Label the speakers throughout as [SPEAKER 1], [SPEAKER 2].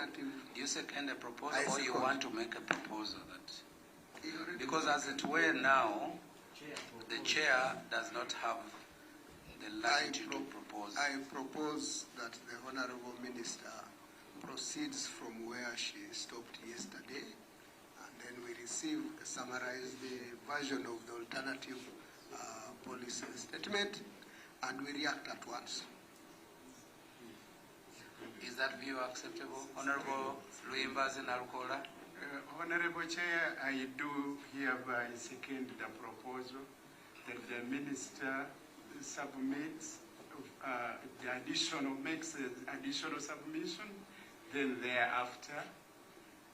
[SPEAKER 1] alternative.
[SPEAKER 2] You second a proposal,
[SPEAKER 1] I
[SPEAKER 2] or you
[SPEAKER 1] second.
[SPEAKER 2] want to make a proposal that? Because as it were now, the chair does not have the latitude to propose.
[SPEAKER 1] I propose that the Honorable Minister proceeds from where she stopped yesterday, and then we summarize the version of the alternative policy statement, and we react at once.
[SPEAKER 2] Is that view acceptable? Honorable Luimbazi Narukola?
[SPEAKER 3] Honorable Chair, I do hereby second the proposal that the Minister submits makes an additional submission, then thereafter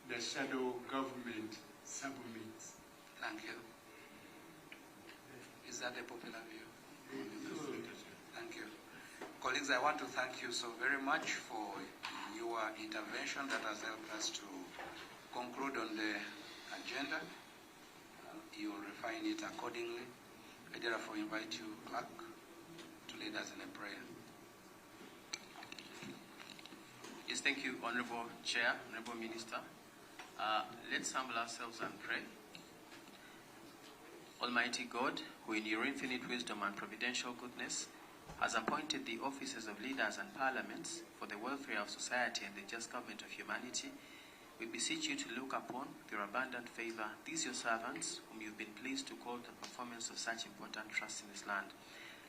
[SPEAKER 3] the shadow government submits.
[SPEAKER 2] Thank you. Is that a popular view? Thank you. Colleagues, I want to thank you so very much for your intervention that has helped us to conclude on the agenda. You will refine it accordingly. I therefore invite you, Clerk, to lead us in a prayer.
[SPEAKER 4] Yes, thank you, Honorable Chair, Honorable Minister. Let's humble ourselves and pray. Almighty God, who in your infinite wisdom and providential goodness has appointed the offices of leaders and parliaments for the welfare of society and the just government of humanity, we beseech you to look upon with your abundant favor these your servants, whom you've been pleased to call the performance of such important trust in this land.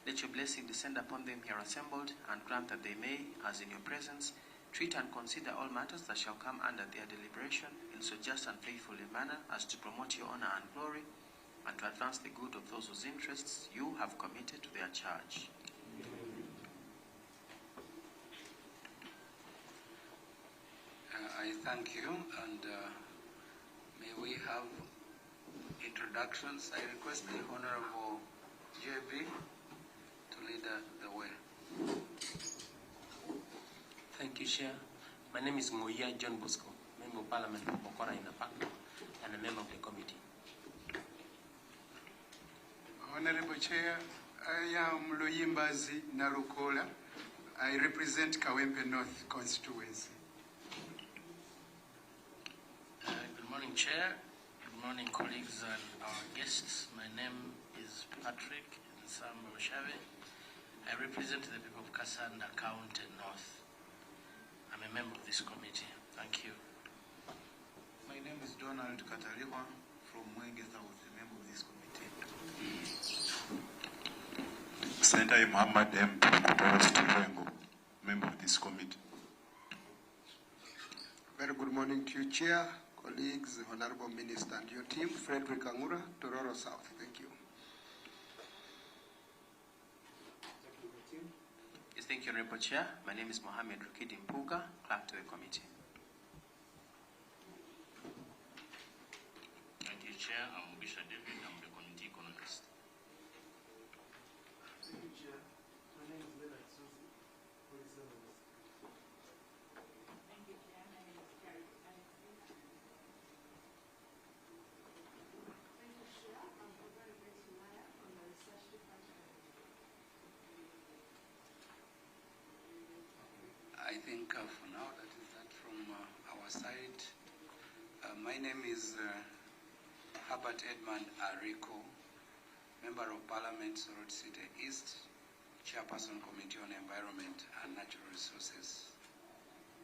[SPEAKER 4] Let your blessing descend upon them here assembled, and grant that they may, as in your presence, treat and consider all matters that shall come under their deliberation in so just and faithful a manner as to promote your honor and glory, and to advance the good of those whose interests you have committed to their charge.
[SPEAKER 2] I thank you, and may we have introductions. I request the Honorable JB to lead the way.
[SPEAKER 5] Thank you, Chair. My name is Ngoya John Bosco, Member of Parliament for Bokora in Apakno, and a member of the committee.
[SPEAKER 3] Honorable Chair, I am Luimbazi Narukola. I represent Kawempe North constituency.
[SPEAKER 6] Good morning, Chair. Good morning, colleagues and our guests. My name is Patrick Nsambo Shave. I represent the people of Kasanda County North. I'm a member of this committee. Thank you.
[SPEAKER 7] My name is Donald Katariwa from Mwenge South, a member of this committee. Sendai Muhammad M. member of this committee.
[SPEAKER 1] Very good morning to you, Chair, colleagues, Honorable Minister, and your team. Frederick Angura, Tororo South. Thank you.
[SPEAKER 4] Yes, thank you, Honorable Chair. My name is Mohammed Rukidi Mpuga, Clerk to the committee.
[SPEAKER 6] Thank you, Chair. I'm Bishop David. I'm the committee economist.
[SPEAKER 8] Thank you, Chair. My name is Leonard Susi, Police Service.
[SPEAKER 9] Thank you, Chair. My name is Carrie. Thank you, Chair. I'm very grateful from the research department.
[SPEAKER 2] I think for now that is that from our side. My name is Herbert Edmund Ariko, Member of Parliament, Sorot City East, Chairperson Committee on Environment and Natural Resources,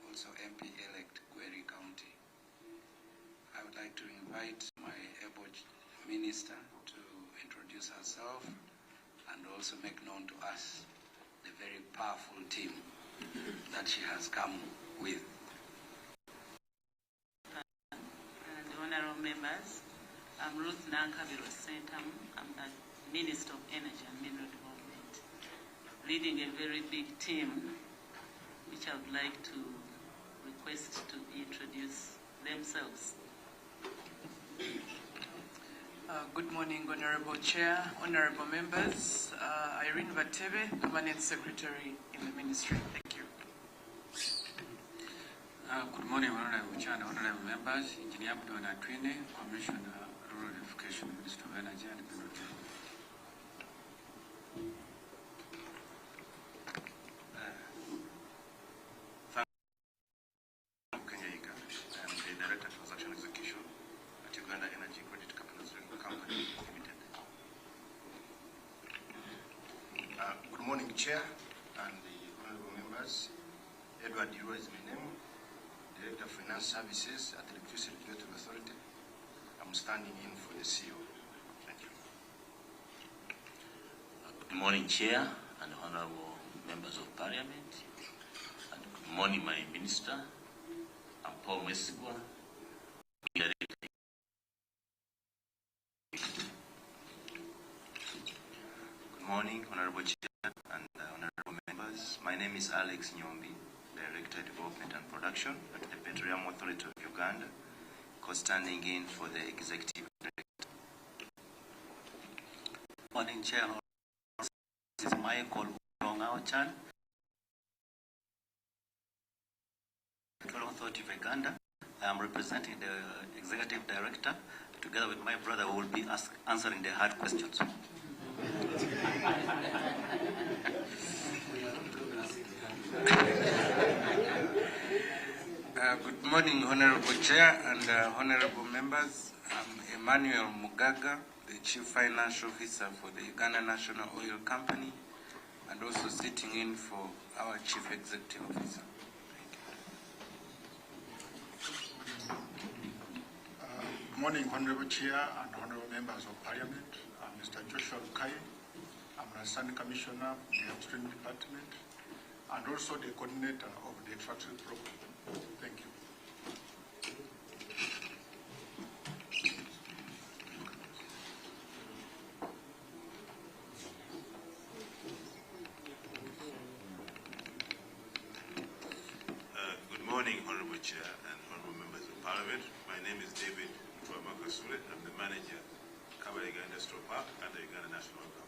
[SPEAKER 2] also MP-elect Kweri County. I would like to invite my able minister to introduce herself and also make known to us the very powerful team that she has come with.
[SPEAKER 9] And honorable members, I'm Ruth Nankabiro Sentam. I'm the Minister of Energy and Mineral Development, leading a very big team, which I would like to request to introduce themselves.
[SPEAKER 10] Good morning, Honorable Chair, Honorable members. Irene Vatebe, Permanent Secretary in the Ministry. Thank you.
[SPEAKER 11] Good morning, Honorable Chair and Honorable members. Engineer Abdul Natwine, Commissioner, Rural Unification, Minister of Energy and Mineral Development.
[SPEAKER 12] Chair and the honorable members, Edward Diro is my name, Director of Finance Services at the Electricity Regulatory Authority. I'm standing in for the CEO. Thank you.
[SPEAKER 13] Good morning, Chair and honorable members of Parliament. And good morning, my Minister. I'm Paul Mwesigwa. Good morning, Honorable Chair and honorable members. My name is Alex Nyombi, Director of Development and Production at the Petroleum Authority of Uganda, co-standing in for the Executive Director. Good morning, Chair. This is Michael Chan, Petroleum Authority of Uganda. I am representing the Executive Director. Together with my brother, who will be answering the hard questions.
[SPEAKER 2] Good morning, Honorable Chair and honorable members. I'm Emmanuel Mugaga, the Chief Financial Officer for the Uganda National Oil Company, and also sitting in for our Chief Executive Officer.
[SPEAKER 14] Good morning, Honorable Chair and honorable members of Parliament. I'm Mr. Joshua Lukai. I'm an Assistant Commissioner of the Upstream Department and also the coordinator of the extraction program. Thank you.
[SPEAKER 15] Good morning, Honorable Chair and honorable members of Parliament. My name is David Makasule. I'm the manager of Kabalega Industrial Park and the Uganda National Government.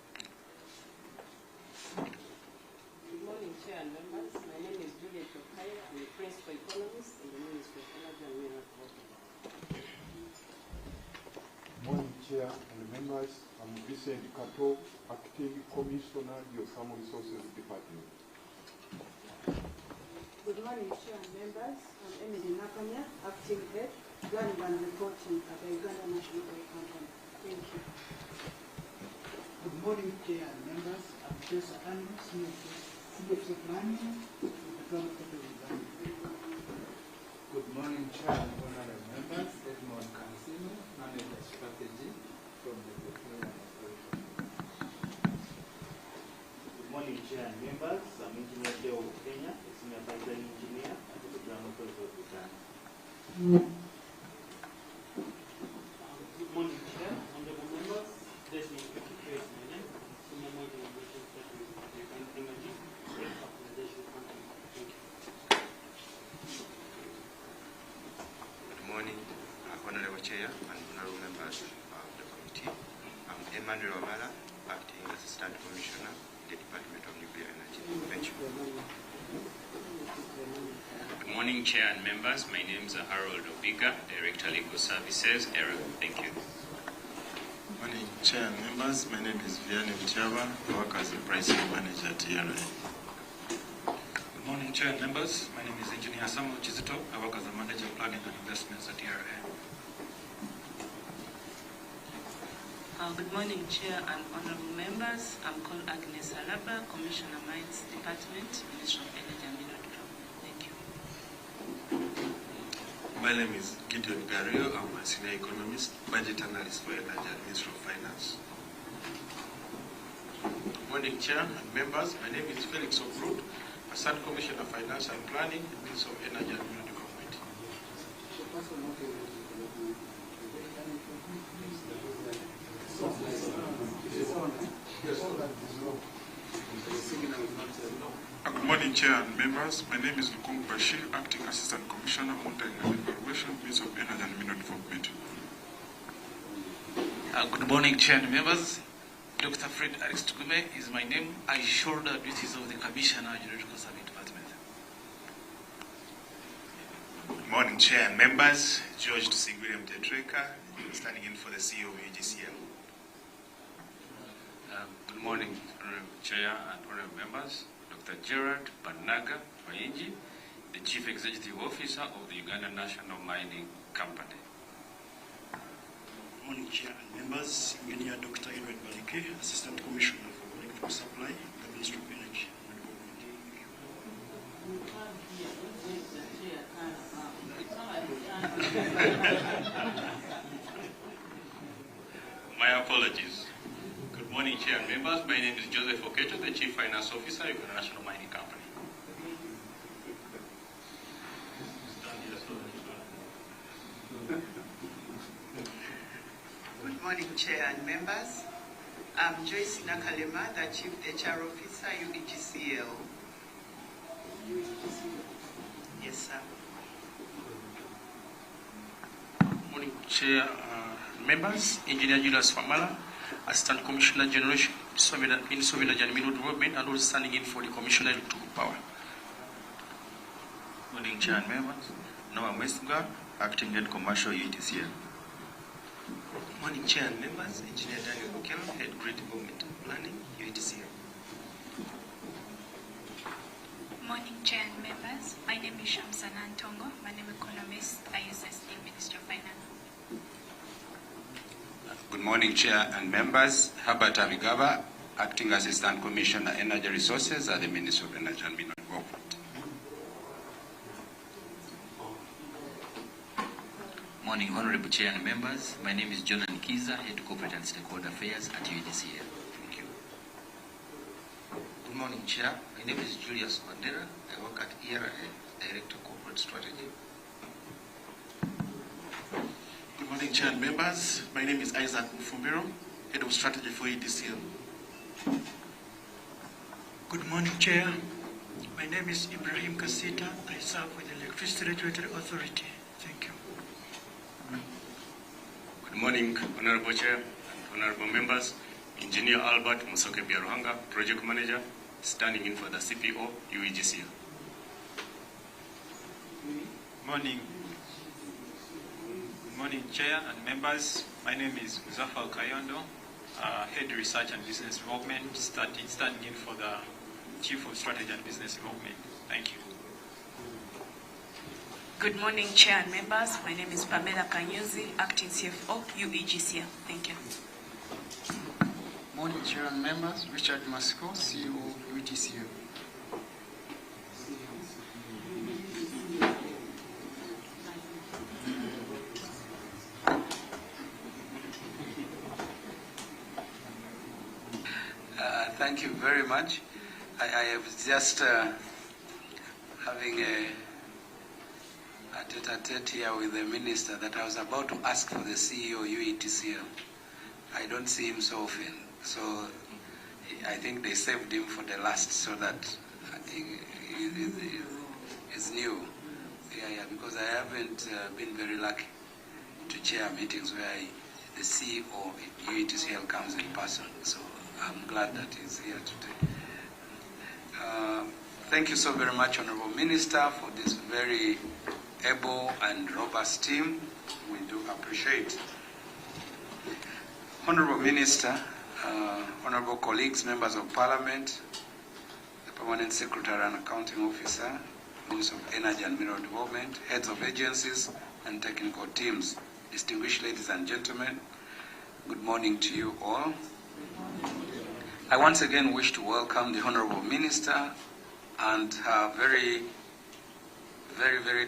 [SPEAKER 16] Good morning, Chair and members. My name is Juliet Okaya. I'm a principal economist in the Ministry of Energy and Mineral Development.
[SPEAKER 17] Good morning, Chair and members. I'm Vincent Kato, Acting Commissioner, Geothermal Resources Department.
[SPEAKER 18] Good morning, Chair and members. I'm Emily Nakanya, Acting Head, Planning and Reporting at the Uganda National Oil Company. Thank you.
[SPEAKER 19] Good morning, Chair and members. I'm Professor Andrew Smith, CFO Planning for the Petroleum Authority of Uganda.
[SPEAKER 20] Good morning, Chair and honorable members. Edmond Cancino, Manager Strategy from the Petroleum Authority.
[SPEAKER 21] Good morning, Chair and members. I'm Engineer Deo Kenya, a Senior Pipeline Engineer at the Petroleum Authority of Uganda.
[SPEAKER 22] Good morning, Chair, honorable members. Desmond Peter is my name. Senior Marketing Operations Specialist at the Uganda Energy Optimization Company. Thank you.
[SPEAKER 12] Good morning, Honorable Chair and honorable members of the committee. I'm Emmanuel Omala, Acting Assistant Commissioner in the Department of Nuclear Energy. Thank you.
[SPEAKER 23] Good morning, Chair and members. My name is Harold Obiga, Director Legal Services, ERA. Thank you.
[SPEAKER 24] Good morning, Chair and members. My name is Vianney Mchava. I work as the Pricing Manager at ERA.
[SPEAKER 25] Good morning, Chair and members. My name is Engineer Samuel Chizito. I work as the Manager of Planning and Investments at ERA.
[SPEAKER 9] Good morning, Chair and honorable members. I'm called Agnes Araba, Commissioner Mines Department, Ministry of Energy and Mineral Development. Thank you.
[SPEAKER 24] My name is Gideon Gario. I'm a Senior Economist, Budget Analyst for Energy and Ministry of Finance.
[SPEAKER 26] Good morning, Chair and members. My name is Felix Obrud, Assistant Commissioner of Finance and Planning, Ministry of Energy and Mineral Development.
[SPEAKER 14] Good morning, Chair and members. My name is Lukum Bashir, Acting Assistant Commissioner, Monitoring and Evaluation, Ministry of Energy and Mineral Development.
[SPEAKER 25] Good morning, Chair and members. Dr. Fred Alex Tugume is my name. I shoulder the duties of the Commissioner, Geological Survey Department.
[SPEAKER 15] Good morning, Chair and members. George Tusigwile Mtetreka, standing in for the CEO of UGCL.
[SPEAKER 11] Good morning, Honorable Chair and honorable members. Dr. Gerard Banaga Wainji, the Chief Executive Officer of the Uganda National Mining Company.
[SPEAKER 27] Good morning, Chair and members. Engineer Dr. Edward Balike, Assistant Commissioner for Legal
[SPEAKER 24] for supply, the Ministry of Energy.
[SPEAKER 1] My apologies. Good morning, Chair and members. My name is Joseph Okecho, the Chief Finance Officer of the National Mining Company.
[SPEAKER 3] Good morning, Chair and members. I'm Joyce Nakalema, the Chief HR Officer, UEGCL. Yes, sir.
[SPEAKER 26] Morning, Chair, members, Engineer Julius Famala, Assistant Commissioner General in Sovereign and Mineral Development, and also standing in for the Commissioner to Power.
[SPEAKER 13] Morning, Chair and members. Noah Mwesuga, Acting Head Commercial UETCL.
[SPEAKER 4] Morning, Chair and members. Engineer Daniel Okelo, Head Grid Development and Planning, UETCL.
[SPEAKER 5] Morning, Chair and members. My name is Shamsana Antongo. My name is Economist, ISSD, Minister of Finance.
[SPEAKER 2] Good morning, Chair and members. Herbert Abigaba, Acting Assistant Commissioner, Energy Resources at the Ministry of Energy and Mineral Development.
[SPEAKER 6] Morning, Honorable Chair and members. My name is John Nkiza, Head Corporate and Stakeholder Affairs at UEDCL. Thank you.
[SPEAKER 7] Good morning, Chair. My name is Julius Wandera. I work at ERA, Director Corporate Strategy.
[SPEAKER 26] Good morning, Chair and members. My name is Isaac Mfumbiro, Head of Strategy for EDCL.
[SPEAKER 27] Good morning, Chair. My name is Ibrahim Kasita. I serve with the Electricity Regulatory Authority. Thank you.
[SPEAKER 1] Good morning, Honorable Chair and Honorable members. Engineer Albert Musoke Biaruhanga, Project Manager, standing in for the CPO, UEGCL.
[SPEAKER 28] Morning. Good morning, Chair and members. My name is Muzaffar Kayondo, Head Research and Business Development, standing in for the Chief of Strategy and Business Development. Thank you.
[SPEAKER 5] Good morning, Chair and members. My name is Pamela Kanyuzi, Acting CFO, UEGCL. Thank you.
[SPEAKER 29] Morning, Chair and members. Richard Masco, CEO of UEGCL.
[SPEAKER 2] Thank you very much. I was just having a tete-a-tete here with the minister that I was about to ask for the CEO UETCL. I don't see him so often, so I think they saved him for the last so that it's new. Yeah, because I haven't been very lucky to chair meetings where the CEO UETCL comes in person. So I'm glad that he's here today. Thank you so very much, Honorable Minister, for this very able and robust team. We do appreciate. Honorable Minister, honorable colleagues, members of Parliament, the Permanent Secretary and Accounting Officer, Minister of Energy and Mineral Development, heads of agencies and technical teams, distinguished ladies and gentlemen, good morning to you all. I once again wish to welcome the Honorable Minister and her very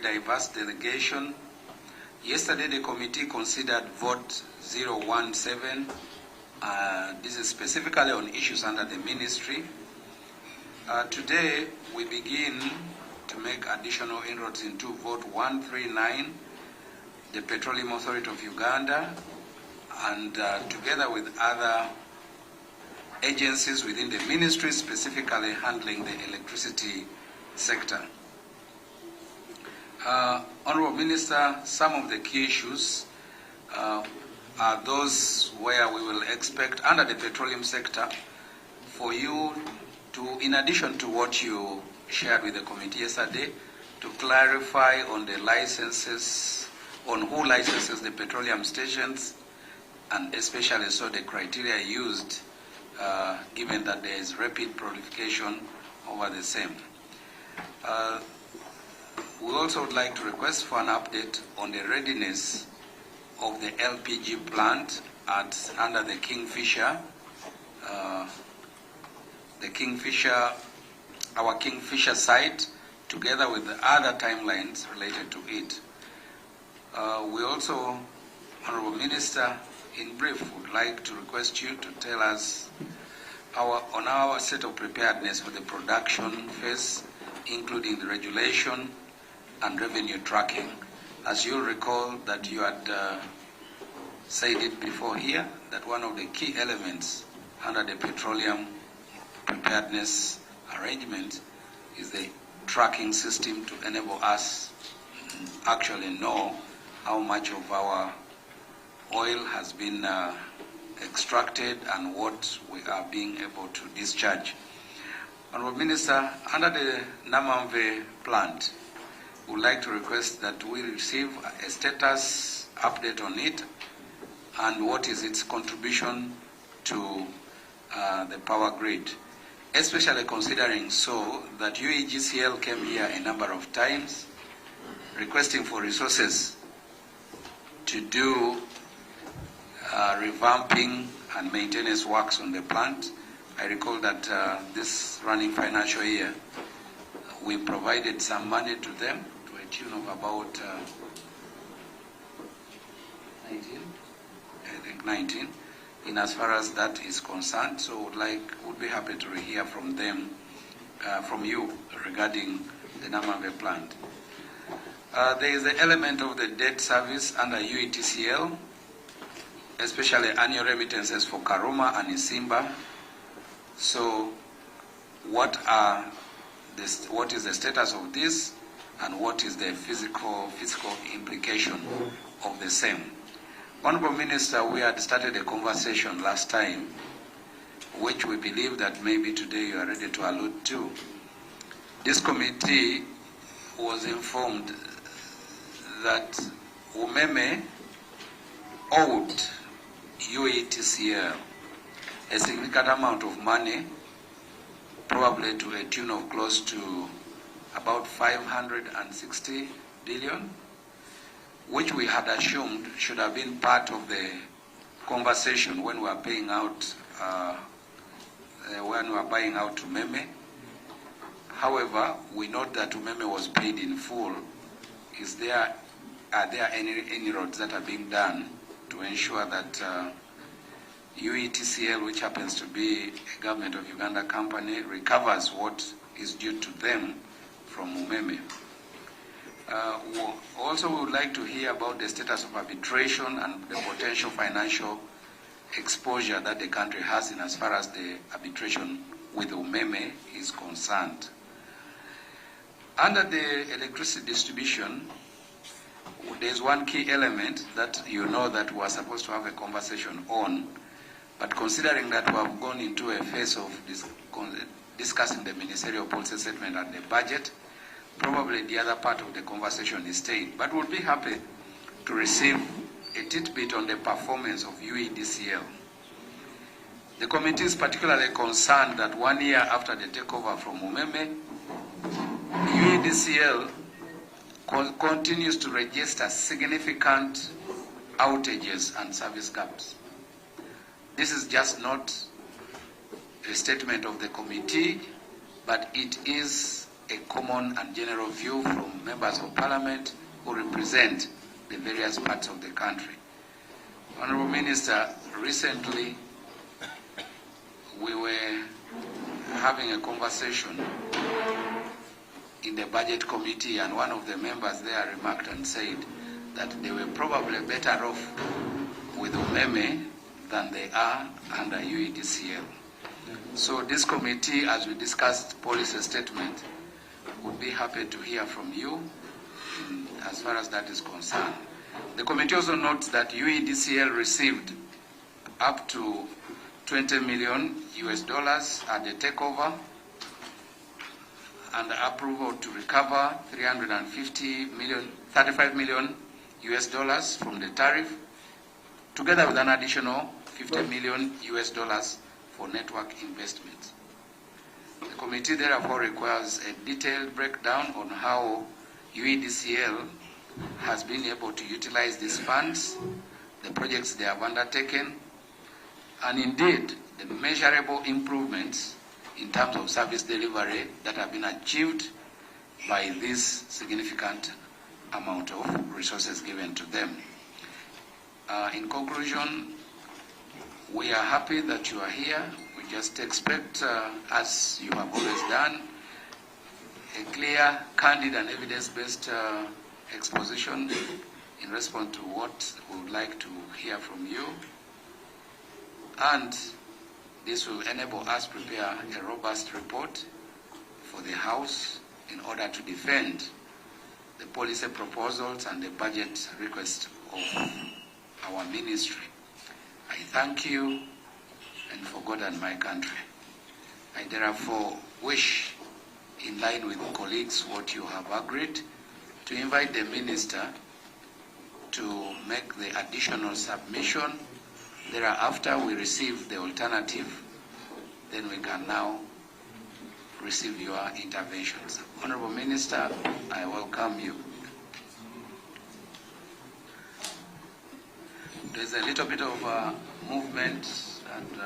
[SPEAKER 2] diverse delegation. Yesterday, the committee considered vote 017. This is specifically on issues under the ministry. Today, we begin to make additional inroads into vote 139, the Petroleum Authority of Uganda, and together with other agencies within the ministry, specifically handling the electricity sector. Honorable Minister, some of the key issues are those where we will expect under the petroleum sector for you to, in addition to what you shared with the committee yesterday, to clarify on the licenses, on who licenses the petroleum stations, and especially so the criteria used, given that there is rapid proliferation over the same. We also would like to request for an update on the readiness of the LPG plant under the Kingfisher our Kingfisher site, together with the other timelines related to it. We also, Honorable Minister, in brief, would like to request you to tell us on our state of preparedness for the production phase, including the regulation and revenue tracking. As you'll recall that you had said it before here, that one of the key elements under the petroleum preparedness arrangement is the tracking system to enable us actually know how much of our oil has been extracted and what we are being able to discharge. Honorable Minister, under the Namamve plant, we would like to request that we receive a status update on it and what is its contribution to the power grid, especially considering so that UEGCL came here a number of times requesting for resources to do revamping and maintenance works on the plant. I recall that this running financial year, we provided some money to them to a tune of about 19, in as far as that is concerned. So would be happy to hear from them, from you, regarding the Namamve plant. There is the element of the debt service under UETCL, especially annual remittances for Karuma and Isimba. So what is the status of this, and what is the physical implication of the same? Honorable Minister, we had started a conversation last time, which we believe that maybe today you are ready to allude to. This committee was informed that Umeme owed UETCL a significant amount of money, probably to a tune of close to about 560 billion, which we had assumed should have been part of the conversation when we were paying out, when we were buying out Umeme. However, we note that Umeme was paid in full. Are there any roads that are being done to ensure that UETCL, which happens to be a government of Uganda company, recovers what is due to them from Umeme? Also, we would like to hear about the status of arbitration and the potential financial exposure that the country has in as far as the arbitration with Umeme is concerned. Under the electricity distribution, there's one key element that you know that we are supposed to have a conversation on, but considering that we have gone into a phase of discussing the ministerial policy statement and the budget, probably the other part of the conversation is stayed. But we'll be happy to receive a tidbit on the performance of UEDCL. The committee is particularly concerned that 1 year after the takeover from Umeme, UEDCL continues to register significant outages and service gaps. This is just not a statement of the committee, but it is a common and general view from members of parliament who represent the various parts of the country. Honorable Minister, recently we were having a conversation in the budget committee, and one of the members there remarked and said that they were probably better off with Umeme than they are under UEDCL. So this committee, as we discussed policy statement, would be happy to hear from you as far as that is concerned. The committee also notes that UEDCL received up to $20 million at the takeover, and approval to recover $35 million from the tariff, together with an additional $50 million for network investments. The committee therefore requires a detailed breakdown on how UEDCL has been able to utilize these funds, the projects they have undertaken, and indeed the measurable improvements in terms of service delivery that have been achieved by this significant amount of resources given to them. In conclusion, we are happy that you are here. We just expect, as you have always done, a clear, candid, and evidence-based exposition in response to what we would like to hear from you. And this will enable us to prepare a robust report for the House in order to defend the policy proposals and the budget request of our ministry. I thank you, and for God and my country. I therefore wish, in line with colleagues, what you have agreed, to invite the minister to make the additional submission. Thereafter, we receive the alternative, then we can now receive your interventions. Honorable Minister, I welcome you. There's a little bit of movement and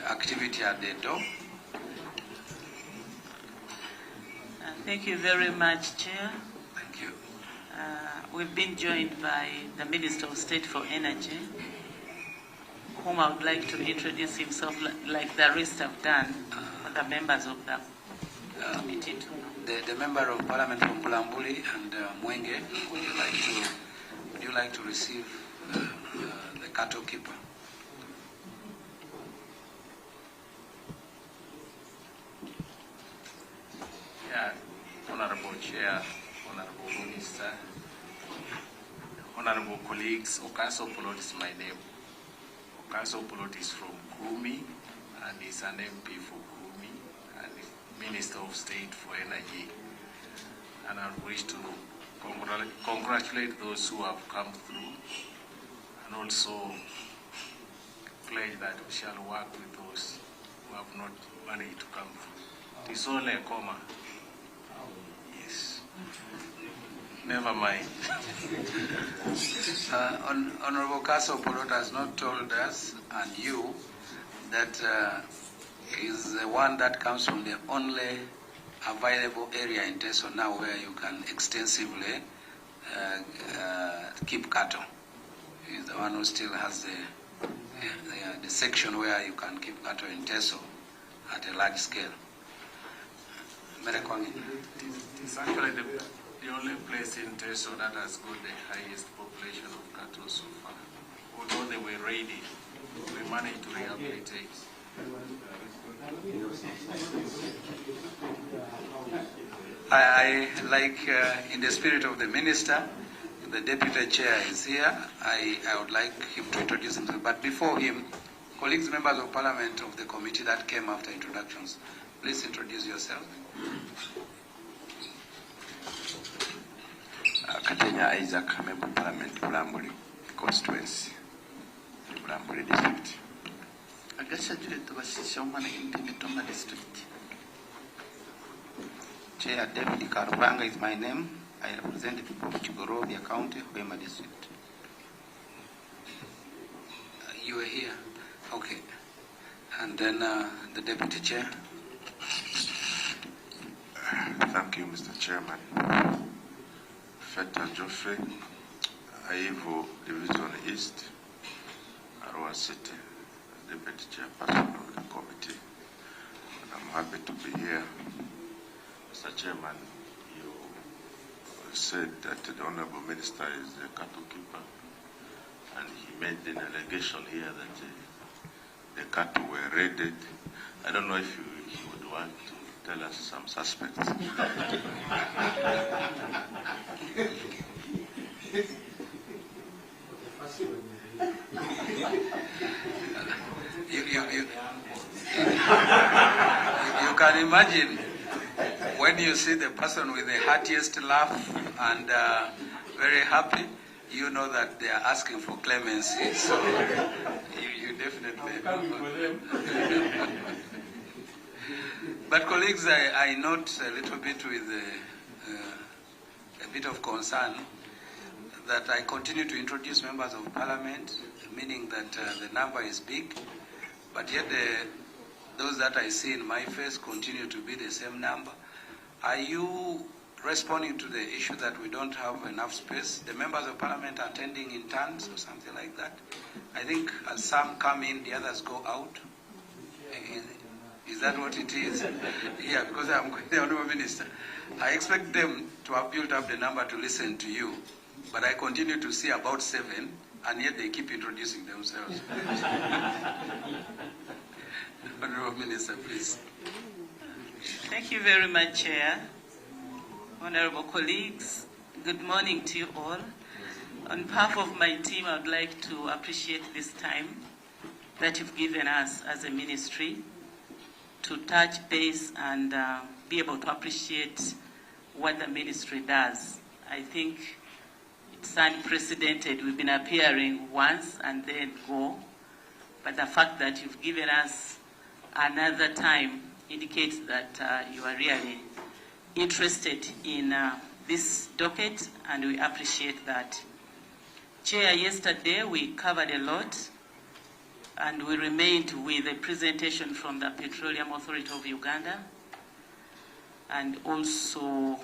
[SPEAKER 2] activity at the door.
[SPEAKER 9] Thank you very much, Chair.
[SPEAKER 2] Thank you.
[SPEAKER 9] We've been joined by the Minister of State for Energy, whom I would like to introduce himself like the rest have done for the members of the committee to know.
[SPEAKER 2] The Member of Parliament from Bulambuli and Mwenge, would you like to receive the cattle keeper?
[SPEAKER 11] Yeah, Honorable Chair, Honorable Minister, Honorable colleagues, Okaso Polot is my name. Okaso Polot is from Kumi and is an MP for Kumi and Minister of State for Energy. And I wish to congratulate those who have come through and also pledge that we shall work with those who have not managed to come through. It is only a comma. Yes. Never mind.
[SPEAKER 2] Honorable Kaso Polot has not told us and you that is the one that comes from the only available area in Teso now where you can extensively keep cattle. He's the one who still has the section where you can keep cattle in Teso at a large scale.
[SPEAKER 11] It's actually the only place in Teso that has got the highest population of cattle so far. Although they were ready, we managed to rehabilitate.
[SPEAKER 2] I like, in the spirit of the minister, the deputy chair is here. I would like him to introduce himself. But before him, colleagues, members of parliament of the committee that came after introductions, please introduce yourself.
[SPEAKER 8] Katenya Isaac, member of parliament, Bulambuli constituency, Bulambuli district.
[SPEAKER 25] Agasha Juliet Basishamana in Mitoma district.
[SPEAKER 8] Chair David Karubanga is my name. I represent the people of Chigorovia County, Hoima district.
[SPEAKER 2] You are here. Okay. And then the deputy chair.
[SPEAKER 8] Thank you, Mr. Chairman. Feta Joffrey, Aivo Division East, Arua City, Deputy Chairperson of the committee. And I'm happy to be here. Mr. Chairman, you said that the Honorable Minister is the cattle keeper, and he made an allegation here that the cattle were raided. I don't know if he would want to tell us some suspects.
[SPEAKER 2] You can imagine when you see the person with the heartiest laugh and very happy, you know that they are asking for clemency. So you definitely. But colleagues, I note a little bit with a bit of concern that I continue to introduce members of parliament, meaning that the number is big, but yet those that I see in my face continue to be the same number. Are you responding to the issue that we don't have enough space? The members of parliament are attending in turns or something like that? I think as some come in, the others go out. Is that what it is? Yeah, because I'm the Honourable Minister. I expect them to have built up the number to listen to you, but I continue to see about 7, and yet they keep introducing themselves. Honourable Minister, please.
[SPEAKER 9] Thank you very much, Chair. Honourable colleagues, good morning to you all. On behalf of my team, I would like to appreciate this time that you've given us as a ministry to touch base and be able to appreciate what the ministry does. I think it's unprecedented. We've been appearing once and then go, but the fact that you've given us another time indicates that you are really interested in this docket, and we appreciate that. Chair, yesterday we covered a lot, and we remained with a presentation from the Petroleum Authority of Uganda and also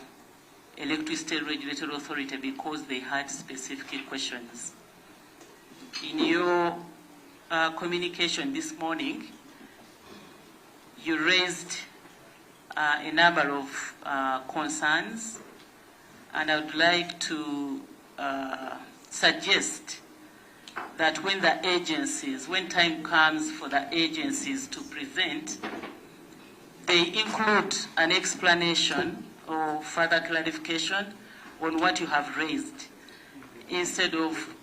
[SPEAKER 9] Electricity Regulatory Authority because they had specific questions. In your communication this morning, you raised a number of concerns, and I would like to suggest that when the agencies, when time comes for the agencies to present, they include an explanation or further clarification on what you have raised, instead of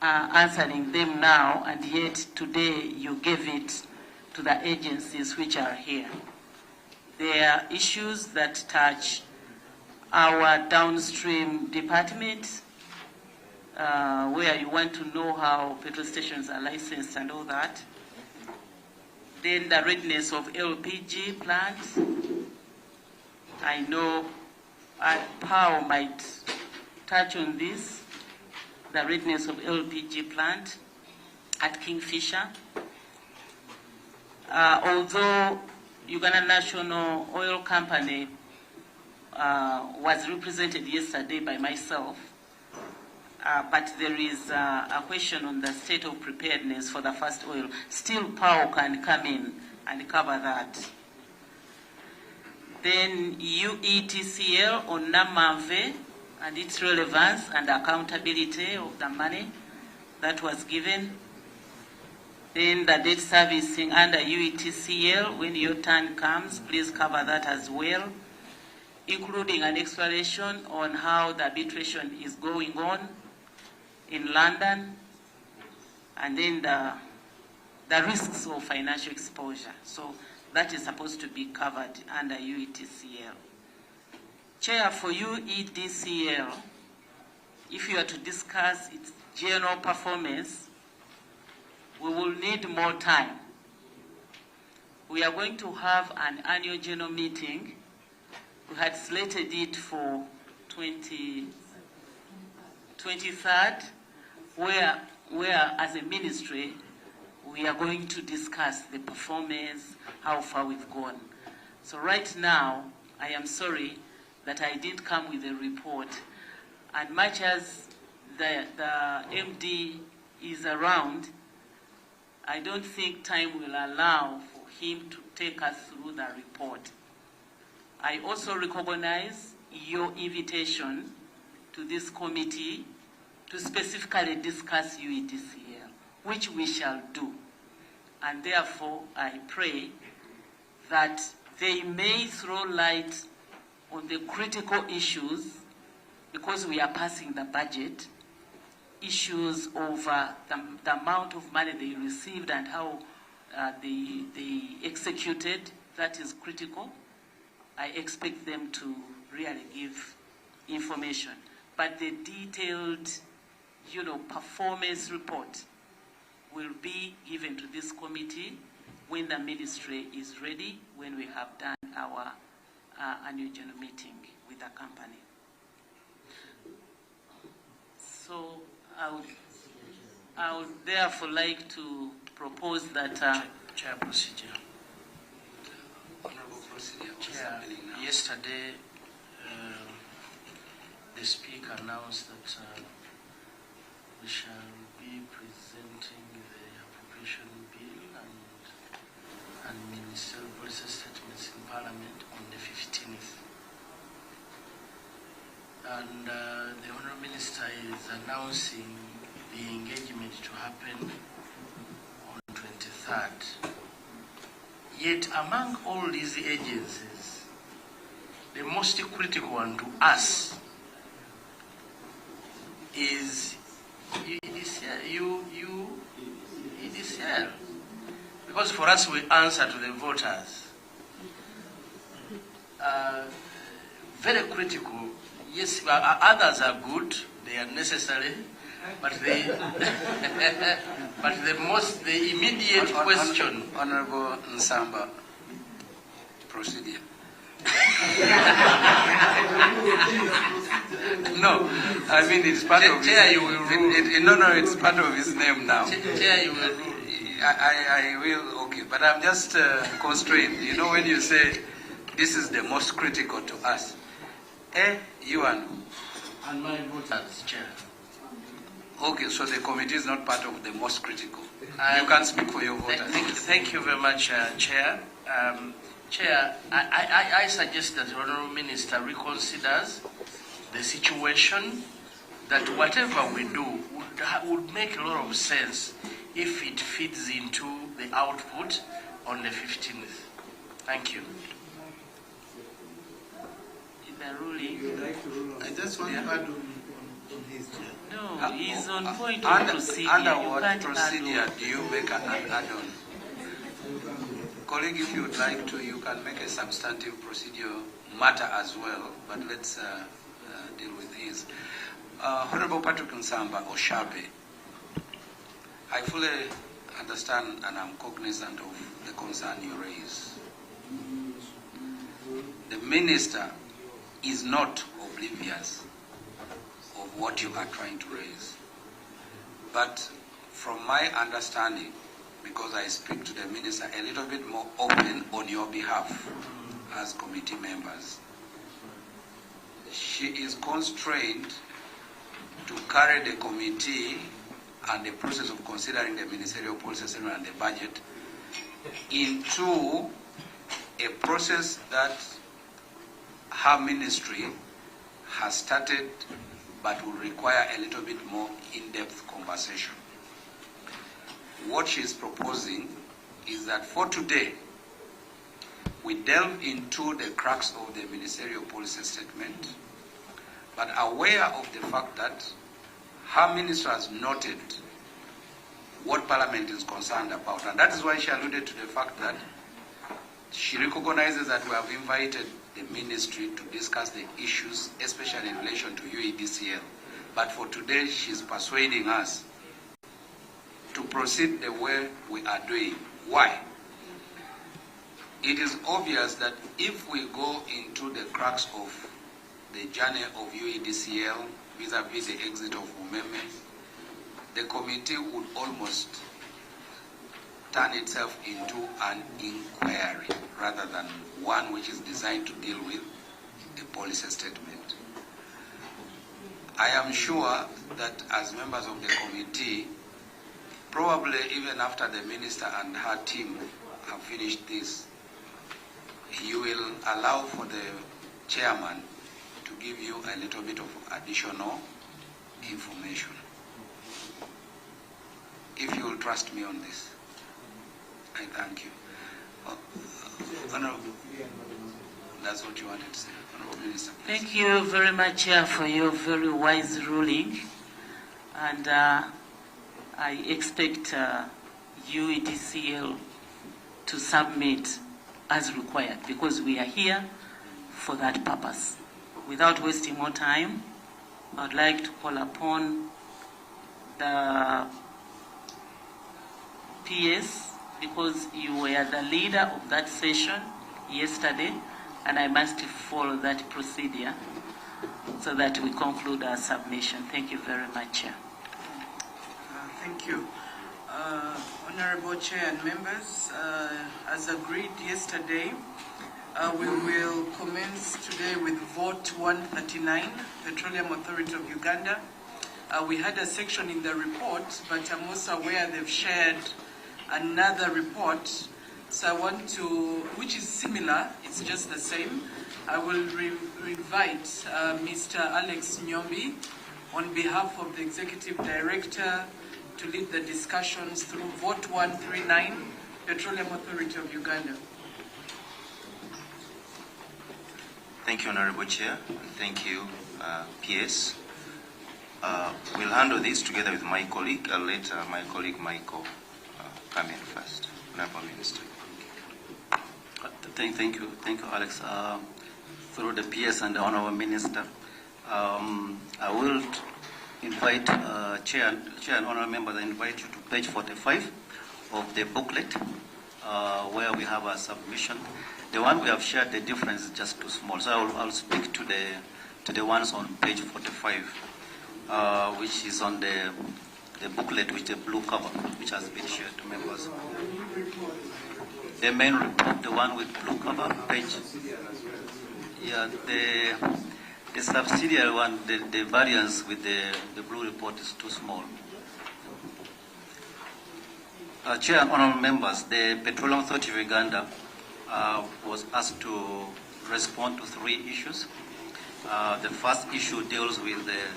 [SPEAKER 9] answering them now, and yet today you gave it to the agencies which are here. There are issues that touch our downstream department, where you want to know how petrol stations are licensed and all that. Then the readiness of LPG plants. I know Pao might touch on this, the readiness of LPG plant at Kingfisher. Although Uganda National Oil Company was represented yesterday by myself, but there is a question on the state of preparedness for the first oil. Still, Pao can come in and cover that. Then UETCL on Namave and its relevance and accountability of the money that was given. Then the debt servicing under UETCL, when your turn comes, please cover that as well, including an explanation on how the arbitration is going on in London, and then the risks of financial exposure. So that is supposed to be covered under UETCL. Chair, for UETCL, if you are to discuss its general performance, we will need more time. We are going to have an annual general meeting. We had slated it for 23rd, where as a ministry, we are going to discuss the performance, how far we've gone. So right now, I am sorry that I didn't come with a report. And much as the MD is around, I don't think time will allow for him to take us through the report. I also recognize your invitation to this committee to specifically discuss UETCL, which we shall do. And therefore, I pray that they may throw light on the critical issues, because we are passing the budget, issues over the amount of money they received and how they executed. That is critical. I expect them to really give information. But the detailed, performance report will be given to this committee when the ministry is ready, when we have done our annual general meeting with the company. So I would therefore like to propose that...
[SPEAKER 26] Chair, procedure.
[SPEAKER 2] procedure? What's
[SPEAKER 4] Chair,
[SPEAKER 2] happening now?
[SPEAKER 4] yesterday the Speaker announced that we shall be presenting the appropriation bill and ministerial policy statements in Parliament on the 15th. And the Honourable Minister is announcing the engagement to happen on 23rd. Yet among all these agencies, the most critical one to us is EDCL. Because for us, we answer to the voters. Very critical. Yes, others are good, they are necessary, but they, but the immediate question.
[SPEAKER 2] Honorable Nsamba, procedure. No, I mean it's part of
[SPEAKER 4] Chair, you will rule.
[SPEAKER 2] No, it's part of his name now.
[SPEAKER 4] Chair, you will rule.
[SPEAKER 2] I will, okay, but I'm just constrained. You know, when you say this is the most critical to us, you and
[SPEAKER 4] my voters, Chair.
[SPEAKER 2] Okay, so the committee is not part of the most critical. You can speak for your voters.
[SPEAKER 4] Thank you very much, Chair. Chair, I suggest that the Honourable Minister reconsiders the situation, that whatever we do would make a lot of sense if it fits into the output on the 15th. Thank you.
[SPEAKER 2] I just want to add on his chair.
[SPEAKER 9] No, he's on point
[SPEAKER 2] under
[SPEAKER 9] procedure.
[SPEAKER 2] Under
[SPEAKER 9] You
[SPEAKER 2] what
[SPEAKER 9] can't
[SPEAKER 2] procedure
[SPEAKER 9] add on.
[SPEAKER 2] do you make an add-on? Colleague, if you would like to, you can make a substantive procedure matter as well, but let's deal with his. Honorable Patrick Nsamba Oshabe, I fully understand and I'm cognizant of the concern you raise. The Minister is not oblivious of what you are trying to raise. But from my understanding, because I speak to the Minister a little bit more open on your behalf as committee members, she is constrained to carry the committee and the process of considering the ministerial policy statement and the budget into a process that her ministry has started but will require a little bit more in-depth conversation. What she is proposing is that for today, we delve into the crux of the ministerial policy statement, but aware of the fact that her minister has noted what Parliament is concerned about. And that is why she alluded to the fact that she recognizes that we have invited the ministry to discuss the issues, especially in relation to UEDCL. But for today, she's persuading us to proceed the way we are doing. Why? It is obvious that if we go into the crux of the journey of UEDCL vis-a-vis the exit of Umeme, the committee would almost turn itself into an inquiry rather than one which is designed to deal with a policy statement. I am sure that as members of the committee, probably even after the minister and her team have finished this, you will allow for the chairman to give you a little bit of additional information. If you will trust me on this, I thank you. Honorable, that's what you wanted to say. Honorable Minister, please.
[SPEAKER 9] Thank you very much, Chair, for your very wise ruling. And I expect UEDCL to submit as required, because we are here for that purpose. Without wasting more time, I would like to call upon the PS, because you were the leader of that session yesterday, and I must follow that procedure so that we conclude our submission. Thank you very much, Chair.
[SPEAKER 3] Thank you. Honorable Chair and members, as agreed yesterday,
[SPEAKER 4] We will commence today with vote 139, Petroleum Authority of Uganda. We had a section in the report, but I'm also aware they've shared another report. So I want to, which is similar, it's just the same. I will invite Mr. Alex Nyombi on behalf of the Executive Director to lead the discussions through vote 139, Petroleum Authority of Uganda.
[SPEAKER 13] Thank you, Honorable Chair, and thank you, PS. We'll handle this together with my colleague. I'll let my colleague Michael come in first. Honorable Minister.
[SPEAKER 10] Thank you, Alex. Through the PS and the Honorable Minister, I will invite Chair and Honorable Members. I invite you to page 45 of the booklet, where we have a submission. The one we have shared, the difference is just too small. So I'll speak to the ones on page 45, which is on the booklet with the blue cover, which has been shared to members. The main report, the one with blue cover, page. Yeah, the subsidiary one, the variance with the blue report is too small. Chair and honorable members, the Petroleum Authority of Uganda was asked to respond to 3 issues. The first issue deals with the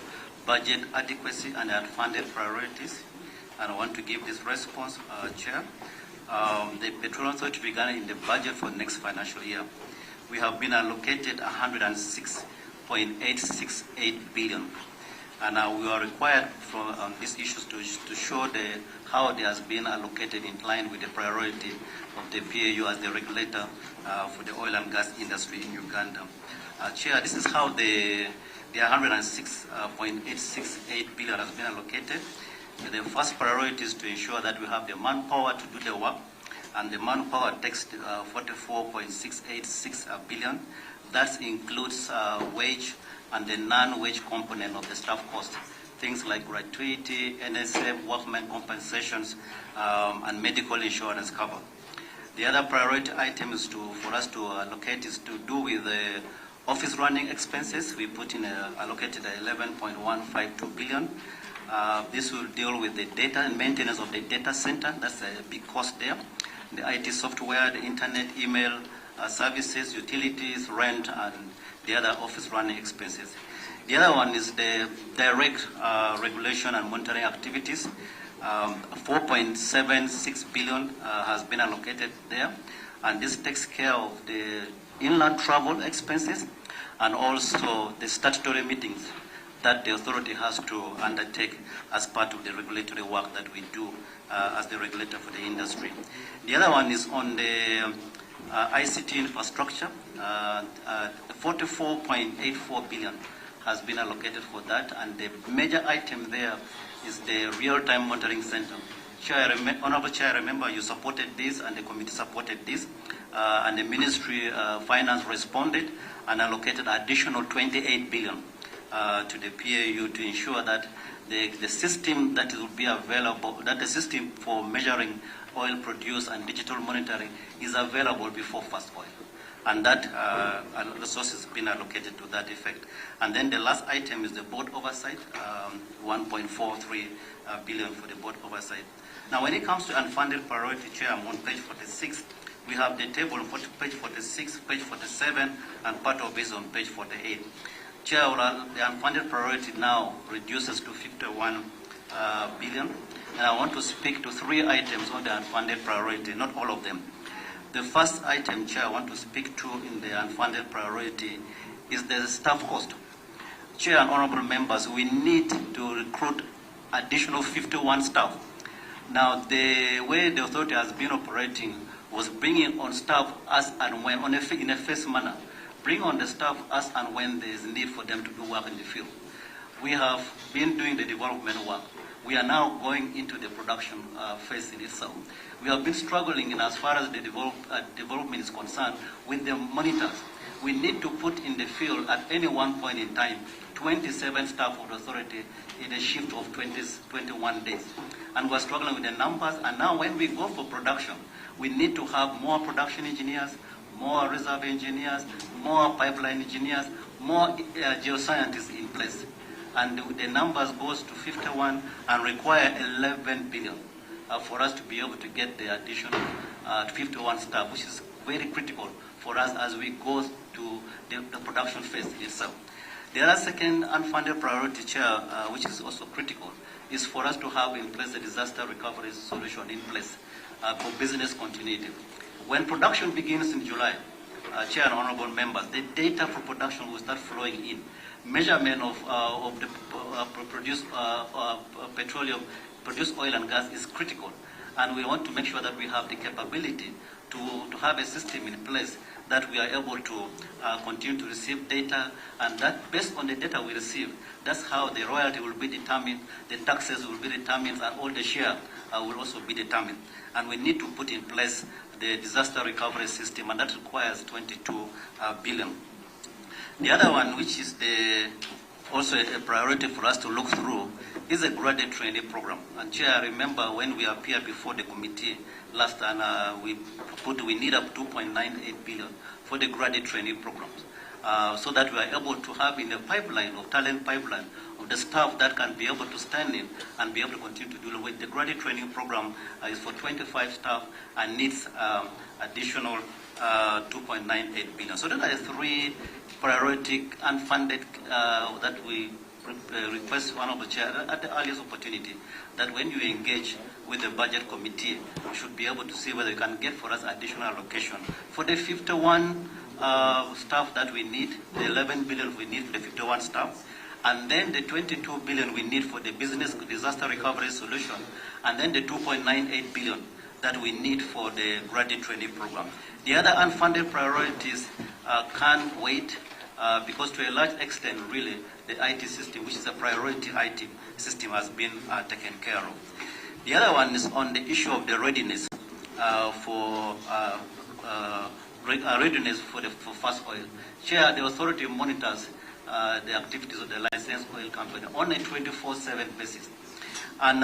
[SPEAKER 10] budget adequacy and unfunded priorities, and I want to give this response, Chair. The Petroleum Authority of Uganda in the budget for the next financial year, we have been allocated 106.868 billion. And we are required from these issues to show how they has been allocated in line with the priority of the PAU as the regulator for the oil and gas industry in Uganda. Chair, this is how the 106.868 billion has been allocated. The first priority is to ensure that we have the manpower to do the work, and the manpower takes 44.686 billion. That includes wage and the non-wage component of the staff cost, things like gratuity, NSF, workmen compensations, and medical insurance cover. The other priority item is for us to allocate is to do with the office running expenses. We put in allocated 11.152 billion. This will deal with the data and maintenance of the data center. That's a big cost there. The IT software, the internet, email services, utilities, rent, and the other office running expenses. The other one is the direct regulation and monitoring activities. 4.76 billion has been allocated there, and this takes care of the inland travel expenses and also the statutory meetings that the authority has to undertake as part of the regulatory work that we do as the regulator for the industry. The other one is on the ICT infrastructure. 44.84 billion has been allocated for that, and the major item there is the real-time monitoring center. Honorable Chair, remember you supported this and the committee supported this, and the Ministry Finance responded and allocated additional 28 billion to the PAU to ensure that the system that will be available, that the system for measuring oil produced and digital monitoring is available before first oil. And that resources have been allocated to that effect. And then the last item is the board oversight, 1.43 billion for the board oversight. Now, when it comes to unfunded priority, Chair, I'm on page 46. We have the table on page 46, page 47, and part of it on page 48. Chair, the unfunded priority now reduces to 51 billion. And I want to speak to 3 items on the unfunded priority, not all of them. The first item, Chair, I want to speak to in the unfunded priority is the staff cost. Chair and honorable members, we need to recruit additional 51 staff. Now, the way the authority has been operating was bringing on staff as and when, in a phased manner. Bring on the staff as and when there is need for them to do work in the field. We have been doing the development work. We are now going into the production phase in itself. We have been struggling in as far as the development is concerned with the monitors. We need to put in the field at any one point in time 27 staff of the authority in a shift of 21 days. And we're struggling with the numbers. And now when we go for production, we need to have more production engineers, more reserve engineers, more pipeline engineers, more geoscientists in place. And the numbers goes to 51 and require 11 billion for us to be able to get the additional 51 staff, which is very critical for us as we go to the production phase itself. The other second unfunded priority, Chair, which is also critical, is for us to have in place a disaster recovery solution in place for business continuity. When production begins in July, Chair and honorable members, the data for production will start flowing in. Measurement of the produced petroleum, produced oil and gas is critical, and we want to make sure that we have the capability to have a system in place that we are able to continue to receive data, and that based on the data we receive, that's how the royalty will be determined, the taxes will be determined, and all the share will also be determined. And we need to put in place the disaster recovery system, and that requires 22 billion. The other one, which is also a priority for us to look through, is a graduate trainee program. And Chair, I remember when we appeared before the committee last time, we need up 2.98 billion for the graduate trainee programs, so that we are able to have in a pipeline of talent pipeline of the staff that can be able to stand in and be able to continue to deal with. The graduate training program is for 25 staff and needs additional 2.98 billion. So there are three priority unfunded that we request one of the chair at the earliest opportunity, that when you engage with the budget committee, we should be able to see whether you can get for us additional allocation for the 51 staff that we need, the 11 billion we need for the 51 staff, and then the 22 billion we need for the business disaster recovery solution, and then the 2.98 billion that we need for the graduate training program. The other unfunded priorities can't wait because to a large extent, really, the IT system, which is a priority IT system, has been taken care of. The other one is on the issue of the readiness for fast oil. Chair, the authority monitors the activities of the licensed oil company on a 24/7 basis. And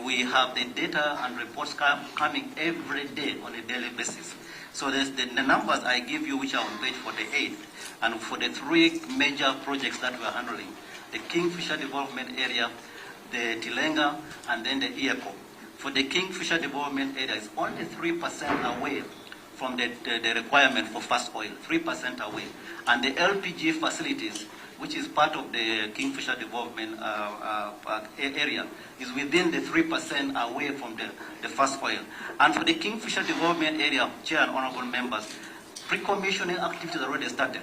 [SPEAKER 10] we have the data and reports coming every day on a daily basis. So there's the numbers I give you, which are on page 48, and for the three major projects that we are handling, the Kingfisher Development Area, the Tilenga, and then the EACO. For the Kingfisher Development Area, it's only 3% away from the requirement for fast oil, 3% away. And the LPG facilities, which is part of the Kingfisher Development area, is within the 3% away from the fast oil. And for the Kingfisher Development Area, Chair and honorable members, pre-commissioning activities already started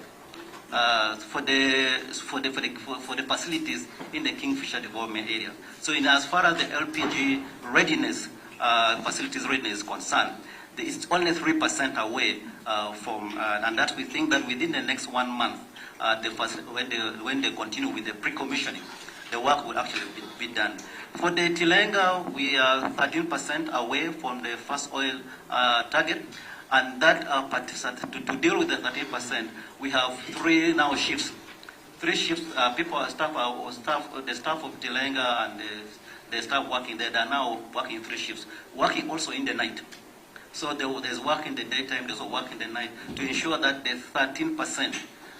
[SPEAKER 10] for the facilities in the Kingfisher Development Area. So in as far as the LPG readiness, facilities readiness is concerned, it's only 3% away from, and that we think that within the next 1 month, when they continue with the pre-commissioning, the work will actually be done. For the Tilenga, we are 13% away from the fast oil target, and that to deal with the 13%, we have three shifts. 3 shifts, the staff of Tilenga and the staff working there, they are now working 3 shifts, working also in the night. So there's work in the daytime, there's work in the night to ensure that the 13%,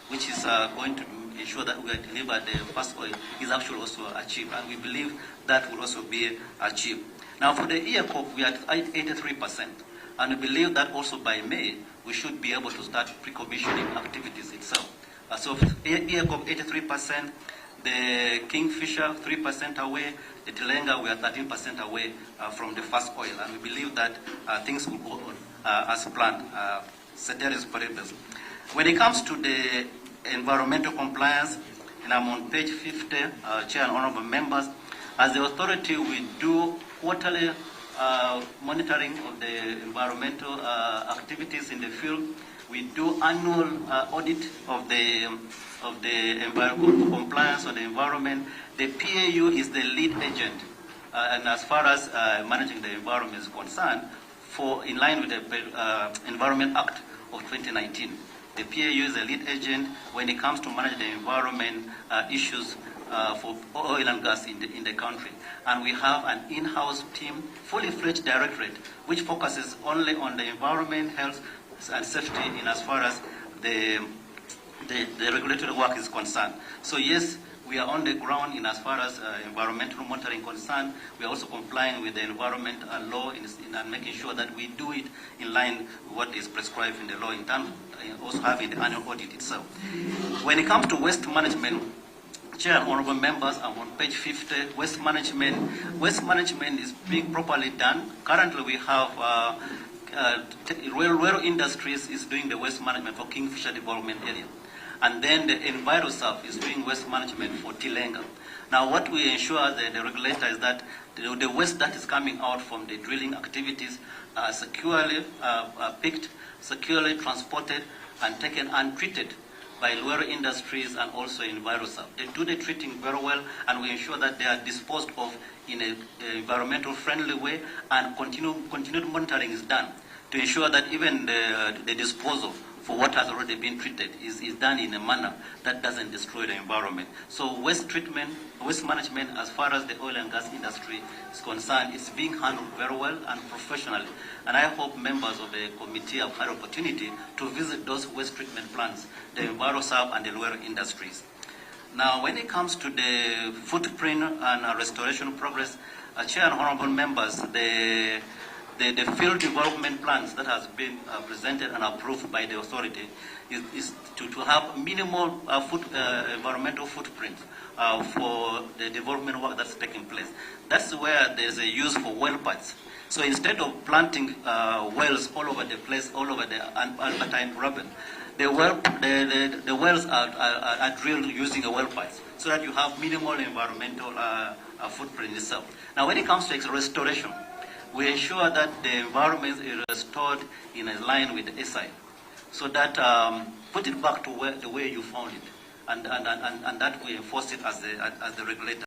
[SPEAKER 10] which is going to ensure that we deliver the fast oil, is actually also achieved. And we believe that will also be achieved. Now for the EACOP, we are at 83%. And we believe that also by May, we should be able to start pre-commissioning activities itself. So EACOP 83%, the Kingfisher 3% away, the Tilenga we are 13% away from the fast oil, and we believe that things will go on as planned, ceteris paribus. When it comes to the environmental compliance, and I'm on page 50, Chair and honorable members, as the authority we do quarterly monitoring of the environmental activities in the field. We do annual audit of the compliance on the environment. The PAU is the lead agent, and as far as managing the environment is concerned, in line with the Environment Act of 2019, the PAU is the lead agent when it comes to manage the environment issues for oil and gas in the country. And we have an in-house team, fully fledged directorate, which focuses only on the environment, health, and safety in as far as the regulatory work is concerned. So yes, we are on the ground in as far as environmental monitoring concerned. We are also complying with the environmental law and making sure that we do it in line with what is prescribed in the law, in terms also having the annual audit itself. When it comes to waste management, Chair and honorable members, I'm on page 50. Waste management is being properly done. Currently, we have Rural Industries is doing the waste management for Kingfisher Development Area. And then the Envirosurf is doing waste management for Tilenga. Now, what we ensure the regulator is that the waste that is coming out from the drilling activities are securely picked, securely transported, and taken untreated by Rural Industries and also Envirosurf. They do the treating very well, and we ensure that they are disposed of in an environmental friendly way, and continued monitoring is done to ensure that even the disposal for what has already been treated is done in a manner that doesn't destroy the environment. So waste management, as far as the oil and gas industry is concerned, is being handled very well and professionally. And I hope members of the committee have had opportunity to visit those waste treatment plants, the Envirosurf and the Rural Industries. Now, when it comes to the footprint and restoration progress, Chair and honorable members, the field development plans that has been presented and approved by the authority is to have minimal environmental footprint for the development work that's taking place. That's where there's a use for well pads. So instead of planting wells all over the place, all over the Albertine Graben, the wells are drilled using a well pads, so that you have minimal environmental footprint itself. Now, when it comes to restoration, we ensure that the environment is restored in line with the SI, so that put it back to the way you found it, and that we enforce it as the regulator.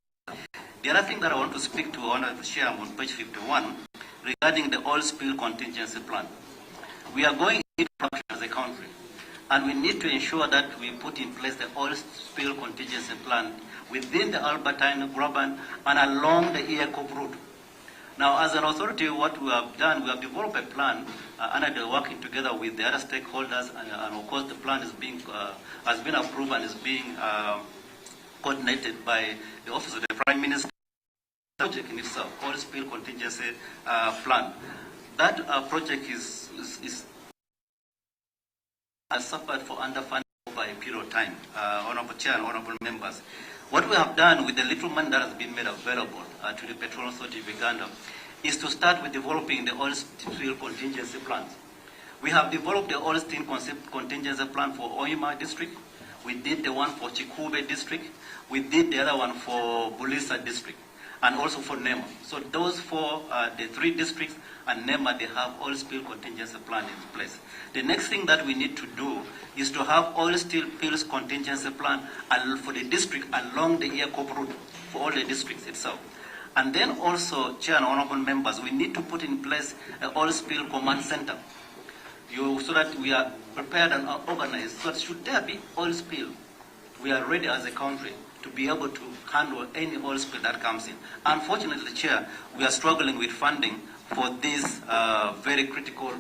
[SPEAKER 10] The other thing that I want to speak to Honorable Chair on page 51 regarding the oil spill contingency plan. We are going into production as a country, and we need to ensure that we put in place the oil spill contingency plan within the Albertine Graben and along the EACOP route. Now, as an authority, what we have done, we have developed a plan and working together with the other stakeholders, and of course the plan is has been approved and is being coordinated by the Office of the Prime Minister. The project in itself, oil spill contingency plan. That project has suffered for underfunding over a period of time. Honorable Chair and honorable members, what we have done with the little money that has been made available to the Petroleum Authority of Uganda is to start with developing the oil spill contingency plans. We have developed the oil spill contingency plan for Oima district. We did the one for Chikube district. We did the other one for Bulisa district, and also for Nema. So those four, the three districts and Nema, they have oil spill contingency plan in place. The next thing that we need to do is to have oil spills contingency plan for the district along the EACOP route for all the districts itself. And then also, Chair and honorable members, we need to put in place an oil spill command center so that we are prepared and organized. So that should there be oil spill, we are ready as a country to be able to handle any oil spill that comes in. Unfortunately, Chair, we are struggling with funding for this very critical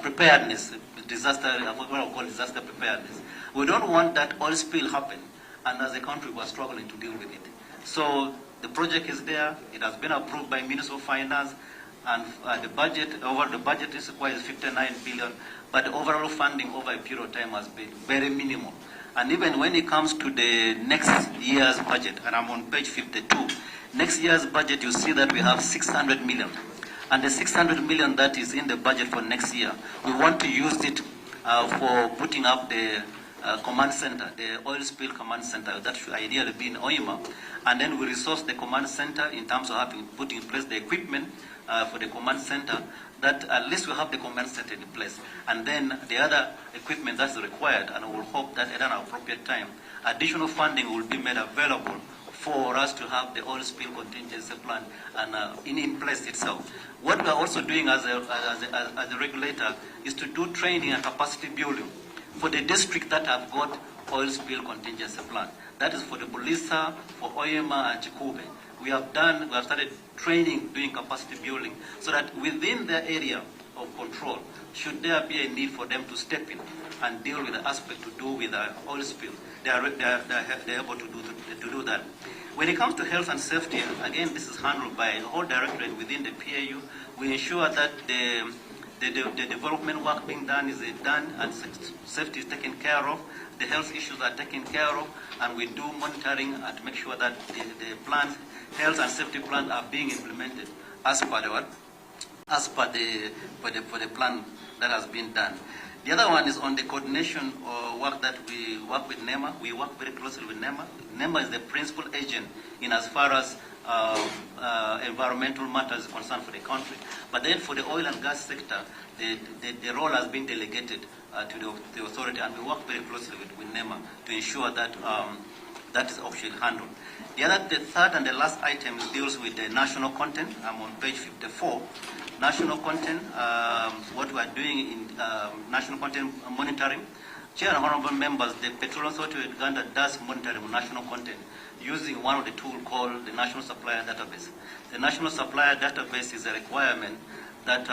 [SPEAKER 10] preparedness, disaster, what I call disaster preparedness. We don't want that oil spill happen, and as a country, we are struggling to deal with it. So the project is there. It has been approved by Minister of Finance, and the budget is required 59 billion, but the overall funding over a period of time has been very minimal. And even when it comes to the next year's budget, and I'm on page 52, next year's budget, you see that we have 600 million. And the 600 million that is in the budget for next year, we want to use it for putting up the command center, the oil spill command center. That should ideally be in Oima. And then we resource the command center in terms of having put in place the equipment for the command center, that at least we have the command center in place. And then the other equipment that's required, and we will hope that at an appropriate time, additional funding will be made available for us to have the oil spill contingency plan and in place itself. What we are also doing as a regulator is to do training and capacity building for the district that have got oil spill contingency plan. That is for the Bulisa, for Oyema and Chikube. We have started training, doing capacity building, so that within the area of control, should there be a need for them to step in and deal with the aspect to do with the oil spill, they are able to do that. When it comes to health and safety, again, this is handled by a whole directorate within the PAU. We ensure that the development work being done is done and safety is taken care of, the health issues are taken care of, and we do monitoring to make sure that the plans, health and safety plans are being implemented as per the plan that has been done. The other one is on the coordination work that we work with NEMA. We work very closely with NEMA. NEMA is the principal agent in as far as environmental matters is concerned for the country. But then for the oil and gas sector, the role has been delegated to the authority, and we work very closely with NEMA to ensure that that is actually handled. The third and the last item deals with the national content. I'm on page 54. National content, what we are doing in national content monitoring. Chair and honorable members, the Petroleum Authority of Uganda does monitoring of national content using one of the tools called the National Supplier Database. The National Supplier Database is a requirement that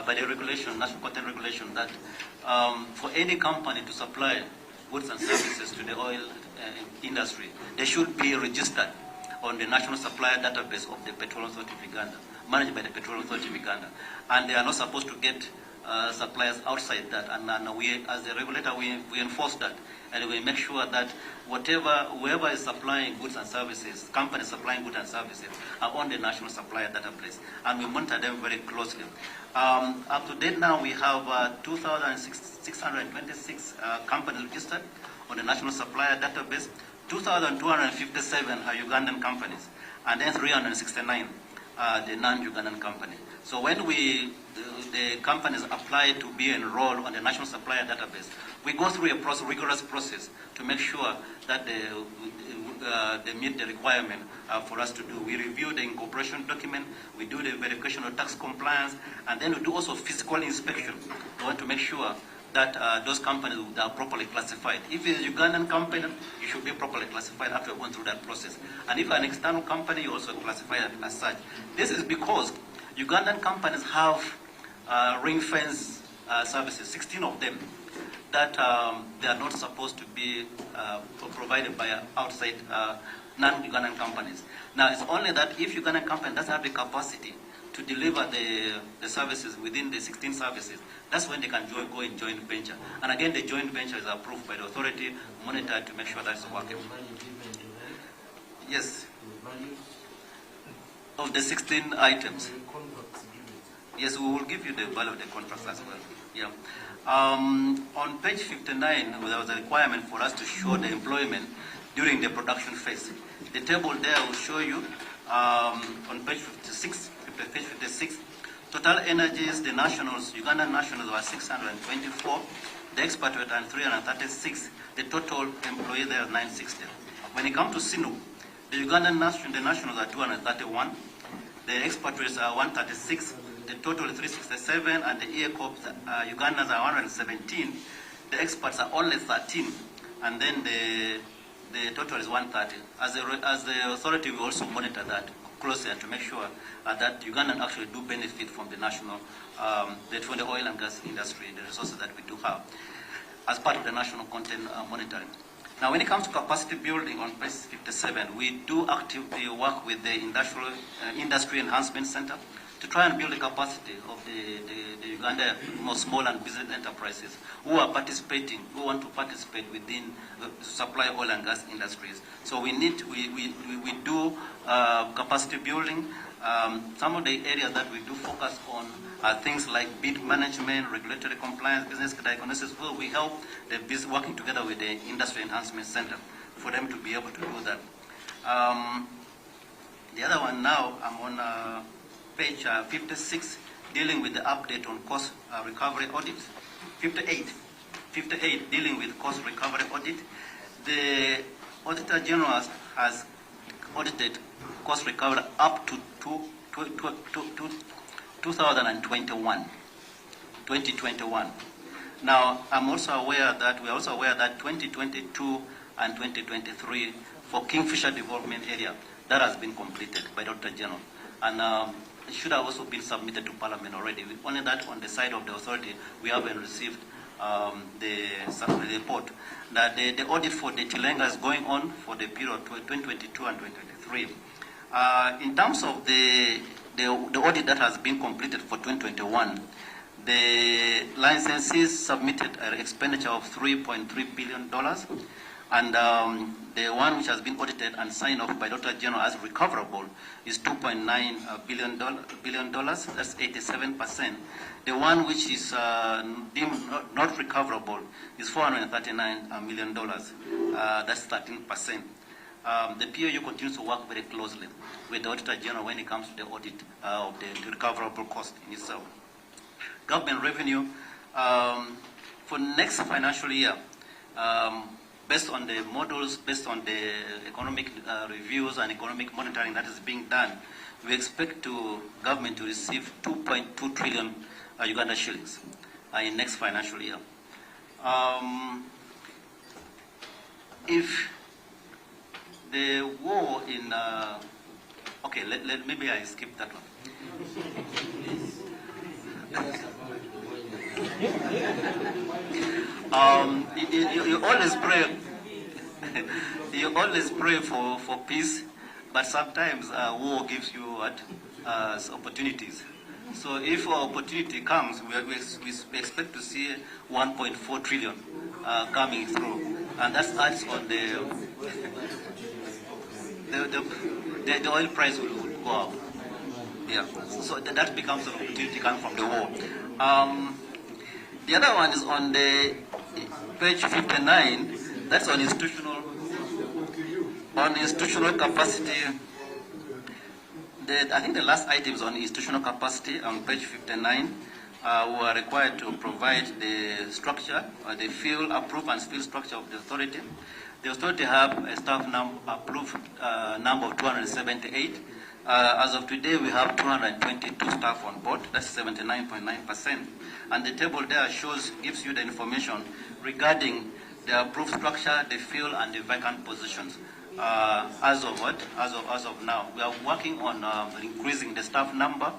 [SPEAKER 10] by the regulation, national content regulation, that for any company to supply goods and services to the oil industry, they should be registered on the National Supplier Database of the Petroleum Authority of Uganda, managed by the Petroleum Authority of Uganda. And they are not supposed to get suppliers outside that. And we, as the regulator, we enforce that. And we make sure that whoever is supplying goods and services, companies supplying goods and services, are on the National Supplier Database. And we monitor them very closely. Up to date now, we have 2,626 companies registered on the National Supplier Database. 2,257 are Ugandan companies, and then 369 are the non-Ugandan company. So when the companies apply to be enrolled on the National Supplier Database, we go through a rigorous process to make sure that they meet the requirement for us to do. We review the incorporation document, we do the verification of tax compliance, and then we do also physical inspection. We want to make sure that those companies are properly classified. If it's a Ugandan company, you should be properly classified after going through that process. And if an external company, you also classify it as such. This is because Ugandan companies have ring-fence services, 16 of them, that they are not supposed to be provided by outside non-Ugandan companies. Now, it's only that if Ugandan company doesn't have the capacity to deliver the services within the 16 services, that's when they can go in joint venture. And again, the joint venture is approved by the authority, monitored to make sure that's working. Yes. Of the 16 items. Yes, we will give you the value of the contracts as well. Yeah. On page 59, there was a requirement for us to show the employment during the production phase. The table there will show you on page 56, page 56, Total Energies, the nationals, Ugandan nationals were 624, the expatriate and 336, the total employees there are 960. When it comes to SINU, the Ugandan nationals are 231, the expatriates are 136, the total is 367, and the EACOPs, Ugandans are 117, the expats are only 13, and then the total is 130. As the authority, we also monitor that closely and to make sure that Ugandan actually do benefit from the national, from the oil and gas industry, the resources that we do have, as part of the national content monitoring. Now, when it comes to capacity building on page 57, we do actively work with the Industry Enhancement Center to try and build the capacity of the Uganda small and business enterprises who are participating, who want to participate within the supply oil and gas industries. So we do capacity building. Some of the areas that we do focus on are things like bid management, regulatory compliance, business diagnosis, where we help the business working together with the Industry Enhancement Center for them to be able to do that. The other one now, I'm on page 56, dealing with the update on cost recovery audit. 58, dealing with cost recovery audit. The Auditor General has audited cost recovery up to 2021. Now, we're also aware that 2022 and 2023 for Kingfisher Development Area, that has been completed by Dr. General. and it should have also been submitted to Parliament already. Only that on the side of the authority, we haven't received the report. That the audit for the Chilenga is going on for the period 2022 and 2023. In terms of the audit that has been completed for 2021, the licensees submitted an expenditure of $3.3 billion, and the one which has been audited and signed off by Dr. General as recoverable is $2.9 billion. That's 87%. The one which is deemed not recoverable is $439 million. That's 13%. The POU continues to work very closely with the Auditor General when it comes to the audit of the recoverable cost in itself. Government revenue for next financial year, based on the models, based on the economic reviews and economic monitoring that is being done, we expect government to receive 2.2 trillion Uganda shillings in next financial year. If the war in, okay, maybe I skip that one. You always pray. You always pray for peace, but sometimes war gives you what opportunities. So if an opportunity comes, we expect to see 1.4 trillion coming through, and that adds on the oil price will go up. Yeah, so that becomes an opportunity coming from the war. The other one is on the page 59. That's on institutional capacity. I think the last item is on institutional capacity on page 59. We are required to provide the structure, the field approved and field structure of the authority. The authority have a staff approved number of 278. As of today, we have 222 staff on board. That's 79.9%. And the table there gives you the information regarding the approved structure, the field, and the vacant positions. As of now, we are working on increasing the staff number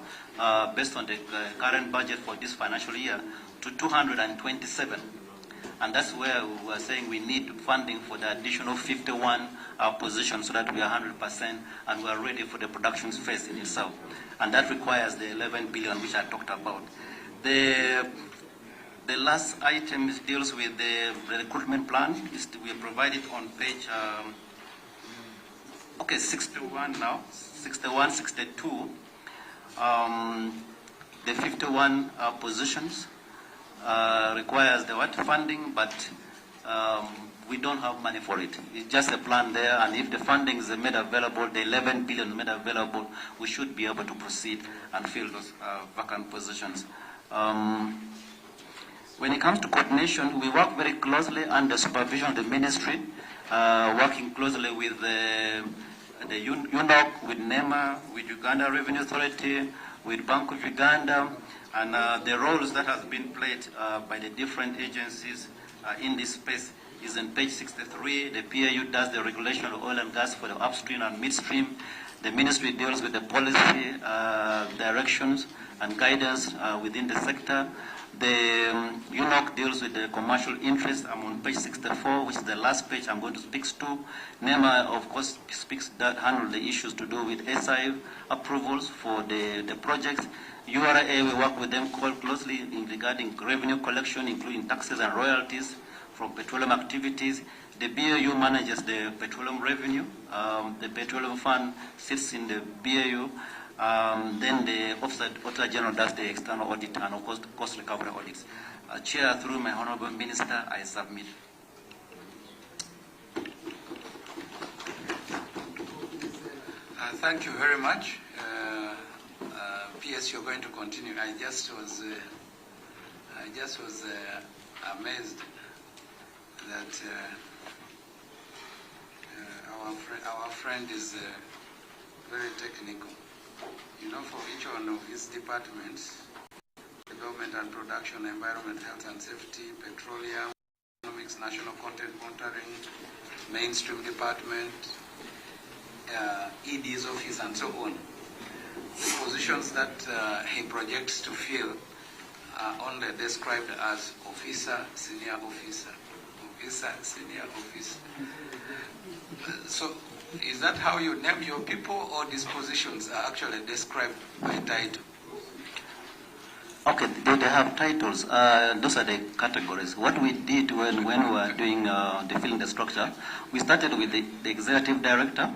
[SPEAKER 10] based on the current budget for this financial year to 227. And that's where we are saying we need funding for the additional 51 positions so that we are 100% and we are ready for the production phase in itself. And that requires the 11 billion which I talked about. The last item deals with the recruitment plan. We provide it on page 61 now, 61, 62. The 51 positions requires the funding, but we don't have money for it. It's just a plan there, and if the funding is made available, the 11 billion made available, we should be able to proceed and fill those vacant positions. When it comes to coordination, we work very closely under supervision of the ministry, working closely with the UNOC, with NEMA, with Uganda Revenue Authority, with Bank of Uganda, and the roles that have been played by the different agencies in this space is in page 63. The PAU does the regulation of oil and gas for the upstream and midstream. The ministry deals with the policy directions and guidance within the sector. The UNOC deals with the commercial interest. I'm on page 64, which is the last page I'm going to speak to. NEMA, of course, handle the issues to do with SI approvals for the projects. URA, we work with them quite closely regarding revenue collection, including taxes and royalties from petroleum activities. The BAU manages the petroleum revenue. The petroleum fund sits in the BAU. Then the Auditor General does the external audit and, of course, the cost recovery audits. Chair, through my Honorable Minister, I submit.
[SPEAKER 2] Thank you very much. PS, you're going to continue. I just was amazed that our friend is very technical. You know, for each one of his departments, development and production, environment, health and safety, petroleum, economics, national content monitoring, mainstream department, ED's office, and so on. the positions that he projects to fill are only described as officer, senior officer, officer, senior officer. So is that how you name your people, or these positions are actually described by title?
[SPEAKER 10] Okay, they have titles. Those are the categories. What we did when we were doing the filling the structure, we started with the executive director,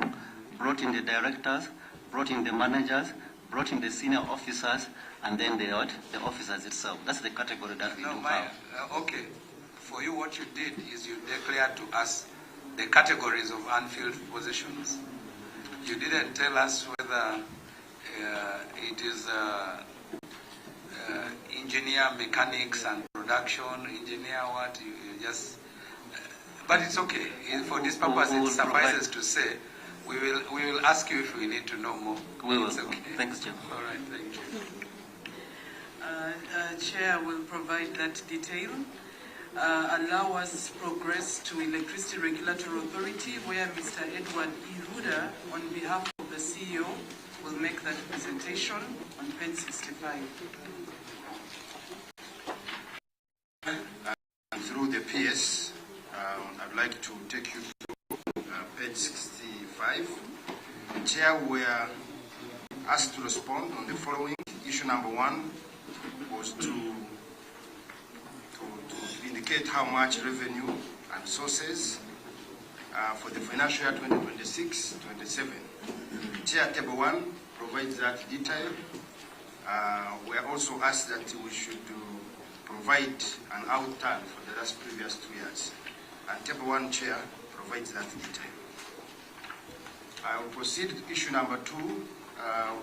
[SPEAKER 10] brought in the directors, brought in the managers, brought in the senior officers, and then the officers itself. That's the category that we do have.
[SPEAKER 2] Okay. For you, what you did is you declared to us the categories of unfilled positions. You didn't tell us whether it is engineer, mechanics, and production, engineer, what, you just... but it's okay. For this purpose, it suffices to say we will ask you if we need to know more.
[SPEAKER 10] We will.
[SPEAKER 2] It's okay.
[SPEAKER 10] Thanks, Chair.
[SPEAKER 2] All right, thank you.
[SPEAKER 9] Chair will provide that detail. Allow us progress to Electricity Regulatory Authority, where Mr. Edward E. Huda, on behalf of the CEO, will make that presentation on page 65.
[SPEAKER 12] Through the PS, I'd like to take you through page 65. The Chair, we are asked to respond on the following. Issue number 1 was to indicate how much revenue and sources for the financial year 2026-27. Chair, table 1 provides that detail. We are also asked that we should provide an outturn for the last previous 2 years. And table 1, Chair, provides that detail. I will proceed to issue number 2.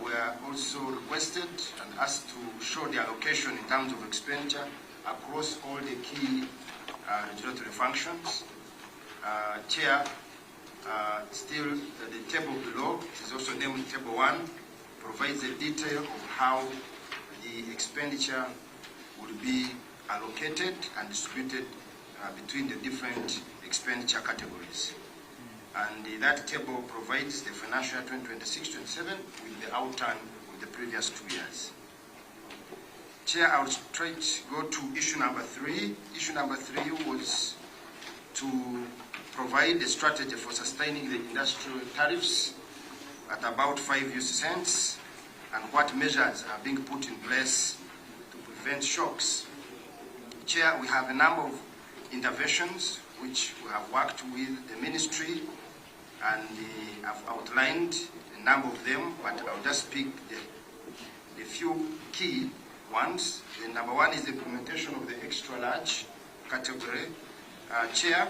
[SPEAKER 12] We are also requested and asked to show the allocation in terms of expenditure across all the key regulatory functions. Chair, still the table below is also named table 1, provides a detail of how the expenditure would be allocated and distributed between the different expenditure categories. And that table provides the financial year 2026-27 with the outturn of the previous 2 years. Chair, I will straight go to issue number 3. Issue number 3 was to provide a strategy for sustaining the industrial tariffs at about 5 cents and what measures are being put in place to prevent shocks. Chair, we have a number of interventions which we have worked with the ministry, and I've outlined a number of them, but I'll just pick the few key ones. The number 1 is the implementation of the extra large category. Chair,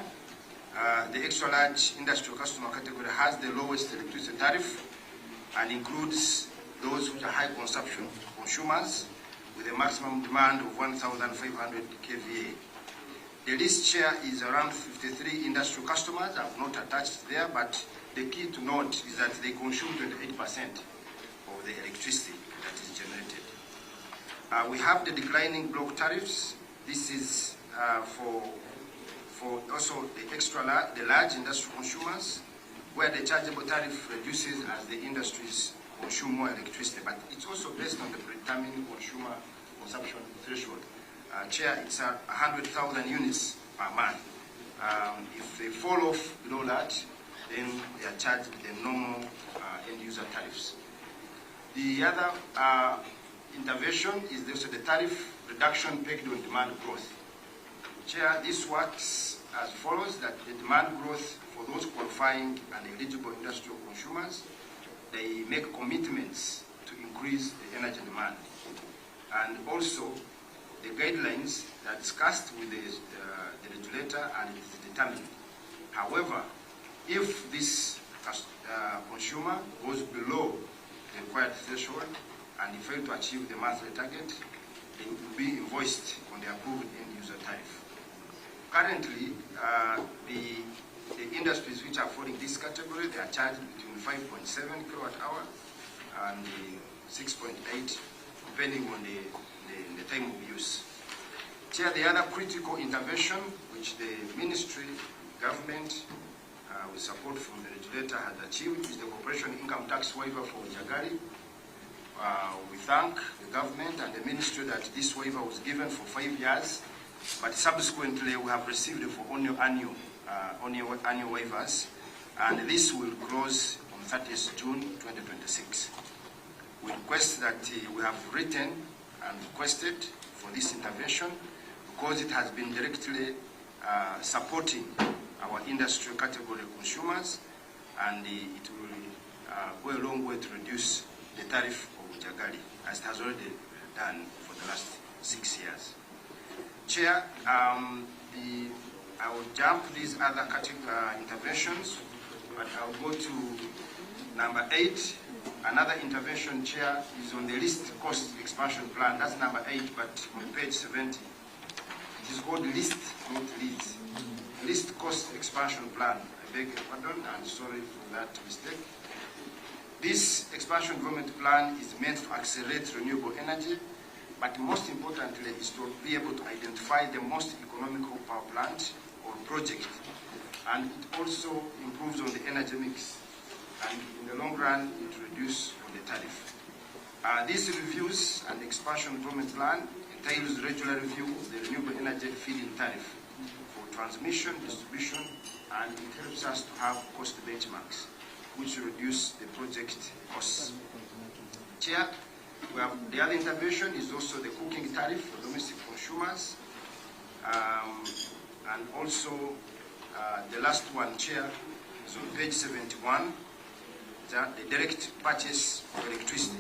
[SPEAKER 12] the extra large industrial customer category has the lowest electricity tariff and includes those which are high consumption consumers with a maximum demand of 1,500 kVA. The list, Chair, is around 53 industrial customers. I've not attached there, but the key to note is that they consume 28% of the electricity that is generated. We have the declining block tariffs. This is for also the large industrial consumers, where the chargeable tariff reduces as the industries consume more electricity, but it's also based on the predetermined consumer consumption threshold. Chair, it's 100,000 units per month. If they fall off below that, then they are charged with the normal end-user tariffs. The other intervention is also the tariff reduction pegged on demand growth. Chair, this works as follows, that the demand growth for those qualifying and eligible industrial consumers, they make commitments to increase the energy demand. And also, the guidelines are discussed with the regulator and it is determined. However, if this consumer goes below the required threshold and they fail to achieve the monthly target, they will be invoiced on the approved end-user tariff. Currently, the industries which are falling this category, they are charged between 5.7 kilowatt hour and 6.8, depending on the time of use. Chair, the other critical intervention which the ministry, government, with support from the regulator has achieved is the corporation income tax waiver for Jagari. we thank the government and the ministry that this waiver was given for 5 years, but subsequently we have received for only annual waivers, and this will close on 30th June 2026. We request that we have written and requested for this intervention because it has been directly supporting our industrial category consumers, and it will go a long way to reduce the tariff of Jagali, as it has already done for the last 6 years. Chair, I will jump these other interventions, but I'll go to number 8. Another intervention, Chair, is on the list cost expansion plan. That's number 8, but on page 70. It is called list, not leads. List cost expansion plan. I beg your pardon, and sorry for that mistake. This expansion development plan is meant to accelerate renewable energy, but most importantly is to be able to identify the most economical power plant or project, and it also improves on the energy mix, and in the long run it reduces on the tariff. These reviews and expansion development plan entails regular review of the renewable energy feed-in tariff for transmission, distribution, and it helps us to have cost benchmarks which reduce the project costs. Chair, we have the other intervention is also the cooking tariff for domestic consumers, and also the last one, Chair, is on page 71, the direct purchase of electricity.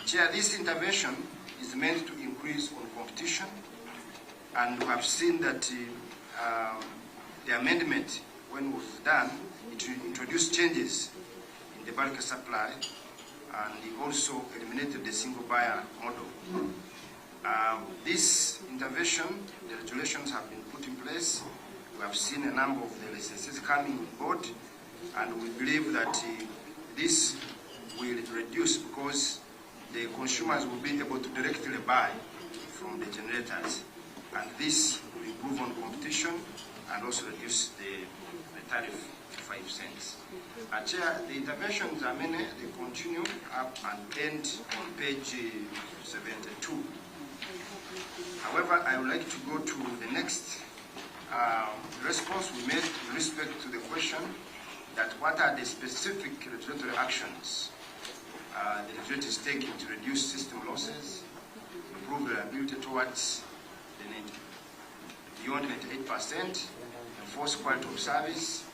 [SPEAKER 12] Chair, this intervention is meant to increase on competition, and we have seen that the amendment, when it was done, it introduced changes in the bulk supply, and it also eliminated the single buyer model. This intervention, the regulations have been put in place. We have seen a number of the licenses coming on board, and we believe that this will reduce because the consumers will be able to directly buy from the generators, and this will improve on competition and also reduce the tariff to 5 cents. Chair, the interventions are many. They continue up and end on page 72. However, I would like to go to the next response we made with respect to the question that what are the specific regulatory actions the regulator is taking to reduce system losses, improve reliability towards beyond 98%, enforce quality of service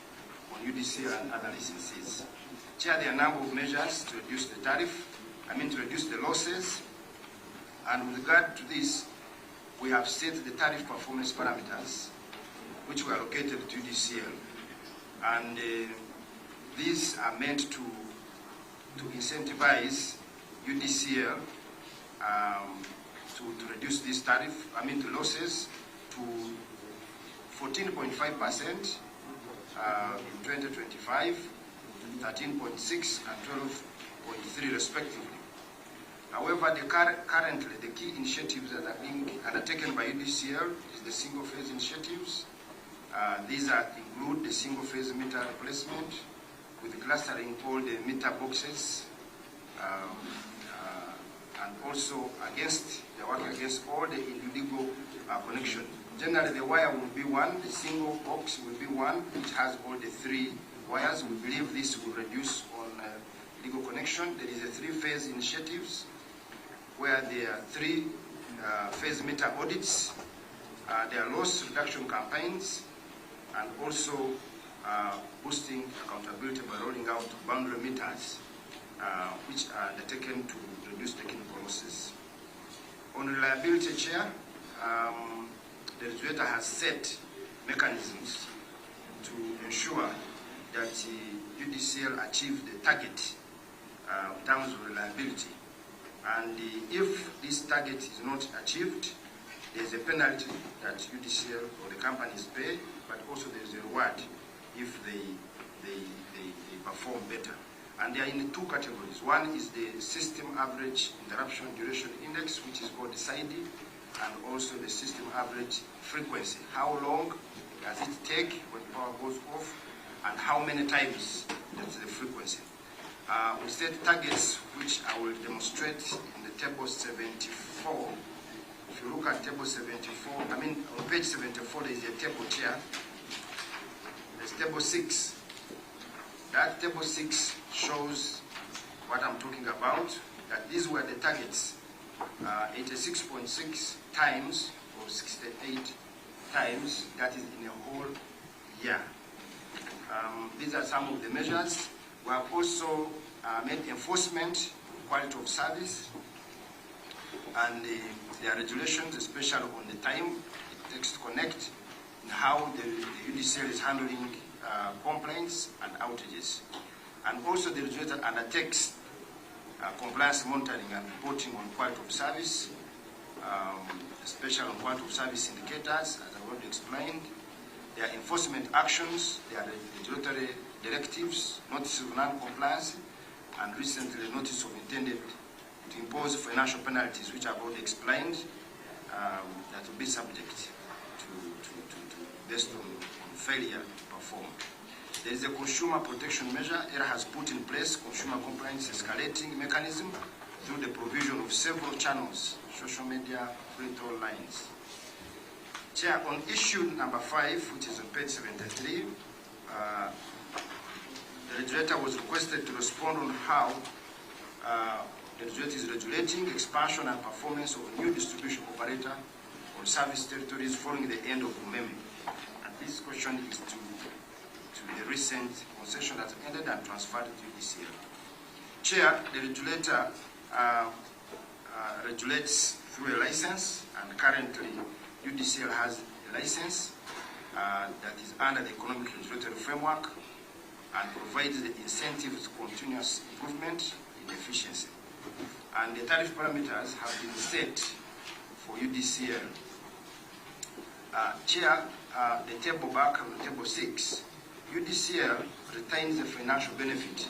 [SPEAKER 12] on UDC and other licenses. Chair, there are a number of measures to reduce the to reduce the losses. And with regard to this, we have set the tariff performance parameters, which were allocated to UDCL. And these are meant to incentivize UDCL to reduce this tariff, the losses to 14.5% in 2025, 13.6 and 12.3 respectively. However, currently the key initiatives that are being undertaken by UDCL is the single-phase initiatives. These include the single-phase meter replacement with clustering all the meter boxes, and also the work against all the illegal connection. Generally, the wire will be one, the single box will be one, which has all the 3 wires. We believe this will reduce on illegal connection. There is a 3-phase initiatives where there are 3-phase meter audits. There are loss reduction campaigns, and also boosting accountability by rolling out boundary meters, which are undertaken to reduce technical losses. On reliability, Chair, the regulator has set mechanisms to ensure that UDCL achieve the target in terms of reliability. And if this target is not achieved, there is a penalty that UDCL or the companies pay, but also there is a reward if they perform better. And they are in 2 categories. One is the System Average Interruption Duration Index, which is called the SIDI, and also the System Average Frequency. How long does it take when power goes off, and how many times that's the frequency. We set targets which I will demonstrate in the table 74. If you look at table 74, on page 74 there is a table here. There's table 6. That table 6 shows what I'm talking about, that these were the targets, 86.6 times or 68 times, that is in a whole year. These are some of the measures. We have also made enforcement of quality of service and there are regulations, especially on the time it takes to connect and how the UDCL is handling complaints and outages. And also the regulator undertakes compliance monitoring and reporting on quality of service, especially on quality of service indicators, as I already explained. There are enforcement actions, there are regulatory directives, notice of non-compliance, and recently notice of intended to impose financial penalties, which I've already explained, that will be subject to based on failure to perform. There is a consumer protection measure. ERA has put in place consumer compliance escalating mechanism through the provision of several channels, social media, free-toll lines. Chair, on issue number 5, which is on page 73, the regulator was requested to respond on how the regulator is regulating expansion and performance of a new distribution operator on service territories following the end of Umeme. And this question is to the recent concession that ended and transferred to UDCL. Chair, the regulator regulates through a license, and currently UDCL has a license that is under the economic regulatory framework and provides the incentives to continuous improvement in efficiency. And the tariff parameters have been set for UDCL. Chair, the table back on table 6, UDCL retains the financial benefit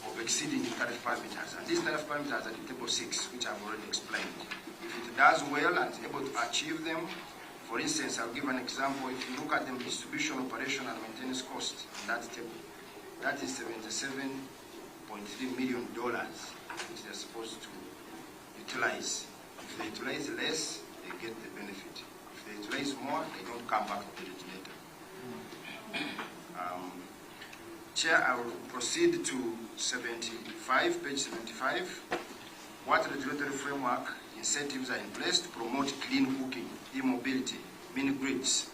[SPEAKER 12] of exceeding the tariff parameters. And these tariff parameters are in table 6, which I've already explained. If it does well and is able to achieve them, for instance, I'll give an example. If you look at the distribution, operation, and maintenance cost in that table, that is $77.3 million, which they're supposed to utilize. If they utilize less, they get the benefit. If they utilize more, they don't come back to the regulator. Chair, I will proceed to 75, page 75. What regulatory framework incentives are in place to promote clean cooking, e-mobility, mini-grids?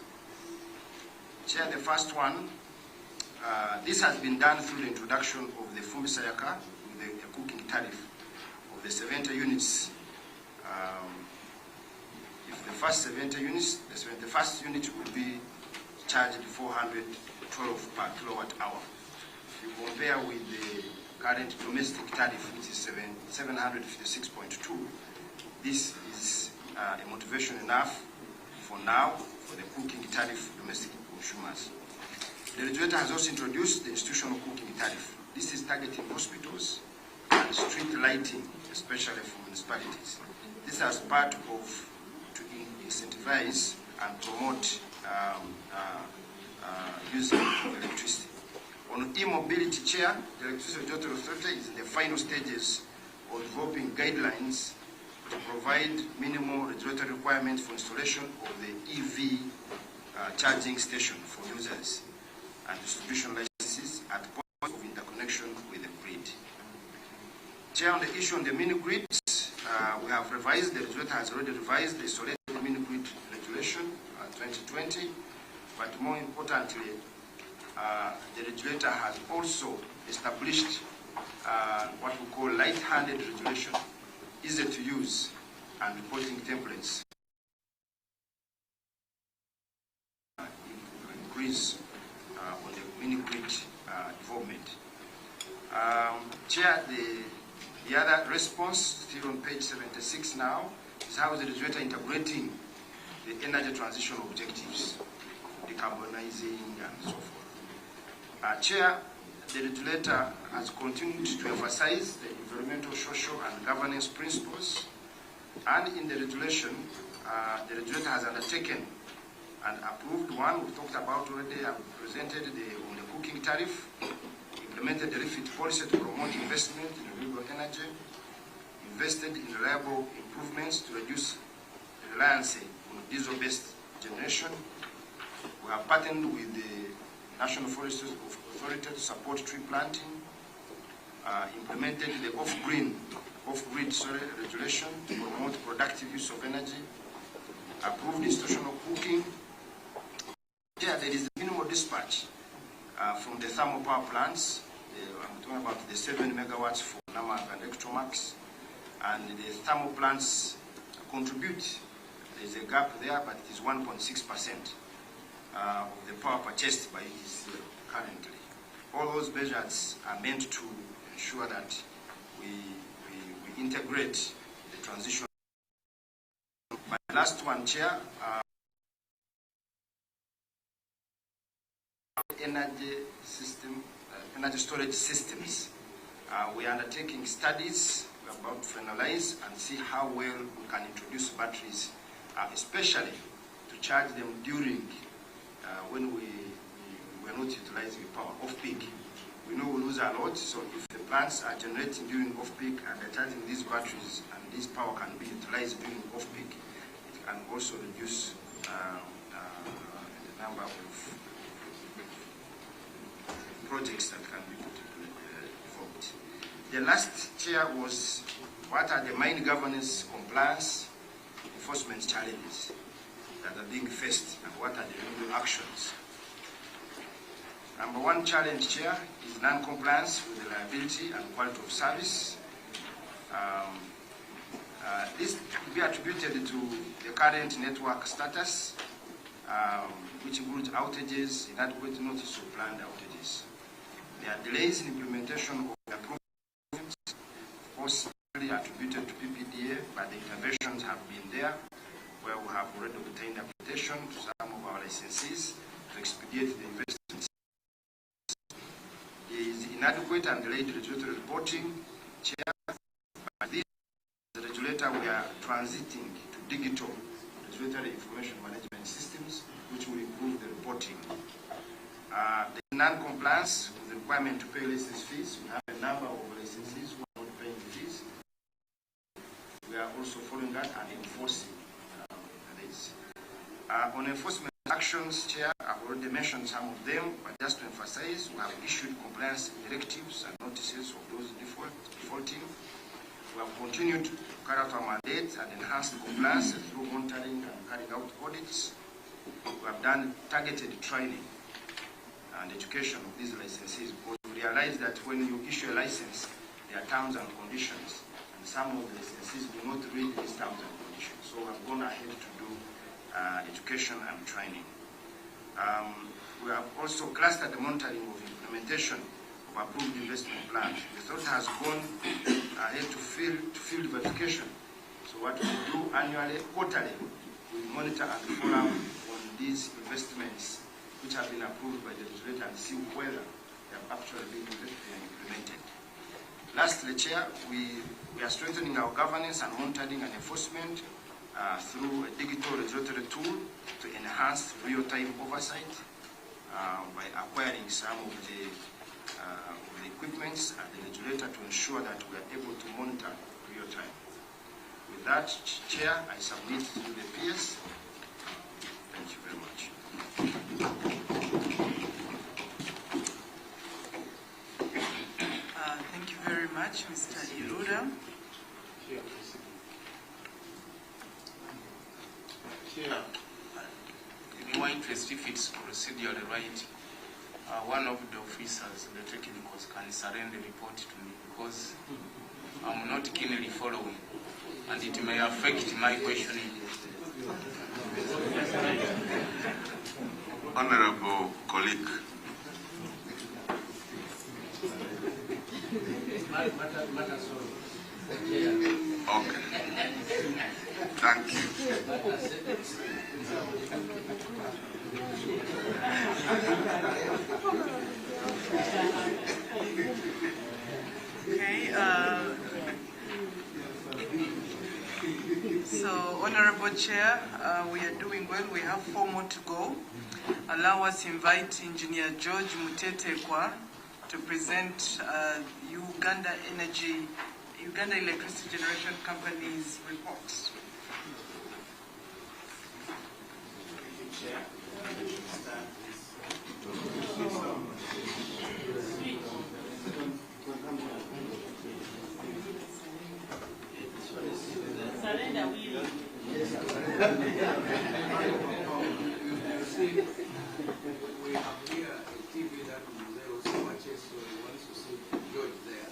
[SPEAKER 12] Chair, the first one, this has been done through the introduction of the Fumisayaka, the cooking tariff of the 70 units. If the first 70 units, the first unit will be charged 412 per kilowatt hour. If you compare with the current domestic tariff, which is 756.2, this is a motivation enough for now for the cooking tariff for domestic consumers. The regulator has also introduced the institutional cooking tariff. This is targeting hospitals and street lighting, especially for municipalities. This is part of to incentivize and promote using electricity. On e-mobility, Chair, the Electricity Regulatory Authority is in the final stages of developing guidelines to provide minimum regulatory requirements for installation of the EV charging station for users and distribution licenses at points of interconnection with the grid. Chair, on the issue on the mini-grids, we have revised, the regulator has already revised the isolated mini-grid regulation 2020, but more importantly, the regulator has also established what we call light-handed regulation, easy to use, and reporting templates. Increase on the mini-grid development. Chair, the other response, still on page 76 now, is how the regulator integrating the energy transition objectives, decarbonizing and so forth. Chair, the regulator has continued to emphasize the environmental, social, and governance principles, and in the regulation, the regulator has undertaken and approved one we talked about already. I presented on the cooking tariff. We implemented a refit policy to promote investment in renewable energy, invested in reliable improvements to reduce reliance on diesel-based generation. We have partnered with the National Forest Authority to support tree planting, implemented the off-grid regulation to promote productive use of energy, approved institutional cooking. There is the minimal dispatch from the thermal power plants. I'm talking about the 7 megawatts for Namak and Electromax, and the thermal plants contribute. There is a gap there, but it is 1.6% of the power purchased by EGCL currently. All those measures are meant to ensure that we integrate the transition. My last one, Chair, energy storage systems. We are undertaking studies. We are about to finalize and see how well we can introduce batteries, especially to charge them during when we are not utilizing power off-peak. We know we lose a lot, so if the plants are generating during off-peak and they're charging these batteries and this power can be utilized during off-peak, it can also reduce the number of projects that can be performed. The last, Chair, was what are the main governance, compliance, enforcement challenges that are being faced and what are the remedial actions. Number one challenge, Chair, is non-compliance with the liability and quality of service. This will be attributed to the current network status, which includes outages, inadequate notice of planned outages. There are delays in implementation of the programs, possibly attributed to PPDA, but the interventions have been there, where we have already obtained application to some of our licensees to expedite the investments. There is inadequate and delayed regulatory reporting, Chair. By this, the regulator, we are transiting to digital regulatory information management systems, which will improve the reporting. The non-compliance with the requirement to pay license fees. We have a number of licensees who are not paying the fees. We are also following that and enforcing this. On enforcement actions, Chair, I've already mentioned some of them, but just to emphasize, we have issued compliance directives and notices of those defaulting. We have continued to carry out our mandate and enhance the compliance through monitoring and carrying out audits. We have done targeted training and education of these licensees, because we realize that when you issue a license, there are terms and conditions, and some of the licensees do not read these terms and conditions. So we have gone ahead to do education and training. We have also clustered the monitoring of implementation of approved investment plans. The authority has gone ahead to field verification. So what we do annually, quarterly, we monitor and follow up on these investments which have been approved by the regulator and see whether they have actually been implemented. Lastly, Chair, we are strengthening our governance and monitoring and enforcement through a digital regulatory tool to enhance real-time oversight by acquiring some of the equipments at the regulator to ensure that we are able to monitor real-time. With that, Chair, I submit to the PS. Thank you very much.
[SPEAKER 3] Thank you very much, Mr. Iruda.
[SPEAKER 11] Chair, in my interest, if it's procedurally right, one of the officers, the technicals, can surrender the report to me, because I'm not keenly following, and it may affect my questioning.
[SPEAKER 8] Honorable colleague. Okay. Thank you.
[SPEAKER 3] Okay. So, Honorable Chair, we are doing well. We have 4 more to go. Allow us to invite Engineer George Mutetekwa to present Uganda Electricity Generation Company's report.
[SPEAKER 2] We have here a TV that Mzee also watches, so he wants to see George there.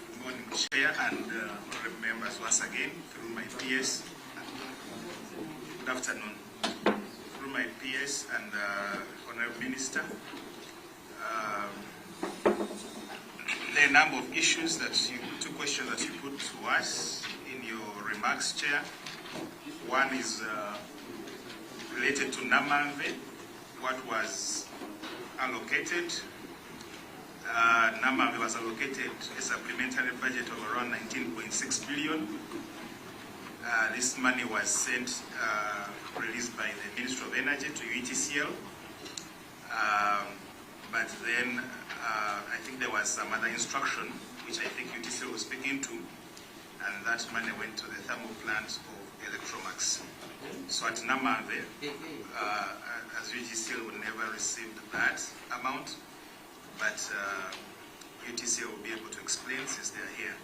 [SPEAKER 15] Good morning, Chair and honorable members once again through my PS. Good afternoon. Through my PS and honorable Minister. There are a number of issues two questions that you put to us in your remarks, Chair. One is related to Namamve, what was allocated. Namamve was allocated a supplementary budget of around 19.6 billion. This money was sent, released by the Ministry of Energy to UTCL. But then I think there was some other instruction which I think UTCL was speaking to, and that money went to the thermal plant of Electromax. So at Namamve, as UTCL would never receive that amount, but UTCL will be able to explain since they are here.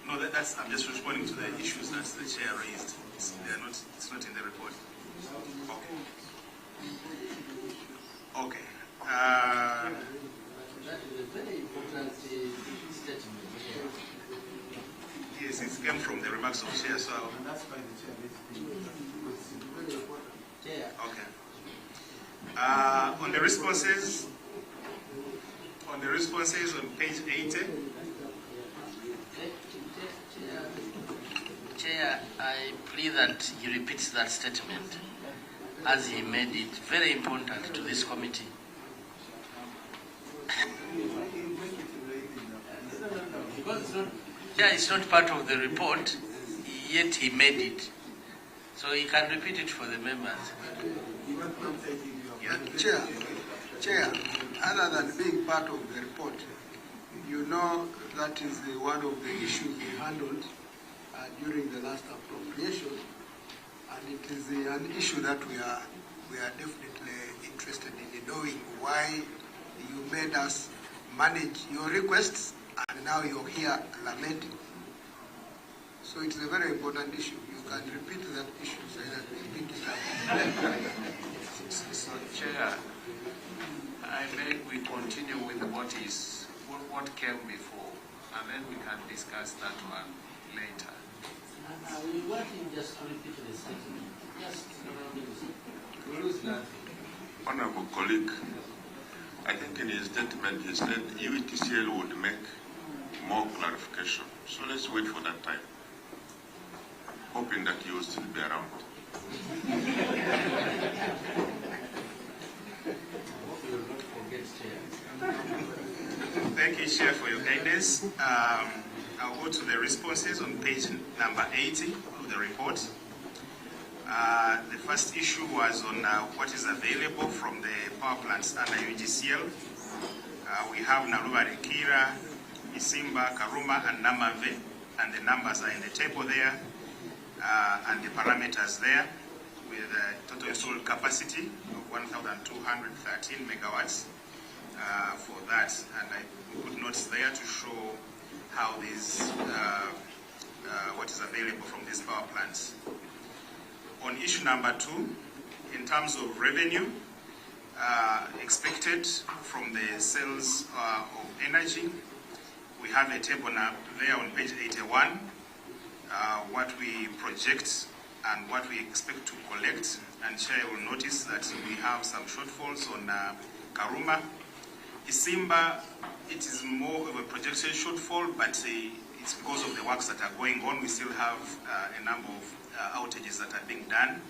[SPEAKER 15] No, I'm just responding to the issues that the chair raised. It's not in the report. Okay. Okay.
[SPEAKER 4] That is a very important statement.
[SPEAKER 15] Yes, it came from the remarks of chair, so.
[SPEAKER 2] And that's why the chair is very important.
[SPEAKER 4] Chair.
[SPEAKER 15] Okay. On the responses on page 80.
[SPEAKER 4] Chair, I plead that you repeat that statement as he made it very important to this committee. Yeah, it's not part of the report, yet he made it. So he can repeat it for the members.
[SPEAKER 2] Chair, other than being part of the report, you know that is one of the issues we handled during the last appropriation, and it is an issue that we are definitely interested in knowing why you made us manage your requests and now you're here lamenting. So it's a very important issue. You can repeat that issue so that we pick it up.
[SPEAKER 11] So, Chair, I beg we continue with what came before, and then we can discuss that one later.
[SPEAKER 4] We want him just to repeat the statement. Just we lose nothing.
[SPEAKER 8] Honorable colleague, I think in his statement he said UTCL would make more clarification. So let's wait for that time, hoping that he will still be around.
[SPEAKER 15] Thank you, Chair, for your guidance. I'll go to the responses on page number 80 of the report. The first issue was on what is available from the power plants under UGCL. We have Naluba Rekira, Isimba, Karuma, and Namamve, and the numbers are in the table there, and the parameters there, with a total installed capacity of 1,213 megawatts for that, and I put notes there to show how these, what is available from these power plants. On issue number 2, in terms of revenue expected from the sales of energy, we have a table now there on page 81, what we project and what we expect to collect. And Chair will notice that we have some shortfalls on Karuma. Isimba, it is more of a projection shortfall, but it's because of the works that are going on. We still have a number of outages that are being done.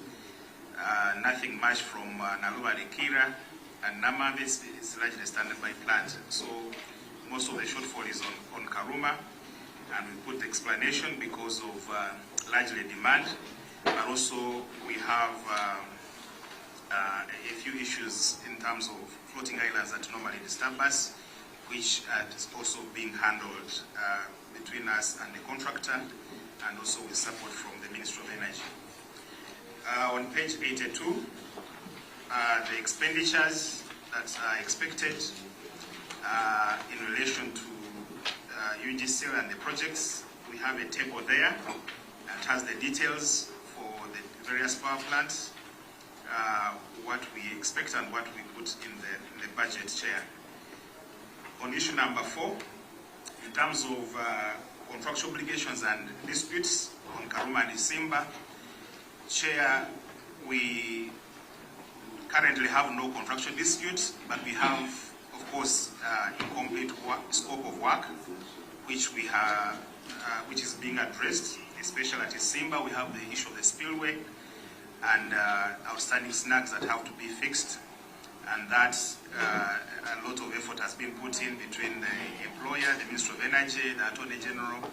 [SPEAKER 15] Nothing much from Naluba Rekira, and Namamve is largely standard by plant. So most of the shortfall is on Karuma. and we put explanation because of largely demand, but also we have a few issues in terms of floating islands that normally disturb us, which is also being handled between us and the contractor, and also with support from the Ministry of Energy. On page 82, the expenditures that are expected in relation to UGCL and the projects, we have a table there that has the details for the various power plants, what we expect and what we put in the budget, Chair. On issue number 4, in terms of contractual obligations and disputes on Karuma and Isimba, Chair, we currently have no contractual disputes, but we have, of course, incomplete scope of work, which we have, which is being addressed, especially at Isimba. We have the issue of the spillway and outstanding snags that have to be fixed, and that a lot of effort has been put in between the employer, the Ministry of Energy, the Attorney General,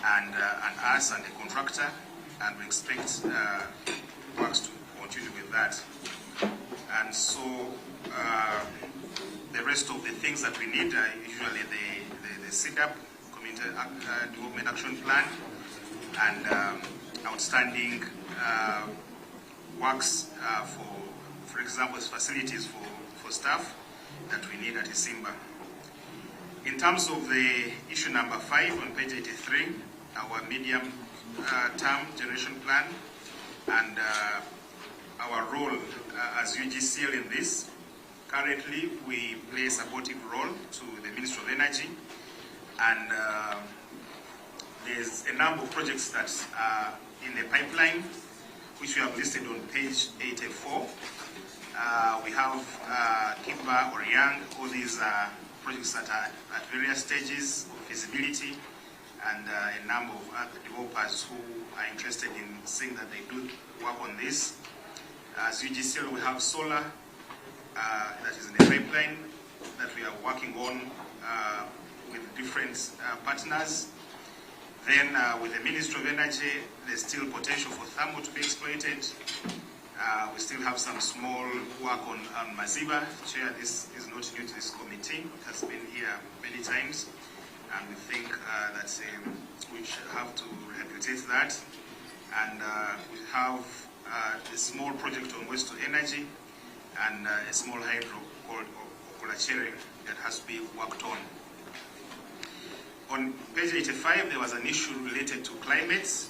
[SPEAKER 15] and us and the contractor, and we expect works to continue with that. And so the rest of the things that we need are usually the CDAP, Community Development Action Plan, and outstanding works for example, facilities for staff that we need at Isimba. In terms of the issue number 5 on page 83, our medium-term generation plan and our role as UGCL in this. Currently, we play a supportive role to the Ministry of Energy, and there's a number of projects that are in the pipeline, which we have listed on page 84. We have Kimba or Yang. All these are projects that are at various stages of feasibility, and a number of developers who are interested in seeing that they do work on this. As UGCL, we have solar that is in the pipeline that we are working on with different partners. Then with the Ministry of Energy, there's still potential for thermal to be exploited. We still have some small work on Maziba. Chair, this is not new to this committee. It has been here many times, and we think that we should have to rehabilitate that. And we have a small project on waste to energy and a small hydro called Okolachere that has to be worked on. On page 85, there was an issue related to climate.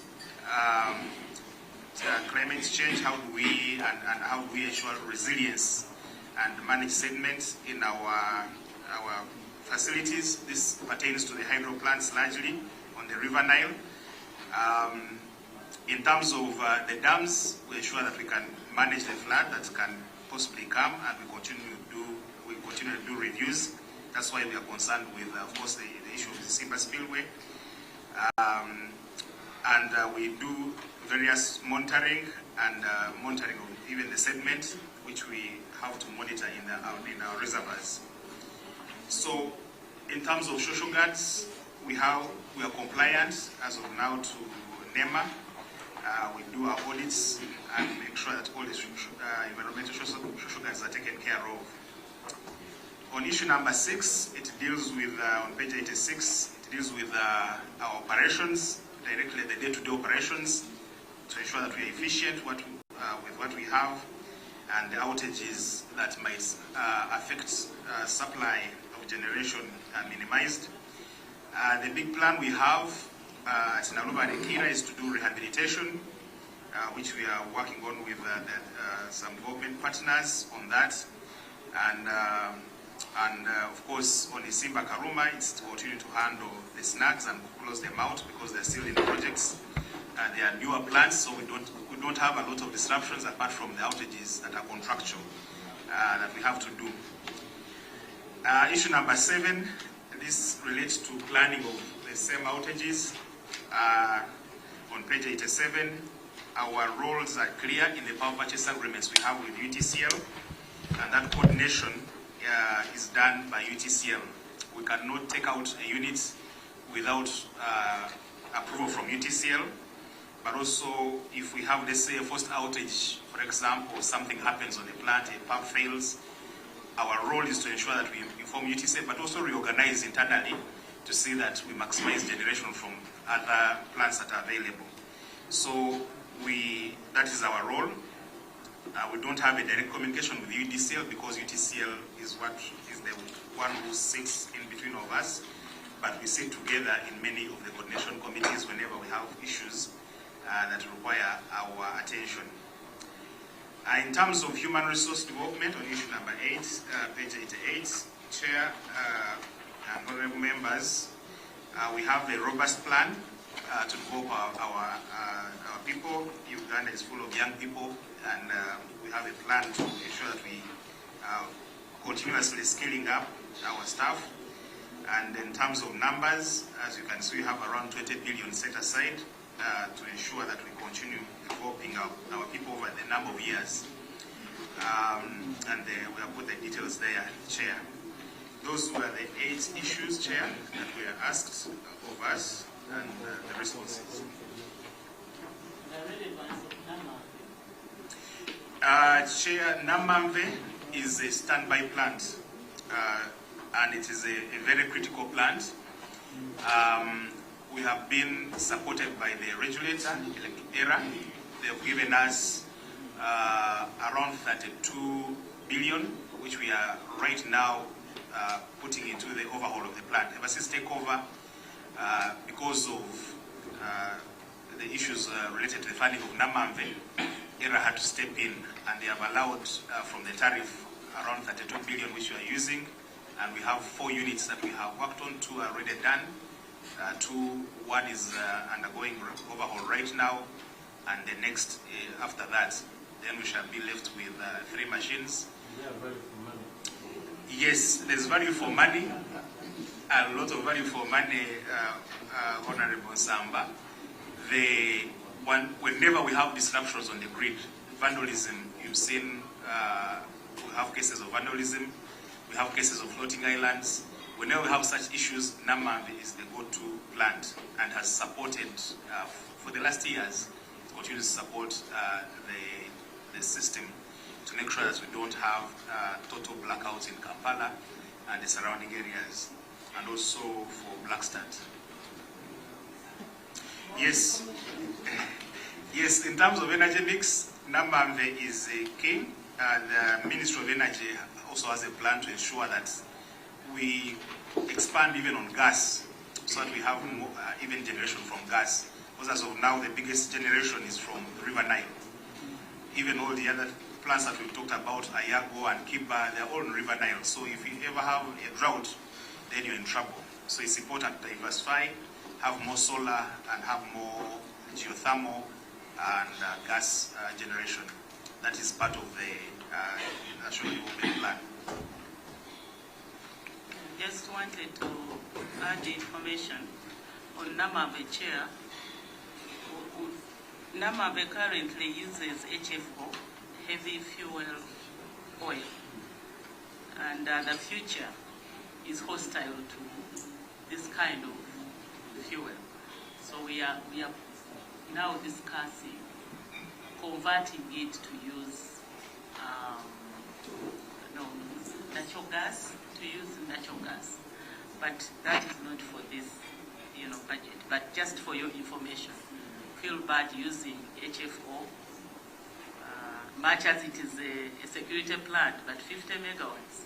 [SPEAKER 15] Climate change, how do we and how do we ensure resilience and manage sediment in our facilities. This pertains to the hydro plants largely on the River Nile. In terms of the dams, we ensure that we can manage the flood that can possibly come, and we continue to do reviews. That's why we are concerned with, of course, the issue of the Simba spillway. And we do various monitoring and monitoring of even the sediment, which we have to monitor in our reservoirs. So, in terms of social guards, we are compliant as of now to NEMA. We do our audits and make sure that all the environmental social guards are taken care of. On issue number 6, it deals with, on page 86, it deals with our operations, directly the day-to-day operations, to ensure that we are efficient with what we have, and the outages that might affect supply of generation are minimized. The big plan we have at Naluba and Kira is to do rehabilitation, which we are working on with some government partners on that. And of course, on Isimba Karuma, it's to continue to handle the snags and close them out because they're still in the projects. They are newer plants, so we don't have a lot of disruptions apart from the outages that are contractual that we have to do. Issue number 7, this relates to planning of the same outages. On page 87, our roles are clear in the power purchase agreements we have with UTCL, and that coordination is done by UTCL. We cannot take out a unit without approval from UTCL, but also if we have, let's say, a forced outage, for example, something happens on the plant, a pump fails, our role is to ensure that we inform UTCL, but also reorganize internally to see that we maximize generation from other plants that are available. So that is our role. We don't have a direct communication with UTCL because UTCL is the one who sits in between of us, but we sit together in many of the coordination committees whenever we have issues that require our attention. In terms of human resource development, on issue number 8, page 88, Chair and honorable members, we have a robust plan to develop our people. Uganda is full of young people, and we have a plan to ensure that we continuously scaling up our staff. And in terms of numbers, as you can see, we have around 20 billion set aside to ensure that we continue developing our people over the number of years. And we have put the details there, Chair. Those were the 8 issues, Chair, that were asked of us, and the responses. Chair, Namamve is a standby plant, and it is a very critical plant. We have been supported by the regulator, ERA. They have given us around 32 billion, which we are right now putting into the overhaul of the plant. Ever since takeover, because of the issues related to the funding of Namamve, ERA had to step in, and they have allowed from the tariff around 32 billion, which we are using, and we have 4 units that we have worked on. 2 are already done. 1 is undergoing overhaul right now, and the next after that, then we shall be left with 3 machines. Yes, there's value for money, a lot of value for money, Honorable Samba. Whenever we have disruptions on the grid, vandalism, you've seen we have cases of vandalism, we have cases of floating islands. Whenever we have such issues, Namamve is the go-to plant and has supported, for the last years, continues to support the system to make sure that we don't have total blackouts in Kampala and the surrounding areas, and also for Blackstart. Yes. Yes, in terms of energy mix, Namamve is a key. The Ministry of Energy also has a plan to ensure that we expand even on gas, so that we have more, even generation from gas. Because as of now, the biggest generation is from River Nile. Even all the other plants that we've talked about, Ayago and Kiba, they're all in River Nile. So if you ever have a drought, then you're in trouble. So it's important to diversify, have more solar, and have more geothermal and gas generation. That is part of the National Development Plan.
[SPEAKER 9] Just wanted to add information on Namamve, Chair. Namamve currently uses HFO, heavy fuel oil, and the future is hostile to this kind of fuel. So we are now discussing converting it to use natural gas, but that is not for this, budget. But just for your information, feel bad using HFO, much as it is a security plant, but 50 megawatts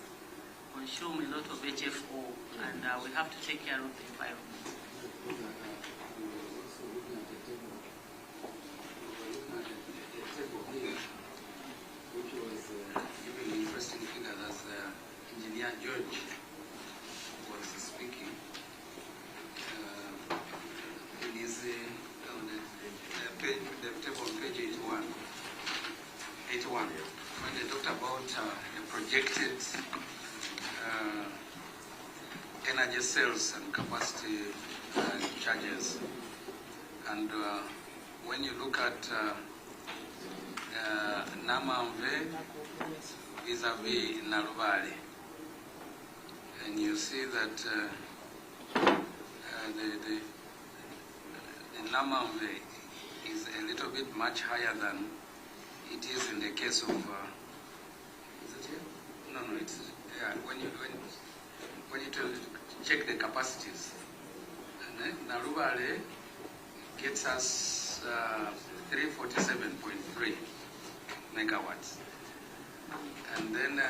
[SPEAKER 9] consume a lot of HFO, and we have to take care of the environment.
[SPEAKER 2] Which was giving interesting figures as Engineer George was speaking. In his the table on page 81, when they talked about the projected energy cells and capacity charges, and when you look at Namamve vis-a-vis Nalubale, and you see that the Namamve is a little bit much higher than it is in the case of, is it here? No, it's, yeah, when you check the capacities. Narubale gets us 347.3 megawatts. And then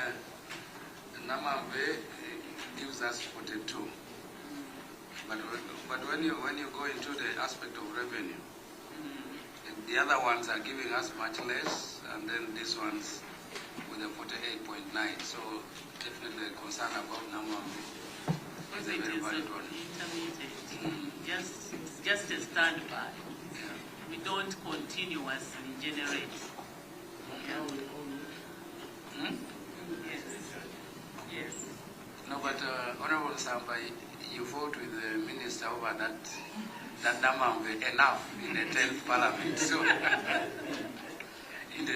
[SPEAKER 2] Namamve gives us 42. But when you go into the aspect of revenue, the other ones are giving us much less, and then these ones with a 48.9. So definitely a concern about Namamve is a very valid one.
[SPEAKER 9] Just a standby. Yeah. We don't continuously generate.
[SPEAKER 2] Hmm? Yes. Yes. No, but Honorable Sampai, you vote with the minister over that Namamve enough in the 10th parliament. So you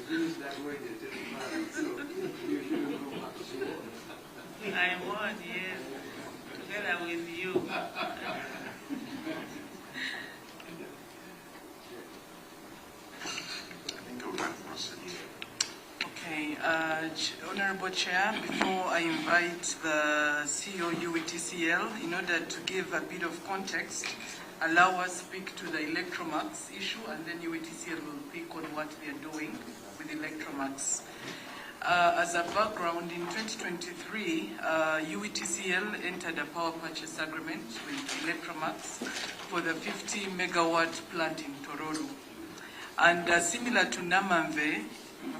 [SPEAKER 2] finish that way in the 10th parliament. So you should know what you want.
[SPEAKER 9] I want, yes, together with you.
[SPEAKER 3] Okay, Honorable Chair, before I invite the CEO UETCL, in order to give a bit of context, allow us to speak to the Electromax issue, and then UETCL will pick on what they are doing with Electromax. As a background, in 2023, UETCL entered a power purchase agreement with Electromax for the 50 megawatt plant in Tororo. And similar to Namamve,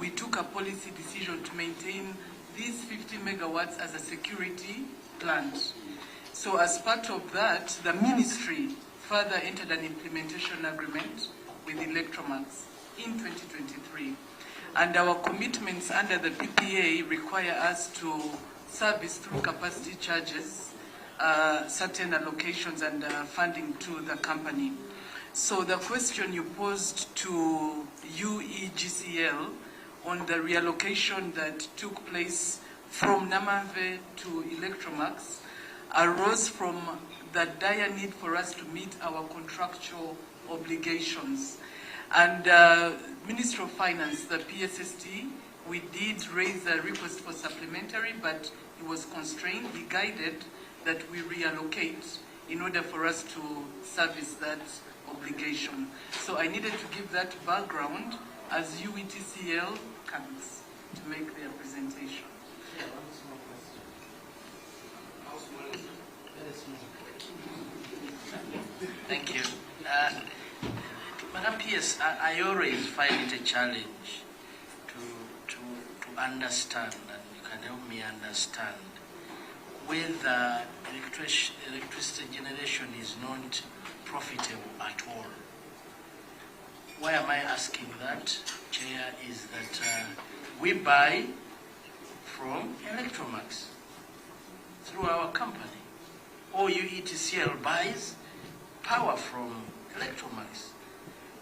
[SPEAKER 3] we took a policy decision to maintain these 50 megawatts as a security plant. So as part of that, the ministry further entered an implementation agreement with Electromax in 2023. And our commitments under the PPA require us to service through capacity charges certain allocations and funding to the company. So the question you posed to UEGCL on the reallocation that took place from Namamve to Electromax arose from the dire need for us to meet our contractual obligations. And Minister of Finance, the PSST, we did raise a request for supplementary, but he was constrained. He guided that we reallocate in order for us to service that obligation. So I needed to give that background as UETCL comes to make their presentation.
[SPEAKER 4] Thank you. Madam PS, I always find it a challenge to understand, and you can help me understand, whether electricity generation is not profitable at all. Why am I asking that, Chair, is that we buy from Electromax through our company, or UETCL buys power from Electromax.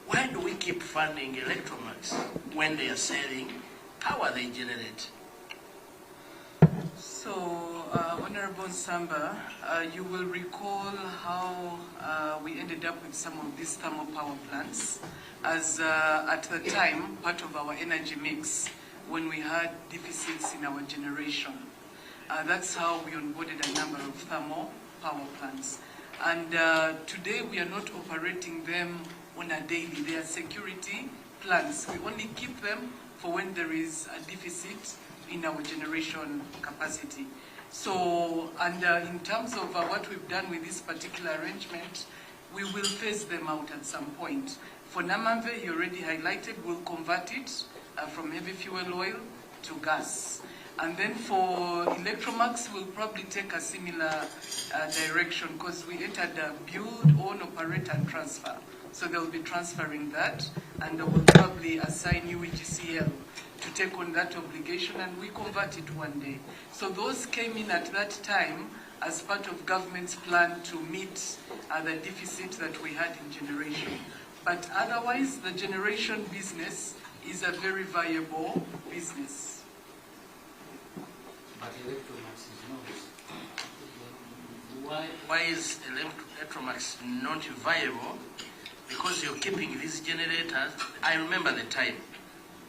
[SPEAKER 4] Why do we keep funding Electromax when they are selling power they generate?
[SPEAKER 3] So, Honorable Nsamba, you will recall how we ended up with some of these thermal power plants as at the time, part of our energy mix when we had deficits in our generation. That's how we onboarded a number of thermal power plants. And today we are not operating them on a daily. They are security plants. We only keep them for when there is a deficit in our generation capacity. So, and in terms of what we've done with this particular arrangement, we will phase them out at some point. For Namamve, you already highlighted, we'll convert it from heavy fuel oil to gas. And then for Electromax, we'll probably take a similar direction because we entered a build, own, operate, and transfer. So they'll be transferring that, and they will probably assign UEGCL to take on that obligation, and we convert it one day. So those came in at that time as part of government's plan to meet the deficit that we had in generation. But otherwise, the generation business is a very viable business.
[SPEAKER 14] But Electromax is not
[SPEAKER 4] why is Electromax not viable? Because you're keeping these generators. I remember the time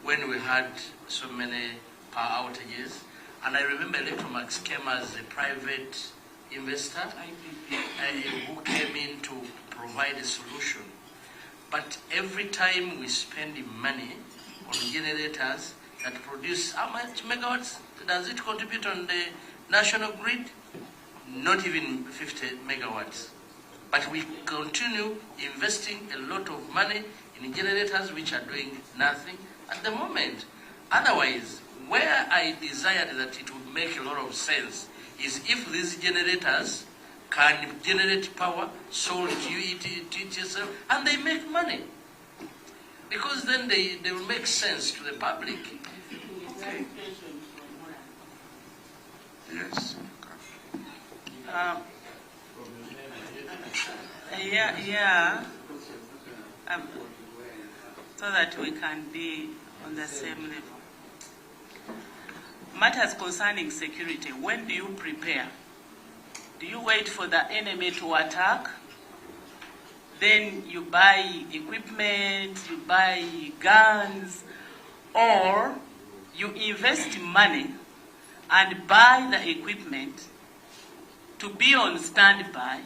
[SPEAKER 4] when we had so many power outages, and I remember Electromax came as a private investor who came in to provide a solution. But every time we spend money on generators that produce how much megawatts does it contribute on the national grid? Not even 50 megawatts. But we continue investing a lot of money in generators which are doing nothing at the moment. Otherwise, where I desired that it would make a lot of sense is if these generators can generate power, sold to you, to yourself, and they make money. Because then they will make sense to the public. Okay.
[SPEAKER 8] Yes.
[SPEAKER 9] So that we can be on the same level. Matters concerning security, when do you prepare? Do you wait for the enemy to attack? Then you buy equipment, you buy guns, or you invest money and buy the equipment to be on standby,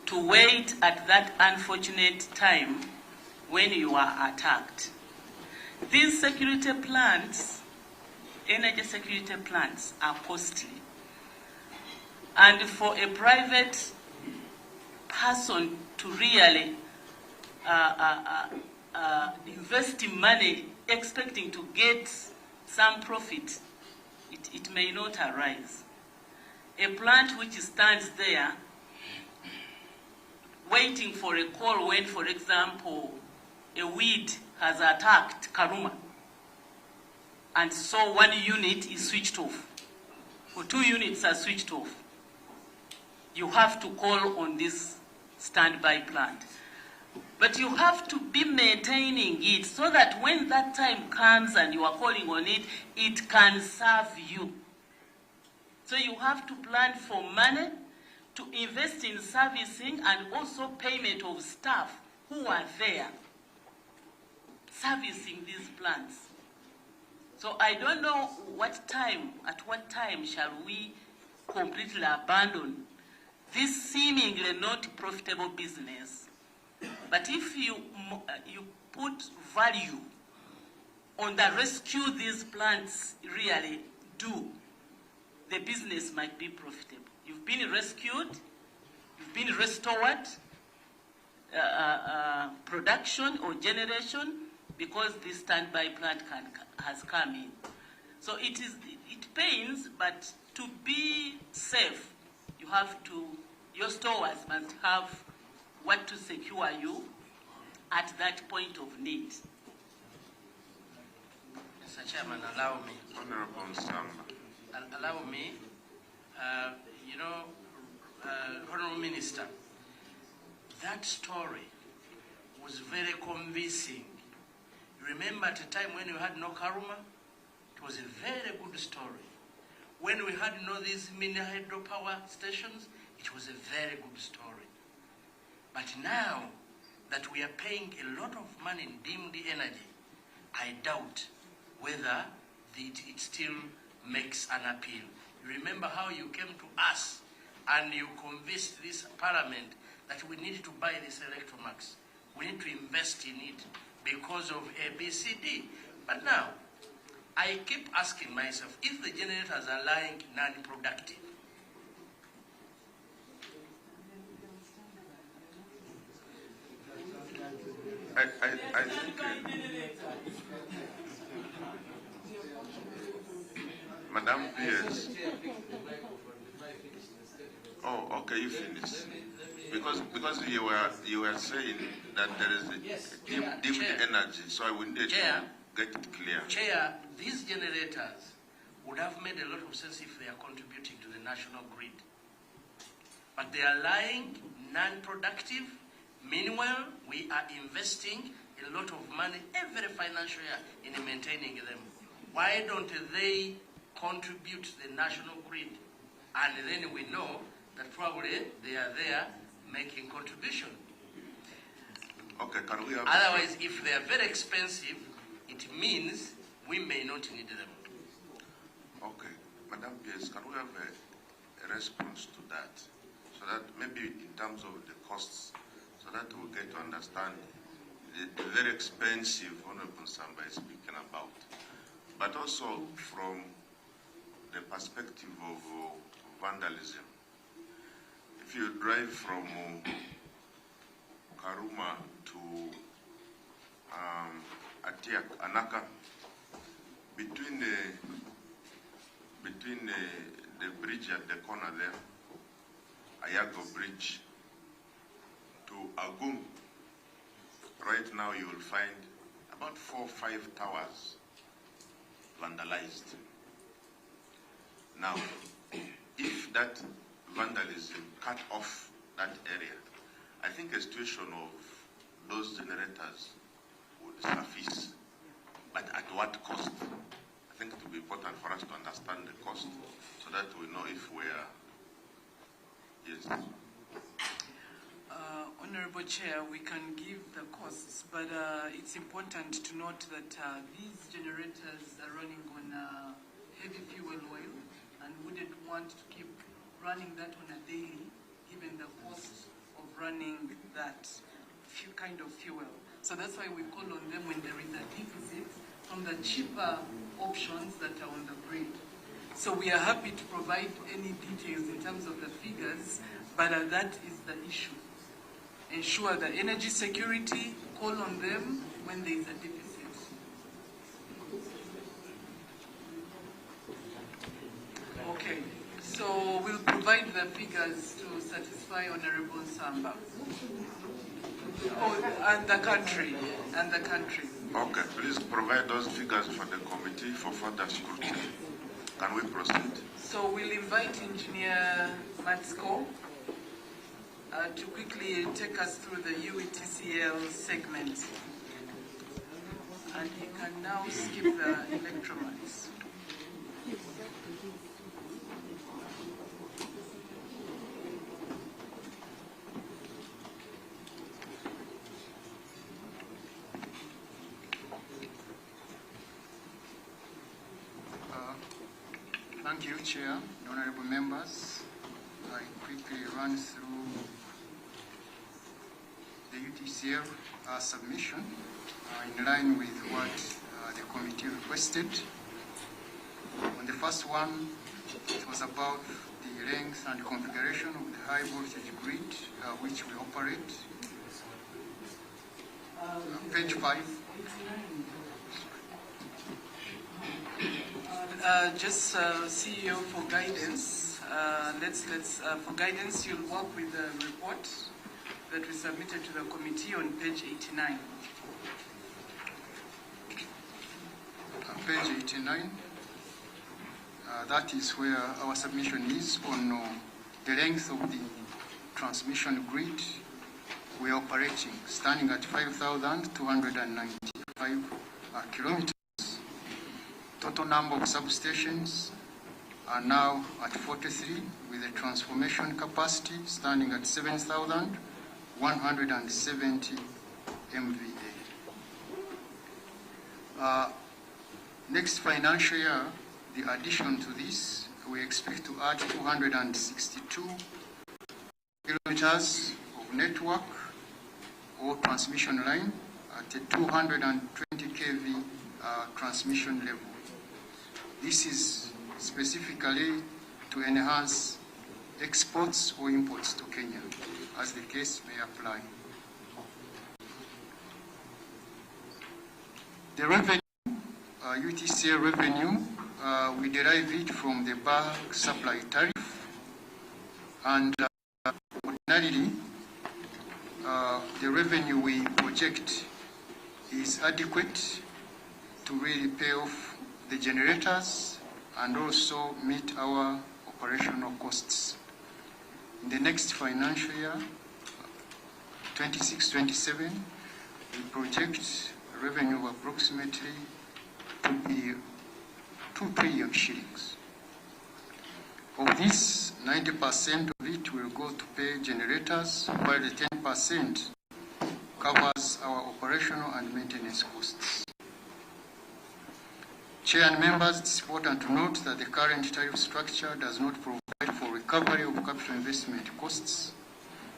[SPEAKER 9] to wait at that unfortunate time when you are attacked. These security plans, energy security plans, are costly. And for a private person to really invest money expecting to get some profit, it may not arise. A plant which stands there waiting for a call when, for example, a weed has attacked Karuma, and so one unit is switched off, or 2 units are switched off, you have to call on this standby plant. But you have to be maintaining it so that when that time comes and you are calling on it, it can serve you. So you have to plan for money to invest in servicing and also payment of staff who are there servicing these plants. So I don't know at what time shall we completely abandon this seemingly not profitable business. But if you put value on the rescue these plants really do, the business might be profitable. You've been rescued, you've been restored, production or generation, because this standby plant has come in. So it pains, but to be safe, you have to, your stores must have what to secure you at that point of need.
[SPEAKER 4] Mr. Chairman, allow me.
[SPEAKER 8] Honorable Samba.
[SPEAKER 4] Allow me. Honorable Minister, that story was very convincing. You remember at a time when you had no Karuma? It was a very good story. When we had no these mini hydropower stations, it was a very good story. But now that we are paying a lot of money in deemed energy, I doubt whether it still makes an appeal. You remember how you came to us and you convinced this parliament that we need to buy this Electromax. We need to invest in it because of ABCD. But now, I keep asking myself, if the generators are lying non-productive,
[SPEAKER 8] I think, Madam Pierce. Oh, okay, you finish. Because you were saying that there is a deemed energy, so I will need to get it clear.
[SPEAKER 4] Chair, these generators would have made a lot of sense if they are contributing to the national grid. But they are lying non-productive. Meanwhile, we are investing a lot of money every financial year in maintaining them. Why don't they contribute to the national grid? And then we know that probably they are there making contribution.
[SPEAKER 8] Okay, can we have...
[SPEAKER 4] Otherwise, if they are very expensive, it means we may not need them.
[SPEAKER 8] Okay, Madam PS, can we have a response to that? So that maybe in terms of the costs, so that we'll get to understand the very expensive Honorable Samba is speaking about, but also from the perspective of vandalism. If you drive from Karuma to Atiak, Anaka, between the bridge at the corner there, Ayago Bridge, to Agum, right now you will find about 4 or 5 towers vandalized. Now, if that vandalism cut off that area, I think a situation of those generators would suffice. But at what cost? I think it will be important for us to understand the cost so that we know if we are... Yes.
[SPEAKER 3] Honorable Chair, we can give the costs, but it's important to note that these generators are running on heavy fuel oil and wouldn't want to keep running that on a daily, given the cost of running that kind of fuel. So that's why we call on them when there is a deficit from the cheaper options that are on the grid. So we are happy to provide any details in terms of the figures, but that is the issue. Ensure the energy security, call on them when there is a deficit. Okay, so we'll provide the figures to satisfy Honorable Samba. Oh, and the country.
[SPEAKER 8] Okay, please provide those figures for the committee for further scrutiny. Can we proceed?
[SPEAKER 3] So we'll invite Engineer Matsko to quickly take us through the UETCL segment. And he can now skip the Electromax.
[SPEAKER 29] Thank you, Chair, honorable members. I quickly run through the UTCL submission in line with what the committee requested. On the first one, it was about the length and configuration of the high voltage grid which we operate. Page 5.
[SPEAKER 3] Just CEO for guidance. For guidance, you'll work with the report that we submitted to the committee on page 89.
[SPEAKER 29] Page 89. That is where our submission is on the length of the transmission grid we are operating, standing at 5,295 kilometers. Total number of substations are now at 43, with a transformation capacity standing at 7,170 MVA. Next financial year, the addition to this, we expect to add 262 kilometers of network or transmission line at a 220 kV transmission level. This is specifically to enhance exports or imports to Kenya, as the case may apply. The revenue, UTCL revenue, we derive it from the bulk supply tariff, and ordinarily, the revenue we project is adequate to really pay off the generators and also meet our operational costs. In the next financial year, 26-27, we project a revenue of approximately to be 2 trillion shillings. Of this, 90% of it go to pay generators, while the 10% covers our operational and maintenance costs. Chair and members, it's important to note that the current tariff structure does not provide for recovery of capital investment costs.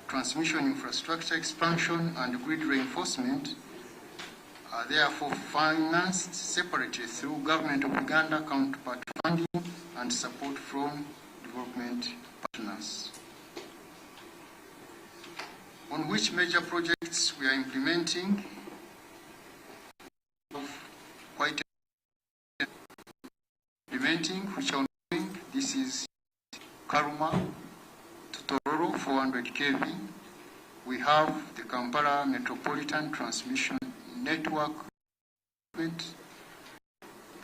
[SPEAKER 29] Transmission infrastructure expansion and grid reinforcement are therefore financed separately through Government of Uganda counterpart funding and support from development partners. On which major projects we are implementing, quite implementing, which are ongoing. This is Karuma to Tororo 400 kV. We have the Kampala Metropolitan Transmission Network, the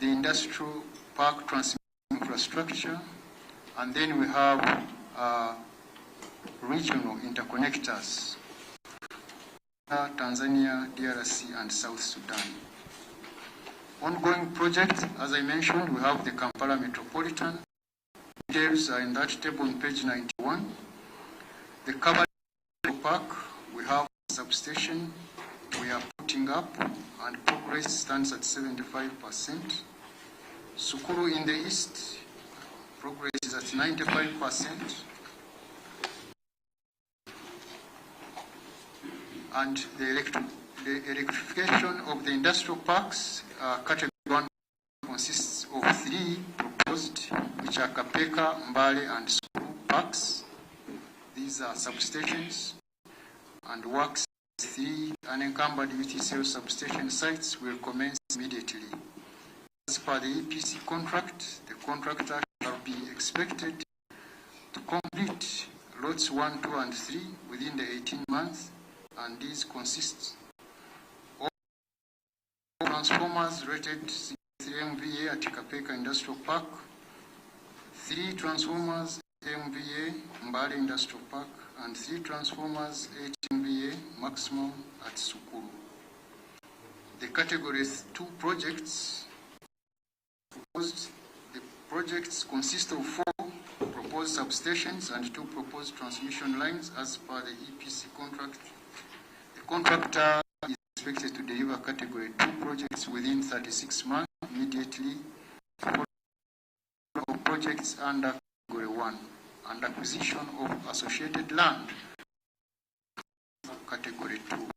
[SPEAKER 29] Industrial Park Transmission Infrastructure, and then we have regional interconnectors, Tanzania, DRC, and South Sudan. Ongoing projects, as I mentioned, we have the Kampala Metropolitan. Details are in that table on page 91. The Kabale Park, we have a substation we are putting up, and progress stands at 75%. Sukuru in the east, progress is at 95%. And the electrification of the industrial parks, category 1 consists of 3 proposed, which are Kapeka, Mbale, and Sukuru parks. These are substations, and works 3 unencumbered UTCL substation sites will commence immediately. As per the EPC contract, the contractor shall be expected to complete lots 1, 2, and 3 within the 18 months, and these consist of transformers rated 3 MVA at Kapeka Industrial Park, 3 transformers MVA Mbale Industrial Park, and 3 transformers 8 MVA maximum at Sukuru. The category 2 projects proposed, the projects consist of 4 proposed substations and 2 proposed transmission lines as per the EPC contract. The contractor is expected to deliver category 2 projects within 36 months immediately for projects under category 1 and acquisition of associated land category 2.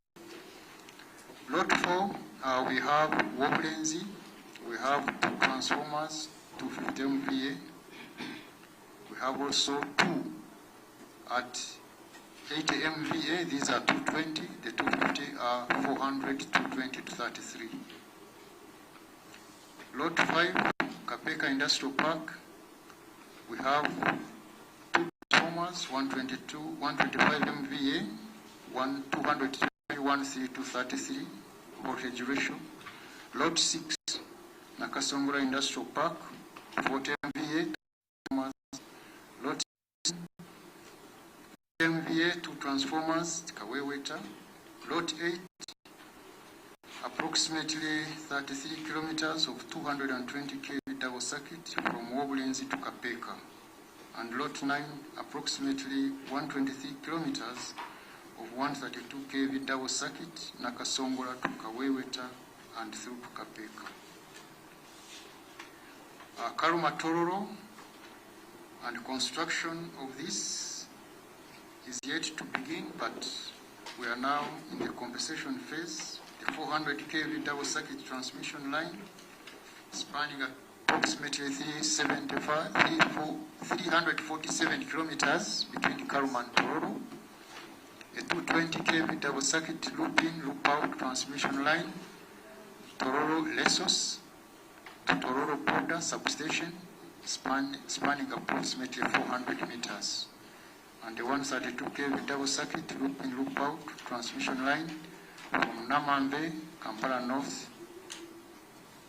[SPEAKER 29] Lot 4, we have Woblenzi. We have 2 transformers, 250 MVA. We have also 2 at 80 MVA. These are 220. The 250 are 400, 220 to 33. Lot 5, Kapeka Industrial Park. We have 2 transformers, 122, 125 MVA, 220, 13 to 33 voltage ratio. Lot 6, Nakasongola Industrial Park, 40 MVA, Lot 6, MVA, 2 transformers, Kaweweta. Lot 8, approximately 33 kilometers of 220 kV double circuit from Woblenzi to Kapeka. And Lot 9, approximately 123 kilometers of 132 kV double circuit, Nakasongola to Kaweweta and through to Kapeka. Karuma Tororo, and construction of this is yet to begin, but we are now in the compensation phase. The 400 kV double circuit transmission line spanning approximately 347 kilometers between Karuma and Tororo. A 220 kV double circuit loop-in, loop-out transmission line, Tororo Lesos to Tororo border substation, spanning approximately 400 meters. And the 132 kV double circuit loop-in, loop-out transmission line from Namambe, Kampala North,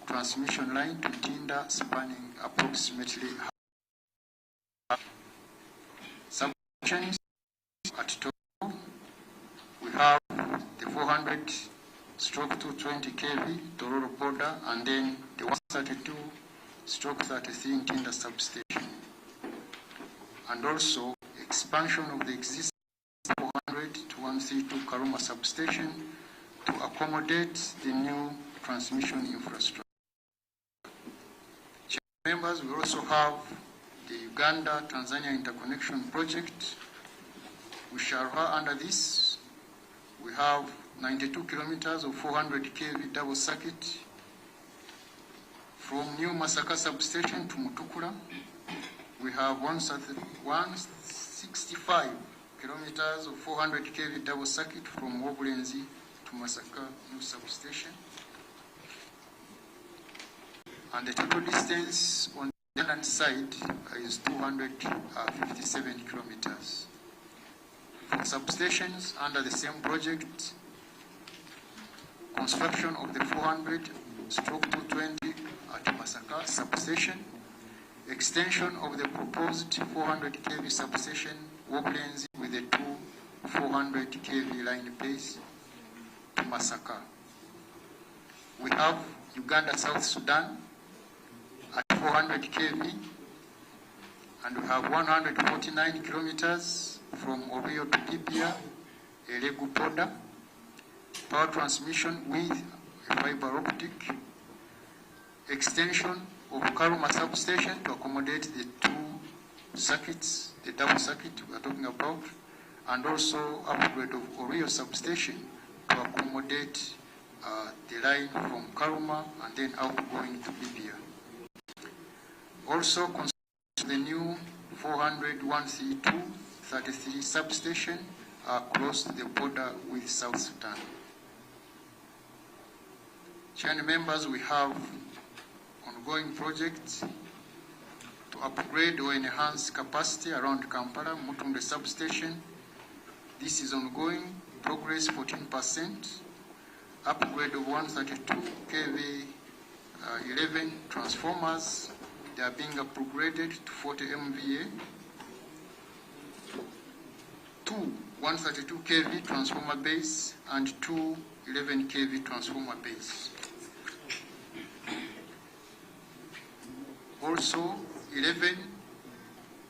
[SPEAKER 29] transmission line to Tinda, spanning approximately substations at Tororo. We have the 400/220 kV Tororo border, and then the 132/33 in Tinda substation. And also a expansion of the existing 400 to 132 Karuma substation to accommodate the new transmission infrastructure. Members, we also have the Uganda-Tanzania interconnection project. We shall have under this, we have 92 kilometers of 400 kV double circuit from New Masaka substation to Mutukula. We have 165 kilometers of 400 kV double circuit from Wobulenzi to Masaka new substation. And the total distance on the island side is 257 kilometers. For substations under the same project, construction of the 400/220 at Masaka substation, extension of the proposed 400 kV substation Wobulenzi with the two 400 kV line base to Masaka. We have Uganda South Sudan at 400 kV, and we have 149 kilometers from Orio to Pipia, Elegu border, power transmission with a fiber optic, extension of Karuma substation to accommodate the two circuits, the double circuit we are talking about, and also upgrade of Orio substation to accommodate the line from Karuma and then outgoing to Libya. Also, the new 400-132-33 substation across the border with South Sudan. Chairman members, we have ongoing projects to upgrade or enhance capacity around Kampala, Mutunde substation. This is ongoing, progress 14%. Upgrade of 132 kV 11 transformers. They are being upgraded to 40 MVA. 2 132 kV transformer base and 2 11 kV transformer base. Also,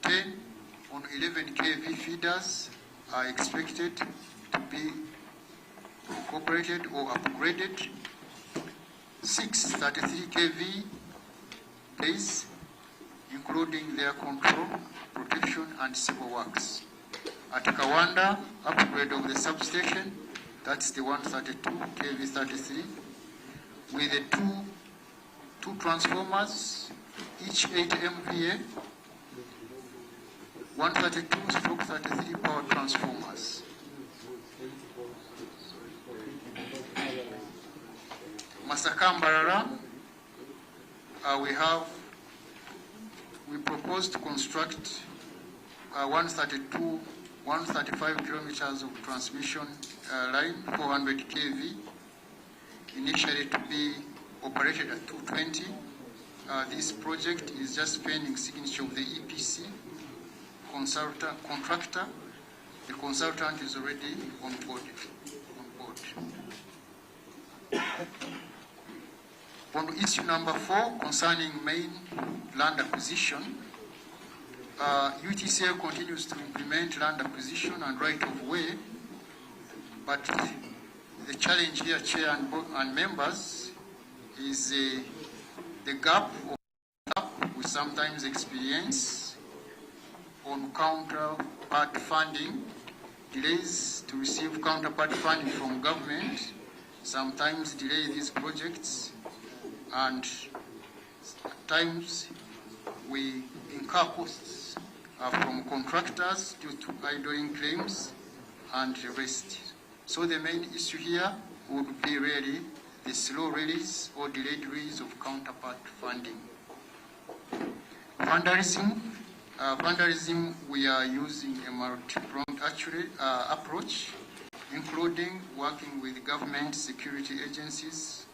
[SPEAKER 29] 10 on 11 kV feeders are expected to be incorporated or upgraded. 6 33 kV base, including their control, protection, and civil works. At Kawanda, upgrade of the substation, that's the 132 kV 33, with the two transformers, each 8 MVA, 132/33 power transformers. Masaka-Mbarara, we propose to construct 135 kilometers of transmission line, 400 kV, initially to be operated at 220. This project is just pending signature of the EPC contractor. The consultant is already on board. On issue number 4, concerning main land acquisition, UTCL continues to implement land acquisition and right of way, but the challenge here, Chair and members, is the gap we sometimes experience on counterpart funding, delays to receive counterpart funding from government, sometimes delay these projects, and at times we incur costs from contractors due to idling claims and the rest. So the main issue here would be really the slow release or delayed release of counterpart funding. Vandalism, we are using a multi-pronged approach, including working with government security agencies.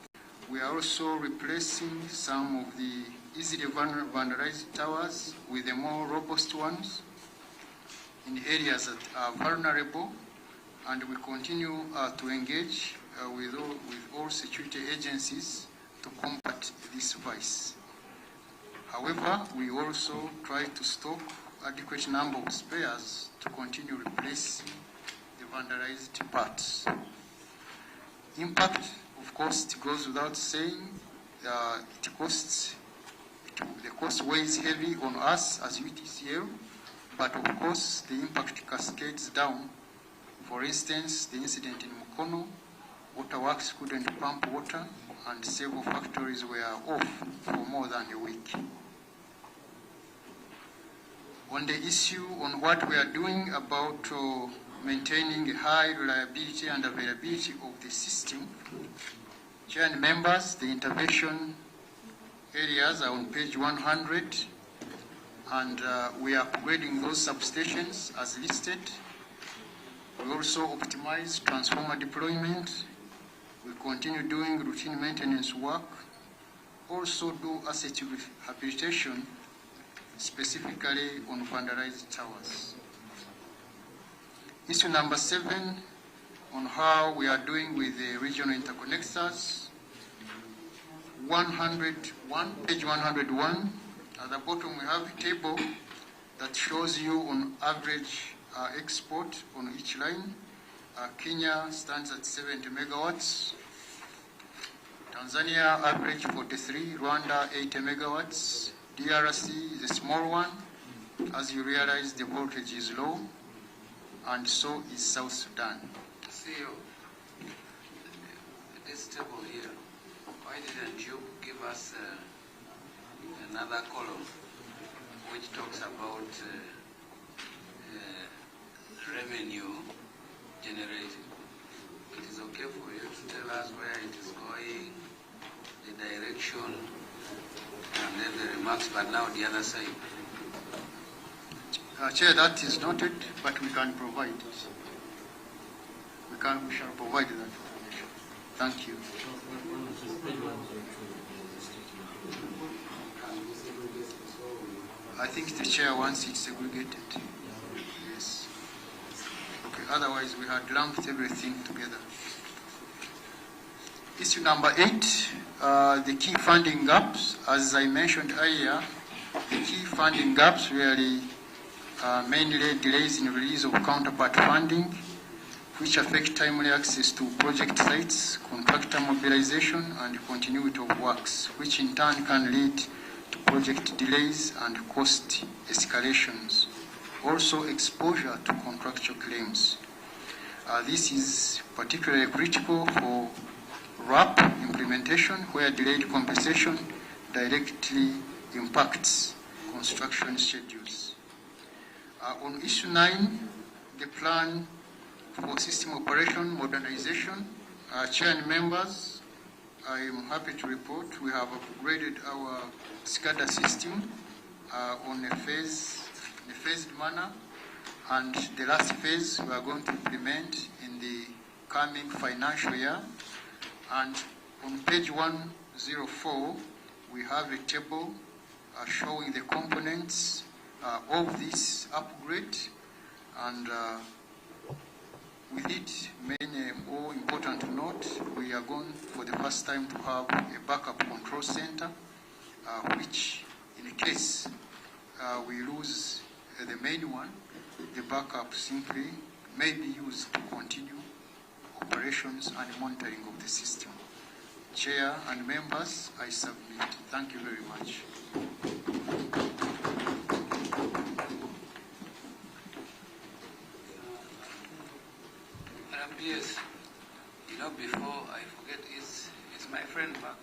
[SPEAKER 29] We are also replacing some of the easily vandalized towers with the more robust ones in areas that are vulnerable, and we continue to engage with all security agencies to combat this vice. However, we also try to stop adequate number of spares to continue replacing the vandalized parts. Impact, of course, it goes without saying. The cost weighs heavy on us as UTCL, but of course the impact cascades down. For instance, the incident in Mukono, waterworks couldn't pump water and several factories were off for more than a week. On the issue on what we are doing about maintaining high reliability and availability of the system, Chair and members, the intervention areas are on page 100, and we are upgrading those substations as listed. We also optimize transformer deployment. We continue doing routine maintenance work. Also do asset rehabilitation, specifically on vandalized towers. Issue number 7, on how we are doing with the regional interconnectors. 101, page 101, at the bottom we have a table that shows you on average export on each line. Kenya stands at 70 megawatts. Tanzania average 43, Rwanda 80 megawatts. DRC is a small one. As you realize, the voltage is low, and so is South Sudan.
[SPEAKER 2] CEO, this table here, why didn't you give us another column which talks about revenue generated? It is okay for you to tell us where it is going, the direction, and then the remarks, but now the other side.
[SPEAKER 29] Chair, that is noted, but we can provide it. We shall provide that information. Thank you. I think the chair wants it segregated. Yes. Okay, otherwise we had lumped everything together. Issue number 8, the key funding gaps. As I mentioned earlier, the key funding gaps really mainly delays in release of counterpart funding, which affect timely access to project sites, contractor mobilization, and continuity of works, which in turn can lead to project delays and cost escalations. Also, exposure to contractual claims. This is particularly critical for RAP implementation, where delayed compensation directly impacts construction schedules. On issue 9, the plan for system operation modernization. Chair and members, I am happy to report we have upgraded our SCADA system on a phased manner, and the last phase we are going to implement in the coming financial year. And on page 104, we have a table showing the components of this upgrade, and with it, more important to note, we are going for the first time to have a backup control center, which in a case we lose the main one, the backup simply may be used to continue operations and monitoring of the system. Chair and members, I submit. Thank you very much.
[SPEAKER 2] Yes, you know, before I forget, is my friend back?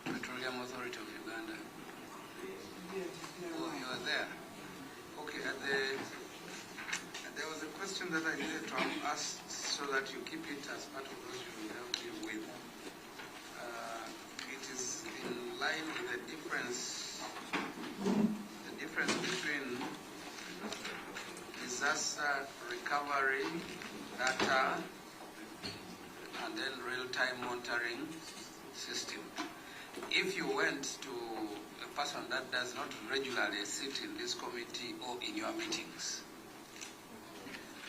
[SPEAKER 2] Petroleum Authority of Uganda. Oh, you are there. Okay, there was a question that I needed to ask so that you keep it as part of what you will help you with. It is in line with the difference between disaster recovery data and then real-time monitoring system. If you went to a person that does not regularly sit in this committee or in your meetings,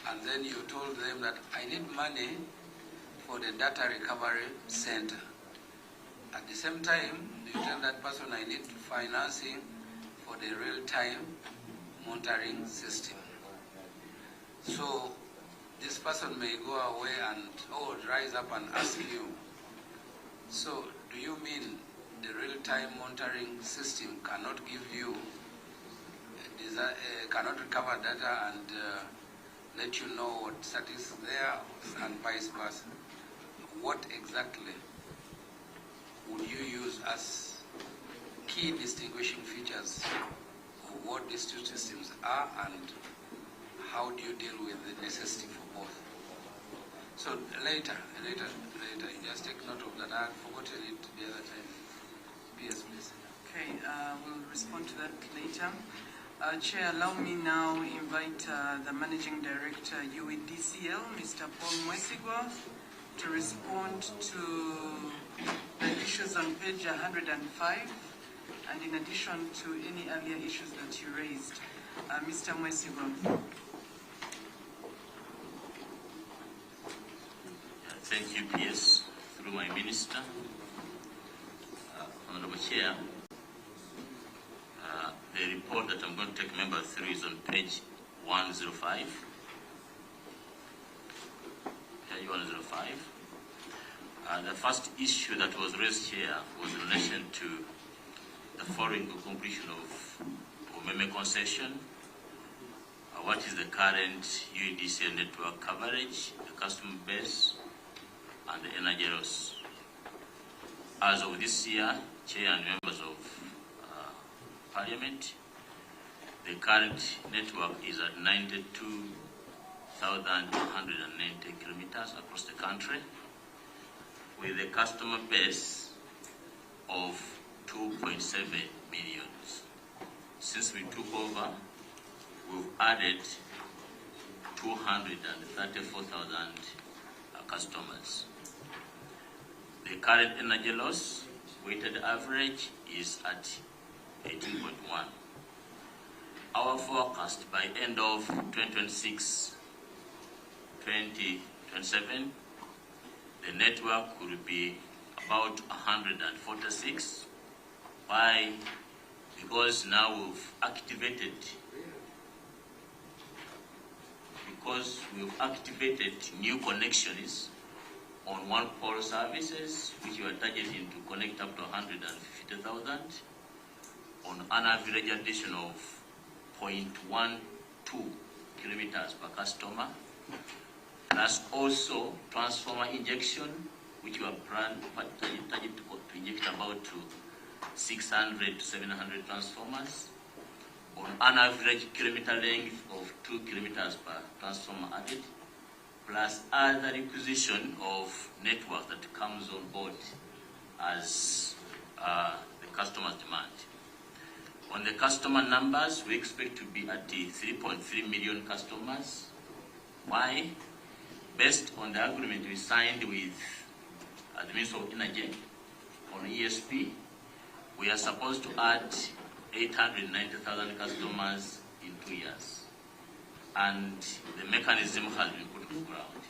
[SPEAKER 2] and then you told them that I need money for the data recovery center, at the same time you tell that person I need financing for the real-time monitoring system. So this person may go away and rise up and ask you, so do you mean the real-time monitoring system cannot give you, cannot recover data and let you know what status is there and vice versa? What exactly would you use as key distinguishing features of what these two systems are, and how do you deal with the necessity for both? So later, you just take note of that. I had forgotten it the other time. Yes, please.
[SPEAKER 3] Okay, we'll respond to that later. Chair, allow me now invite the Managing Director, UEDCL, Mr. Paul Mwesigwa, to respond to the issues on page 105, and in addition to any earlier issues that you raised. Mr. Mwesigwa.
[SPEAKER 6] Thank you, PS, through my Minister. Honorable Chair, the report that I'm going to take members through is on page 105. Page 105. The first issue that was raised here was in relation to the following completion of Omeme concession. What is the current UEDCL network coverage, the customer base, and the energy loss? As of this year, Chair and members of Parliament, the current network is at 92,190 kilometers across the country, with a customer base of 2.7 million. Since we took over, we've added 234,000 customers. The current energy loss weighted average is at 18.1. Our forecast by end of 2026-2027, the network will be about 146. Why? Because now we've activated new connections on one pole services, which we are targeting to connect up to 150,000 on an average addition of 0.12 kilometers per customer, plus also transformer injection, which we are targeted to inject about 600 to 700 transformers on an average kilometer length of 2 kilometers per transformer added, plus other requisition of network that comes on board as the customer's demand. On the customer numbers, we expect to be at the 3.3 million customers. Why? Based on the agreement we signed with the Minister of Energy on ESP, we are supposed to add 890,000 customers in 2 years. And the mechanism has been put on the ground.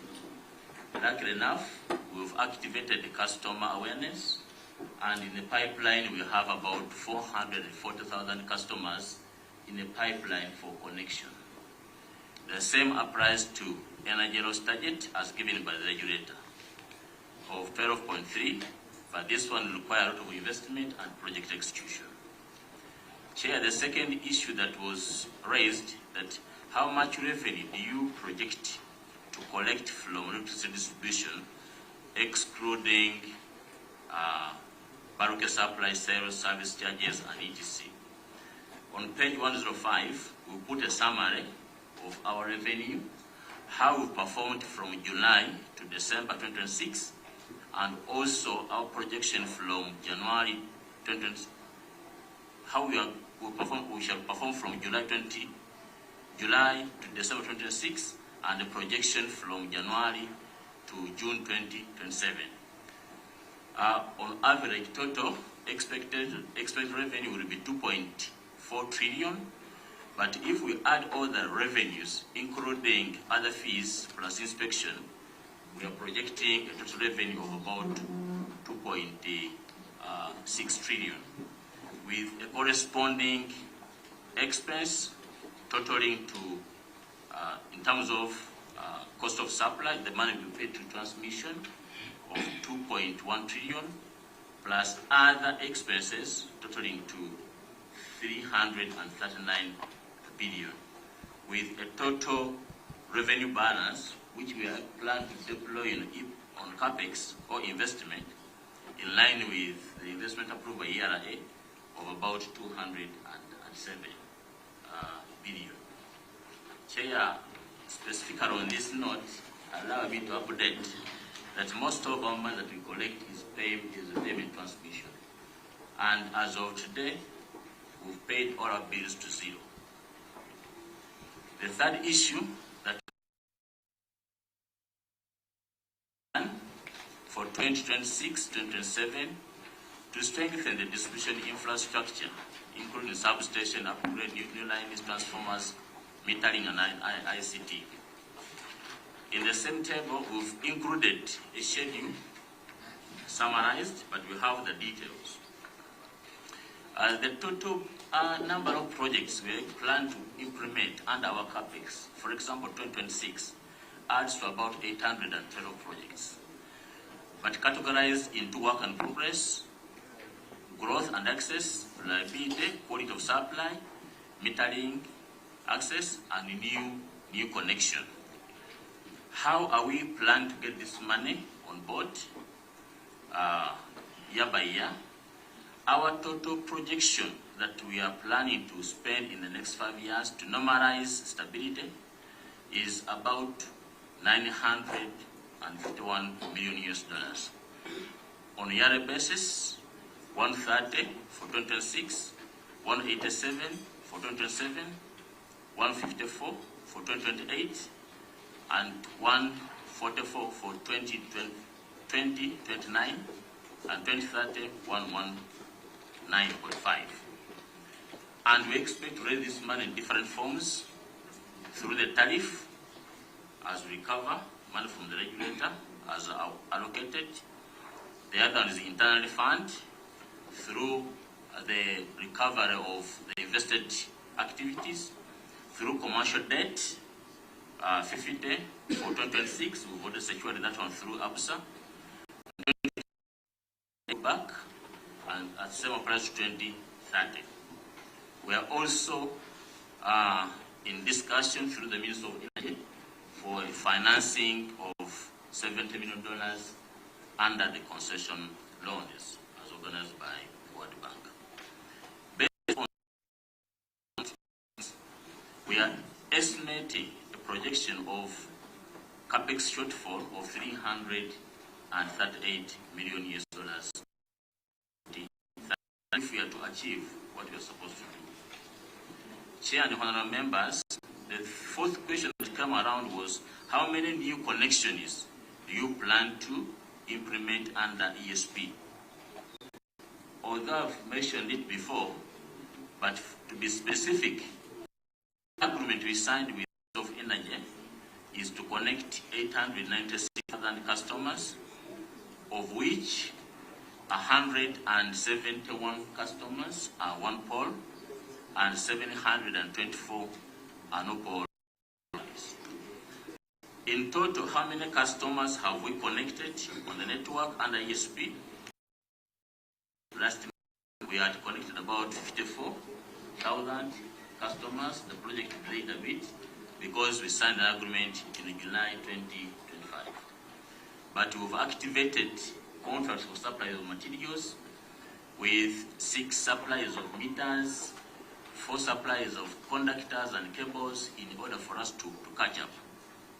[SPEAKER 6] Luckily enough, we've activated the customer awareness, and in the pipeline we have about 440,000 customers in the pipeline for connection. The same applies to energy loss target as given by the regulator of 12.3, but this one will require a lot of investment and project execution. Chair, the second issue that was raised, that how much revenue do you project to collect from electricity distribution, excluding bulk supply, sales, service charges, and etc. On page 105, we put a summary of our revenue, how we performed from July to December 2026, and also our projection from January 2026, how we shall perform from July to December 2026, and the projection from January to June 2027. On average, total expected revenue will be 2.4 trillion, but if we add all the revenues, including other fees plus inspection, we are projecting a total revenue of about 2.6 trillion, with a corresponding expense totaling to, in terms of cost of supply, the money we paid to transmission of 2.1 trillion, plus other expenses totaling to 339 billion, with a total revenue balance which we have planned to deploy on capex or investment in line with the investment approved by ERA of about 207 billion. Chair, specifically on this note, allow me to update that most of our money that we collect is payment transmission. And as of today, we've paid all our bills to zero. The third issue that for 2026-2027 to strengthen the distribution infrastructure, including substation, upgrade new lines, transformers, metering, and ICT. In the same table, we've included a schedule summarized, but we have the details. The total number of projects we plan to implement under our capex, for example, 2026, adds to about 812 projects, but categorized into work in progress, growth and access, reliability, quality of supply, metering, access, and new connection. How are we planning to get this money on board year by year? Our total projection that we are planning to spend in the next 5 years to normalize stability is about $951 million. On a yearly basis, 130 for 2026, 187 for 2027, 154 for 2028, and 144 for 2029, and 2030, 119.5. And we expect to raise this money in different forms through the tariff, as we recover money from the regulator as allocated. The other one is the internal fund through the recovery of the invested activities, through commercial debt, 50 for 2026, we've already secured that one through ABSA. Back, and at same applies to 2030. We are also in discussion through the Minister of Energy for financing of $70 million under the concession loans as organized by the World Bank. Based on we are estimating a projection of capex shortfall of $338 million if we are to achieve what we are supposed to do. Chair and honorable members, the fourth question that came around was, how many new connections do you plan to implement under ESP? Although I've mentioned it before, but to be specific, the agreement we signed with of Energy is to connect 896,000 customers, of which 171 customers are one pole and 724 are no pole. In total, how many customers have we connected on the network under ESP? Last month, we had connected about 54,000 customers. The project delayed a bit because we signed an agreement in July 2025. But we've activated contracts for suppliers of materials with 6 suppliers of meters, 4 suppliers of conductors and cables in order for us to catch up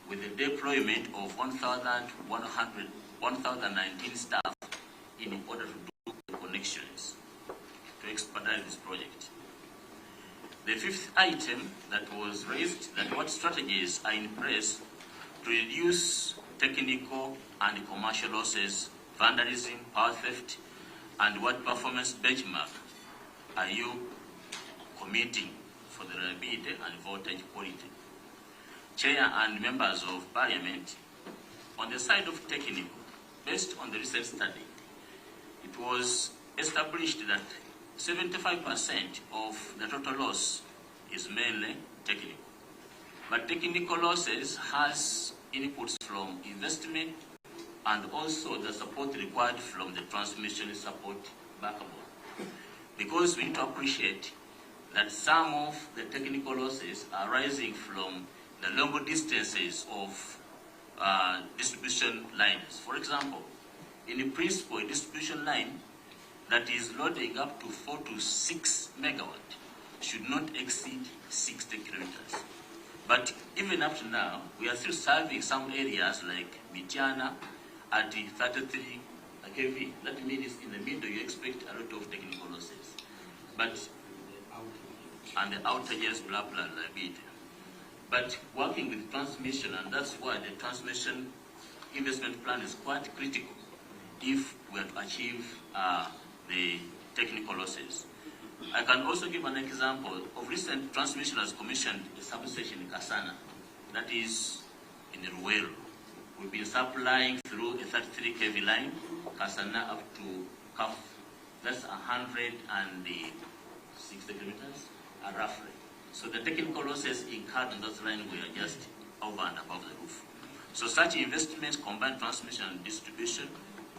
[SPEAKER 6] with the deployment of 1,019 staff in order to do the connections to expedite this project. The fifth item that was raised, that what strategies are in place to reduce technical and commercial losses, vandalism, power theft, and what performance benchmark are you committing for the reliability and voltage quality? Chair and members of Parliament, on the side of technical, based on the recent study, it was established that 75% of the total loss is mainly technical. But technical losses has inputs from investment and also the support required from the transmission support backbone. Because we need to appreciate that some of the technical losses are arising from the longer distances of distribution lines. For example, in principle, a distribution line that is loading up to 4 to 6 megawatt should not exceed 60 kilometers. But even up to now, we are still serving some areas like Mityana at 33 kV. That means in the middle you expect a lot of technical losses. But, and the outages, blah, blah, blah, bit. But working with transmission, and that's why the transmission investment plan is quite critical if we are to achieve the technical losses. I can also give an example of recent transmission has commissioned a substation in Kasana, that is in Ruwero. We've been supplying through a 33 kV line, Kasana up to Kaf. That's 160 kilometers, roughly. So the technical losses incurred on that line were just over and above the roof. So such investments, combined transmission and distribution,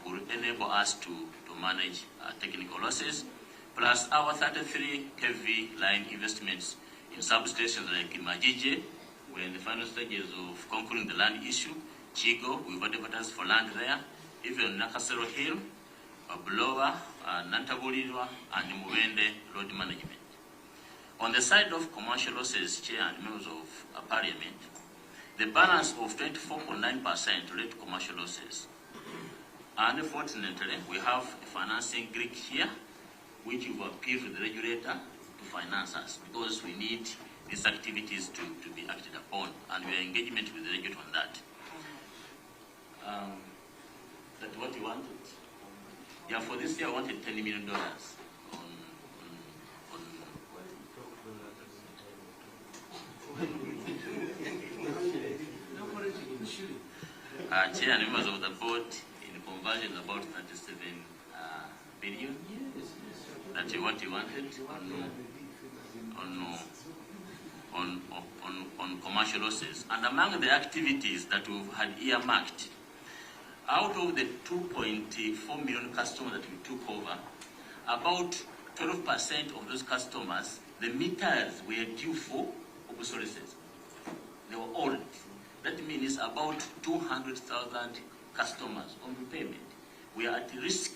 [SPEAKER 6] will enable us to manage technical losses, plus our 33 kV line investments in substations like Majije. We're in the final stages of concluding the land issue. Chigo, we've advertised for land there. Even Nakasero Hill, Bulowa, Nantabulirwa, and Muwende road management. On the side of commercial losses, Chair and members of Parliament, the balance of 24.9% relate to commercial losses. Unfortunately, we have a financing Greek here, which we've appealed to the regulator to finance us, because we need these activities to be acted upon, and we are engagement with the regulator on that. That's what you wanted? Yeah, for this year I wanted $10 million Chair and members of the board, in conversion about 37 billion. That's what you wanted on commercial losses. And among the activities that we've had earmarked, out of the 2.4 million customers that we took over, about 12% of those customers, the meters were due for obsolescence. They were old. That means about 200,000 customers on repayment. We are at risk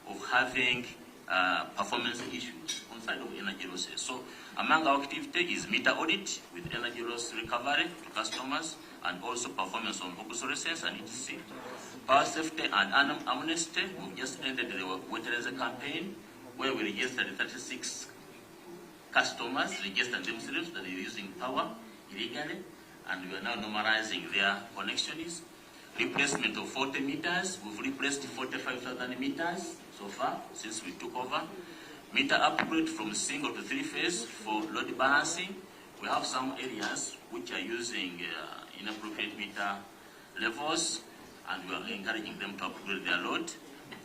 [SPEAKER 6] of having performance issues on side of energy losses. So among our activity is meter audit with energy loss recovery to customers, and also performance on obsolescence and etc. Power safety and amnesty. We've just ended the water campaign where we registered 36 customers, registered themselves that they're using power illegally, and we are now normalizing their connections. Replacement of 40 meters. We've replaced 45,000 meters so far since we took over. Meter upgrade from single to three-phase for load balancing. We have some areas which are using inappropriate meter levels, and we are encouraging them to upgrade their load.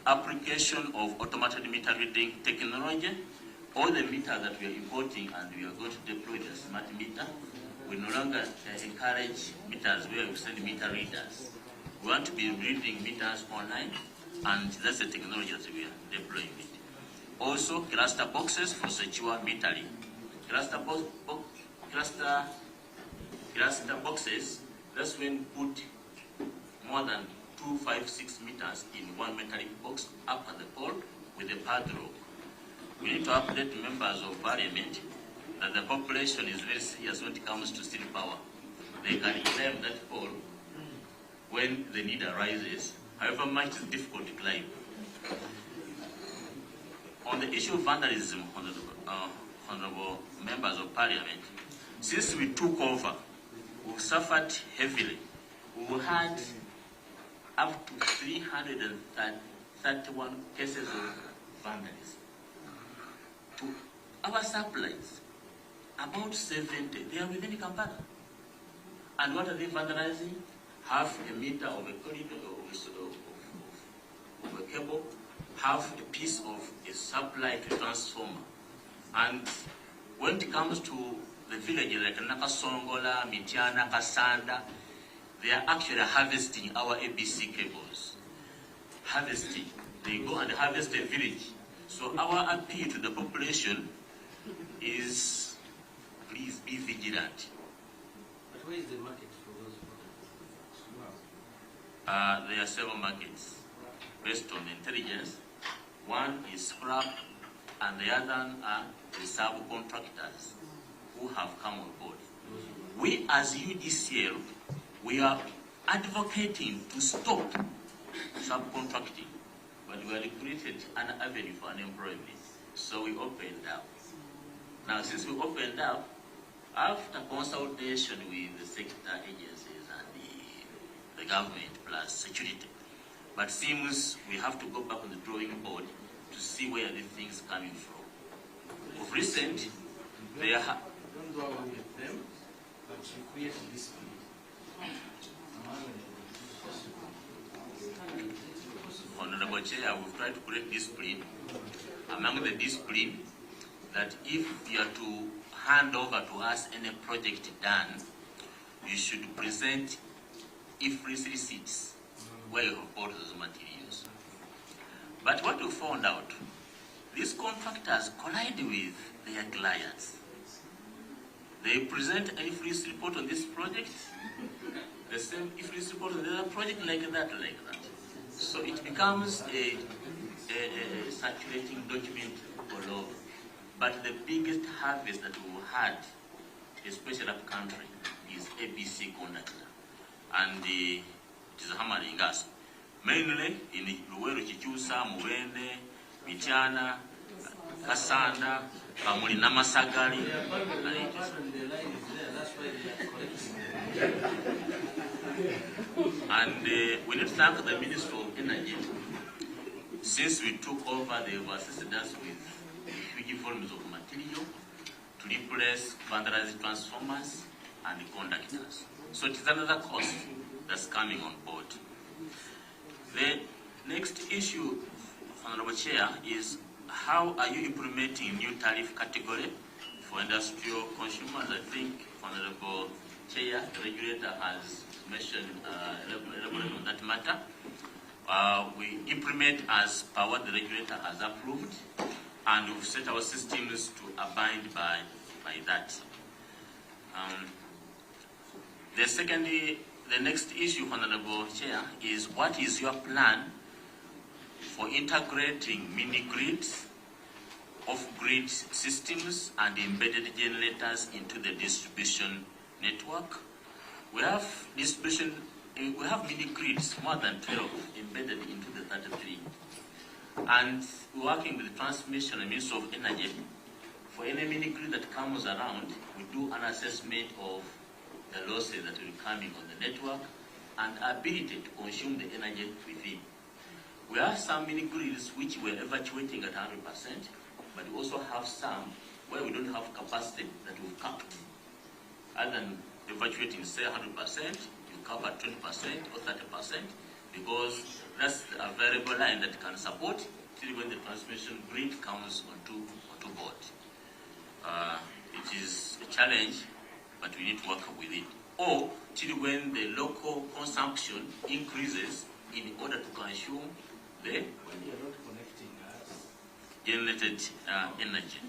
[SPEAKER 6] Application of automated meter reading technology. All the meters that we are importing and we are going to deploy the smart meter, we no longer encourage meters where we send meter readers. We want to be reading meters online, and that's the technology that we are deploying it. Also, cluster boxes for secure metering. Cluster boxes, that's when you put more than 256 meters in one metering box up at the pole with a padlock. We need to update members of Parliament that the population is very serious when it comes to steel power. They can climb that pole when the need arises, however much it's difficult to climb. On the issue of vandalism, honorable members of Parliament, since we took over, we suffered heavily. We had up to 331 cases of vandalism. To our supplies, about 70, they are within Kampala. And what are they vandalizing? Half a meter of a corridor of a cable, half a piece of a supply to transformer. And when it comes to the villages like Nakasongola, Mitiana, Kasanda, they are actually harvesting our ABC cables. Harvesting. They go and harvest a village. So our appeal to the population is, please be vigilant.
[SPEAKER 4] But where is the market for those products?
[SPEAKER 6] There are several markets based on intelligence. One is scrap, and the other are the subcontractors who have come on board. We as UDCL, we are advocating to stop subcontracting, but we have created an avenue for unemployment. So we opened up. Now, since we opened up, after consultation with the sector agencies and the government plus security, but seems we have to go back on the drawing board to see where the things coming from. Of recent, they are...
[SPEAKER 4] Don't go along with them, but you create discipline.
[SPEAKER 6] Honorable Chair, we've tried to create discipline. Among the discipline, that if you are to hand over to us any project done, you should present IFRIS receipts where you have bought those materials. But what we found out, these contractors collide with their clients. They present an IFRIS report on this project, the same IFRIS report on the other project, like that. So it becomes a circulating document all over. But the biggest harvest that we had, especially up country, is ABC conductor. And it is hammering us. Mainly in Luweru, Chichusa, Muwende, Michana, Kasanda, Kamuli Namasagari, and it is. And we need to thank the Minister of Energy. Since we took over, they have assisted us with huge volumes of material to replace vandalized transformers and conductors. So it is another cost that's coming on board. The next issue, Honorable Chair, is how are you implementing new tariff category for industrial consumers? I think Honorable Chair, the regulator has mentioned elaborated on that matter. We implement as per what the regulator has approved, and we've set our systems to abide by that. The next issue, Honorable Chair, is what is your plan for integrating mini-grids, off-grid systems, and embedded generators into the distribution network? We have mini-grids, more than 12, embedded into the 33. And working with the transmission and Ministry of Energy, for any mini-grid that comes around, we do an assessment of the losses that will be coming on the network and ability to consume the energy within. We have some mini-grids which we're evacuating at 100%, but we also have some where we don't have capacity that we've capped. Other than evacuating, say, 100%, you cover 20% or 30%, because that's a variable line that can support till when the transmission grid comes onto board. It is a challenge, but we need to work with it. Or till when the local consumption increases in order to consume the generated energy.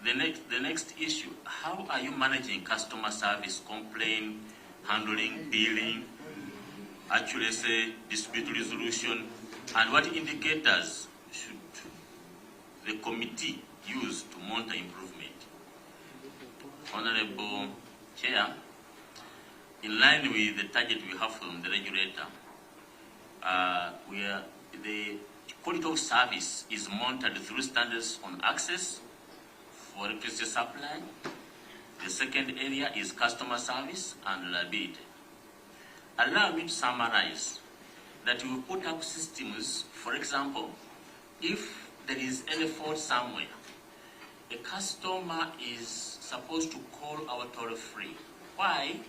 [SPEAKER 6] The next issue, how are you managing customer service, complaint, handling, billing, actually say dispute resolution, and what indicators should the committee use to monitor improvement? Honorable Chair, in line with the target we have from the regulator, the quality of service is monitored through standards on access for electricity supply. The second area is customer service and reliability. Allow me to summarize that we put up systems, for example, if there is any fault somewhere, a customer is supposed to call our toll-free. Why?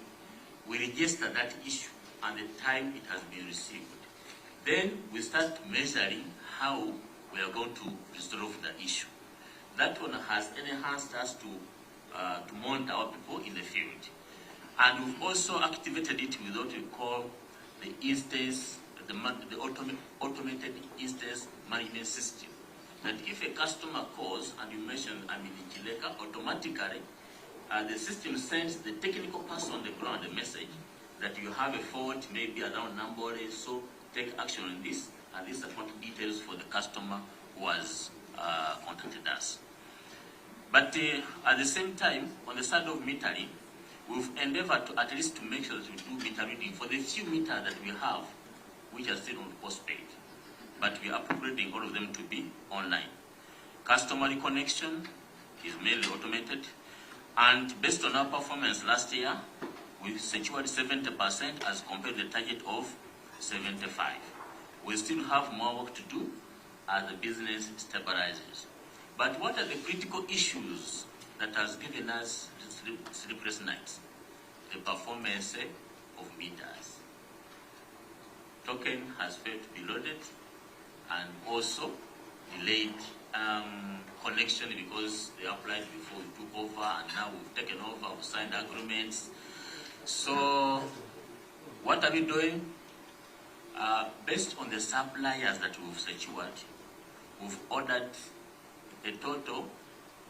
[SPEAKER 6] We register that issue and the time it has been received. Then we start measuring how we are going to resolve that issue. That one has enhanced us to monitor our people in the field. And we've also activated it with what we call the instance, the automated instance management system. That if a customer calls and you mention I'm in Chileka, automatically the system sends the technical person on the ground a message that you have a fault, maybe around number, so take action on this, and these are contact details for the customer who has contacted us. But at the same time, on the side of metering, we've endeavored to at least to make sure that we do meter reading for the few meters that we have, which are still on postpaid. But we are upgrading all of them to be online. Customer reconnection is mainly automated, and based on our performance last year, we secured 70% as compared to the target of 75. We still have more work to do as the business stabilizes. But what are the critical issues that has given us sleepless nights? The performance of meters. Token has failed to be loaded, and also delayed connection because they applied before we took over, and now we've taken over, we've signed agreements. So what are we doing? Based on the suppliers that we've secured, we've ordered a total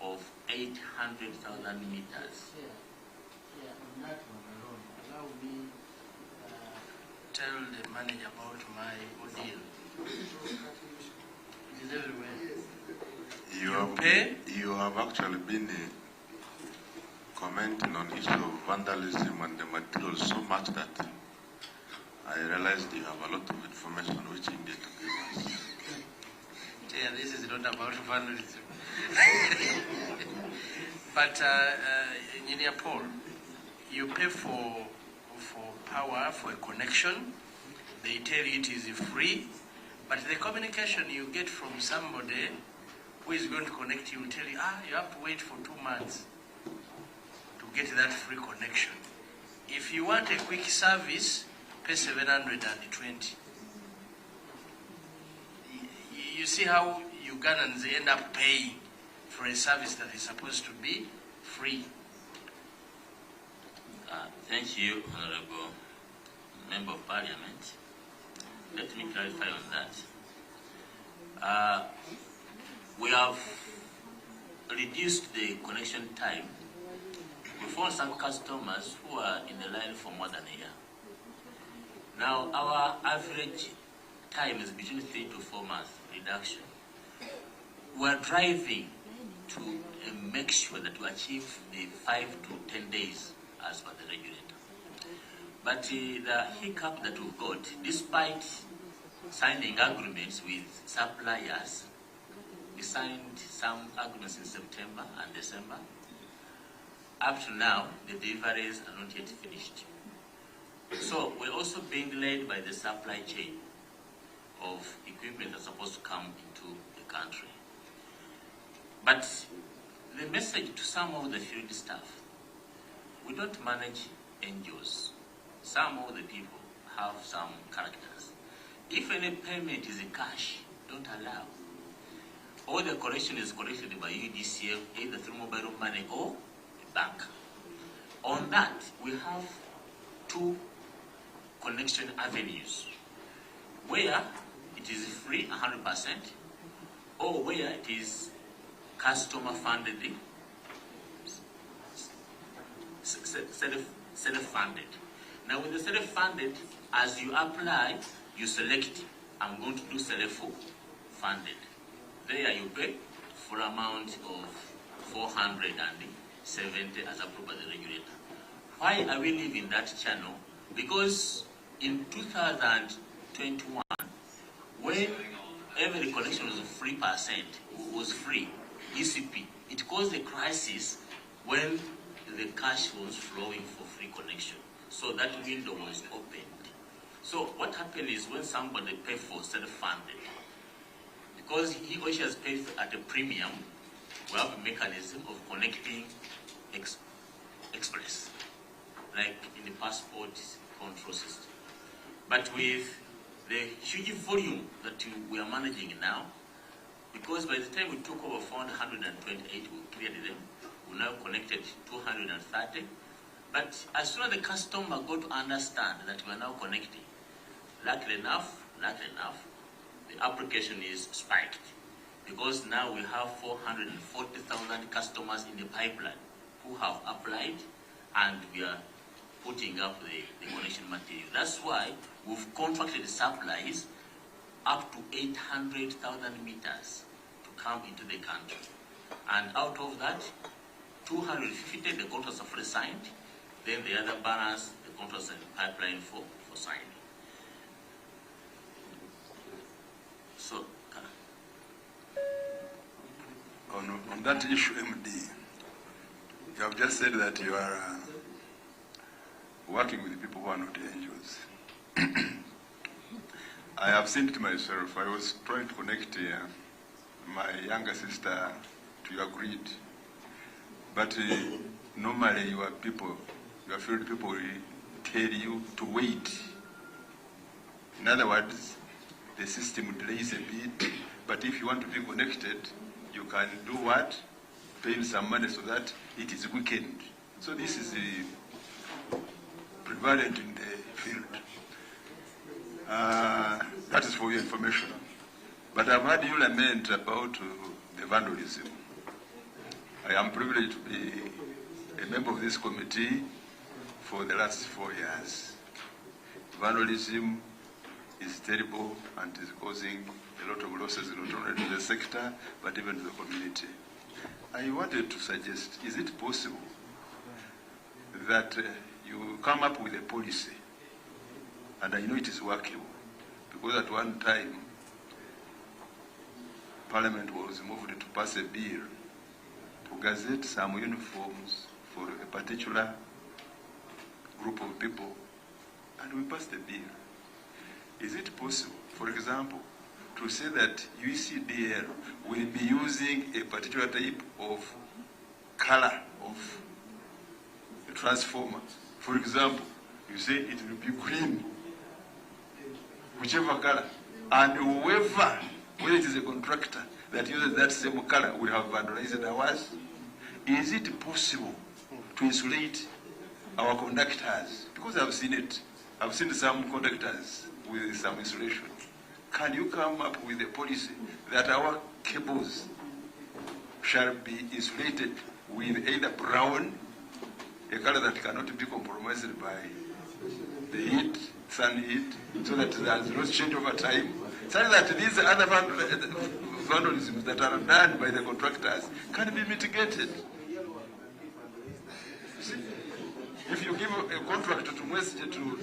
[SPEAKER 6] of 800,000 meters.
[SPEAKER 4] On that one alone, allow me tell the manager about my ordeal. It is everywhere.
[SPEAKER 8] You have actually been commenting on issue of vandalism and the materials so much that I realized you have a lot of information which you need to give us.
[SPEAKER 4] Yeah, this is not about vandalism. But Engineer Paul, you pay for power, for a connection. They tell you it is free, but the communication you get from somebody who is going to connect you will tell you, you have to wait for 2 months to get that free connection. If you want a quick service, pay 720. You see how Ugandans end up paying for a service that is supposed to be free.
[SPEAKER 6] Thank you, Honorable Member of Parliament. Let me clarify on that. We have reduced the connection time. We found some customers who are in the line for more than a year. Now, our average time is between 3 to 4 months reduction. We're driving to make sure that we achieve the 5 to 10 days as per the regulator. But the hiccup that we've got, despite signing agreements with suppliers, we signed some agreements in September and December. Up to now, the deliveries are not yet finished. So we're also being delayed by the supply chain of equipment that's supposed to come into the country. But the message to some of the field staff, we don't manage NGOs. Some of the people have some characters. If any payment is in cash, don't allow. All the collection is collected by UDCF, either through mobile money or a bank. On that, we have 2 connection avenues, where it is free 100%, or where it is customer funded, self-funded. Now with the self-funded, as you apply, you select, I'm going to do self-funded. There you pay for amount of 470 as approved by the regulator. Why are we leaving that channel? Because in 2021, when every collection was 3%, was free, ECP, it caused a crisis when the cash was flowing for free connection. So that window was opened. So what happened is when somebody pays for self-funded, because he or she has paid at a premium, we have a mechanism of connecting express, like in the passport control system. But with the huge volume that we are managing now, Because by the time we took over, found 128, we cleared them. We now connected 230. But as soon as the customer got to understand that we are now connecting, luckily enough, the application is spiked. Because now we have 440,000 customers in the pipeline who have applied, and we are putting up the connection material. That's why we've contracted supplies up to 800,000 meters to come into the country. And out of that, 250, the contracts are fully signed. Then the other balance, the contracts are in the pipeline for signing. So,
[SPEAKER 14] on that issue, MD, you have just said that you are working with people who are not angels. I have seen it myself. I was trying to connect my younger sister to your grid. But normally your field people will tell you to wait. In other words, the system delays a bit, but if you want to be connected, you can do what? Pay some money so that it is weakened. So this is prevalent in the field. That is for your information. But I've heard you lament about the vandalism. I am privileged to be a member of this committee for the last 4 years. Vandalism is terrible and is causing a lot of losses not only to the sector but even to the community. I wanted to suggest, is it possible that you come up with a policy, and I know it is workable, because at one time Parliament was moved to pass a bill to gazette some uniforms for a particular group of people, and we passed the bill. Is it possible, for example, to say that UCDL will be using a particular type of color of a transformer? For example, you say it will be green, whichever color, and whoever, whether it is a contractor that uses that same color, will have vandalized ours. Is it possible to insulate our conductors? Because I've seen it. I've seen some conductors with some insulation. Can you come up with a policy that our cables shall be insulated with either brown, a color that cannot be compromised by the heat, sun heat, so that there is no change over time, so that these other vandalisms that are done by the contractors can be mitigated? See, if you give a contractor to Mwesije to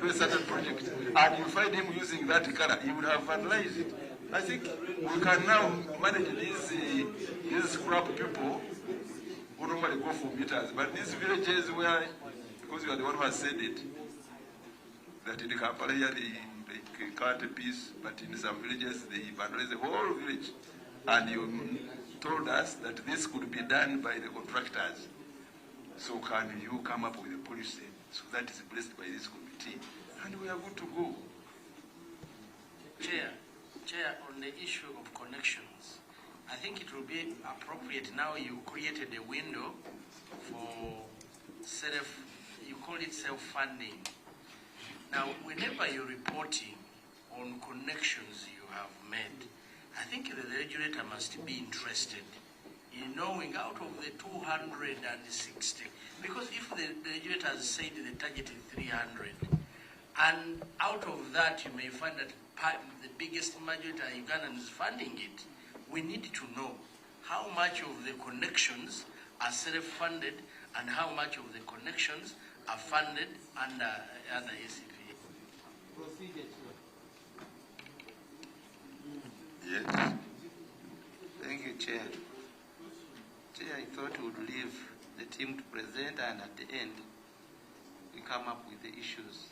[SPEAKER 14] do a certain project, and you find him using that color, he would have vandalized it. I think we can now manage these scrap people who normally go for meters, but these villages where, because you are the one who has said it, that in Kampala here they cut a piece, but in some villages they vandalize the whole village. And you told us that this could be done by the contractors. So can you come up with a policy so that is blessed by this committee, and we are good to go?
[SPEAKER 4] Chair, on the issue of connections, I think it will be appropriate now you created a window for you call it self-funding. Now, whenever you're reporting on connections you have made, I think the regulator must be interested in knowing out of the 260, because if the regulator has said the target is 300, and out of that you may find that the biggest majority are Ugandans funding it, we need to know how much of the connections are self-funded and how much of the connections are funded under ACP.
[SPEAKER 14] Yes.
[SPEAKER 7] Thank you, Chair. Chair, I thought we would leave the team to present, and at the end, we come up with the issues.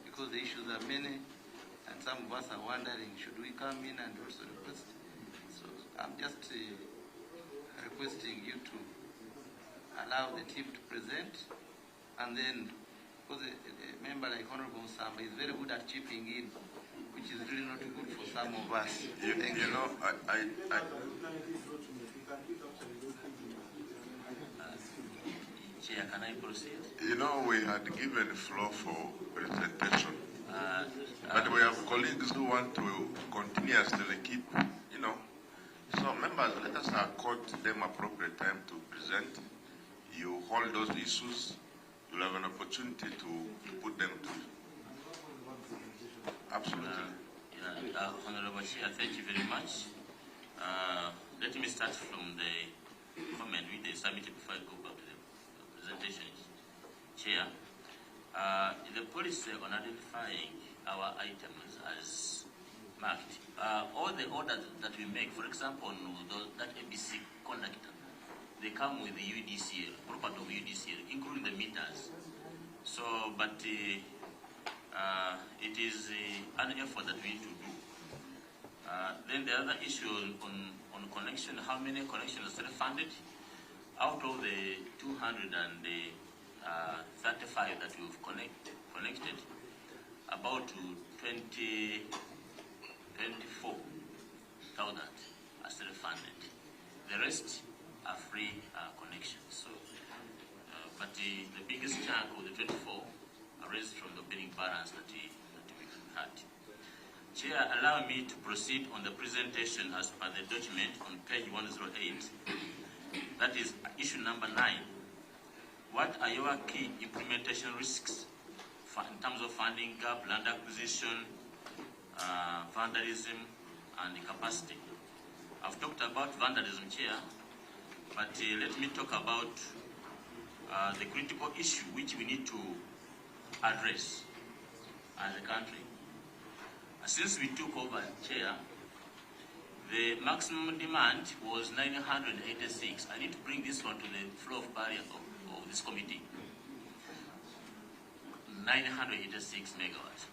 [SPEAKER 7] Because the issues are many, and some of us are wondering, should we come in and also request? So I'm just requesting you to allow the team to present, and then, because a member like Honorable Samba is very good at chipping in which is really not good for some of us.
[SPEAKER 8] You know,
[SPEAKER 6] Chair, can I proceed?
[SPEAKER 8] You know, we had given floor for presentation, but we have colleagues who want to continuously keep, you know. So members, let us accord them appropriate time to present. You hold those issues, you'll have an opportunity to put them to. Absolutely.
[SPEAKER 6] Honorable Chair, thank you very much. Let me start from the comment with the submitted before I go back to the presentation. Chair, the policy on identifying our items as marked, all the orders that we make, for example, that ABC conductor, they come with the UDCL, property of UDCL, including the meters. So, but it is an effort that we need to do. Then the other issue on connection, how many connections are funded? Out of the 235 that we've connected, about 24,000 are still funded. The rest are free connections. So, but the biggest chunk of the 24 are raised from the opening balance that we had. Chair, allow me to proceed on the presentation as per the document on page 108. That is issue number 9. What are your key implementation risks in terms of funding gap, land acquisition, vandalism, and capacity? I've talked about vandalism, Chair, but let me talk about the critical issue which we need to address as a country. Since we took over, Chair, the maximum demand was 986. I need to bring this one to the floor of barrier of this committee. 986 megawatts.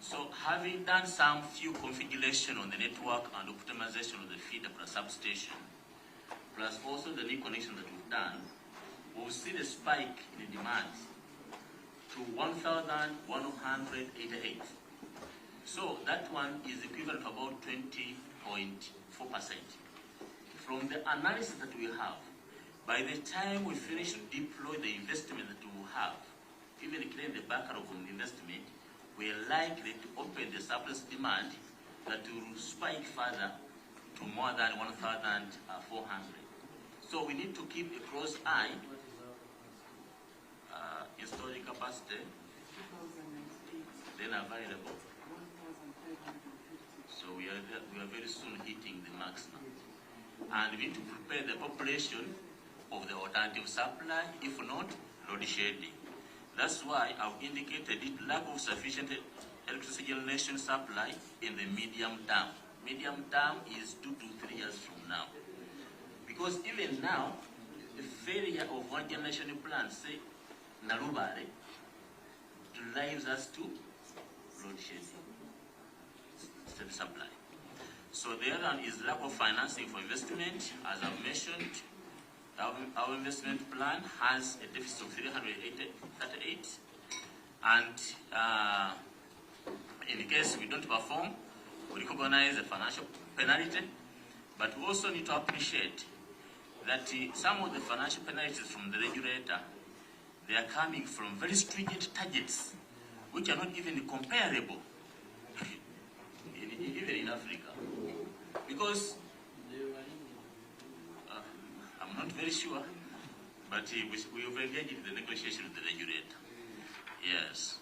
[SPEAKER 6] So having done some few configuration on the network and optimization of the feeder plus substation, plus also the new connection that we've done, we'll see the spike in the demand to 1,188. So that one is equivalent to about 20.4%. From the analysis that we have, by the time we finish to deploy the investment that we will have, even clearing the backlog of the investment, we are likely to open the surplus demand that will spike further to more than 1,400. So we need to keep a close eye, installing capacity, then available. So we are very soon hitting the maximum. And we need to prepare the population of the alternative supply, if not, load shedding. That's why I've indicated the lack of sufficient electricity generation supply in the medium term. Medium term is 2 to 3 years from now. Because even now, the failure of one generation plant, say, Narubare, drives us to load shedding, state supply. So the other one is lack of financing for investment. As I've mentioned, our investment plan has a deficit of 338, and in case we don't perform, we recognize a financial penalty, but we also need to appreciate that some of the financial penalties from the regulator, they are coming from very stringent targets, which are not even comparable, even in Africa. Because I'm not very sure, but we have engaged in the negotiation with the regulator. Yes.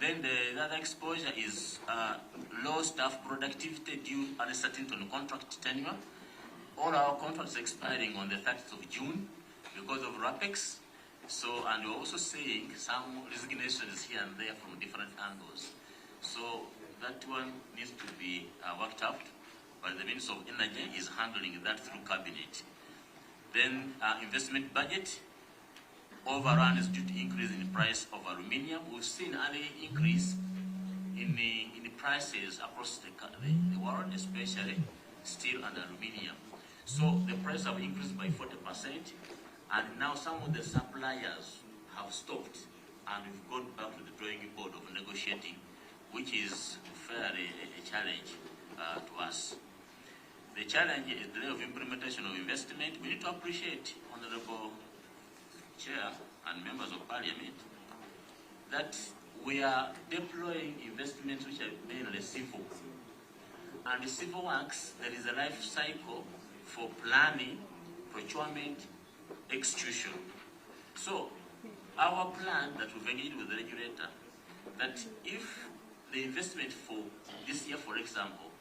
[SPEAKER 6] Then the other exposure is low staff productivity due uncertainty on contract tenure. All our contracts expiring on the 30th of June because of RAPEX. So, and we're also seeing some resignations here and there from different angles. So that one needs to be worked out, but the Minister of Energy is handling that through cabinet. Then investment budget overrun is due to increase in the price of aluminium. We've seen an increase in the prices across the world, especially steel and aluminium. So the price have increased by 40%, and now some of the suppliers have stopped, and we've gone back to the drawing board of negotiating which is fairly a challenge to us. The challenge is the delay of implementation of investment. We need to appreciate, Honorable Chair and members of Parliament, that we are deploying investments which are mainly civil. And the civil works, there is a life cycle for planning, procurement, execution. So, our plan that we've engaged with the regulator, that if the investment for this year, for example,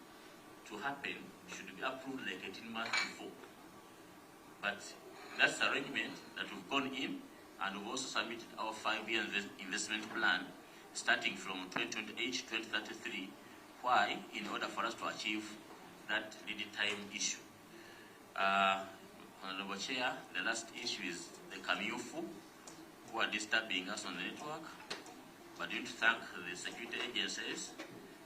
[SPEAKER 6] to happen, should be approved like 18 months before. But that's the arrangement that we've gone in, and we've also submitted our 5-year investment plan starting from 2028 to 2033. Why? In order for us to achieve that lead time issue. Honorable Chair, the last issue is the Kamiufu, who are disturbing us on the network. But we need to thank the security agencies.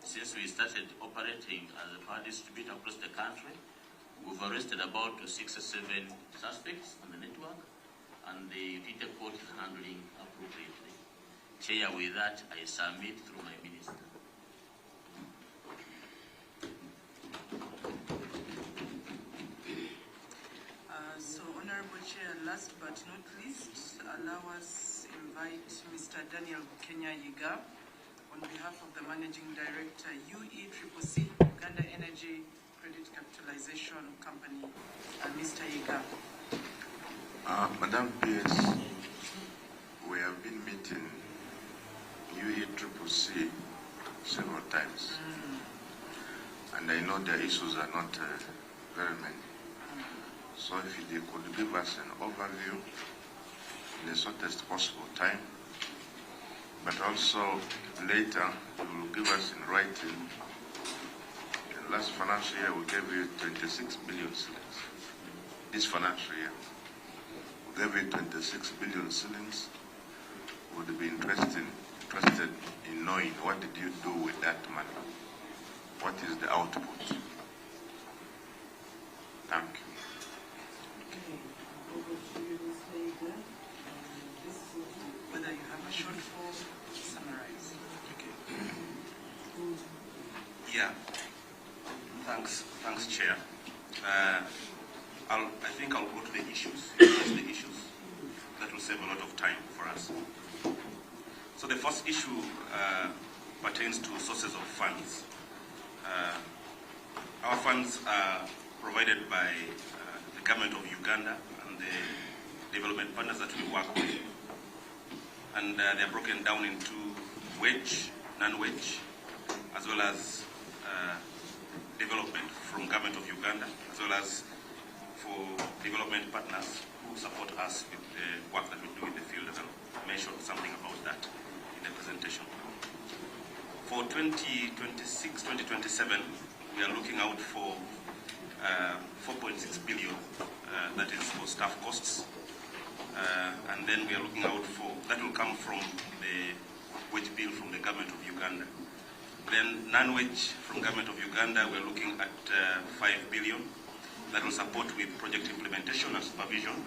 [SPEAKER 6] Since we started operating as a power distributor across the country, we've arrested about 6 or 7 suspects on the network, and the utility court is handling appropriately. Chair, with that, I submit through my minister.
[SPEAKER 3] So, Honorable Chair, last but not least, allow us invite Mr. Daniel Kenya Yiga on behalf of the Managing Director, UECCC, Uganda Energy Credit Capitalization Company, Mr. Yiga.
[SPEAKER 8] Madam PS, we have been meeting UECCC several times, and I know their issues are not very many. So if they could give us an overview in the shortest possible time, but also later you will give us in writing. In last financial year we gave you 26 billion shillings. This financial year we gave you 26 billion shillings. Would be interested in knowing what did you do with that money? What is the output? Thank you.
[SPEAKER 3] Whether you have a short form, summarize.
[SPEAKER 16] Okay. Yeah. Thanks, Chair. I think I'll go to the issues. That will save a lot of time for us. So the first issue pertains to sources of funds. Our funds are provided by the government of Uganda and the development partners that we work with. And they are broken down into wage, non-wage, as well as development from government of Uganda, as well as for development partners who support us with the work that we do in the field. I'll mention something about that in the presentation. For 2026-2027, we are looking out for 4.6 billion, that is for staff costs. And then we are looking out for, that will come from the wage bill from the government of Uganda. Then non-wage from government of Uganda, we are looking at 5 billion. That will support with project implementation and supervision,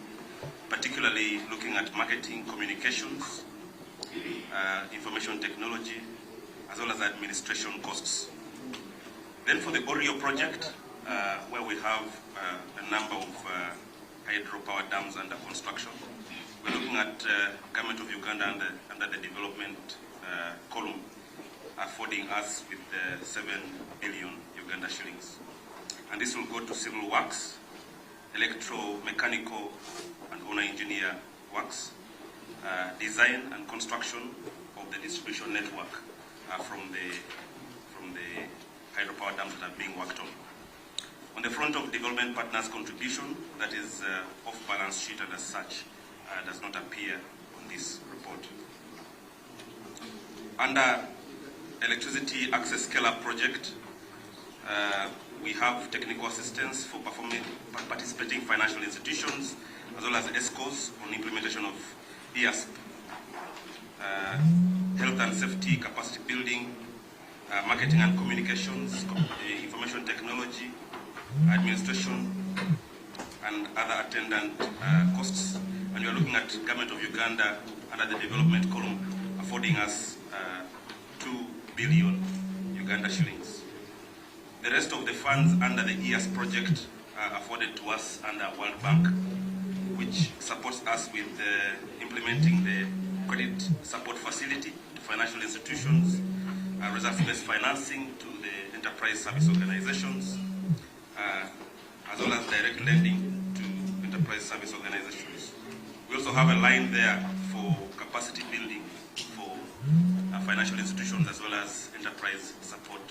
[SPEAKER 16] particularly looking at marketing, communications, information technology, as well as administration costs. Then for the Orio project, where we have a number of hydropower dams under construction, we're looking at government of Uganda under the development column, affording us with 7 billion Uganda shillings. And this will go to civil works, electromechanical and owner engineer works, design and construction of the distribution network from the hydropower dams that are being worked on. On the front of development partners' contribution, that is off balance sheet and as such does not appear on this report. Under electricity access scale-up project, we have technical assistance for participating financial institutions, as well as ESCOs on implementation of EASP, health and safety, capacity building, marketing and communications, information technology, administration, and other attendant costs. And we are looking at government of Uganda under the development column, affording us 2 billion Uganda shillings. The rest of the funds under the EAS project are afforded to us under World Bank, which supports us with implementing the credit support facility to financial institutions, reserve-based financing to the enterprise service organizations, as well as direct lending to enterprise service organizations. We also have a line there for capacity building for financial institutions as well as enterprise support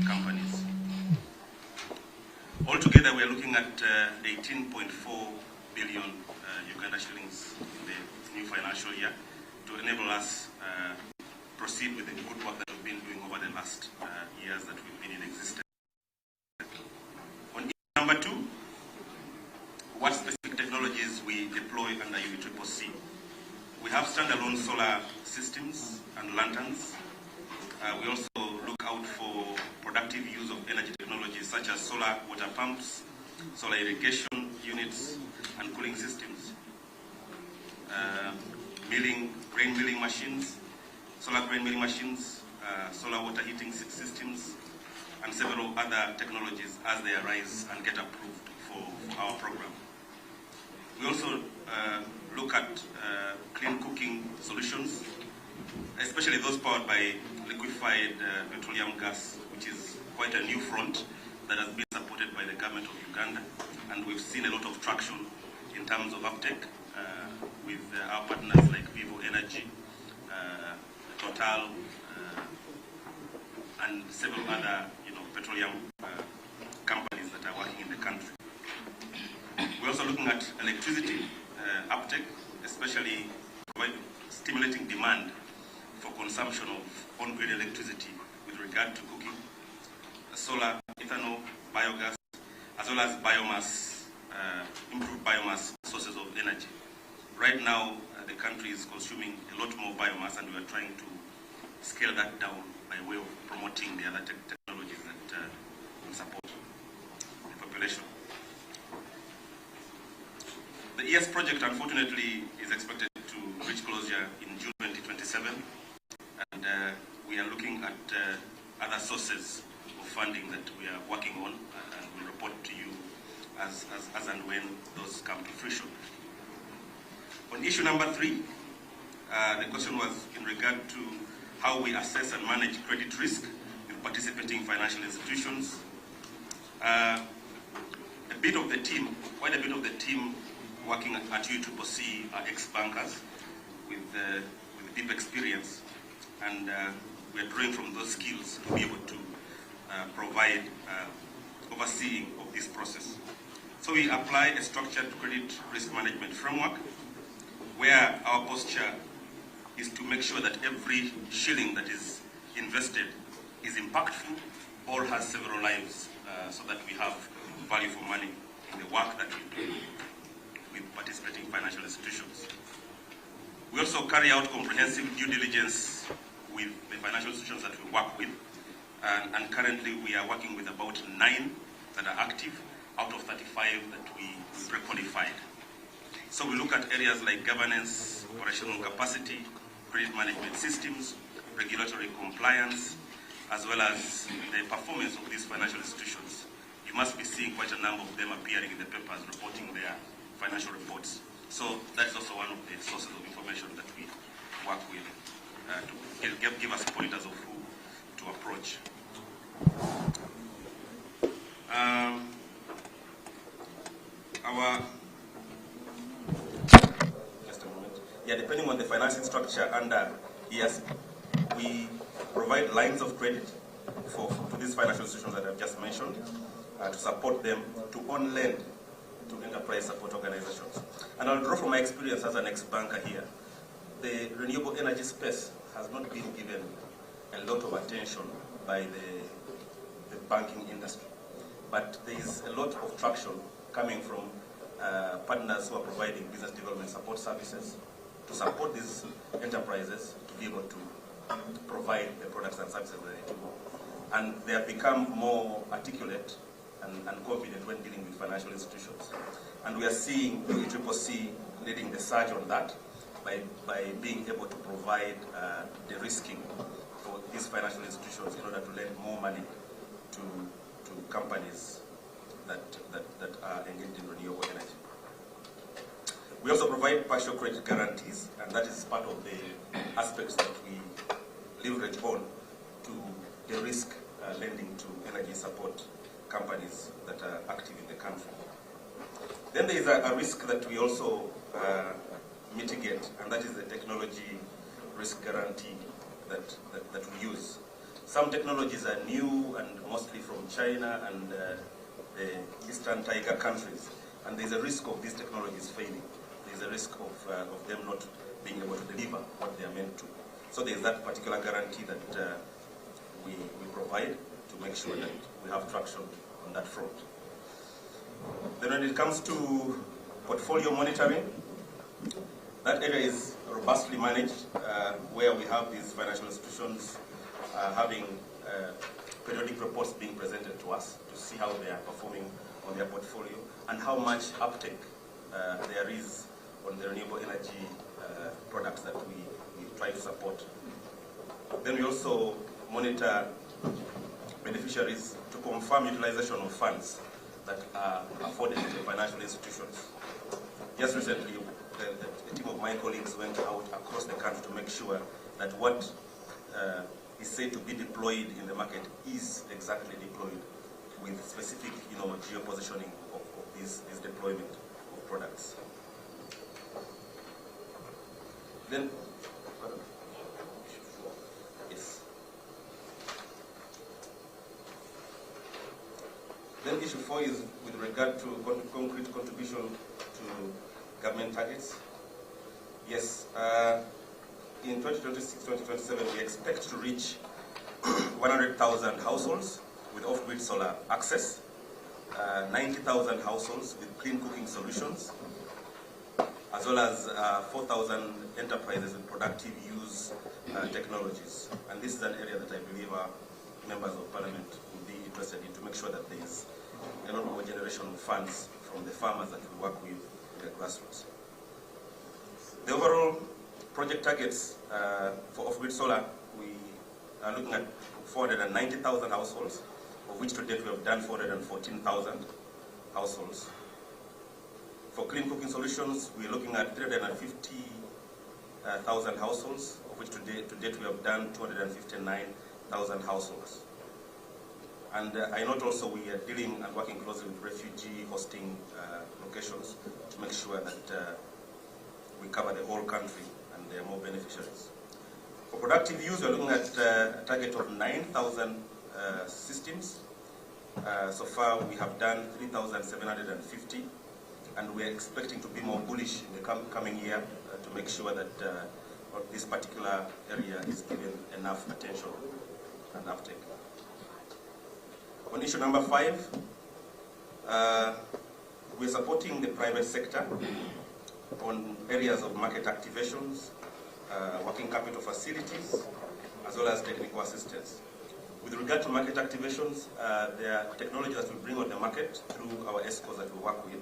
[SPEAKER 16] companies. Altogether, we are looking at 18.4 billion Uganda shillings in the new financial year to enable us proceed with the good work that we've been doing over the last years that we've been in existence. On issue number 2, what specific technologies we deploy under UECCC? We have standalone solar systems and lanterns. We also look out for productive use of energy technologies such as solar water pumps, solar irrigation units, and cooling systems. Grain milling machines, solar grain milling machines, solar water heating systems, and several other technologies as they arise and get approved for our program. We also look at clean cooking solutions, especially those powered by liquefied petroleum gas, which is quite a new front that has been supported by the government of Uganda, and we've seen a lot of traction in terms of uptake with our partners like Vivo Energy, Total, and several other petroleum companies that are working in the country. We're also looking at electricity uptake, especially stimulating demand for consumption of on-grid electricity with regard to cooking, solar, ethanol, biogas, as well as biomass, improved biomass sources of energy. Right now, the country is consuming a lot more biomass, and we are trying to scale that down by way of promoting the other technologies that will support the population. The ES project, unfortunately, is expected to reach closure in June 2027, and we are looking at other sources of funding that we are working on, and we'll report to you as and when those come to fruition. On issue number 3, the question was in regard to how we assess and manage credit risk in participating financial institutions. Quite a bit of the team working at UECCC are ex-bankers with deep experience, and we are drawing from those skills to be able to provide overseeing of this process. So we apply a structured credit risk management framework where our posture is to make sure that every shilling that is invested is impactful or has several lives, so that we have value for money in the work that we do with participating financial institutions. We also carry out comprehensive due diligence with the financial institutions that we work with, and currently we are working with about 9 that are active out of 35 that we pre-qualified. So we look at areas like governance, operational capacity, credit management systems, regulatory compliance, as well as the performance of these financial institutions. You must be seeing quite a number of them appearing in the papers reporting their financial reports. So that's also one of the sources of information that we work with to give us pointers of who to approach. Just a moment. Yeah, depending on the financing structure under ES, we provide lines of credit to these financial institutions that I've just mentioned, to support them to on-lend to enterprise support organizations. And I'll draw from my experience as an ex-banker here. The renewable energy space has not been given a lot of attention by the banking industry. But there is a lot of traction coming from partners who are providing business development support services to support these enterprises to be able to provide the products and services that they do. And they have become more articulate and confident when dealing with financial institutions. And we are seeing the UECCC leading the surge on that by being able to provide the risking for these financial institutions in order to lend more money to companies that are engaged in renewable energy. We also provide partial credit guarantees, and that is part of the aspects that we leverage on to de-risk lending to energy support companies that are active in the country. Then there is a risk that we also mitigate, and that is the technology risk guarantee that we use. Some technologies are new and mostly from China and the Eastern Tiger countries, and there's a risk of these technologies failing. There's a risk of them not being able to deliver what they are meant to. So there's that particular guarantee that we provide to make sure that we have traction on that front. Then when it comes to portfolio monitoring, that area is robustly managed, where we have these financial institutions having periodic reports being presented to us to see how they are performing on their portfolio and how much uptake there is on the renewable energy products that we try to support. Then we also monitor beneficiaries to confirm utilization of funds that are afforded to financial institutions. Just recently, the team of my colleagues went out across the country to make sure that what is said to be deployed in the market is exactly deployed with specific, geo-positioning of this deployment of products. Then, yes. Then issue 4 is with regard to concrete contribution to government targets. Yes, in 2026-2027, we expect to reach 100,000 households with off-grid solar access, 90,000 households with clean cooking solutions, as well as 4,000 enterprises with productive use technologies. And this is an area that I believe our members of parliament will be interested in, to make sure that there is a lot more generation of funds from the farmers that we work with in the grassroots. The overall project targets for off-grid solar, we are looking at 490,000 households, of which to date we have done 414,000 households. For clean cooking solutions, we are looking at 350,000 households, of which to date we have done 259,000 households. And I note also we are dealing and working closely with refugee hosting locations to make sure that we cover the whole country and there are more beneficiaries. For productive use, we are looking at a target of 9,000 systems. So far, we have done 3,750, and we are expecting to be more bullish in the coming year to make sure that this particular area is given enough attention and uptake. On issue number 5, we're supporting the private sector on areas of market activations, working capital facilities, as well as technical assistance. With regard to market activations, there are technologies that we bring on the market through our ESCOs that we work with,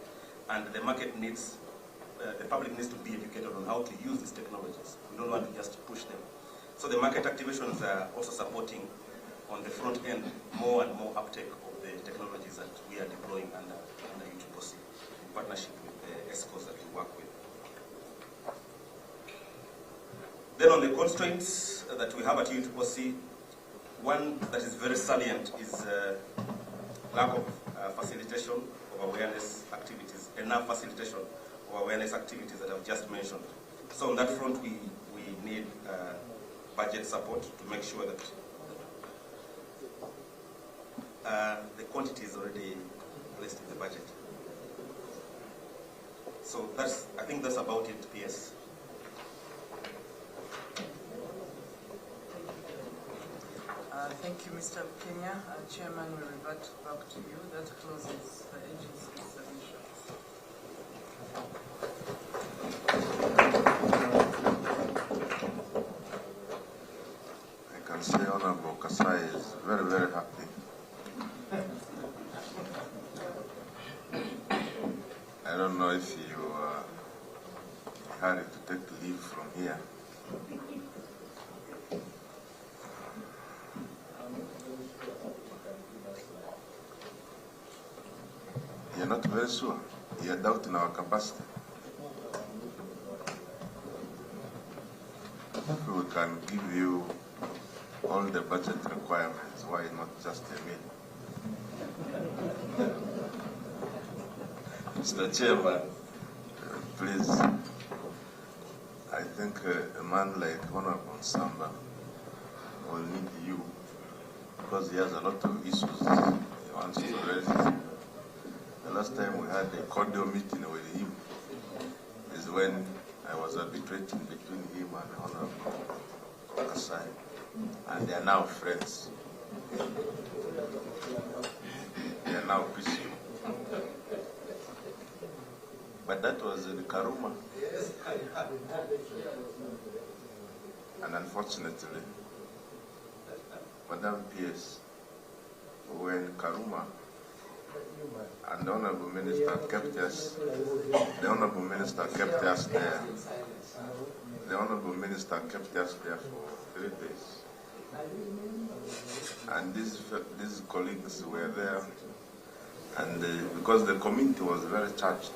[SPEAKER 16] and the market needs, the public needs to be educated on how to use these technologies. We don't want to just push them. So the market activations are also supporting on the front end more and more uptake of the technologies that we are deploying under UTPOC in partnership with the ESCOs that we work with. Then on the constraints that we have at UTPOC, one that is very salient is lack of facilitation of awareness activities, enough facilitation of awareness activities that I've just mentioned. So on that front, we need budget support to make sure that the quantity is already placed in the budget. So I think that's about it, PS.
[SPEAKER 3] Thank you, Mr. Kenya. Chairman will revert back to you. That closes the agency's submissions.
[SPEAKER 8] I can say Honorable Kasai is very, very happy. I don't know if you hurry to take leave from here. not very sure. You are doubting our capacity. If we can give you all the budget requirements, why not just a million? Mr. Chairman, please, I think a man like Honorable Samba will need you because he has a lot of issues he wants to raise. The last time we had a cordial meeting with him is when I was arbitrating between him and Honorable Kasai, and they are now friends. They are now peaceful. But that was in Karuma. And unfortunately, Madam P.S., we were in Karuma, and the Honorable Minister kept us, the Honorable Minister kept us there. The Honorable Minister kept us there for 3 days. And these colleagues were there, and because the committee was very charged,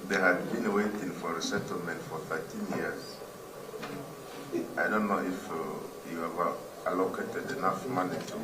[SPEAKER 8] they had been waiting for a settlement for 13 years. I don't know if you have allocated enough money to...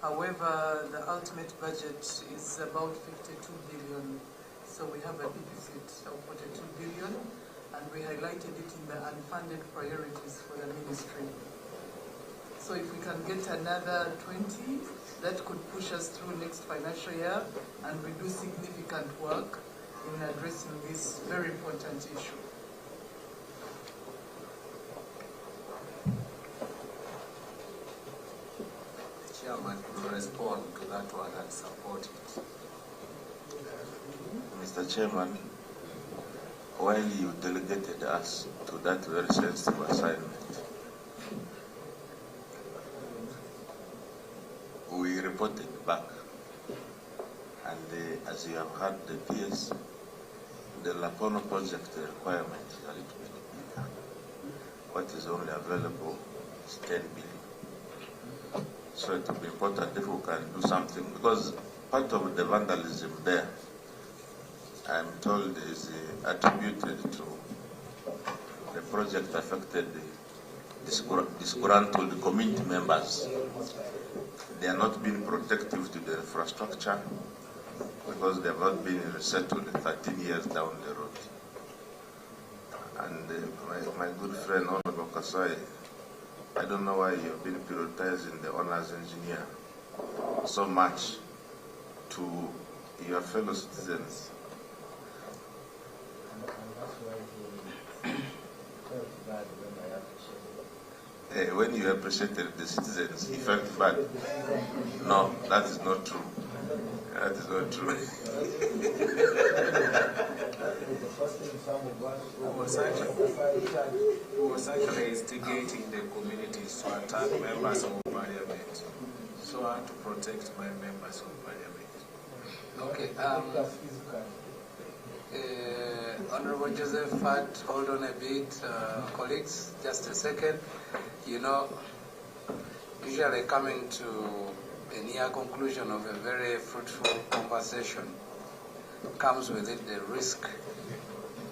[SPEAKER 3] However, the ultimate budget is about 52 billion. So we have a deficit of 42 billion, and we highlighted it in the unfunded priorities for the ministry. So if we can get another 20, that could push us through next financial year, and we do significant work in addressing this very important issue.
[SPEAKER 11] Chairman to respond to that one and support it.
[SPEAKER 8] Mr. Chairman, while you delegated us to that very sensitive assignment, we reported back, and as you have heard the PS, the Lapono project requirement is a little bit bigger. What is only available is 10 billion. So it will be important if we can do something, because part of the vandalism there, I'm told, is attributed to the project affected disgruntled community members. They are not being protective to the infrastructure because they have not been resettled 13 years down the road. And my good friend Honorable Kasai, I don't know why you've been prioritizing the honors engineer so much to your fellow citizens. When you appreciated the citizens, he felt bad. No, that is not true. That is not true.
[SPEAKER 11] Who was actually instigating the communities to attack members of parliament, so I had to protect my members of parliament.
[SPEAKER 2] Okay. Honorable Joseph, hold on a bit, colleagues, just a second. You know, usually coming to a near conclusion of a very fruitful conversation comes with it the risk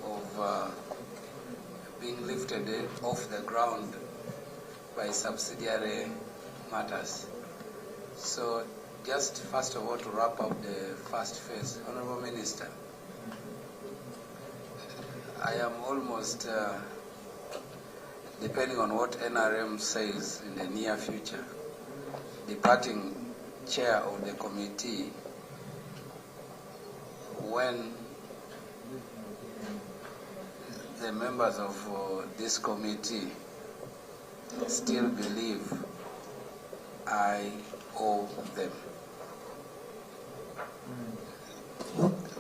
[SPEAKER 2] of lifted off the ground by subsidiary matters. So just first of all, to wrap up the first phase, Honorable Minister, I am almost, depending on what NRM says in the near future, departing chair of the committee when the members of this committee still believe I owe them.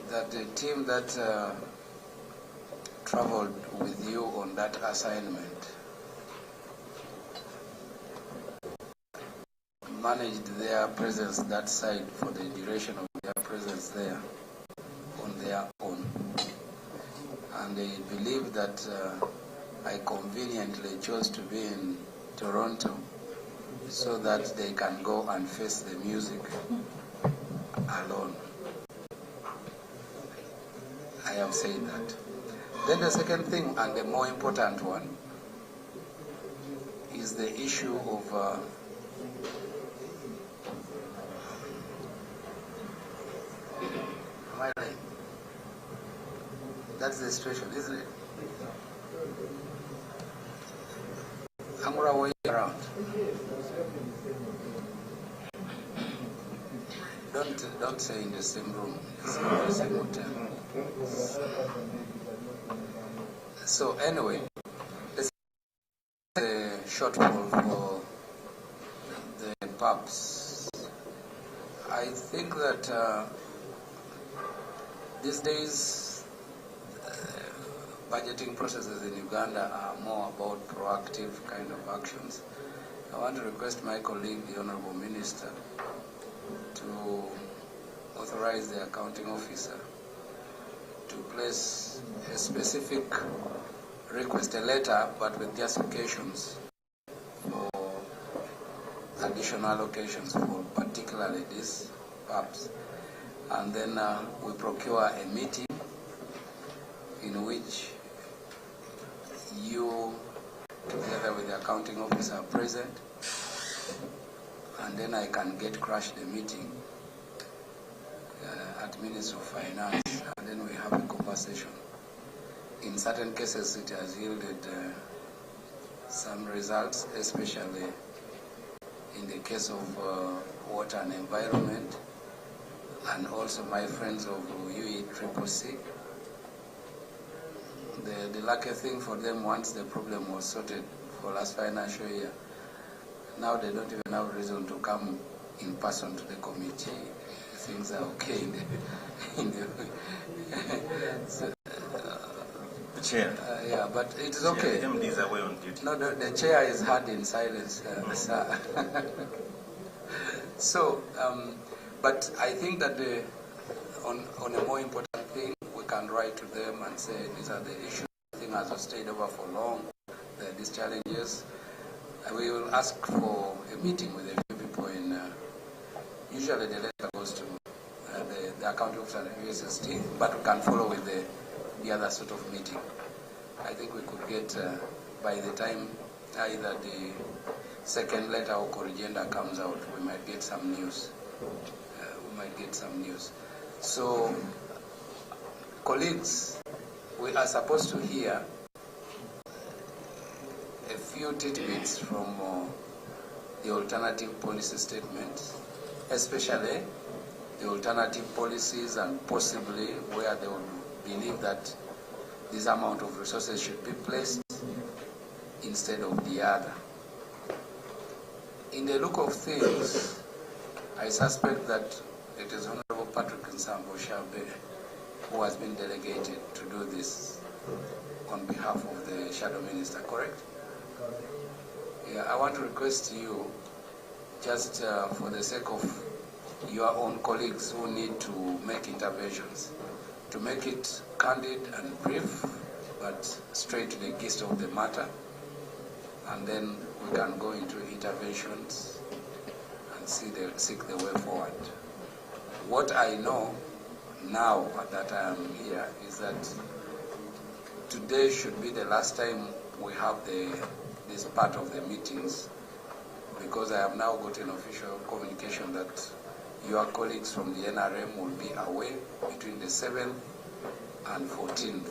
[SPEAKER 2] That the team that traveled with you on that assignment managed their presence that side for the duration of their presence there on their own. And they believe that I conveniently chose to be in Toronto so that they can go and face the music alone. I have said that. Then the second thing, and the more important one, is the issue of am I right? That's the situation, isn't it? I'm going to wait around. Don't say in the same room, it's in the same hotel. So anyway, let's the shortfall for the pubs. I think that these days budgeting processes in Uganda are more about proactive kind of actions. I want to request my colleague, the Honorable Minister, to authorize the accounting officer to place a specific request, a letter, but with justifications for additional allocations for particularly these pubs. And then we procure a meeting in which you, together with the accounting officer, are present, and then I can get crashed the meeting at Ministry of Finance, and then we have a conversation. In certain cases, it has yielded some results, especially in the case of water and environment, and also my friends of UECCC. The lucky thing for them, once the problem was sorted for last financial year, now they don't even have reason to come in person to the committee. Things are okay in the so,
[SPEAKER 13] Chair.
[SPEAKER 2] yeah, but it is okay.
[SPEAKER 13] The MD is away on duty.
[SPEAKER 2] No, the chair is hard in silence, sir. So, but I think that on a more important thing, we can write to them and say these are the issues. The thing has stayed over for long. There are these challenges. We will ask for a meeting with a few people in. Usually the letter goes to the accounting officer and USST, but we can follow with the other sort of meeting. I think we could get, by the time either the second letter or corrigenda comes out, we might get some news. So, colleagues, we are supposed to hear a few tidbits from the alternative policy statements, especially the alternative policies and possibly where they would believe that this amount of resources should be placed instead of the other. In the look of things, I suspect that it is Honorable Patrick Nsambo Shalbe who has been delegated to do this on behalf of the Shadow Minister, correct? Yeah, I want to request you, just for the sake of your own colleagues who need to make interventions, to make it candid and brief, but straight to the gist of the matter, and then we can go into interventions and seek the way forward. What I know now that I am here is that today should be the last time we have this part of the meetings, because I have now got an official communication that your colleagues from the NRM will be away between the 7th and 14th.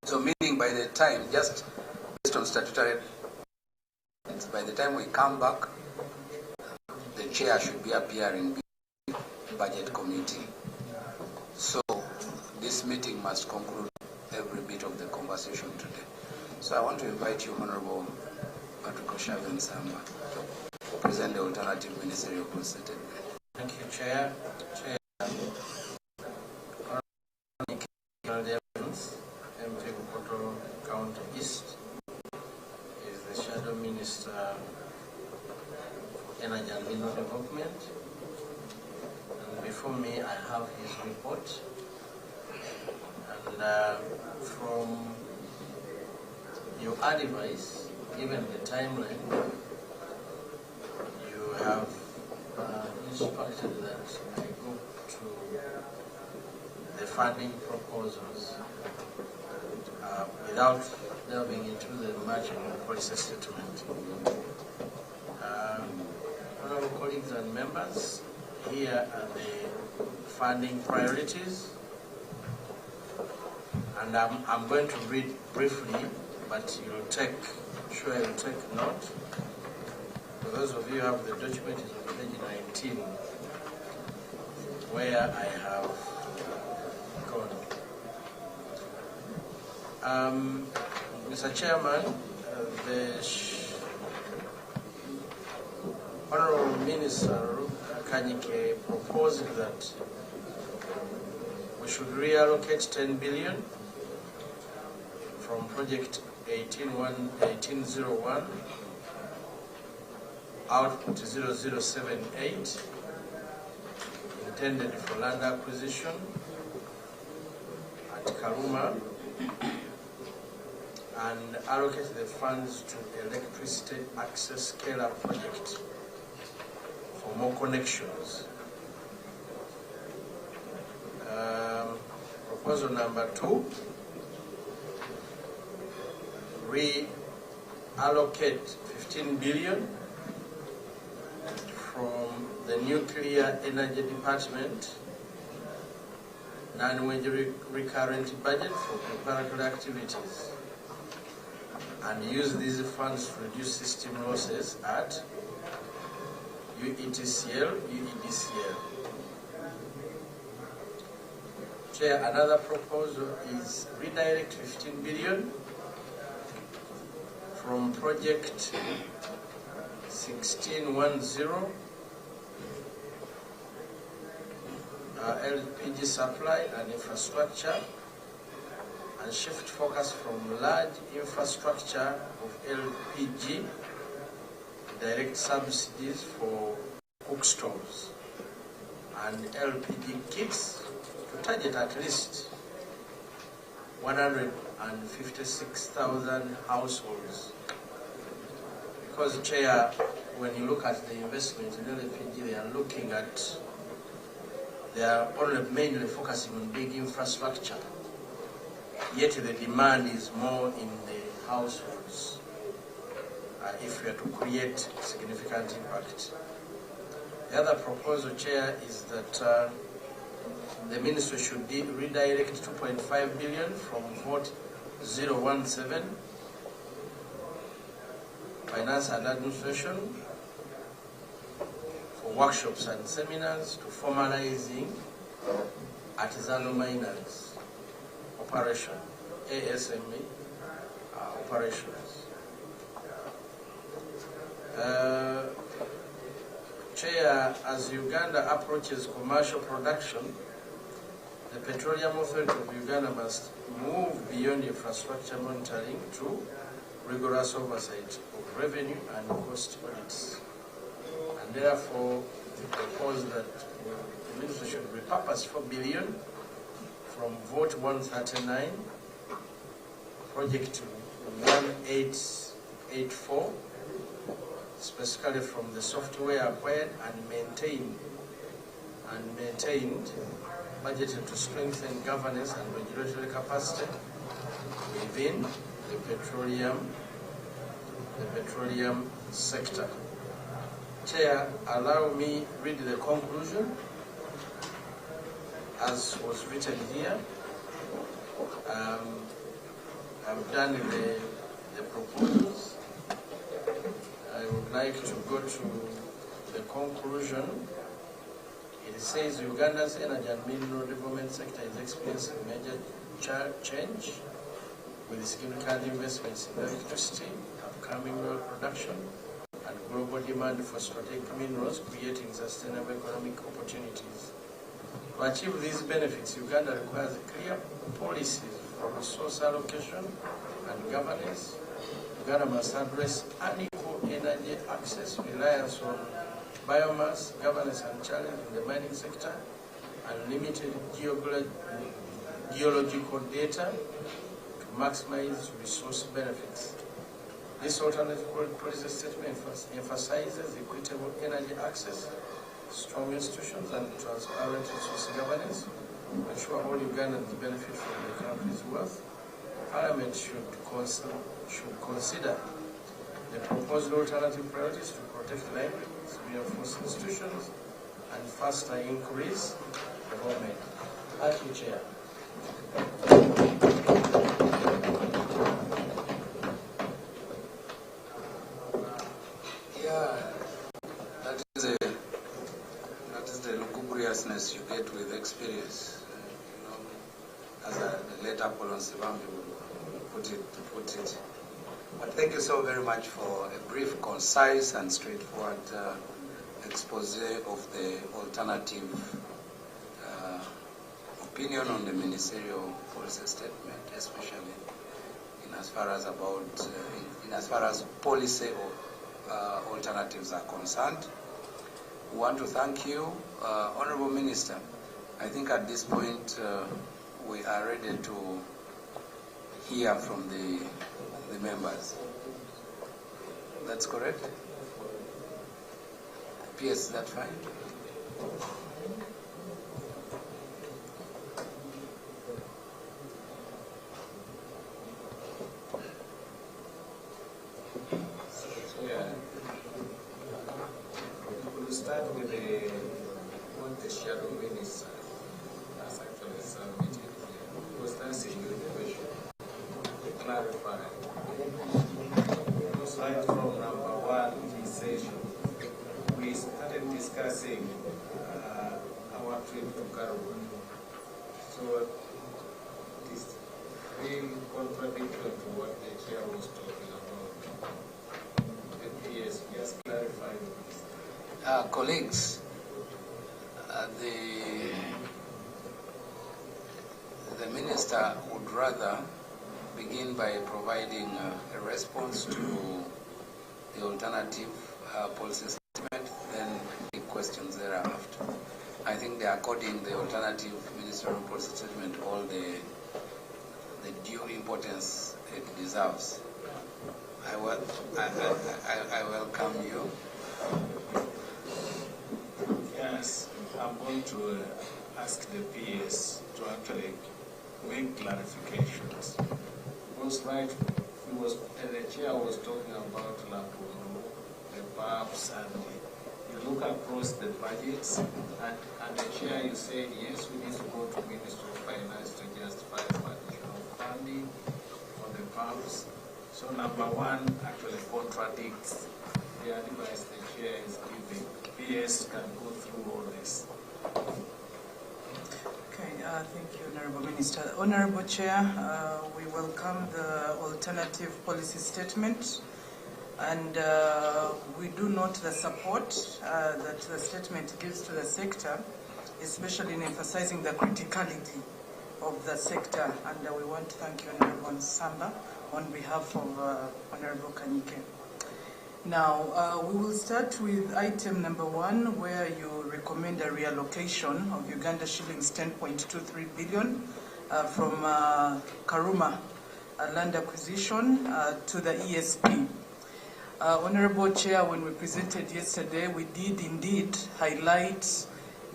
[SPEAKER 2] So meaning by the time, just based on statutory, by the time we come back, the chair should be appearing before the budget committee. So this meeting must conclude every bit of the conversation today. So I want to invite you, Honorable Patrick Samba, to present the alternative ministerial consultant.
[SPEAKER 4] Thank you, Chair. MP Bukoto County East is the Shadow Minister for Energy and Mineral Development. And before me, I have his report. And from your advice, given the timeline, you have instructed that I go to the funding proposals without delving into the margin policy statement. Honorable colleagues and members, here are the funding priorities. And I'm going to read briefly, but you'll take note. For those of you who have the document, it's on page 19, where I have gone. Mr. Chairman, the Honorable Minister Kanyike proposed that we should reallocate 10 billion from project 1801 output 0078 intended for land acquisition at Karuma, and allocate the funds to electricity access scale-up project for more connections. Proposal number 2, reallocate 15 billion from the Nuclear Energy Department non-wage recurrent budget for preparatory activities, and use these funds to reduce system losses at UETCL, UEDCL. Chair, another proposal is redirect 15 billion from project 1610 LPG supply and infrastructure, and shift focus from large infrastructure of LPG direct subsidies for cook stoves and LPG kits to target at least 156,000 households. Because, Chair, when you look at the investment in LPG, they are only mainly focusing on big infrastructure, yet the demand is more in the households if we are to create significant impact. The other proposal, Chair, is that the Ministry should redirect 2.5 billion from Vote 017, Finance and Administration, for workshops and seminars, to formalizing artisanal miners operation, ASME operations. Chair, as Uganda approaches commercial production, the Petroleum Authority of Uganda must move beyond infrastructure monitoring to rigorous oversight of revenue and cost audits. And therefore, we propose that the Ministry should repurpose 4 billion from Vote 139, Project 1884, specifically from the software acquired and maintained, budgeted to strengthen governance and regulatory capacity within
[SPEAKER 26] the petroleum sector. Chair, allow me read the conclusion as was written here. I've done the proposals. I would like to go to the conclusion. It says Uganda's energy and mineral development sector is experiencing major change with significant investments in electricity, upcoming oil production, and global demand for strategic minerals, creating sustainable economic opportunities. To achieve these benefits, Uganda requires clear policies for resource allocation and governance. Uganda must address unequal energy access, reliance on biomass, governance and challenge in the mining sector, and limited geological data to maximize resource benefits. This alternative policy statement emphasizes equitable energy access, strong institutions, and transparent resource governance to ensure all Ugandans benefit from the country's wealth. Parliament should consider the proposed alternative priorities to protect livelihoods, reinforce institutions, and faster increase development. Thank you, Chair.
[SPEAKER 2] Yeah, that is the lugubriousness you get with experience. As the late Apollon Sivambi would put it. But thank you so very much for a brief, concise, and straightforward expose of the alternative opinion on the ministerial policy statement, especially in as far as policy alternatives are concerned. We want to thank you, Honorable Minister. I think at this point we are ready to hear from the members. That's correct? PS, is that fine?
[SPEAKER 11] We'll start with what the shadow minister has actually submitted here. Was answering the question to clarify. Right from number one, he says we started discussing our trip to Karua. So it is really contradictory to what the chair was talking about. Yes, just clarify this.
[SPEAKER 2] Colleagues, the minister would rather begin by providing a response to the alternative policy statement, then the questions thereafter. I think they are according the alternative ministerial policy statement all the due importance it deserves. I welcome you.
[SPEAKER 11] Yes, I'm going to ask the PS to actually make clarifications. Was right. The chair was talking about Lampuru, the PAPs, and you look across the budgets, and the chair, you said yes, we need to go to Ministry of Finance to justify additional funding for the PAPs. So number one actually contradicts the advice the chair is giving. PS can go through all this.
[SPEAKER 3] Thank you, Honorable Minister. Honorable Chair, we welcome the alternative policy statement, and we do note the support that the statement gives to the sector, especially in emphasizing the criticality of the sector, and we want to thank you, Honorable Samba, on behalf of Honorable Kanyike. Now, we will start with item number one, where you recommend a reallocation of Uganda shillings 10.23 billion from Karuma land acquisition to the ESP. Honorable Chair, when we presented yesterday, we did indeed highlight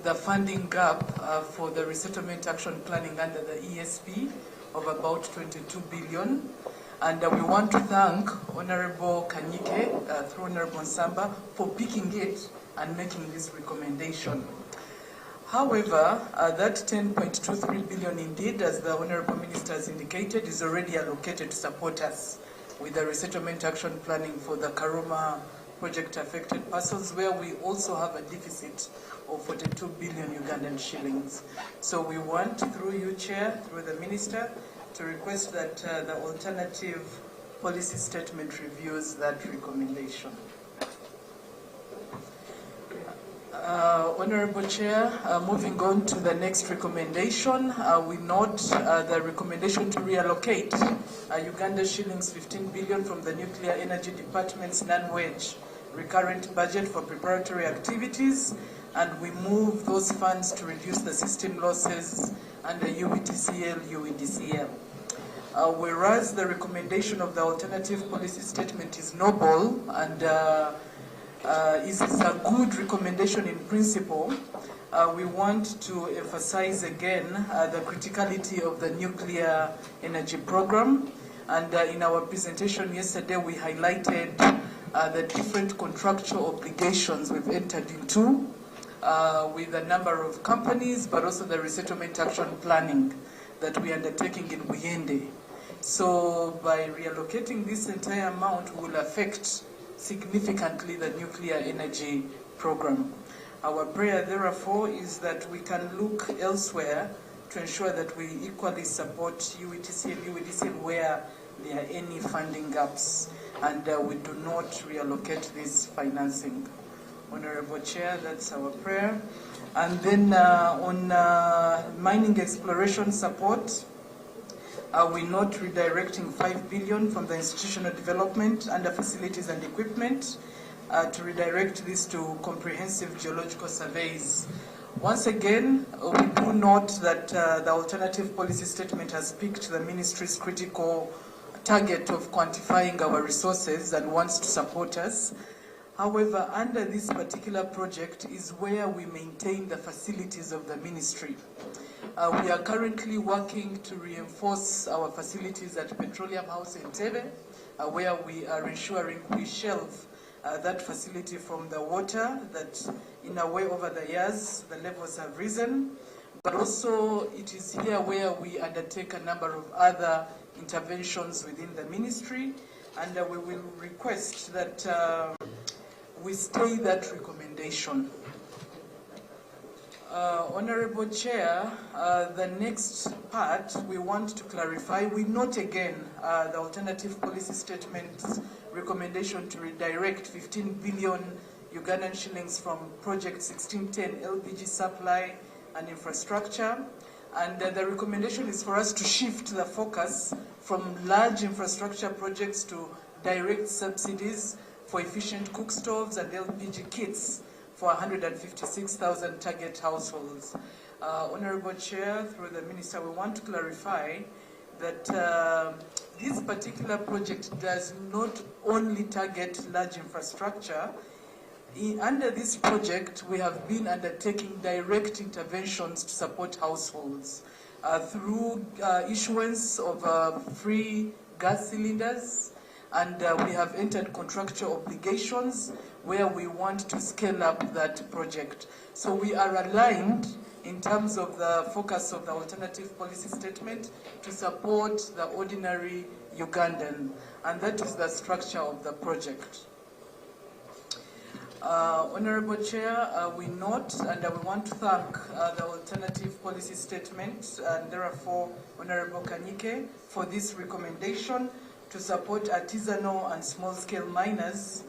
[SPEAKER 3] the funding gap for the resettlement action planning under the ESP of about 22 billion. And we want to thank Honorable Kanyike, through Honorable Nsamba, for picking it and making this recommendation. However, that 10.23 billion indeed, as the Honorable Minister has indicated, is already allocated to support us with the resettlement action planning for the Karuma project affected parcels, where we also have a deficit of 42 billion Ugandan shillings. So we want, through you, Chair, through the Minister, to request that the alternative policy statement reviews that recommendation. Honorable Chair, moving on to the next recommendation, we note the recommendation to reallocate Uganda shillings 15 billion from the Nuclear Energy Department's non-wage recurrent budget for preparatory activities, and we move those funds to reduce the system losses under UBTCL, UEDCL. Whereas the recommendation of the alternative policy statement is noble and is a good recommendation in principle, we want to emphasize again the criticality of the nuclear energy program. And in our presentation yesterday, we highlighted the different contractual obligations we've entered into with a number of companies, but also the resettlement action planning that we are undertaking in Buyende. So by reallocating this entire amount will affect significantly the nuclear energy program. Our prayer, therefore, is that we can look elsewhere to ensure that we equally support UEDCL where there are any funding gaps, and we do not reallocate this financing. Honorable Chair, that's our prayer. And then on mining exploration support, we're not redirecting 5 billion from the institutional development under facilities and equipment to redirect this to comprehensive geological surveys. Once again, we do note that the alternative policy statement has picked the ministry's critical target of quantifying our resources and wants to support us. However, under this particular project is where we maintain the facilities of the ministry. We are currently working to reinforce our facilities at Petroleum House in Tebe, where we are ensuring we shelve that facility from the water that in a way over the years the levels have risen. But also it is here where we undertake a number of other interventions within the ministry, and we will request that we stay that recommendation. Honorable Chair, the next part we want to clarify. We note again the alternative policy statement's recommendation to redirect 15 billion Ugandan shillings from Project 1610 LPG supply and infrastructure. And the recommendation is for us to shift the focus from large infrastructure projects to direct subsidies for efficient cook stoves and LPG kits for 156,000 target households. Honorable Chair, through the Minister, we want to clarify that this particular project does not only target large infrastructure. Under this project, we have been undertaking direct interventions to support households through issuance of free gas cylinders, and we have entered contractual obligations where we want to scale up that project. So we are aligned in terms of the focus of the alternative policy statement to support the ordinary Ugandan, and that is the structure of the project. Honorable Chair, we note and we want to thank the alternative policy statement and therefore Honorable Kanyike for this recommendation to support artisanal and small-scale miners.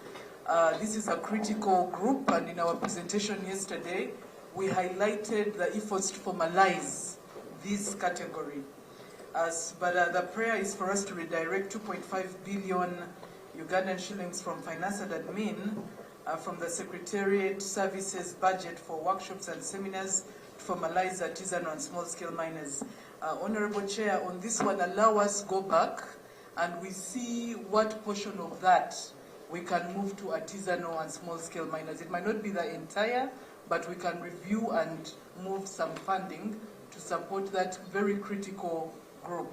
[SPEAKER 3] This is a critical group, and in our presentation yesterday, we highlighted the efforts to formalize this category. But the prayer is for us to redirect 2.5 billion Ugandan shillings from finance and admin from the Secretariat Services budget for workshops and seminars to formalize artisanal and small-scale miners. Honorable Chair, on this one, allow us go back and we see what portion of that we can move to artisanal and small-scale miners. It might not be the entire, but we can review and move some funding to support that very critical group.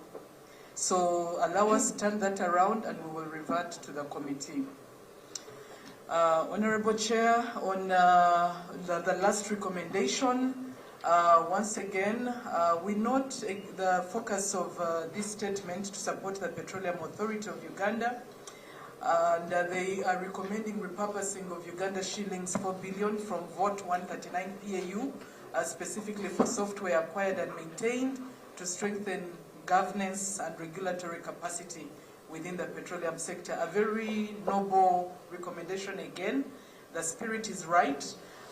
[SPEAKER 3] So allow us to turn that around and we will revert to the committee. Honorable Chair, on the last recommendation, once again, we note the focus of this statement to support the Petroleum Authority of Uganda. And they are recommending repurposing of Uganda shillings 4 billion from VOT 139 PAU, specifically for software acquired and maintained to strengthen governance and regulatory capacity within the petroleum sector. A very noble recommendation again. The spirit is right,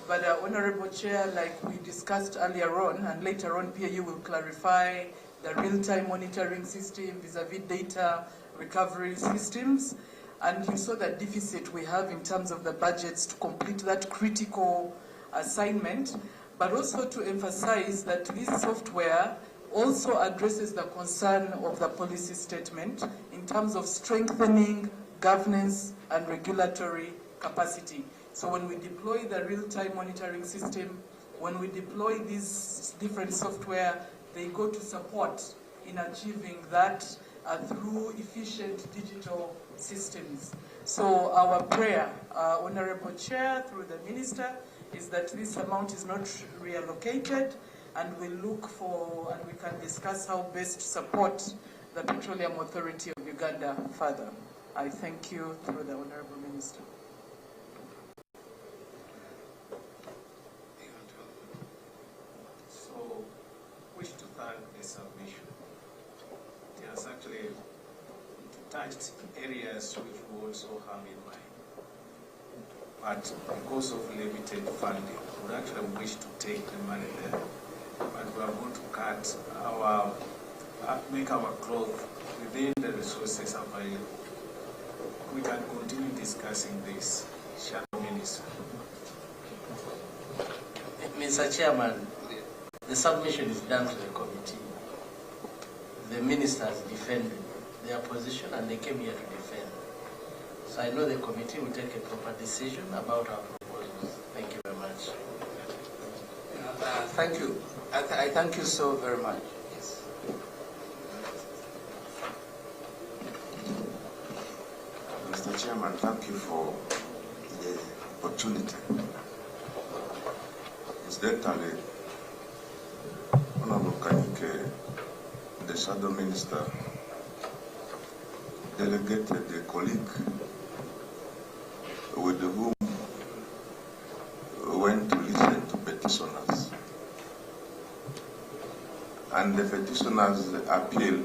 [SPEAKER 3] but Honorable Chair, like we discussed earlier on, and later on PAU will clarify the real-time monitoring system vis-a-vis data recovery systems. And you saw the deficit we have in terms of the budgets to complete that critical assignment, but also to emphasize that this software also addresses the concern of the policy statement in terms of strengthening governance and regulatory capacity. So when we deploy the real-time monitoring system, when we deploy these different software, they go to support in achieving that through efficient digital systems. So our prayer, Honorable Chair, through the Minister, is that this amount is not reallocated, and we look for, and we can discuss how best to support the Petroleum Authority of Uganda further. I thank you through the Honorable Minister.
[SPEAKER 11] So, wish to thank the submission. It has actually touched areas which we also have in mind. But because of limited funding, we actually wish to take the money there. But we are going to cut our, make our growth within the resources available. We can continue discussing this. Shadow Minister.
[SPEAKER 4] Mr. Chairman, the submission is done to the committee. The ministers defended their position and they came here to defend. So I know the committee will take a proper decision about our proposals. Thank you very much.
[SPEAKER 26] Thank you. I thank you so very much. Yes.
[SPEAKER 8] Mr. Chairman, thank you for the opportunity. Incidentally, Honorable Kanyike, the Shadow Minister, delegated a colleague with whom we went to listen to petitioners. And the petitioners' appeal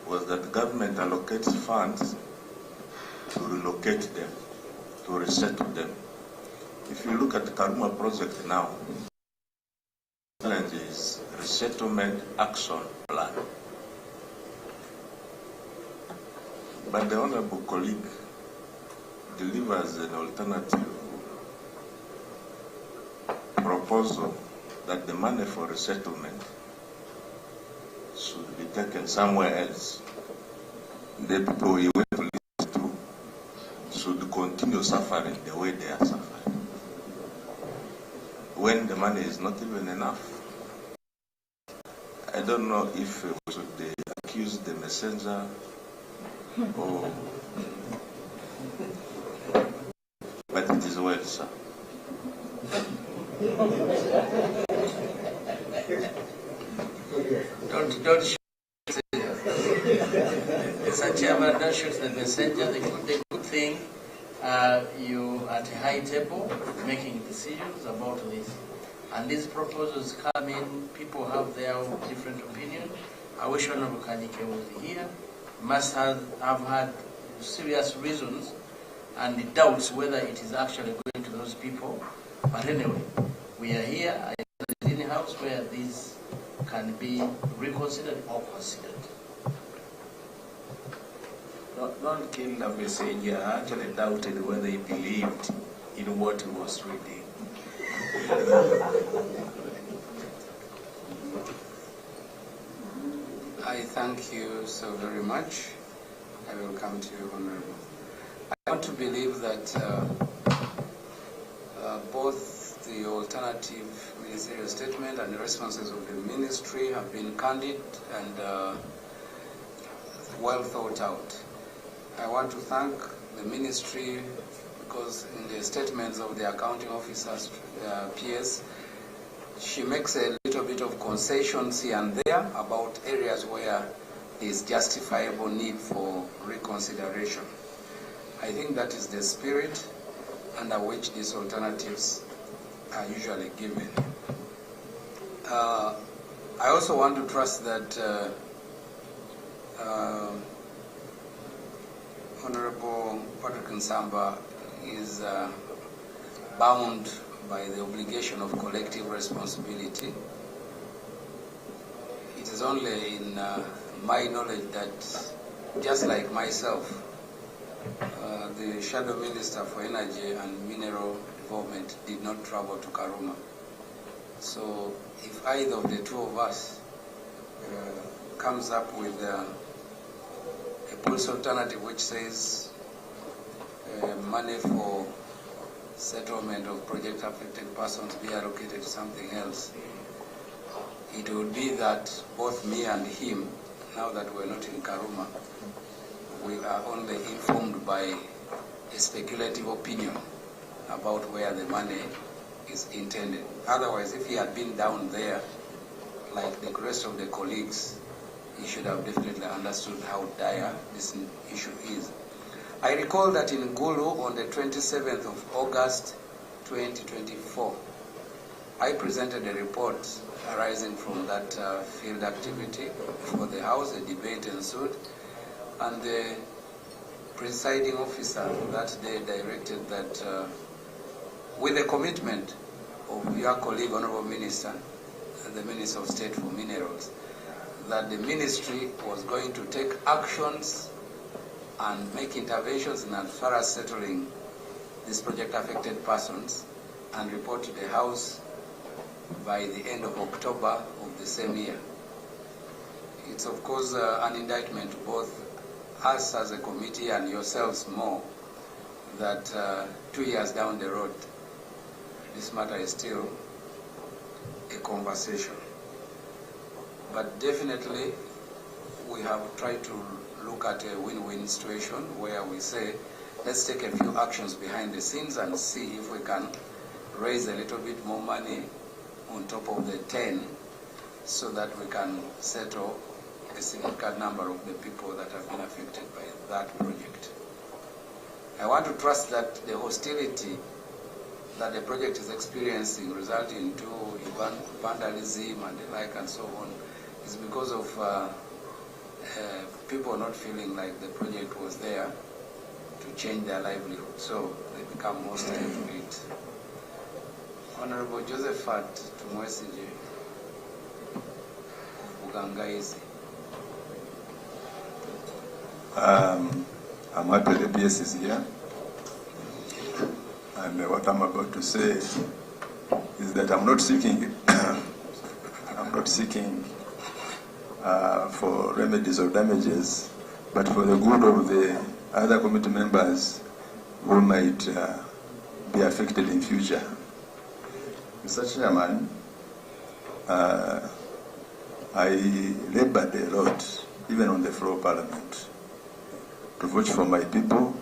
[SPEAKER 8] was that the government allocates funds to relocate them, to resettle them. If you look at the Karuma project now, the challenge is resettlement action plan. But the Honorable colleague delivers an alternative proposal that the money for resettlement should be taken somewhere else. The people we went to listen to should continue suffering the way they are suffering, when the money is not even enough. I don't know if we should accuse the messenger or... But it is well, sir.
[SPEAKER 4] Don't shoot the Mr. Chairman, don't shoot the messenger. The good thing, you at a high table making decisions about this. And these proposals come in, people have their own different opinion. I wish Honorable Kanyike was here. Must have had serious reasons and doubts whether it is actually going to those people. But anyway, we are here in a house where these can be reconsidered or considered.
[SPEAKER 11] Don't kill the messenger. I actually doubted whether he believed in what he was reading.
[SPEAKER 2] I thank you so very much. I will come to you, Honorable. I want to believe that both the alternative ministerial statement and the responses of the ministry have been candid and well thought out. I want to thank the ministry because in the statements of the accounting officers, PS, she makes a little bit of concessions here and there about areas where there is justifiable need for reconsideration. I think that is the spirit under which these alternatives are usually given. I also want to trust that Honorable Patrick Nsamba is bound by the obligation of collective responsibility. It is only in my knowledge that, just like myself, the Shadow Minister for Energy and Mineral Development did not travel to Karuma. So if either of the two of us comes up with a policy alternative which says money for settlement of project affected persons be allocated to something else, it would be that both me and him, now that we're not in Karuma, we are only informed by a speculative opinion about where the money is intended. Otherwise, if he had been down there, like the rest of the colleagues, he should have definitely understood how dire this issue is. I recall that in Gulu on the 27th of August 2024, I presented a report arising from that field activity before the House. A debate ensued, and the presiding officer that day directed that with the commitment of your colleague, Honorable Minister, the Minister of State for Minerals, that the ministry was going to take actions and make interventions in as far as settling these project-affected persons and report to the House by the end of October of the same year. It's of course an indictment to both us as a committee and yourselves more that 2 years down the road, this matter is still a conversation. But definitely we have tried to look at a win-win situation where we say, let's take a few actions behind the scenes and see if we can raise a little bit more money on top of the 10 so that we can settle a significant number of the people that have been affected by that project. I want to trust that the hostility that the project is experiencing, resulting to vandalism and the like and so on, is because of people not feeling like the project was there to change their livelihood, so they become hostile to it. Honorable Josephat Tumwesije of Bugangaizi.
[SPEAKER 17] I'm happy the PS is here, and what I'm about to say is that I'm not seeking for remedies or damages, but for the good of the other committee members who might be affected in future. Mr. Chairman, I labored a lot, even on the floor of Parliament, to vote for my people.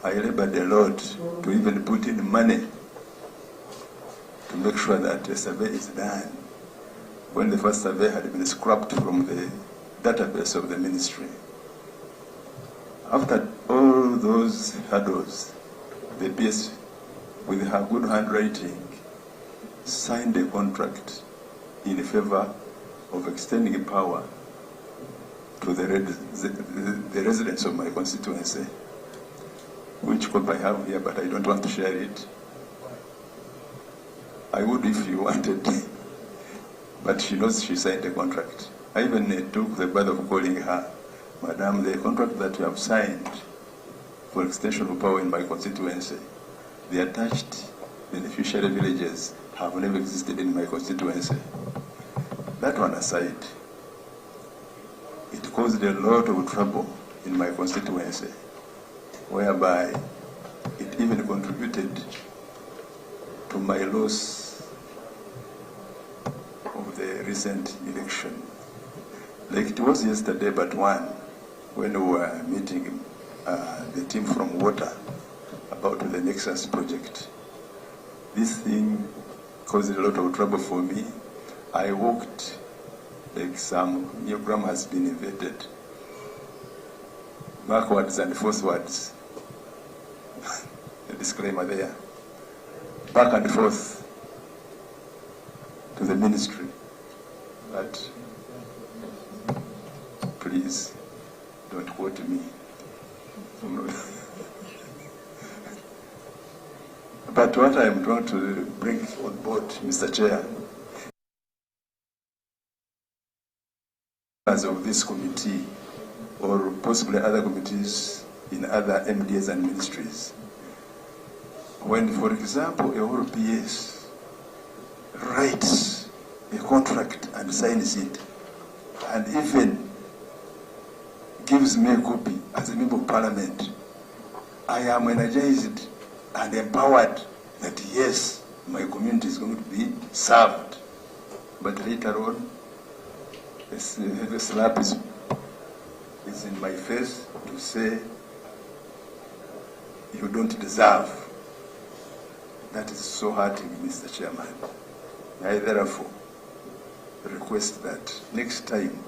[SPEAKER 17] I labored a lot to even put in money to make sure that a survey is done when the first survey had been scrapped from the database of the ministry. After all those hurdles, the PS, with her good handwriting, signed a contract in favor of extending power to the residents of my constituency, which copy I have here, but I don't want to share it. I would if you wanted, but she knows she signed a contract. I even took the bother of calling her, Madam, the contract that you have signed for extension of power in my constituency, the attached beneficiary villages have never existed in my constituency. That one aside, it caused a lot of trouble in my constituency, whereby it even contributed to my loss of the recent election. Like it was yesterday, but one, when we were meeting the team from water about the Nexus project. This thing caused a lot of trouble for me. I walked like some new grammar has been invented, backwards and forwards. A disclaimer there. Back and forth to the ministry. But please don't quote me. But what I'm trying to bring on board, Mr. Chair, as of this committee, or possibly other committees in other MDAs and ministries, when, for example, a whole PS writes a contract and signs it, and even gives me a copy as a member of parliament, I am energized and empowered that yes, my community is going to be served. But later on, the slap is in my face to say, you don't deserve. That is so hurting, Mr. Chairman. I therefore request that next time,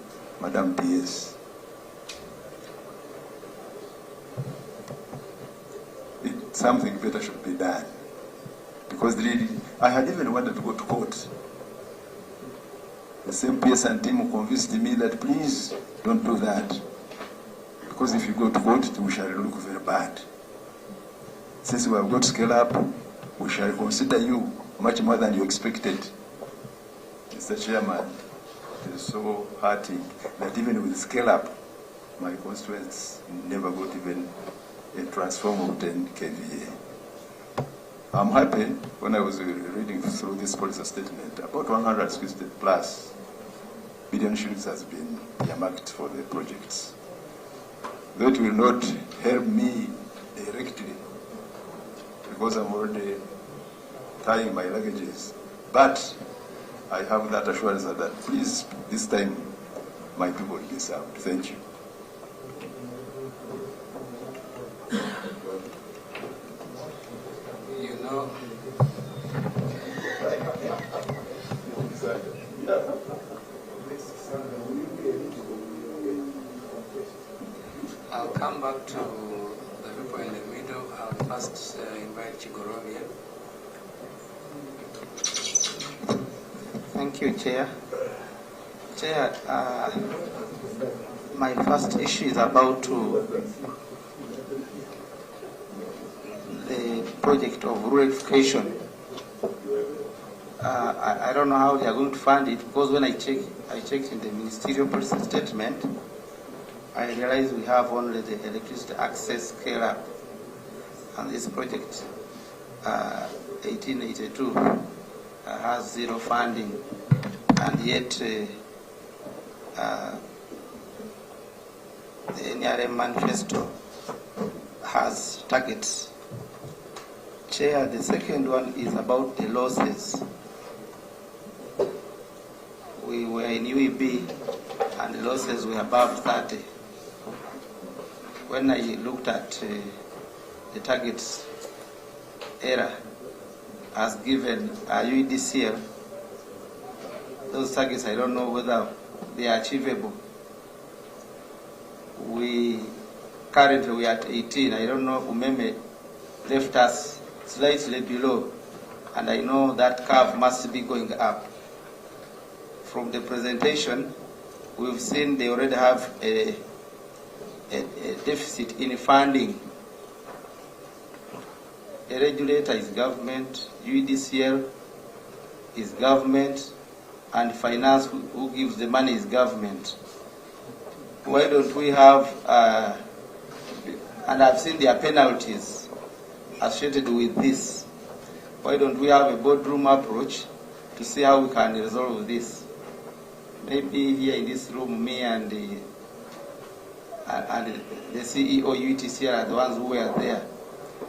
[SPEAKER 17] Madam PS, something better should be done. Because really, I had even wanted to go to court. The same PS and team convinced me that please don't do that. Because if you go to court, we shall look very bad. Since we have got to scale up, we shall consider you much more than you expected. Mr. Chairman, it is so hurting that even with scale up, my constituents never got even a transformer of 10 kVA. I'm happy when I was reading through this policy statement, about 160 plus billion shillings has been earmarked for the projects. That will not help me directly because I'm already tying my luggages. But I have that assurance that please, this time, my people will be served. Thank you.
[SPEAKER 2] You know, I'll come back to the people in the middle. I'll first invite Chigorovia.
[SPEAKER 1] Thank you, Chair. Chair, my first issue is about the project of rural education. I don't know how they are going to fund it because when I checked in the Ministerial policy statement, I realized we have only the electricity access scale up, and this project 1882 has zero funding, and yet the NRM manifesto has targets. Chair, the second one is about the losses. We were in UEB and the losses were above 30. When I looked at the targets error as given UEDCL, those targets, I don't know whether they are achievable. Currently we are at 18. I don't know, Umeme left us slightly below, and I know that curve must be going up. From the presentation, we've seen they already have a deficit in funding. The regulator is government, UEDCL is government, and finance, who gives the money, is government. Why don't we have, and I've seen their penalties associated with this, why don't we have a boardroom approach to see how we can resolve this? Maybe here in this room, me and the CEO UETCL are the ones who were there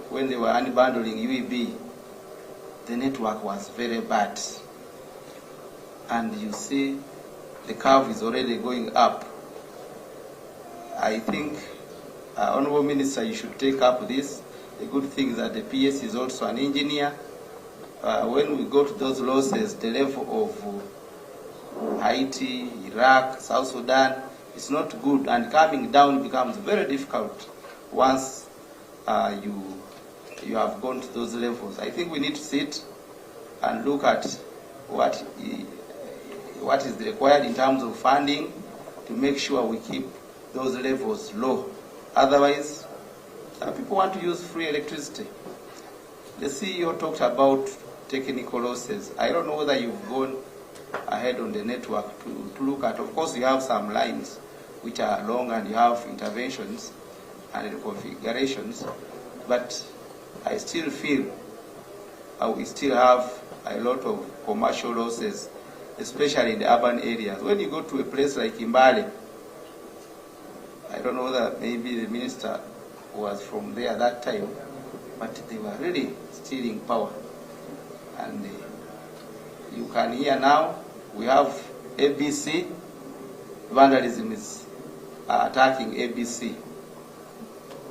[SPEAKER 1] when they were unbundling UEB. The network was very bad. And you see, the curve is already going up. I think, Honorable Minister, you should take up this. The good thing is that the PS is also an engineer. When we go to those losses, the level of Haiti, Iraq, South Sudan, it's not good, and coming down becomes very difficult once you have gone to those levels. I think we need to sit and look at what is required in terms of funding to make sure we keep those levels low. Otherwise, some people want to use free electricity. The CEO talked about technical losses. I don't know whether you've gone ahead on the network to look at. Of course, you have some lines which are long and you have interventions and configurations, but I still feel we still have a lot of commercial losses, especially in the urban areas. When you go to a place like Imbale, I don't know whether maybe the minister was from there at that time, but they were really stealing power. And you can hear now, we have ABC, vandalism is attacking ABC.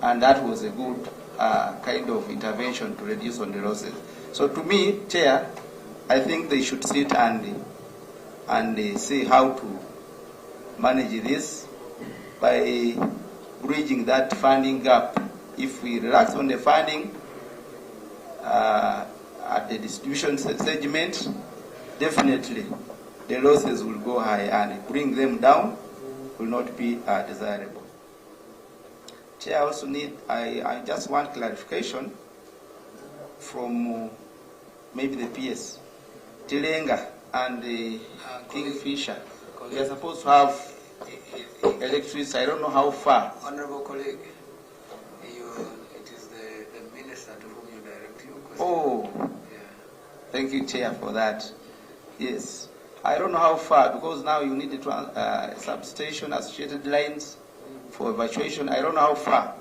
[SPEAKER 1] And that was a good kind of intervention to reduce on the losses. So to me, Chair, I think they should sit and see how to manage this by bridging that funding gap. If we relax on the funding at the distribution segment, definitely the losses will go high, and bring them down will not be desirable. Chair, I also need, I just want clarification from maybe the PS. Tilenga and the Kingfisher, we are supposed to have electricity. I don't know how far.
[SPEAKER 2] Honorable colleague, it is the minister to whom you direct your question.
[SPEAKER 1] Oh,
[SPEAKER 2] yeah.
[SPEAKER 1] Thank you, Chair, for that. Yes. I don't know how far, because now you need a substation, associated lines for evacuation. I don't know how far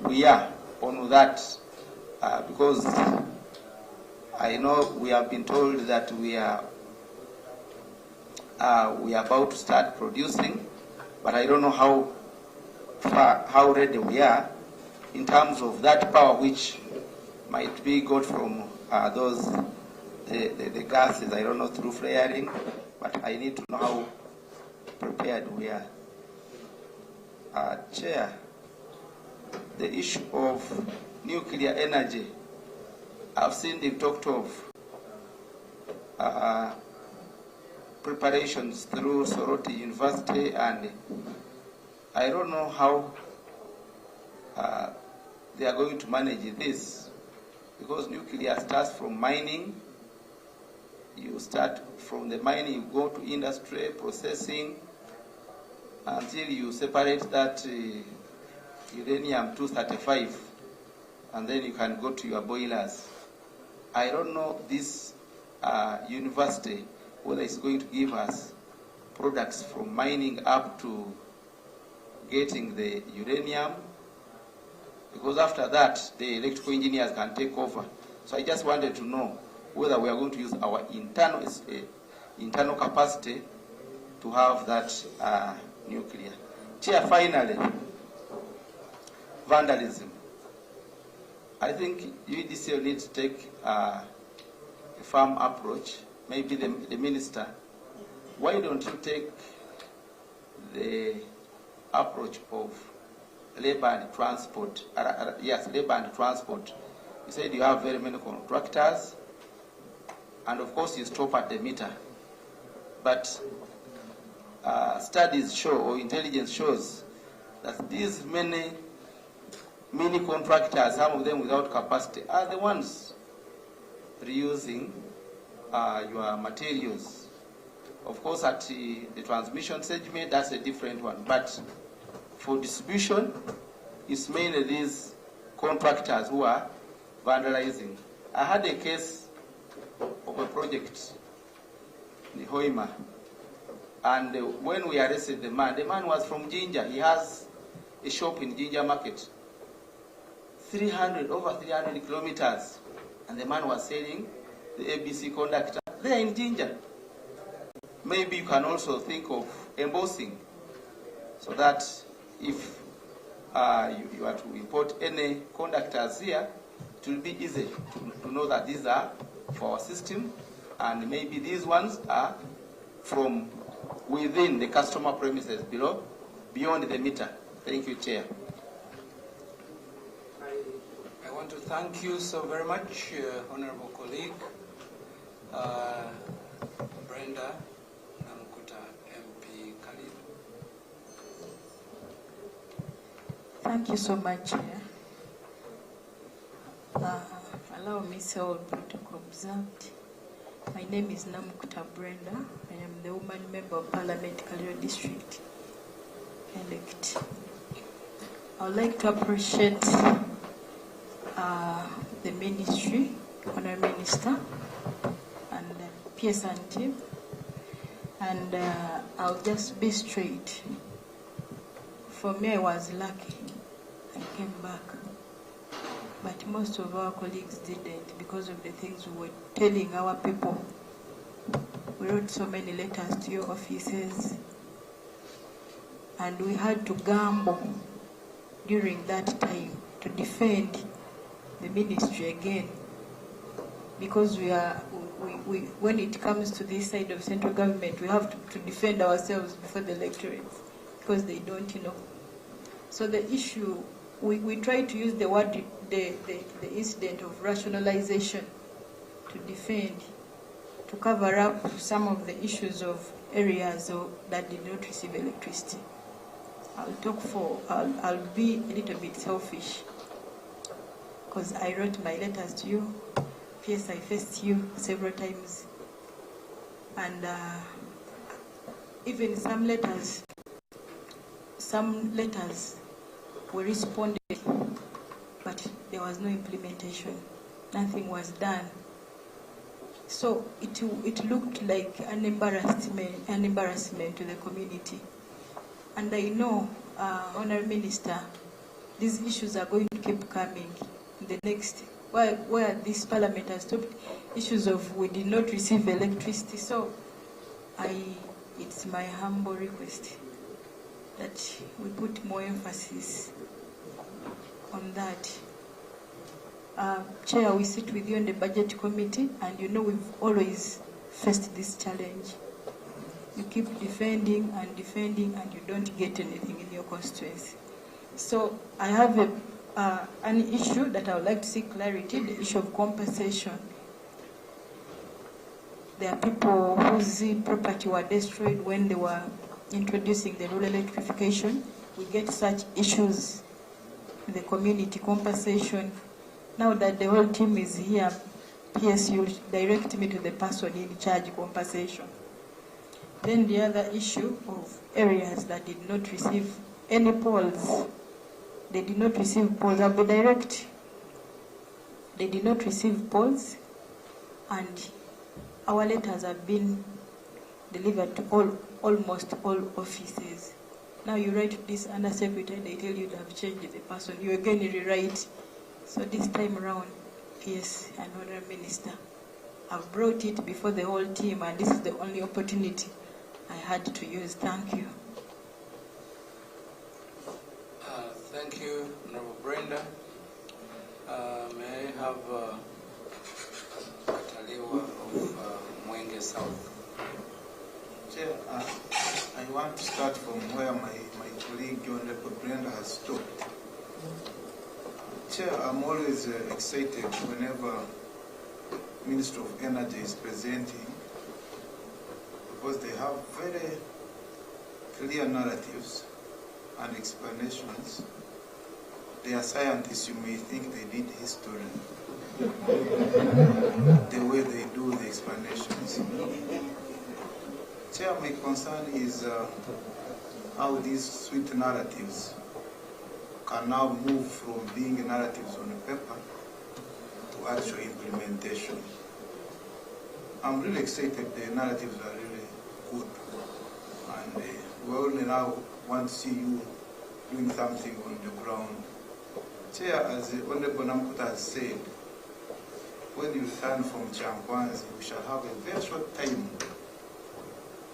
[SPEAKER 1] we are on that, because I know we have been told that we are about to start producing, but I don't know how far, how ready we are in terms of that power which might be got from the gases. I don't know, through flaring, but I need to know how prepared we are. Chair, the issue of nuclear energy, I've seen they've talked of preparations through Soroti University, and I don't know how they are going to manage this, because nuclear starts from mining. You start from the mining, you go to industry, processing, until you separate that uranium-235, and then you can go to your boilers. I don't know this university whether it's going to give us products from mining up to getting the uranium, because after that the electrical engineers can take over. So I just wanted to know whether we are going to use our internal capacity to have that nuclear. Chair, finally, vandalism. I think UEDCL needs to take a firm approach. Maybe the minister, why don't you take the approach of labor and transport? Yes, labor and transport. You said you have very many contractors, and of course you stop at the meter. But studies show, or intelligence shows, that these many contractors, some of them without capacity, are the ones reusing your materials. Of course, at the transmission segment, that's a different one. But for distribution, it's mainly these contractors who are vandalizing. I had a case of a project in Hoima, and when we arrested the man was from Jinja. He has a shop in Jinja Market, over 300 kilometers, and the man was selling the ABC conductor there in Jinja. maybe you can also think of embossing, so that if you are to import any conductors here, it will be easy to know that these are for our system, and maybe these ones are from within the customer premises below, beyond the meter. Thank you, Chair.
[SPEAKER 18] I want to thank you so very much, Honorable colleague, Brenda Namkuta, MP Khalid.
[SPEAKER 19] Thank you so much, Chair. Allow me to all protocol observed. My name is Namkuta Brenda. I am the woman member of Parliament, Kalio District elect. I would like to appreciate the Ministry, Honourable Minister, and the PSN team. And I'll just be straight. For me, I was lucky. I came back. But most of our colleagues didn't because of the things we were telling our people. We wrote so many letters to your offices, and we had to gamble during that time to defend the ministry again, because when it comes to this side of central government, we have to defend ourselves before the electorates, because they don't know. So the issue, we try to use the word, the incident of rationalization to defend, to cover up some of the issues of areas that did not receive electricity. I'll be a little bit selfish, because I wrote my letters to you. Yes, I faced you several times. And even some letters were responded, but there was no implementation. Nothing was done. So it looked like an embarrassment to the community. And I know, Honourable Minister, these issues are going to keep coming in the next, where this Parliament has stopped issues of we did not receive electricity. So it's my humble request that we put more emphasis on that. Chair, we sit with you in the Budget Committee, and you know we've always faced this challenge. You keep defending, and you don't get anything in your constituency. So I have an issue that I would like to see clarity, the issue of compensation. There are people whose property were destroyed when they were introducing the rural electrification. We get such issues in the community, compensation. Now that the whole team is here, PS, you'll direct me to the person in charge, compensation. Then the other issue of areas that did not receive any polls. They did not receive polls. I'll be direct. They did not receive polls, and our letters have been delivered to almost all offices. Now you write to this undersecretary, they tell you they have changed the person. You again rewrite. So this time around, PS and Honourable Minister, I've brought it before the whole team, and this is the only opportunity I had to use. Thank you.
[SPEAKER 18] Thank you, Honorable Brenda. May I have Kataliwa of Mwenge South?
[SPEAKER 20] Chair, I want to start from where my colleague Honorable Brenda has stopped. Chair, I'm always excited whenever Minister of Energy is presenting, because they have very clear narratives and explanations. They are scientists, you may think they did history, the way they do the explanations. Chair, my concern is how these sweet narratives can now move from being narratives on paper to actual implementation. I'm really excited. The narratives are really good, and we only now want to see you doing something on the ground. Chair, as the Honorable Namkuta has said, when you return from Chankwanzi, we shall have a very short time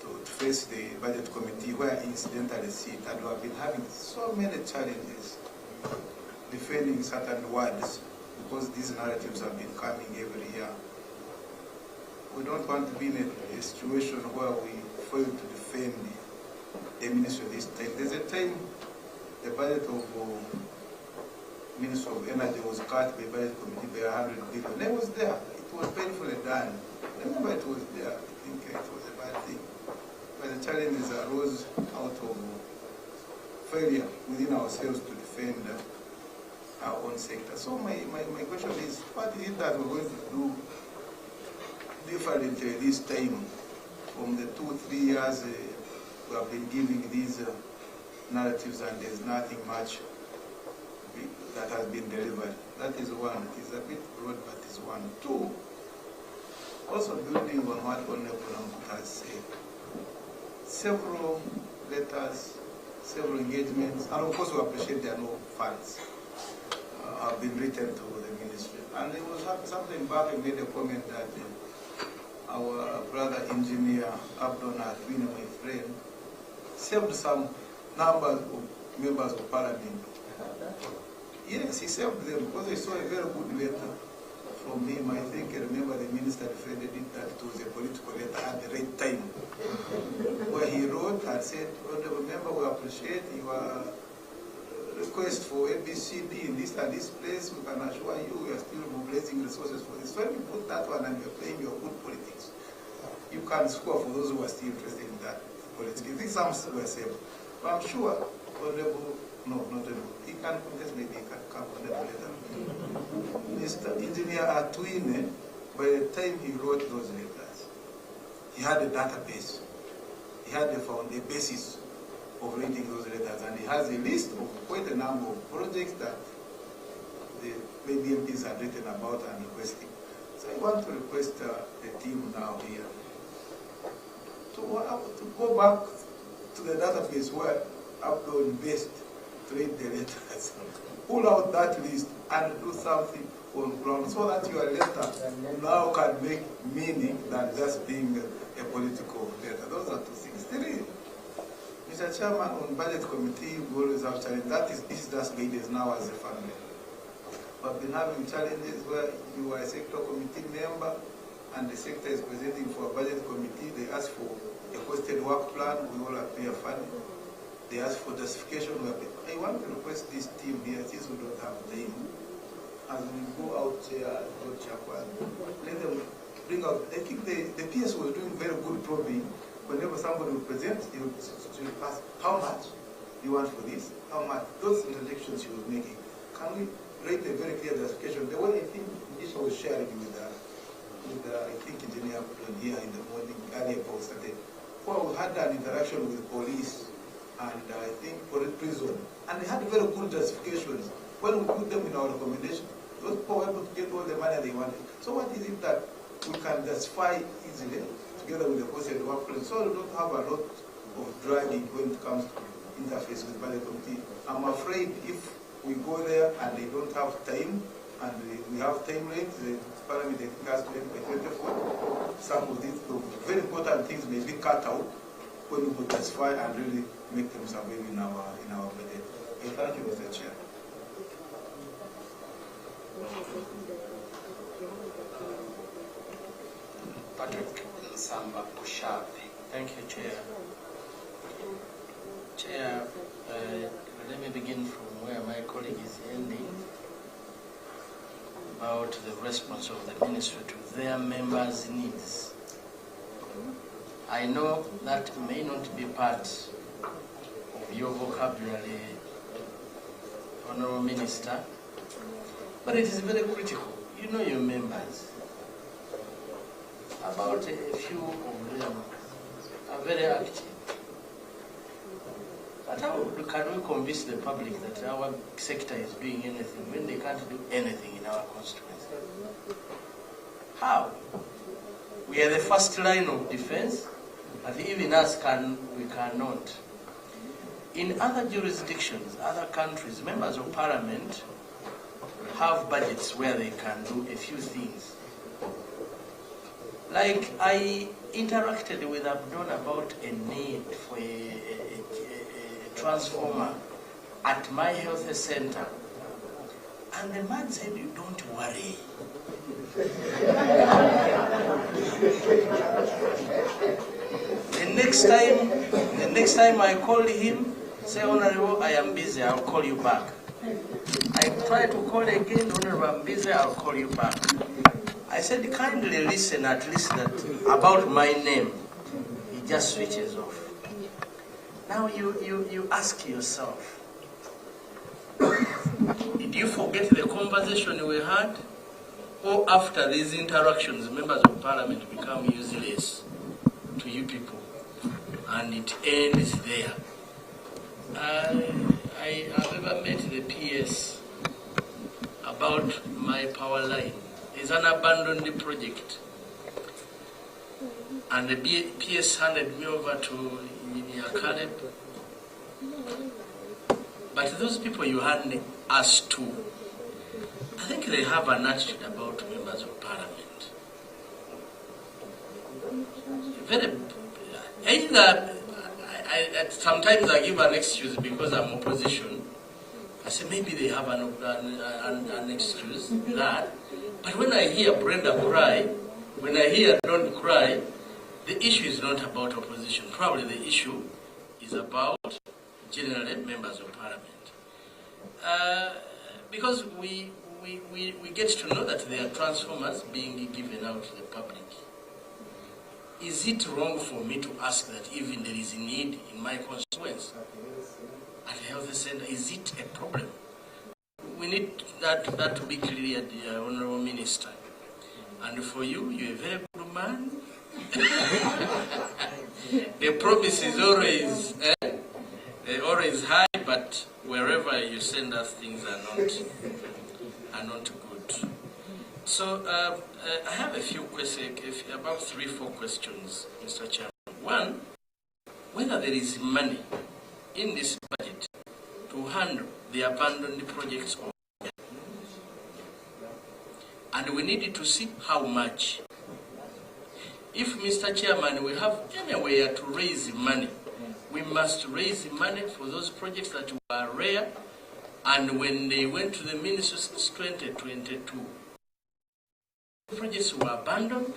[SPEAKER 20] to face the budget committee where I incidentally sit, and we have been having so many challenges defending certain words because these narratives have been coming every year. We don't want to be in a situation where we fail to defend the ministry this time. There's a time the budget of Ministry of Energy was cut by budget committee by 100 billion. It was there. It was painfully done. Remember, it was there. I think it was a bad thing. But the challenges arose out of failure within ourselves to defend our own sector. So my question is, what is it that we're going to do differently this time from the 2-3 years we have been giving these narratives, and there's nothing much that has been delivered? That is one. It's a bit broad, but it's one. Two, also building on what Honorable Nambuta has said, several letters, several engagements, and of course we appreciate there are no funds have been written to the ministry. And there was something back, I made a comment that our brother engineer Abdon Atwina, my friend, saved some numbers of members of parliament. Yes, he saved them because I saw a very good letter from him. I think I remember the minister defended it that it was a political letter at the right time, where he wrote and said, remember, we appreciate your request for ABCD in this and this place. We can assure you we are still mobilizing resources for this. When you put that one and you're playing your good politics, you can score for those who are still interested in that politics. I think some were saved. But I'm sure, no, not able. He can contest, maybe he can come on that later. Mr. Engineer Atwine, by the time he wrote those letters, he had a database. He had a basis of reading those letters, and he has a list of quite a number of projects that the maybe MPs have written about and requesting. So I want to request the team now here to go back to the database where Abdul best to read the letters, pull out that list and do something on ground so that your letter now can make meaning than just being a political letter. Those are two things. Three, Mr. Chairman, on budget committee, we always have challenges. This is just guidance now as a family. We've been having challenges where you are a sector committee member and the sector is presenting for a budget committee. They ask for a costed work plan. We all appear funny. They ask for justification. I want to request this team here, since we don't have time, as we go out here and go Chakwan, let them bring out. I think the PS was doing very good probing. Whenever somebody will present, they will ask, how much do you want for this? How much? Those interjections he was making. Can we write a very clear justification? The way I think Isha was sharing with I think Engineer here in the morning, earlier post, where we had an interaction with police and I think prison, and they had very good justifications. When we put them in our recommendation, those people were able to get all the money they wanted. So what is it that we can justify easily together with the posted work plan, so we don't have a lot of dragging when it comes to interface with budget committee? I'm afraid if we go there and they don't have time, and we have time limits, the parliament has to end by 24, some of these very important things may be cut out when we could justify and really make them survive in our budget. Thank you, Mr. Chair.
[SPEAKER 18] Patrick Samba Kushavi. Thank you, Chair. Chair, let me begin from where my colleague is ending about the response of the ministry to their members' needs. I know that may not be part of your vocabulary, Honourable Minister, but it is very critical. You know your members. About a few of them are very active. But how can we convince the public that our sector is doing anything when they can't do anything in our constituency? How? We are the first line of defense, and even us we cannot. In other jurisdictions, other countries, members of parliament have budgets where they can do a few things. Like interacted with Abdon about a need for a transformer at my health center. And the man said, "You don't worry." The next time I called him, say, "Honorable, I am busy, I'll call you back." I tried to call again, "Honorable, I'm busy, I'll call you back." I said, "Kindly listen at least that about my name." He just switches off. Now you ask yourself, did you forget the conversation we had? Or after these interactions, members of parliament become useless to you people? And it ends there. I have ever met the PS about my power line. It's an abandoned project. And the PS handed me over to Caleb. But those people you hand us to, I think they have an attitude about members of parliament. Sometimes I give an excuse because I'm opposition. I say maybe they have an excuse that. But when I hear Brenda cry, when I hear Don cry, the issue is not about opposition. Probably the issue is about generally members of parliament. Because we get to know that there are transformers being given out to the public. Is it wrong for me to ask that even there is a need in my constituency at the health center? Is it a problem? We need that to be clear, the Honorable Minister. And for you, you're a very good man. The promise is always high, but wherever you send us, things are not good. So I have a few questions, about 3-4 questions, Mr. Chairman. One, whether there is money in this budget to handle the abandoned projects or not. And we need to see how much. If, Mr. Chairman, we have anywhere to raise money, we must raise money for those projects that were rare, and when they went to the ministry since 2022, projects were abandoned.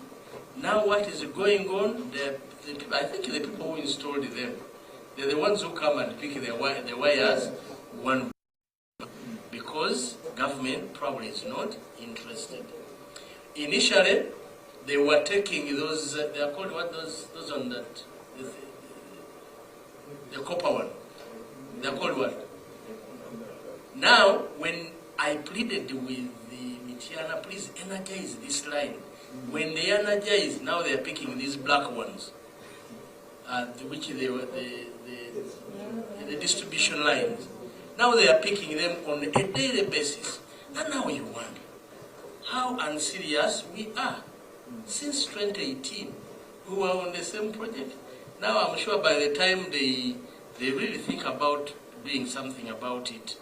[SPEAKER 18] Now what is going on? I think the people who installed them, they're the ones who come and pick the wires one because government probably is not interested. Initially, they were taking those, they are called what, those on that, the copper one. They are called what? Now, when I pleaded with the Mitiana, please energize this line. When they energize, now they are picking these black ones, which they were the distribution lines. Now they are picking them on a daily basis. And now you wonder how unserious we are. Since 2018, we were on the same project. Now I'm sure by the time they really think about doing something about it,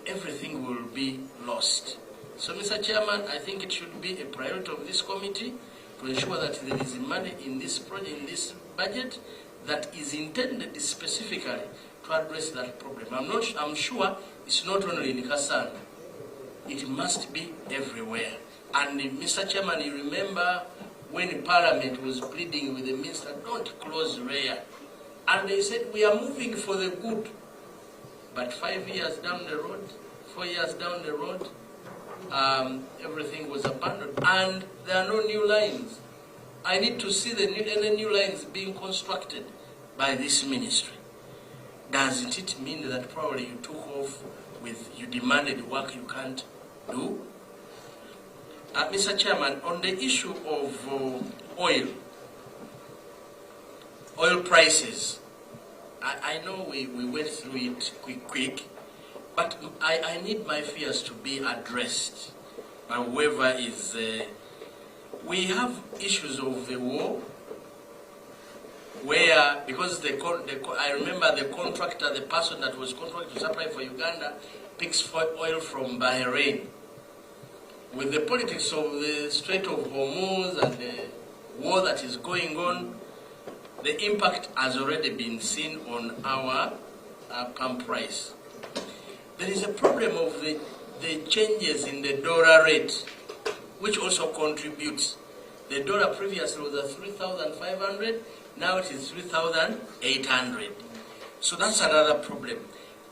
[SPEAKER 18] everything will be lost. So, Mr. Chairman, I think it should be a priority of this committee to ensure that there is money in this project, in this budget, that is intended specifically to address that problem. I'm sure it's not only in Kassan. It must be everywhere. And Mr. Chairman, you remember when Parliament was pleading with the minister, don't close REA. And they said, we are moving for the good. But 5 years down the road, 4 years down the road, everything was abandoned. And there are no new lines. I need to see any new lines being constructed by this ministry. Doesn't it mean that probably you took off with, you demanded work you can't do? Mr. Chairman, on the issue of oil prices, I know we went through it quick, but I need my fears to be addressed by whoever is. We have issues of the war, where, because I remember the contractor, the person that was contracted to supply for Uganda, picks oil from Bahrain. With the politics of the Strait of Hormuz and
[SPEAKER 4] war that is going on, the impact has already been seen on our pump price. There is a problem of the changes in the dollar rate, which also contributes. The dollar previously was at 3,500, now it is 3,800. So that's another problem.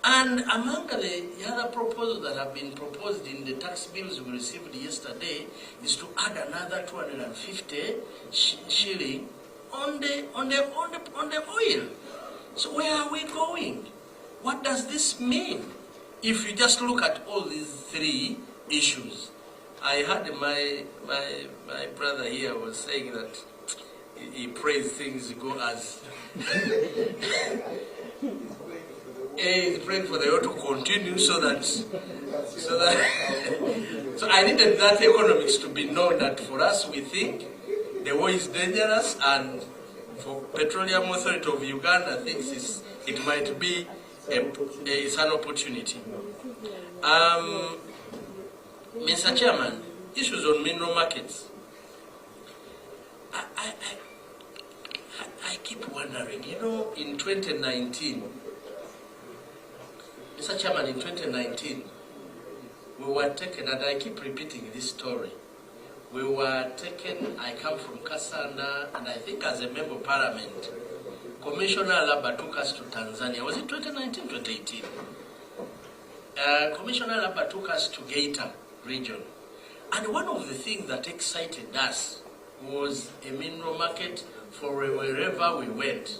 [SPEAKER 4] And among the other proposals that have been proposed in the tax bills we received yesterday is to add another 250 shilling on the oil. So where are we going? What does this mean? If you just look at all these three issues, I heard my brother here was saying that he prays things go as he's praying for the oil to continue so I needed that economics to be known that for us we think the war is dangerous, and for Petroleum Authority of Uganda thinks it might be it's an opportunity. Mr. Chairman, issues on mineral markets. I keep wondering, you know, in 2019, Mr. Chairman, in 2019, we were taken, and I keep repeating this story, we were taken, I come from Kasanda, and I think as a member of parliament, Commissioner Laba took us to Tanzania. Was it 2019, 2018? Commissioner Laba took us to Geita region. And one of the things that excited us was a mineral market for wherever we went.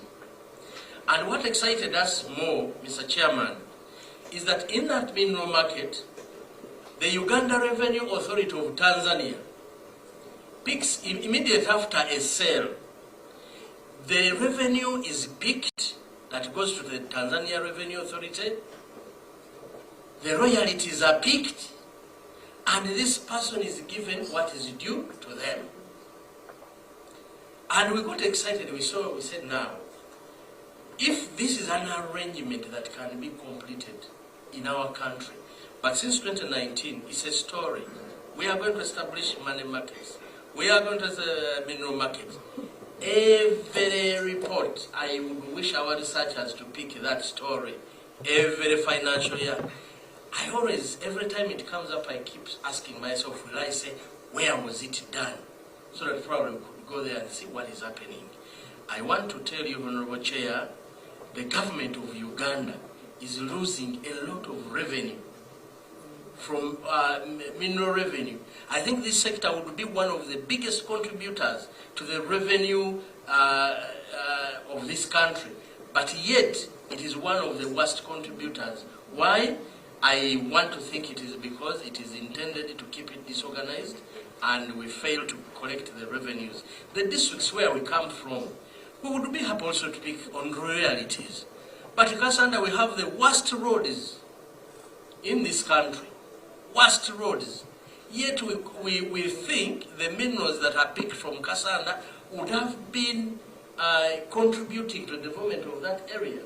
[SPEAKER 4] And what excited us more, Mr. Chairman, is that in that mineral market, the Uganda Revenue Authority of Tanzania picks immediately after a sale. The revenue is picked, that goes to the Tanzania Revenue Authority. The royalties are picked, and this person is given what is due to them. And we got excited, we said now, if this is an arrangement that can be completed in our country, but since 2019, it's a story. We are going to establish money markets. We are going to mineral markets. Every report, I would wish our researchers to pick that story every financial year. I always, every time it comes up, I keep asking myself, will I say, where was it done? So that probably we could go there and see what is happening. I want to tell you, Honorable Chair, the government of Uganda is losing a lot of revenue from mineral revenue. I think this sector would be one of the biggest contributors to the revenue of this country. But yet, it is one of the worst contributors. Why? I want to think it is because it is intended to keep it disorganized, and we fail to collect the revenues. The districts where we come from, we would be happy also to pick on realities. But in Kasanda, we have the worst roads in this country. Worst roads. Yet we think the minerals that are picked from Kasanda would have been contributing to the development of that area.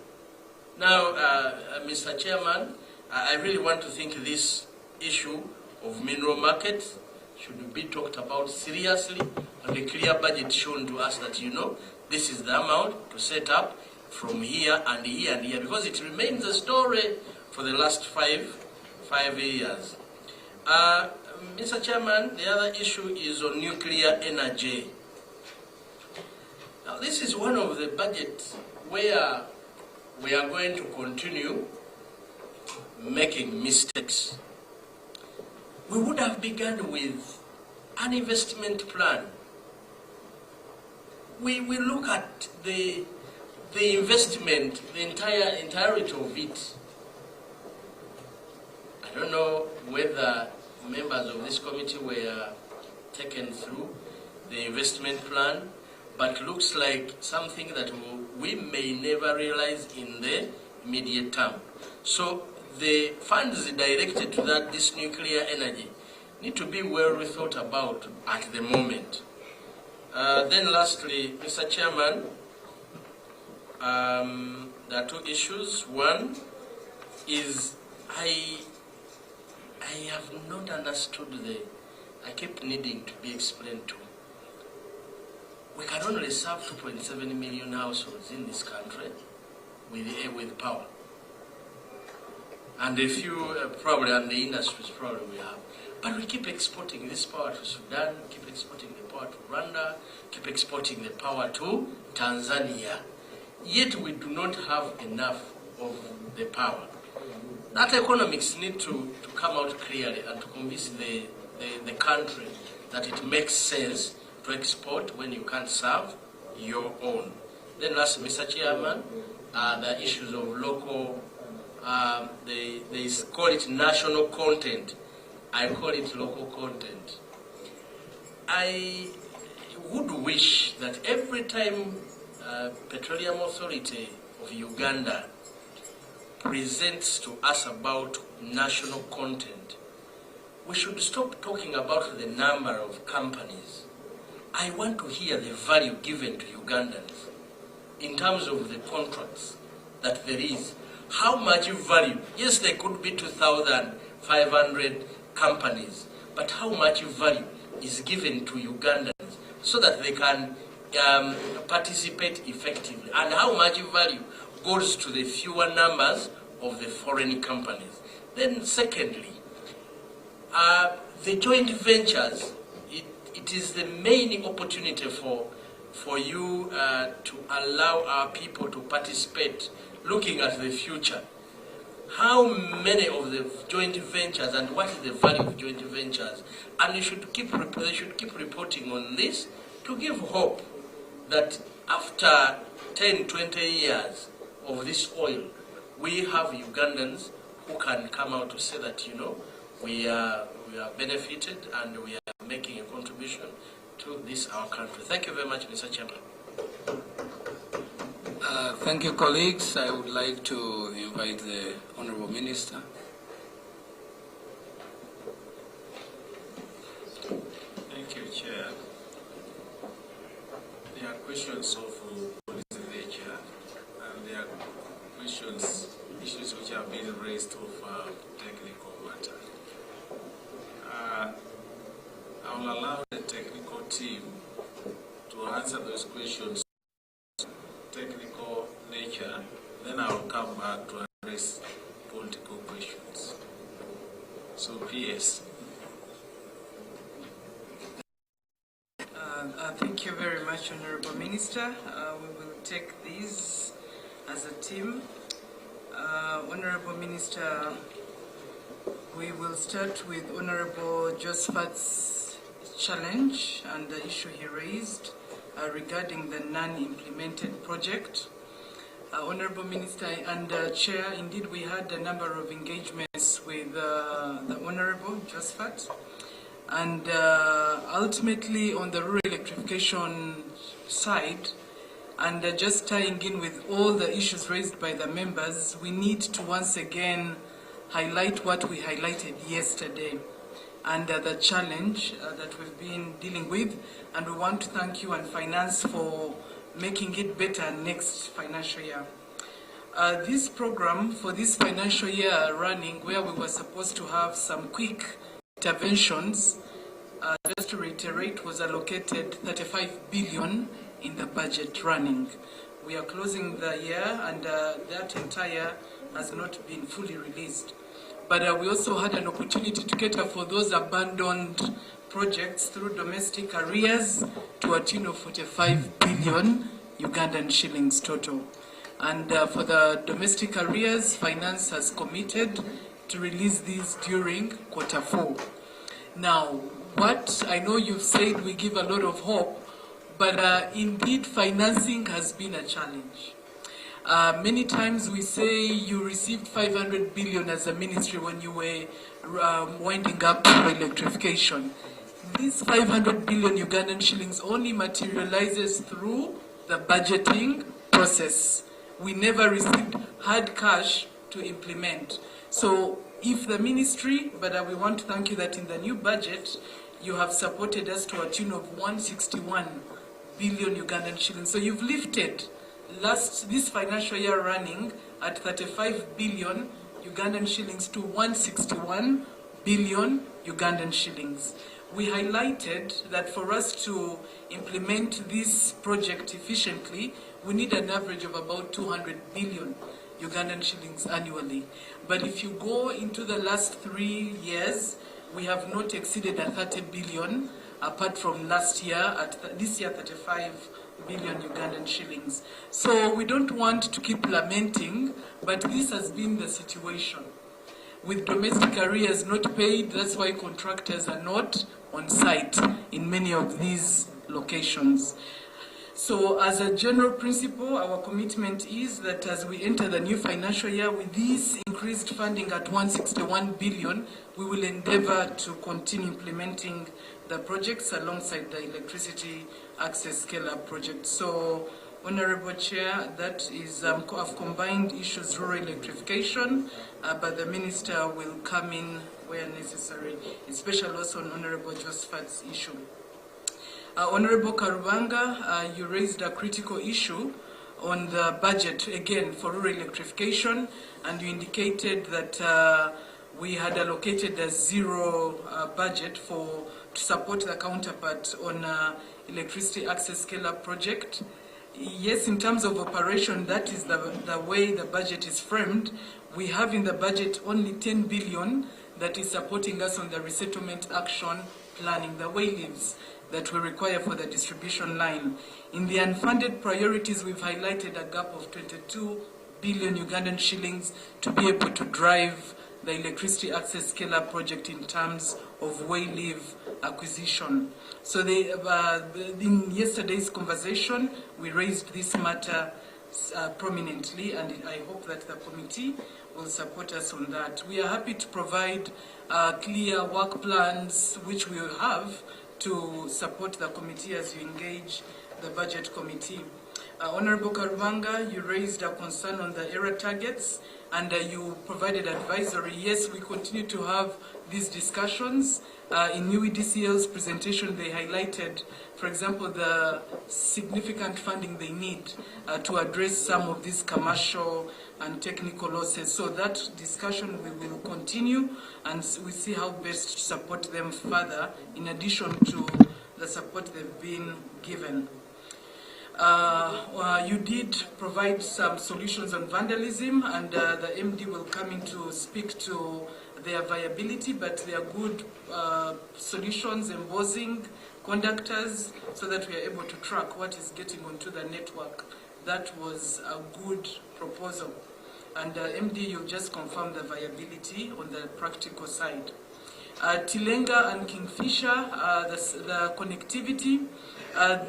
[SPEAKER 4] Now, Mr. Chairman, I really want to think this issue of mineral markets should be talked about seriously, and a clear budget shown to us that, you know, this is the amount to set up from here and here and here, because it remains a story for the last five years. Mr. Chairman, the other issue is on nuclear energy. Now, this is one of the budgets where we are going to continue making mistakes. We would have begun with an investment plan. We look at the investment, the entirety of it. I don't know whether members of this committee were taken through the investment plan, but looks like something that we may never realize in the immediate term. So the funds directed to this nuclear energy need to be well thought about at the moment. Then lastly, Mr. Chairman, there are two issues. One is I have not understood I keep needing to be explained to.
[SPEAKER 18] we can only serve 2.7 million households in this country with power. And a few probably, and the industries probably we have. But we keep exporting this power to Sudan, keep exporting the power to Rwanda, keep exporting the power to Tanzania. Yet we do not have enough of the power. That economics need to come out clearly and to convince the country that it makes sense to export when you can't serve your own. Then last, Mr. Chairman, the issues of local, they call it national content. I call it local content. I would wish that every time Petroleum Authority of Uganda presents to us about national content, we should stop talking about the number of companies. I want to hear the value given to Ugandans in terms of the contracts that there is. How much value? Yes, there could be 2,500 companies, but how much value is given to Ugandans so that they can participate effectively? And how much value goes to the fewer numbers of the foreign companies? Then secondly, the joint ventures, it is the main opportunity for you to allow our people to participate, looking at the future. How many of the joint ventures and what is the value of joint ventures? And they should keep reporting on this to give hope that after 10, 20 years of this oil, we have Ugandans who can come out to say that, you know, we are benefited and we are making a contribution to this, our country. Thank you very much, Mr. Chairman.
[SPEAKER 2] Thank you, colleagues. I would like to invite the Honorable Minister.
[SPEAKER 11] Thank you, Chair. There are questions of policy nature, and there are issues which have been raised of technical matter. I will allow the technical team to answer those questions technical nature, then I will come back to address political questions. So, PS.
[SPEAKER 3] Thank you very much, Honorable Minister. We will take these as a team. Honorable Minister, we will start with Honorable Josphat's challenge and the issue he raised regarding the non-implemented project. Honorable Minister and Chair, indeed we had a number of engagements with the Honorable Josphat, and ultimately on the rural electrification side, and just tying in with all the issues raised by the members, we need to once again highlight what we highlighted yesterday and the challenge that we've been dealing with, and we want to thank you and Finance for making it better next financial year. This program for this financial year running, where we were supposed to have some quick interventions, just to reiterate, was allocated 35 billion in the budget running. We are closing the year and that entire has not been fully released. But we also had an opportunity to cater for those abandoned projects through domestic arrears to a tune of 45 billion Ugandan shillings total. And for the domestic arrears, Finance has committed to release these during Q4. Now, what I know you've said we give a lot of hope, but indeed financing has been a challenge. Many times we say you received 500 billion as a ministry when you were winding up electrification. This 500 billion Ugandan shillings only materializes through the budgeting process. We never received hard cash to implement. So if the ministry, but we want to thank you that in the new budget, you have supported us to a tune of 161 billion Ugandan shillings. So you've lifted this financial year running at 35 billion Ugandan shillings to 161 billion Ugandan shillings. we highlighted that for us to implement this project efficiently, we need an average of about 200 billion Ugandan shillings annually. But if you go into the last 3 years, we have not exceeded 30 billion, apart from last year, this year 35 billion Ugandan shillings. So we don't want to keep lamenting, but this has been the situation. With domestic arrears not paid, that's why contractors are not on site in many of these locations. So as a general principle, our commitment is that as we enter the new financial year with this increased funding at 161 billion, we will endeavor to continue implementing the projects alongside the electricity access scale-up project. So, Honorable Chair, that is, I've combined issues rural electrification, but the Minister will come in where necessary, especially also on Honorable Josphat's issue. Honorable Karubanga, you raised a critical issue on the budget, again, for rural electrification, and you indicated that we had allocated a zero budget to support the counterpart on electricity access scale-up project. Yes, in terms of operation, that is the way the budget is framed. We have in the budget only 10 billion that is supporting us on the resettlement action planning, the way-lives that we require for the distribution line. In the unfunded priorities, we've highlighted a gap of 22 billion Ugandan shillings to be able to drive the electricity access scale-up project in terms of way-live acquisition. So in yesterday's conversation, we raised this matter prominently, and I hope that the committee will support us on that. We are happy to provide clear work plans, which we will have to support the committee as you engage the budget committee. Honorable Karubanga, you raised a concern on the error targets, and you provided advisory. Yes, we continue to have these discussions. In UEDCL's presentation, they highlighted, for example, the significant funding they need to address some of these commercial and technical losses. So that discussion we will continue, and we see how best to support them further, in addition to the support they've been given. You did provide some solutions on vandalism, and the MD will come in to speak to their viability, but they are good solutions, embossing, conductors, so that we are able to track what is getting onto the network. That was a good proposal. And MD, you'll just confirm the viability on the practical side. Tilenga and Kingfisher, the connectivity.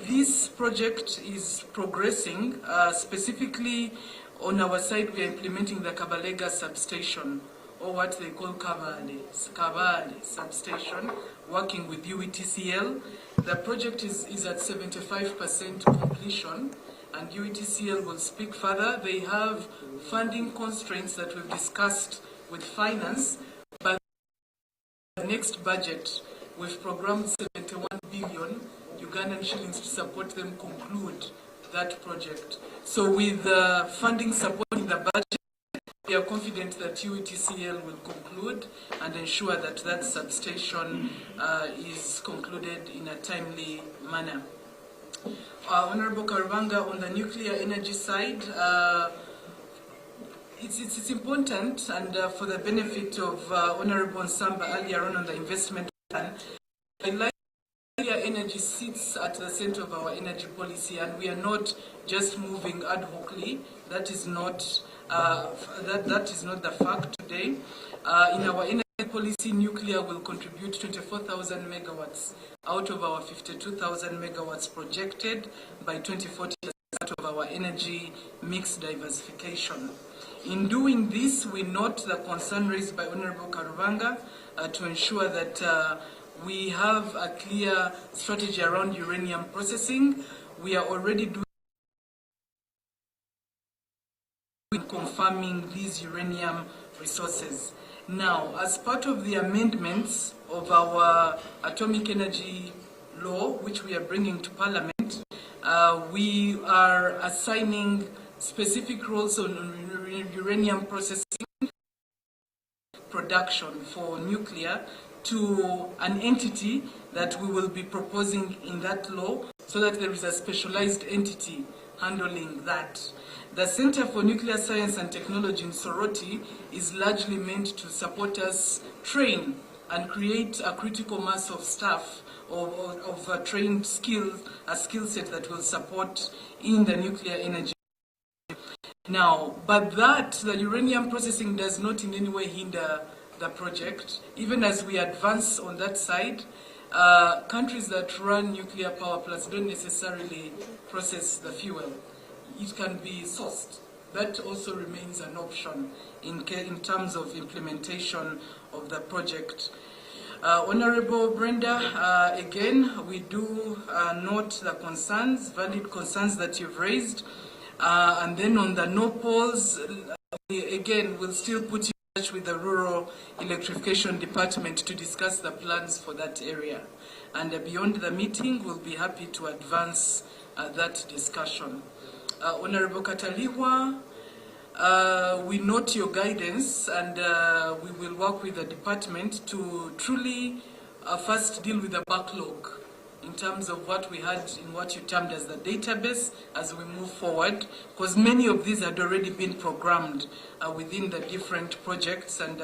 [SPEAKER 3] This project is progressing. Specifically, on our side, we are implementing the Kabalega substation, or what they call Kabale substation, working with UETCL. The project is at 75% completion, and UETCL will speak further. They have funding constraints that we've discussed with finance, but the next budget, we've programmed 71 billion Ugandan shillings to support them conclude that project. So with funding supporting the budget, we are confident that UETCL will conclude and ensure that that substation is concluded in a timely manner. Honorable Karubanga, on the nuclear energy side, it's important, and for the benefit of Honorable Nsamba earlier on the investment plan, nuclear energy sits at the center of our energy policy, and we are not just moving ad hocly. That is not that is not the fact today. In our energy policy, nuclear will contribute 24,000 megawatts out of our 52,000 megawatts projected by 2040 as part of our energy mix diversification. In doing this, we note the concern raised by Honorable Karubanga to ensure that we have a clear strategy around uranium processing. We are already doing confirming these uranium resources. Now, as part of the amendments of our atomic energy law, which we are bringing to Parliament, we are assigning specific roles on uranium processing production for nuclear to an entity that we will be proposing in that law, so that there is a specialized entity handling that. The Center for Nuclear Science and Technology in Soroti is largely meant to support us train and create a critical mass of staff of trained skills, a skill set that will support in the nuclear energy. Now, but that, the uranium processing does not in any way hinder the project. Even as we advance on that side, countries that run nuclear power plants don't necessarily process the fuel. It can be sourced. That also remains an option in terms of implementation of the project. Honorable Brenda, again, we do note the concerns, valid concerns that you've raised. And then on the no polls, again, we'll still put you in touch with the Rural Electrification Department to discuss the plans for that area. And beyond the meeting, we'll be happy to advance that discussion. Honorable Kataliwa, we note your guidance, and we will work with the department to truly first deal with the backlog in terms of what we had in what you termed as the database as we move forward, because many of these had already been programmed within the different projects, and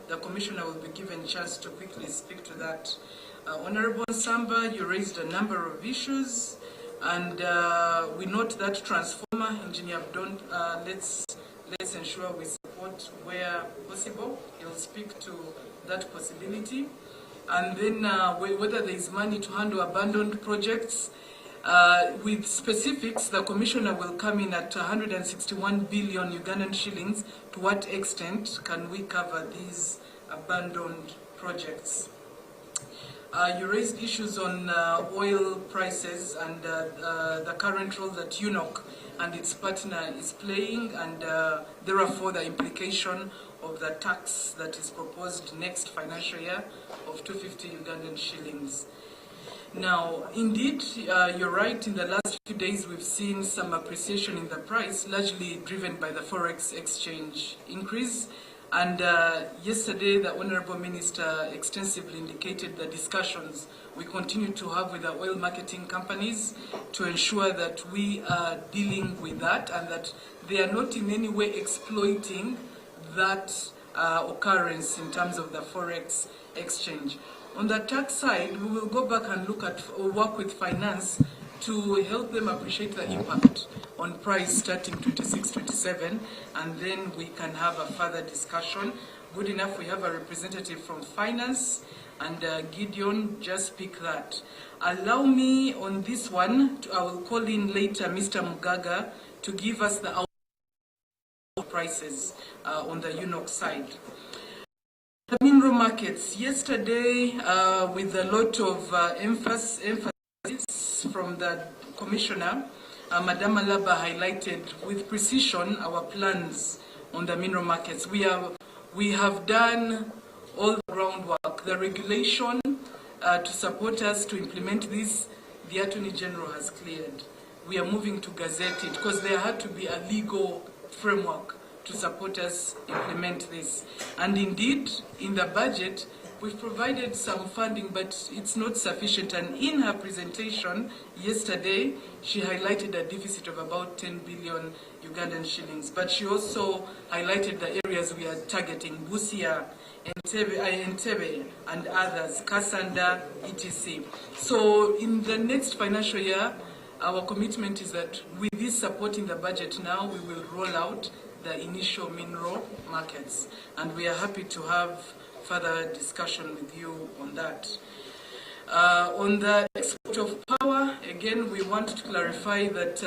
[SPEAKER 3] the Commissioner will be given a chance to quickly speak to that. Honorable Samba, you raised a number of issues, and we note that transformer, Engineer Abdon, let's ensure we support where possible. He'll speak to that possibility. And then whether there is money to handle abandoned projects, with specifics, the Commissioner will come in at 161 billion Ugandan shillings. To what extent can we cover these abandoned projects? You raised issues on oil prices and the current role that UNOC and its partner is playing, and therefore the implication of the tax that is proposed next financial year of 250 Ugandan shillings. Now, indeed, you're right, in the last few days we've seen some appreciation in the price, largely driven by the forex exchange increase. And yesterday, the Honorable Minister extensively indicated the discussions we continue to have with the oil marketing companies to ensure that we are dealing with that and that they are not in any way exploiting that occurrence in terms of the forex exchange. On the tax side, we will go back and look at or work with finance to help them appreciate the impact on price starting 26-27, and then we can have a further discussion. Good enough, we have a representative from finance, and Gideon, just pick that. Allow me on this one, I will call in later Mr. Mugaga to give us the prices on the UNOC side. The mineral markets, yesterday with a lot of emphasis from the Commissioner, Madam Alaba highlighted with precision our plans on the mineral markets. We have done all the groundwork. The regulation to support us to implement this, the Attorney General has cleared. We are moving to gazette it because there had to be a legal framework to support us implement this. And indeed, in the budget, we've provided some funding, but it's not sufficient. And in her presentation yesterday, she highlighted a deficit of about 10 billion Ugandan shillings. But she also highlighted the areas we are targeting: Busia, Entebbe, and others, Kasanda, etc. So in the next financial year, our commitment is that with this support in the budget now, we will roll out the initial mineral markets. And we are happy to have further discussion with you on that. On the export of power, again, we want to clarify that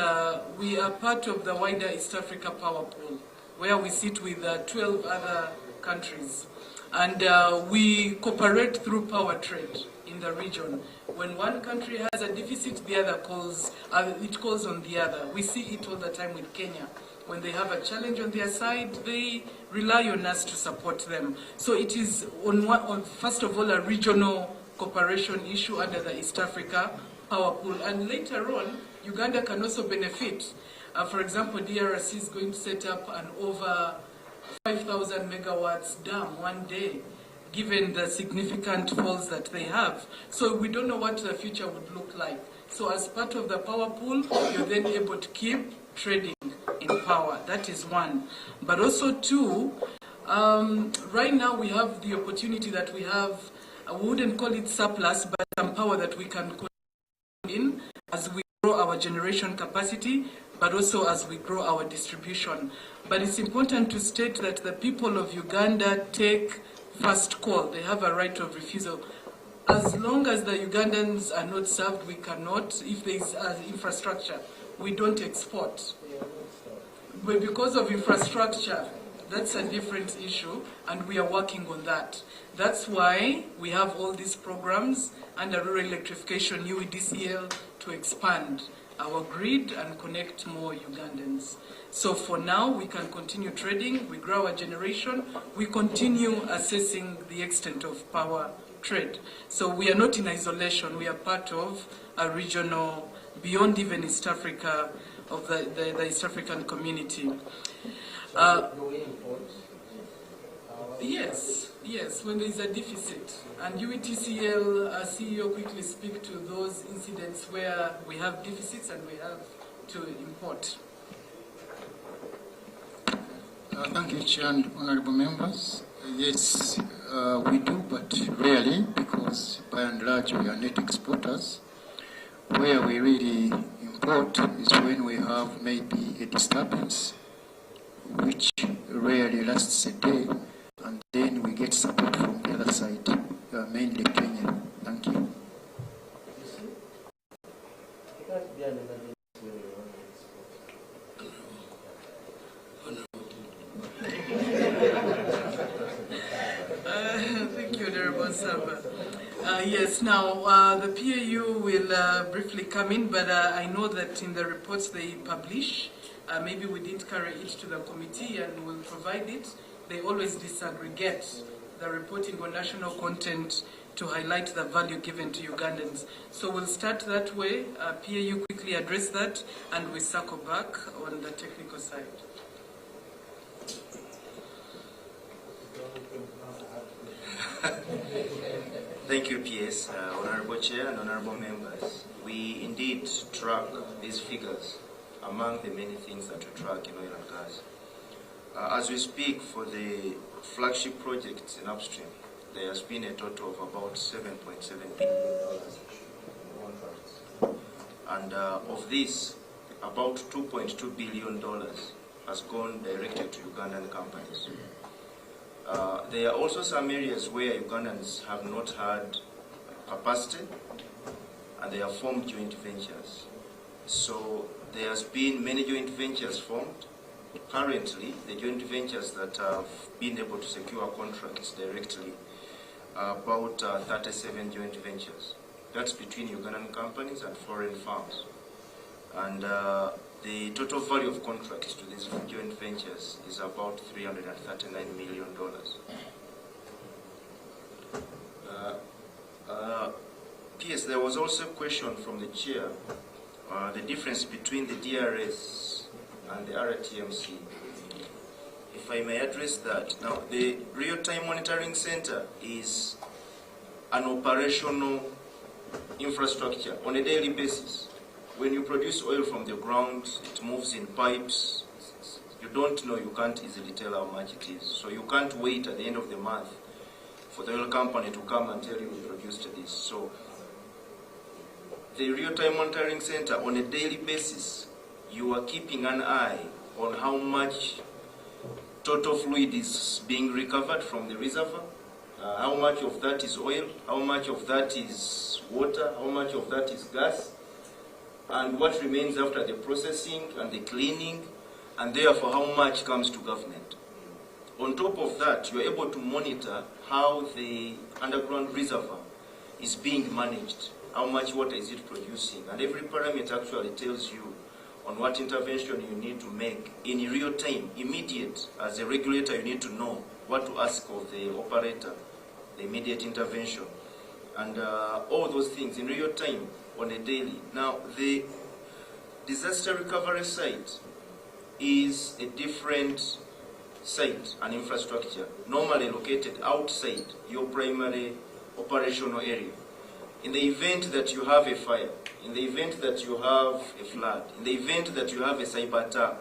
[SPEAKER 3] we are part of the wider East Africa power pool, where we sit with 12 other countries. And we cooperate through power trade in the region. When one country has a deficit, the other calls on the other. We see it all the time with Kenya. When they have a challenge on their side, they rely on us to support them. So it is, first of all, a regional cooperation issue under the East Africa power pool. And later on, Uganda can also benefit. For example, DRC is going to set up an over 5,000 megawatts dam one day. given the significant falls that they have. So we don't know what the future would look like. So as part of the power pool, you're then able to keep trading in power. That is one. But also two, right now we have the opportunity that we have, we wouldn't call it surplus, but some power that we can put in as we grow our generation capacity, but also as we grow our distribution. But it's important to state that the people of Uganda take first call. They have a right of refusal. As long as the Ugandans are not served, we cannot, if there is infrastructure, we don't export. But because of infrastructure, that's a different issue, and we are working on that. That's why we have all these programs under rural electrification, UEDCL, to expand our grid and connect more Ugandans. So for now, we can continue trading, we grow our generation, we continue assessing the extent of power trade. So we are not in isolation, we are part of a regional, beyond even East Africa, of the East African community. Yes, when there is a deficit. And UETCL CEO quickly speak to those incidents where we have deficits and we have to import.
[SPEAKER 29] Thank you, Chair and honorable members. Yes, we do, but rarely, because by and large we are net exporters. Where we really import is when we have maybe a disturbance, which rarely lasts a day, and then we get support from the other side, mainly Kenya. Thank you.
[SPEAKER 3] Thank you, Honorable Samba. Yes, now the PAU will briefly come in, but I know that in the reports they publish, maybe we didn't carry it to the committee and we'll provide it. They always disaggregate the reporting on national content to highlight the value given to Ugandans. So we'll start that way. PAU quickly address that, and we circle back on the technical side.
[SPEAKER 13] Thank you, PS, Honorable Chair and Honorable Members. We indeed track these figures among the many things that we track in oil and gas. As we speak, for the flagship projects in upstream, there has been a total of about $7.7 billion in contracts. And of this, about $2.2 billion has gone directly to Ugandan companies. There are also some areas where Ugandans have not had capacity, and they have formed joint ventures. So there has been many joint ventures formed. Currently, the joint ventures that have been able to secure contracts directly are about 37 joint ventures. That's between Ugandan companies and foreign firms. And the total value of contracts to these joint ventures is about $339 million. P.S. There was also a question from the chair, the difference between the DRS and the RTMC. If I may address that. Now, the Real-Time Monitoring Center is an operational infrastructure on a daily basis. When you produce oil from the ground, it moves in pipes. You don't know, you can't easily tell how much it is. So you can't wait at the end of the month for the oil company to come and tell you we produced this. So the Real-Time Monitoring Center, on a daily basis, you are keeping an eye on how much total fluid is being recovered from the reservoir, how much of that is oil, how much of that is water, how much of that is gas, and what remains after the processing and the cleaning, and therefore how much comes to government. On top of that, you are able to monitor how the underground reservoir is being managed, how much water is it producing, and every parameter actually tells you on what intervention you need to make in real time, immediate. As a regulator, you need to know what to ask of the operator, the immediate intervention, and all those things in real time on a daily. Now, the disaster recovery site is a different
[SPEAKER 1] site and infrastructure normally located outside your primary operational area. In the event that you have a fire, in the event that you have a flood, in the event that you have a cyber attack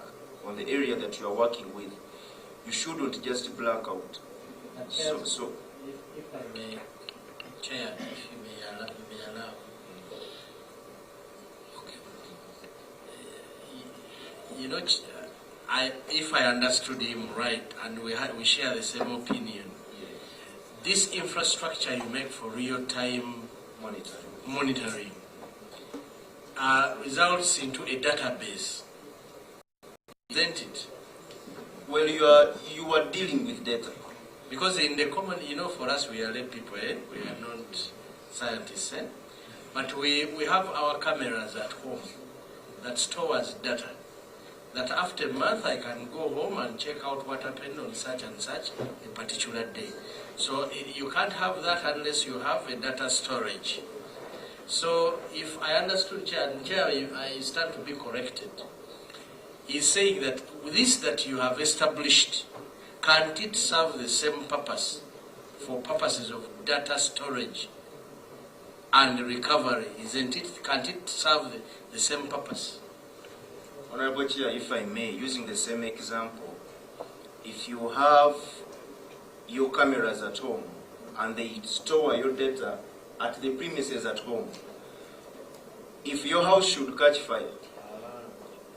[SPEAKER 1] on the area that you are working with, you shouldn't just black out. So
[SPEAKER 18] if I may, Chair, if you may allow. Okay. You know, if I understood him right, and we share the same opinion, this infrastructure you make for real-time monitoring results into a database, isn't it?
[SPEAKER 1] Well, you are dealing with data.
[SPEAKER 18] Because in the common, for us, we are lay people, we are not scientists, but we have our cameras at home that stores data. That after a month, I can go home and check out what happened on such and such a particular day. So you can't have that unless you have a data storage. So if I understood Chair, I stand to be corrected. He's saying that with this that you have established, can't it serve the same purpose for purposes of data storage and recovery, isn't it? Can't it serve the same purpose?
[SPEAKER 1] Honorable Chair, if I may, using the same example, if you have your cameras at home and they store your data at the premises at home, if your house should catch fire,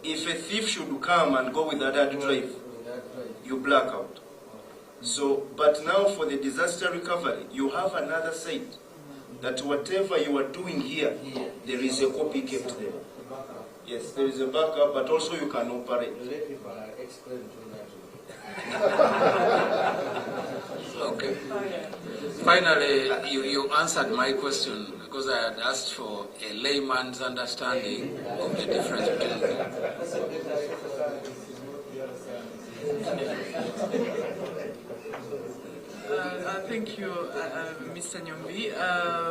[SPEAKER 1] if a thief should come and go with a hard drive, you black out. So, but now for the disaster recovery, you have another site that whatever you are doing here, there is a copy kept there. Yes, there is a backup, but also you can operate.
[SPEAKER 5] Okay. Finally, you answered my question because I had asked for a layman's understanding of the difference between them.
[SPEAKER 3] Thank you, Mr. Nyombi.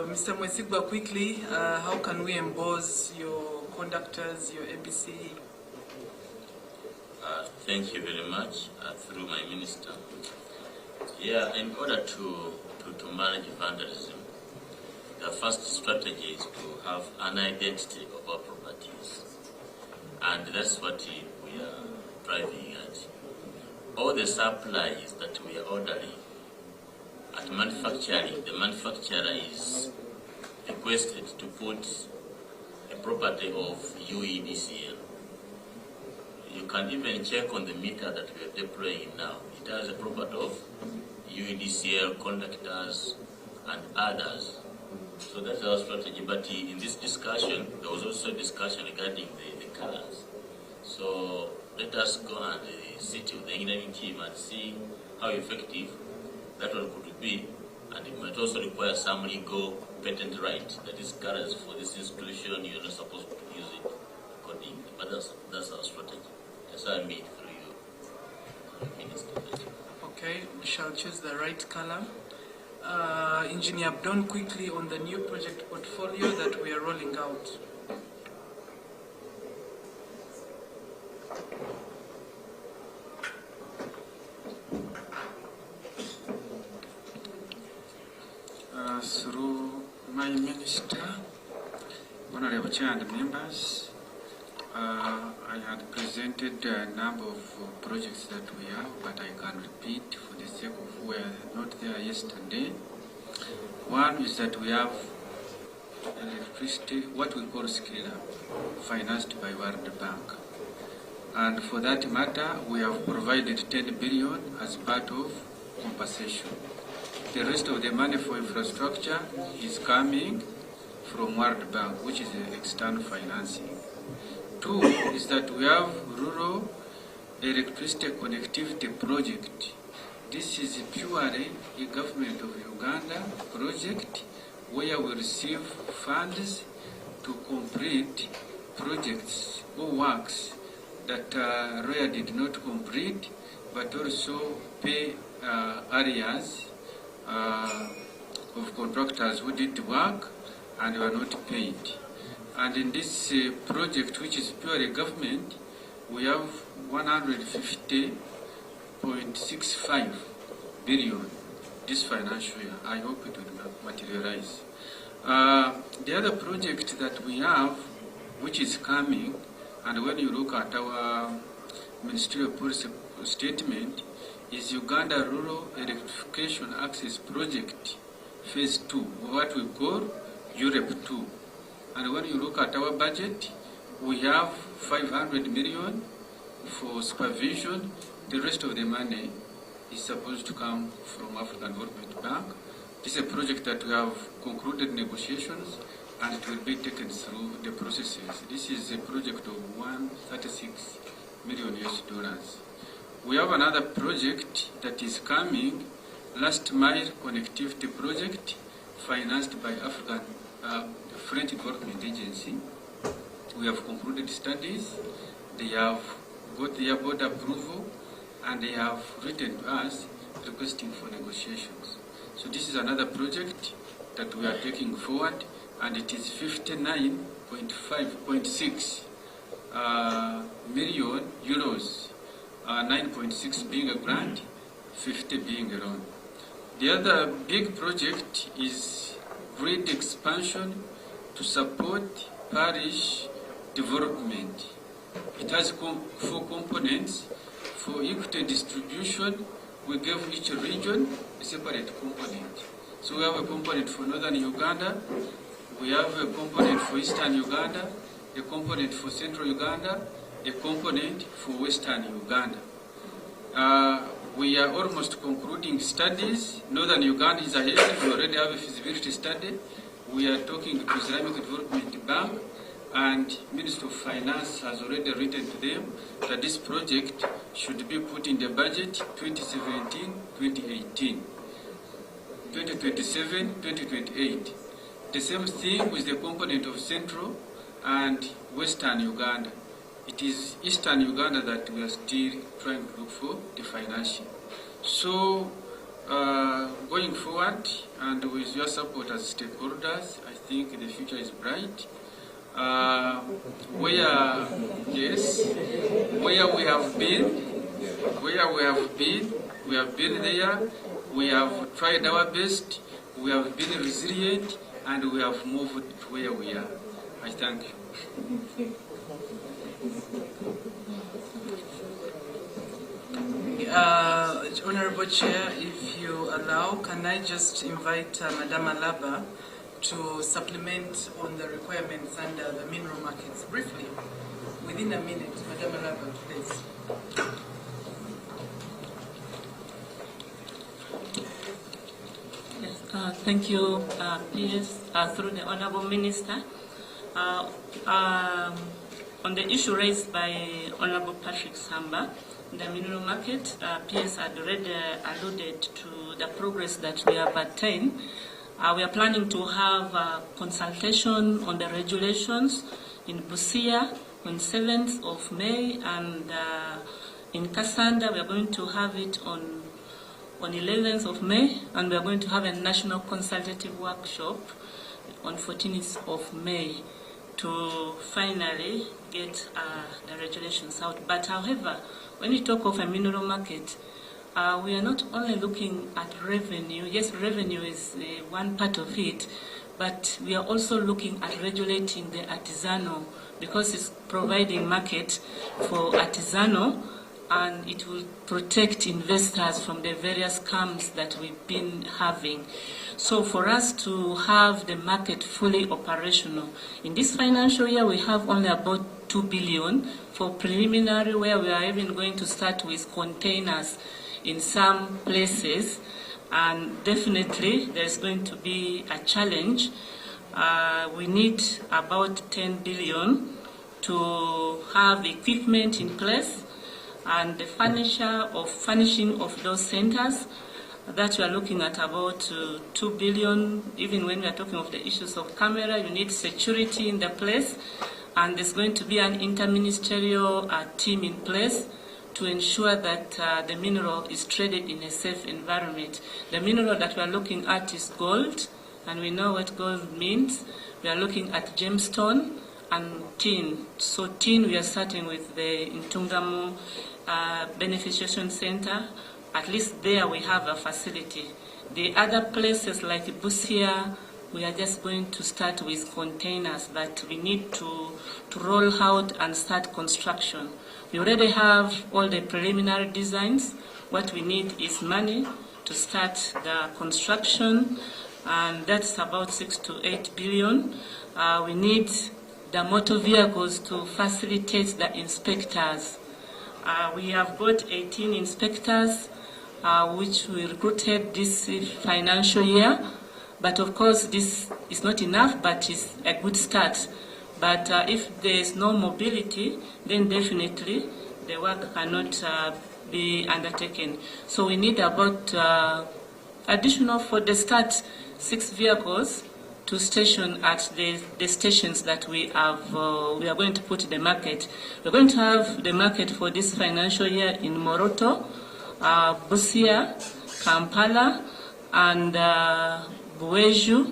[SPEAKER 3] Mr. Mwesigba, quickly, how can we emboss your conductors, your ABC?
[SPEAKER 6] Thank you very much, through my minister. Yeah, in order to manage vandalism, the first strategy is to have an identity of our properties. And that's what we are driving at. All the supplies that we are ordering at manufacturing, the manufacturer is requested to put a property of UEDCL. You can even check on the meter that we are deploying now. It has a property of UEDCL, conductors, and others. So that's our strategy. But in this discussion, there was also a discussion regarding the colors. So let us go and sit with the engineering team and see how effective that one could be. And it might also require some legal patent right, that is colors for this institution, you're not supposed to use it accordingly. But that's our strategy. That's what I mean through you, Minister.
[SPEAKER 3] Okay, we shall choose the right color. Engineer Abdon, quickly on the new project portfolio that we are rolling out.
[SPEAKER 10] Through my minister, Honorable Chair and members, I had presented a number of projects that we have, but I can repeat for the sake of who were not there yesterday. One is that we have electricity, what we call scale-up, financed by World Bank. And for that matter, we have provided 10 billion as part of compensation. The rest of the money for infrastructure is coming from World Bank, which is external financing. Two is that we have rural electricity connectivity project. This is purely a government of Uganda project where we receive funds to complete projects or works that ROYA did not complete, but also pay areas of contractors who did work and were not paid. And in this project, which is purely government, we have 150 1.65 billion this financial year. I hope it will materialize. The other project that we have, which is coming, and when you look at our Ministerial policy statement, is Uganda Rural Electrification Access Project, Phase 2, what we call Europe 2. And when you look at our budget, we have 500 million for supervision. The rest of the money is supposed to come from African Development Bank. This is a project that we have concluded negotiations, and it will be taken through the processes. This is a project of $136 million US. We have another project that is coming, Last Mile Connectivity Project, financed by French Development Agency. We have concluded studies. They have got their board approval, and they have written to us requesting for negotiations. So this is another project that we are taking forward, and it is 59.6 million euros, 9.6 being a grant, 50 being a loan. The other big project is grid expansion to support parish development. It has 4 components. For equity distribution, we gave each region a separate component. So we have a component for northern Uganda, we have a component for eastern Uganda, a component for central Uganda, a component for western Uganda. We are almost concluding studies. Northern Uganda is ahead. We already have a feasibility study. We are talking to Islamic Development Bank, and Minister of Finance has already written to them that this project should be put in the budget 2017-2018, 2027-2028. The same thing with the component of Central and Western Uganda. It is Eastern Uganda that we are still trying to look for the financing. So, going forward, and with your support as stakeholders, I think the future is bright. Where we have been there, we have tried our best, we have been resilient, and we have moved to where we are. I thank you.
[SPEAKER 3] Honorable Chair, if you allow, can I just invite Madame Alaba to supplement on the requirements under the mineral markets briefly, within a minute. Madame Alaba, please.
[SPEAKER 12] Yes, thank you, PS, through the Honorable Minister. On the issue raised by Honorable Patrick Samba, the mineral market, PS had already alluded to the progress that we have attained. We are planning to have a consultation on the regulations in Busia on 7th of May, and in Kasanda we are going to have it on 11th of May, and we are going to have a national consultative workshop on 14th of May to finally get the regulations out. But however, when we talk of a mineral market, we are not only looking at revenue. Yes, revenue is one part of it, but we are also looking at regulating the artisanal, because it's providing market for artisanal, and it will protect investors from the various scams that we've been having. So for us to have the market fully operational, in this financial year we have only about 2 billion for preliminary, where we are even going to start with containers in some places, and definitely there's going to be a challenge. We need about 10 billion to have equipment in place, and the furnishing of those centers, that we are looking at about 2 billion. Even when we are talking of the issues of camera, you need security in the place, and there's going to be an interministerial team in place to ensure that the mineral is traded in a safe environment. The mineral that we are looking at is gold, and we know what gold means. We are looking at gemstone and tin. So tin, we are starting with the Intungamo beneficiation center. At least there we have a facility. The other places like Busia, we are just going to start with containers that we need to roll out and start construction. We already have all the preliminary designs. What we need is money to start the construction, and that's about 6 to 8 billion. We need the motor vehicles to facilitate the inspectors. We have got 18 inspectors, which we recruited this financial year. But of course, this is not enough, but it's a good start. But if there is no mobility, then definitely the work cannot be undertaken. So we need about additional, for the start, 6 vehicles to station at the stations that we have. We are going to put the market. We're going to have the market for this financial year in Moroto, Busia, Kampala, and Bueju,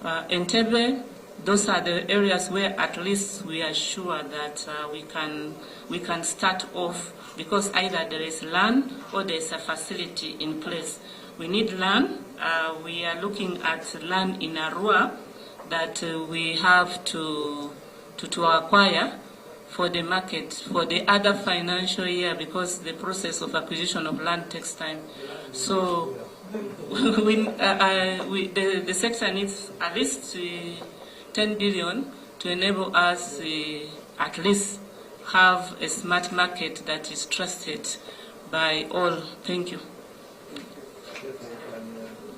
[SPEAKER 12] Entebbe. Those are the areas where at least we are sure that we can start off, because either there is land or there is a facility in place. We need land. We are looking at land in Arua that we have to acquire for the market for the other financial year, because the process of acquisition of land takes time. So the sector needs at least 10 billion to enable us at least have a smart market that is trusted by all. Thank you.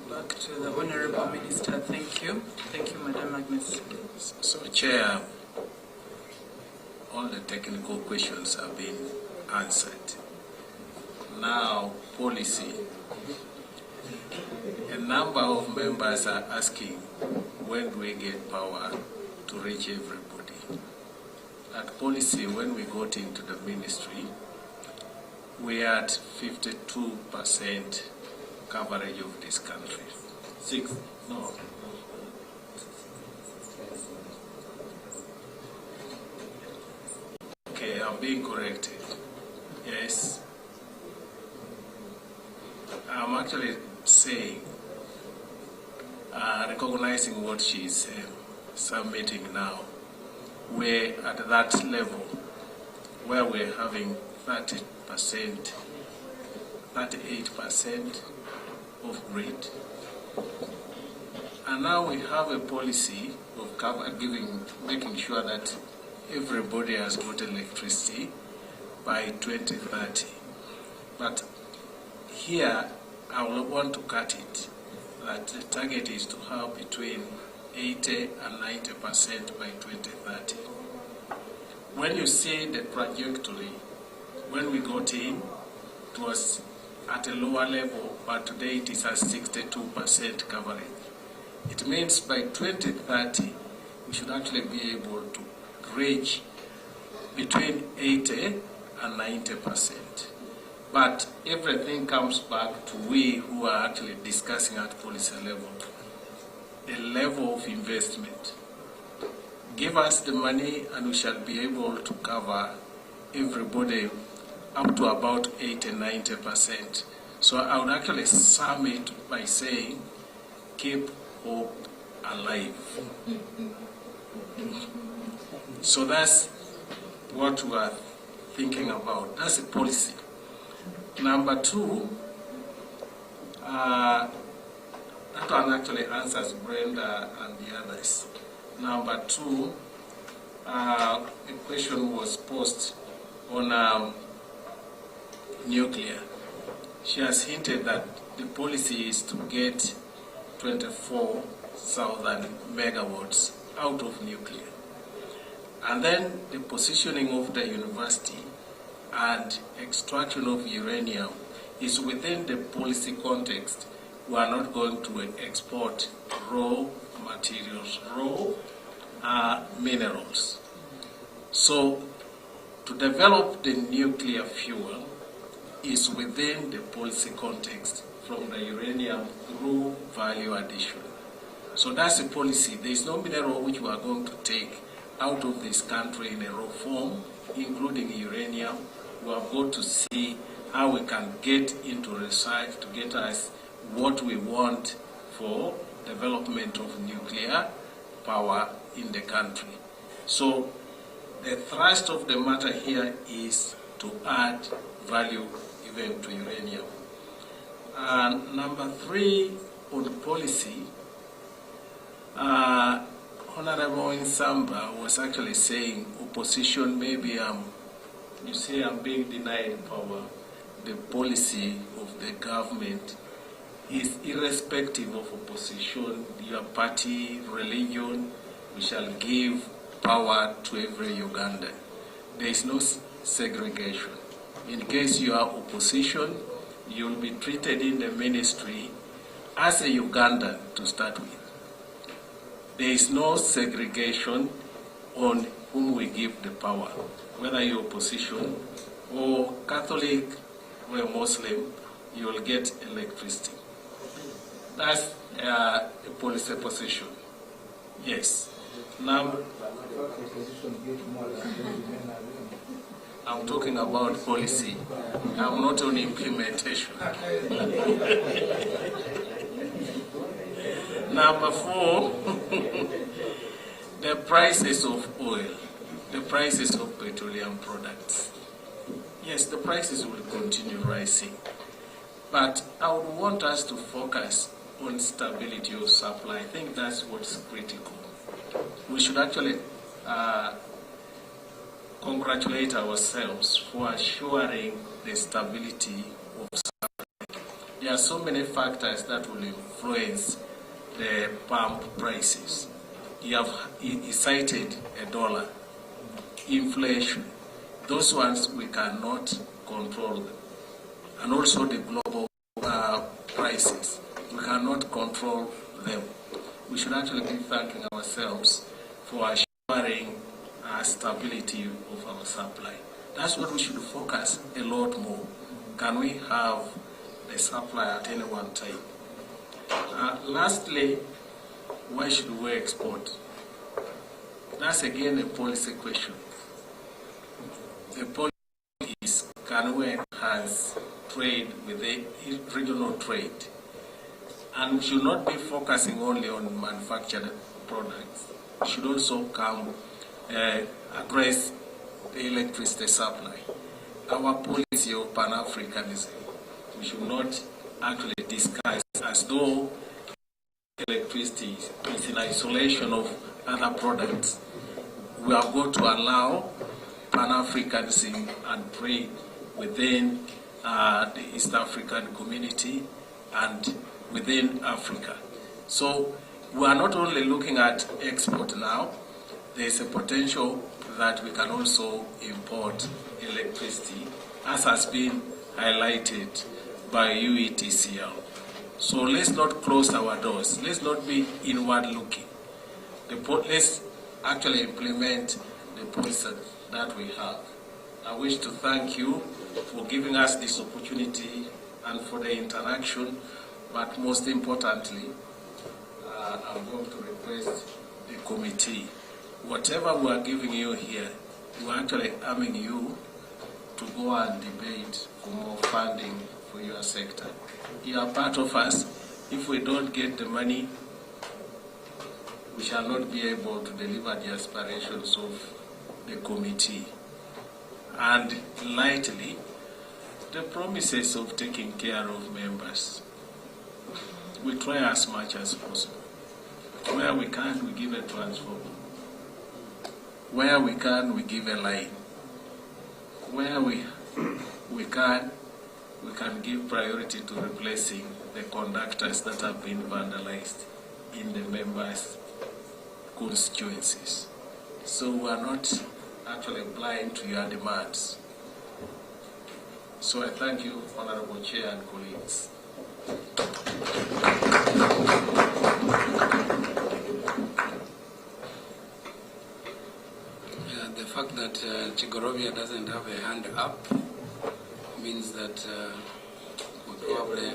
[SPEAKER 3] Back to the Honorable Minister. Thank you. Thank you, Madam Agnes.
[SPEAKER 5] So, Chair, all the technical questions have been answered. Now, policy. A number of members are asking, when do we get power to reach everybody? At policy, when we got into the ministry, we had 52% coverage of this country. Okay, I'm being corrected. Yes. I'm actually saying, recognizing what she's submitting now, we're at that level where we're having 30%, 38% of grid. And now we have a policy of making sure that everybody has got electricity by 2030. But here, I will want to cut it, that the target is to have between 80 and 90% by 2030. When you see the trajectory, when we got in, it was at a lower level, but today it is at 62% coverage. It means by 2030, we should actually be able to reach between 80 and 90%. But everything comes back to we who are actually discussing at policy level, the level of investment. Give us the money and we shall be able to cover everybody up to about 80-90%. So I would actually sum it by saying, keep hope alive. So that's what we are thinking about. That's a policy. Number two, that one actually answers Brenda and the others. Number two, a question was posed on nuclear. She has hinted that the policy is to get 24,000 megawatts out of nuclear. And then the positioning of the university and extraction of uranium is within the policy context. We are not going to export raw materials, raw minerals. So to develop the nuclear fuel is within the policy context from the uranium through value addition. So that's a policy. There is no mineral which we are going to take out of this country in a raw form, including uranium, we have got to see how we can get into research to get us what we want for development of nuclear power in the country. So the thrust of the matter here is to add value even to uranium. And number 3, on policy, Honorable Nsamba was actually saying opposition, maybe you say I'm being denied power. The policy of the government is irrespective of opposition, your party, religion. We shall give power to every Ugandan. There is no segregation. In case you are opposition, you will be treated in the ministry as a Ugandan to start with. There is no segregation on whom we give the power. Whether you're opposition or Catholic or a Muslim, you will get electricity. That's a policy position. Yes. Now, I'm talking about policy. I'm not on implementation. Number 4, the prices of oil, the prices of petroleum products. Yes, the prices will continue rising, but I would want us to focus on stability of supply. I think that's what's critical. We should actually congratulate ourselves for assuring the stability of supply. There are so many factors that will influence the pump prices. You cited $1, inflation. Those ones we cannot control them. And also the global prices. We cannot control them. We should actually be thanking ourselves for assuring stability of our supply. That's what we should focus a lot more. Can we have the supply at any one time? Lastly, why should we export? That's again a policy question. The policy is, can we enhance trade with the regional trade? And we should not be focusing only on manufactured products. We should also address the electricity supply. Our policy of Pan-Africanism, we should not actually discuss as though electricity is in isolation of other products. We have got to allow Pan-Africanism and trade within the East African community and within Africa. So we are not only looking at export now, there is a potential that we can also import electricity, as has been highlighted by UETCL. So let's not close our doors. Let's not be inward looking. Let's actually implement the policy that we have. I wish to thank you for giving us this opportunity and for the interaction, but most importantly, I'm going to request the committee. Whatever we are giving you here, we're actually arming you to go and debate for more funding for your sector. You are part of us. If we don't get the money, we shall not be able to deliver the aspirations of the committee. And lightly, the promises of taking care of members. We try as much as possible. Where we can, we give a transformer. Where we can, we give a line. Where we can give priority to replacing the conductors that have been vandalized in the members' constituencies. So we are not actually blind to your demands. So I thank you, Honorable Chair and colleagues.
[SPEAKER 2] The fact that Chigorovia doesn't have a hand up means that we probably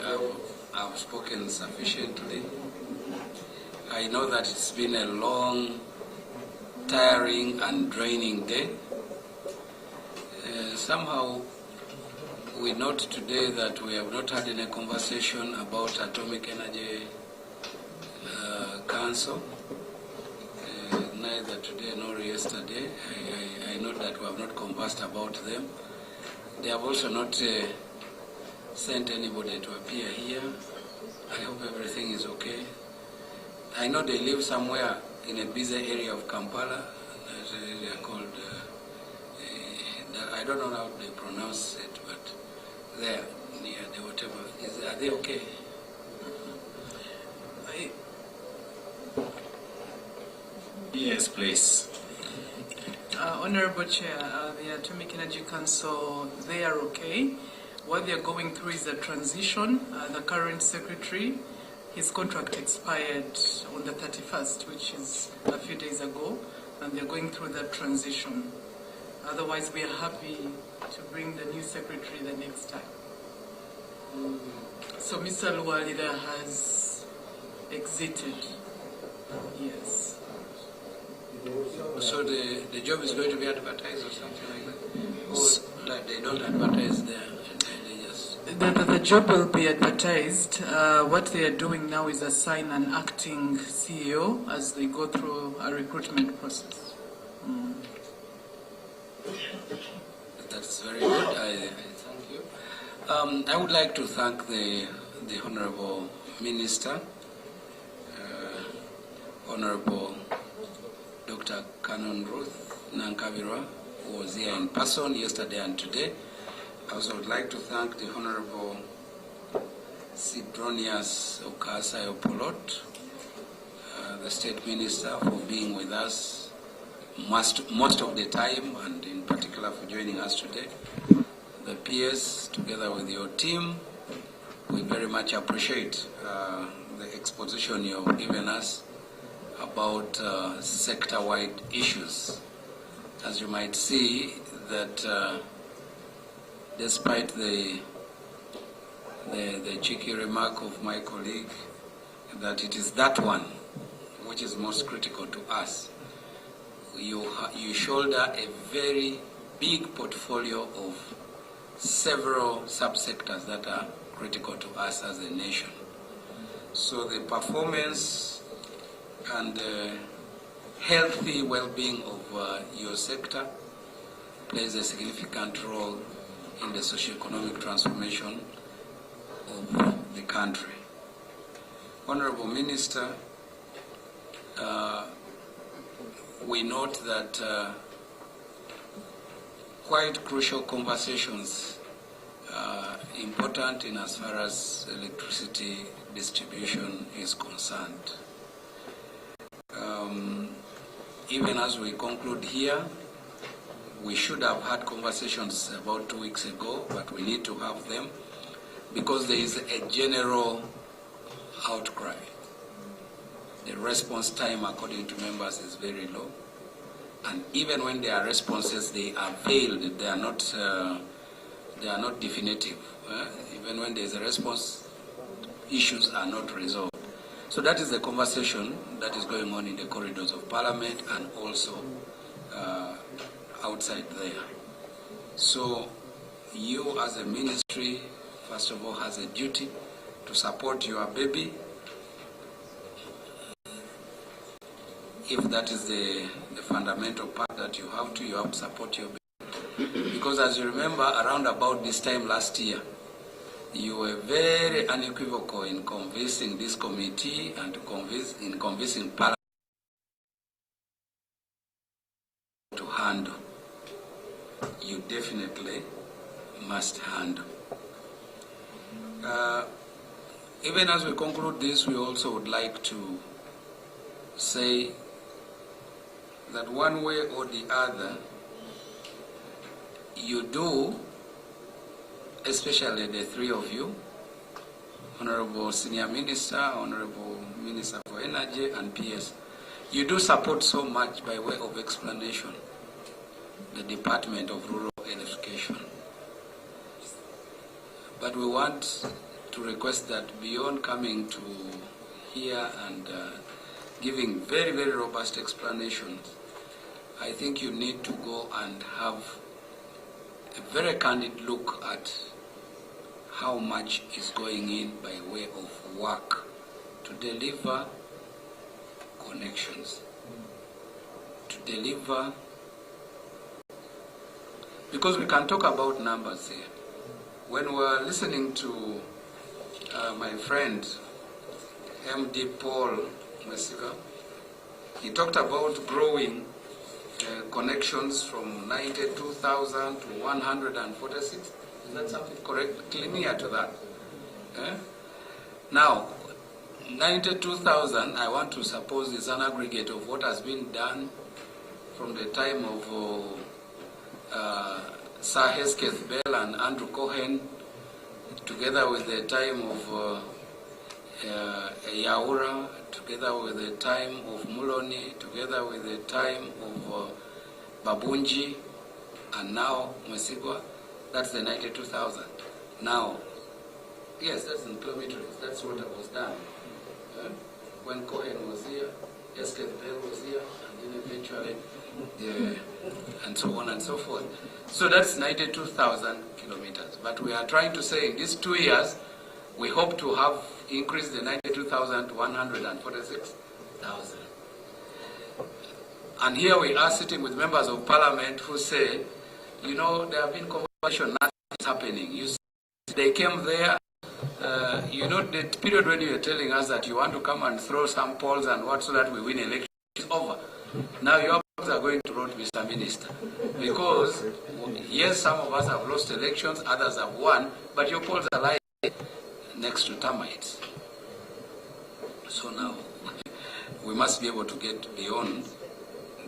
[SPEAKER 2] have spoken sufficiently. I know that it's been a long, tiring and draining day. Somehow
[SPEAKER 9] We note today that we have not had any conversation about Atomic Energy Council, neither today nor yesterday. I note that we have not conversed about them. They have also not sent anybody to appear here. I hope everything is okay. I know they live somewhere in a busy area of Kampala. There's an area called, I don't know how they pronounce it, but there, near the whatever. Are they okay?
[SPEAKER 5] Yes, please.
[SPEAKER 3] Honorable Chair, the Atomic Energy Council, they are okay. What they are going through is a transition. The current secretary, his contract expired on the 31st, which is a few days ago, and they're going through that transition. Otherwise, we are happy to bring the new secretary the next time. So Mr. Lualida has exited. Yes.
[SPEAKER 9] So the job is going to be advertised or something like that? Or like they don't advertise there?
[SPEAKER 3] The job will be advertised. What they are doing now is assign an acting CEO as they go through a recruitment process.
[SPEAKER 9] That's very good. I thank you. I would like to thank the Honorable Minister, Honorable Dr. Canon Ruth Nankabirwa, who was here in person yesterday and today. I also would like to thank the Honorable Sidronius Okasai Opolot, the State Minister, for being with us most of the time, and in particular for joining us today. The PS, together with your team, we very much appreciate the exposition you have given us about sector-wide issues. As you might see, that despite the cheeky remark of my colleague that it is that one which is most critical to us, you shoulder a very big portfolio of several subsectors that are critical to us as a nation. So the performance and healthy well-being of your sector plays a significant role in the socio-economic transformation of the country. Honorable Minister, we note that quite crucial conversations are important in as far as electricity distribution is concerned. Even as we conclude here, we should have had conversations about 2 weeks ago, but we need to have them because there is a general outcry. The response time, according to members, is very low. And even when there are responses, they are veiled. They are not definitive. Even when there is a response, issues are not resolved. So that is the conversation that is going on in the corridors of Parliament and also outside there. So you as a ministry, first of all, has a duty to support your baby. If that is the fundamental part that you have to support your baby. Because as you remember, around about this time last year, you were very unequivocal in convincing this committee and in convincing Parliament to handle. You definitely must handle. Even as we conclude this, we also would like to say that one way or the other, you do, especially the three of you, Honorable Senior Minister, Honorable Minister for Energy and PS, you do support so much by way of explanation the Department of Rural Education. But we want to request that beyond coming to here and giving very, very robust explanations, I think you need to go and have a very candid look at how much is going in by way of work to deliver connections, to deliver, because we can talk about numbers here. When we were listening to my friend MD Paul Mesiga, he talked about growing connections from 92,000 to 146. Is that something correct? Near to that. Now, 92,000, I want to suppose, is an aggregate of what has been done from the time of Sir Hesketh Bell and Andrew Cohen, together with the time of Yaura, together with the time of Muloni, together with the time of Babunji, and now Mwesigwa. That's the 92,000. Now, yes, that's in kilometers. That's what was done. When Cohen was here, Hesketh Bell was here, and then eventually, and so on and so forth. So that's 92,000 kilometers. But we are trying to say in these 2 years, we hope to have increased the 92,000 to 146,000. And here we are sitting with members of parliament who say, you know, there have been conversations, nothing is happening. You see, they came there, you know, the period when you were telling us that you want to come and throw some polls and what so that we win elections is over. Now your polls are going to road, Mr. Minister. Because, yes, some of us have lost elections, others have won, but your polls are lying next to termites. So now, we must be able to get beyond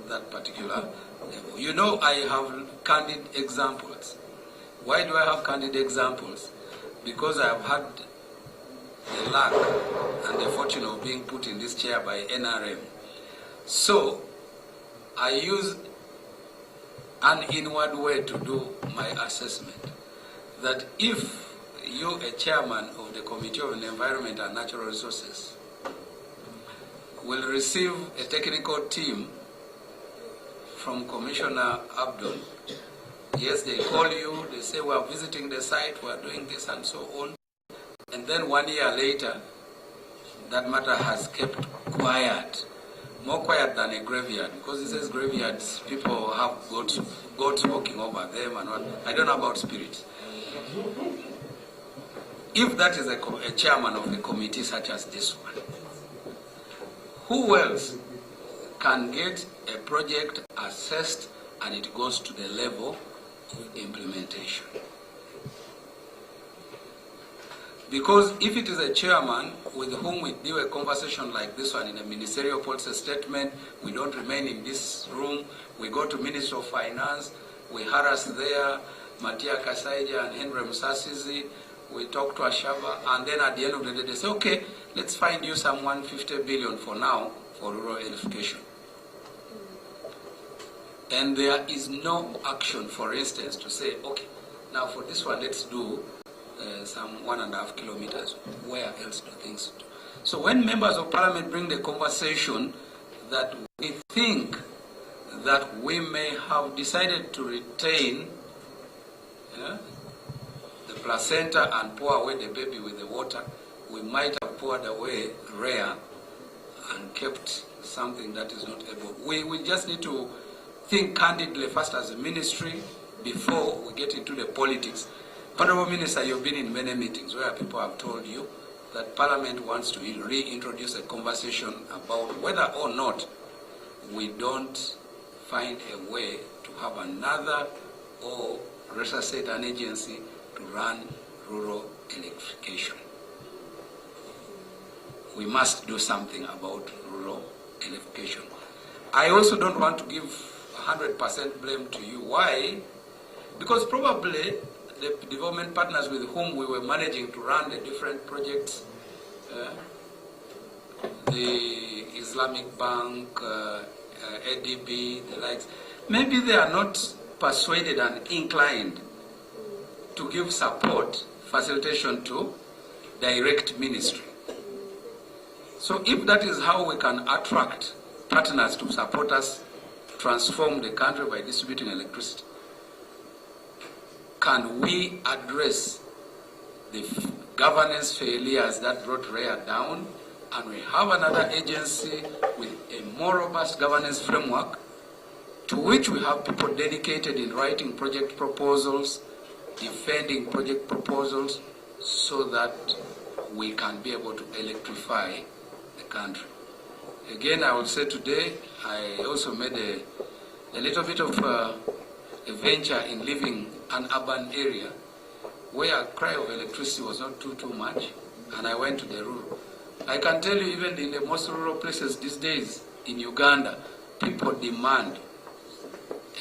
[SPEAKER 9] that particular level. You know, I have candid examples. Why do I have candid examples? Because I have had the luck and the fortune of being put in this chair by NRM. So, I use an inward way to do my assessment. That if you, a chairman of the Committee on Environment and Natural Resources, will receive a technical team from Commissioner Abdul. Yes, they call you, they say we are visiting the site, we are doing this and so on. And then 1 year later, that matter has kept quiet. More quiet than a graveyard, because it says graveyards, people have goats walking over them and what. I don't know about spirits. If that is a chairman of a committee such as this one, who else can get a project assessed and it goes to the level of implementation? Because if it is a chairman with whom we do a conversation like this one in a ministerial policy statement, we don't remain in this room, we go to Minister of Finance, we harass there, Matia Kasaija and Henry Musasizi, we talk to Ashaba, and then at the end of the day they say, okay, let's find you some 150 billion for now for rural electrification. And there is no action, for instance, to say, okay, now for this one, let's do some 1.5 kilometers. Where else do things do? So when members of parliament bring the conversation that we think that we may have decided to retain the placenta and pour away the baby with the water, we might have poured away rare and kept something that is not able. We just need to think candidly first as a ministry before we get into the politics. Honorable Minister, you've been in many meetings where people have told you that Parliament wants to reintroduce a conversation about whether or not we don't find a way to have another or resuscitate an agency to run rural electrification. We must do something about rural electrification. I also don't want to give 100% blame to you. Why? Because probably the development partners with whom we were managing to run the different projects, the Islamic Bank, ADB, the likes, maybe they are not persuaded and inclined to give support, facilitation to direct ministry. So if that is how we can attract partners to support us transform the country by distributing electricity, can we address the governance failures that brought REA down, and we have another agency with a more robust governance framework to which we have people dedicated in writing project proposals, defending project proposals, so that we can be able to electrify the country. Again, I will say today, I also made a little bit of a venture in living an urban area where cry of electricity was not too much, and I went to the rural. I can tell you, even in the most rural places these days in Uganda, people demand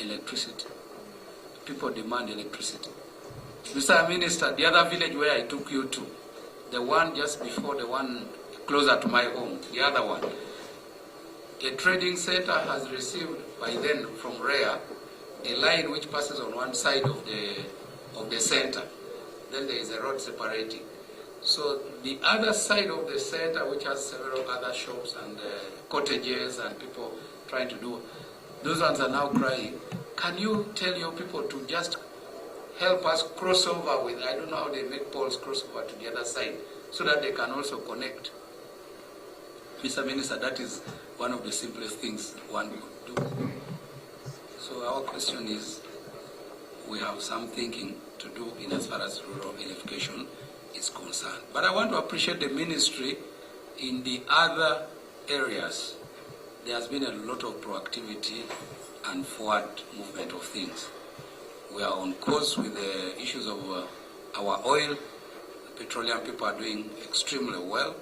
[SPEAKER 9] electricity. People demand electricity. Mr. Minister, the other village where I took you to, the one just before the one closer to my home, the other one, a trading center has received by then from REA a line which passes on one side of the center. Then there is a road separating. So the other side of the center, which has several other shops and cottages and people trying to do, those ones are now crying. Can you tell your people to just help us cross over with, I don't know how they make poles cross over to the other side, so that they can also connect? Mr. Minister, that is one of the simplest things one could do. So our question is, we have some thinking to do in as far as rural electrification is concerned. But I want to appreciate the ministry in the other areas. There has been a lot of proactivity and forward movement of things. We are on course with the issues of our oil. The petroleum people are doing extremely well.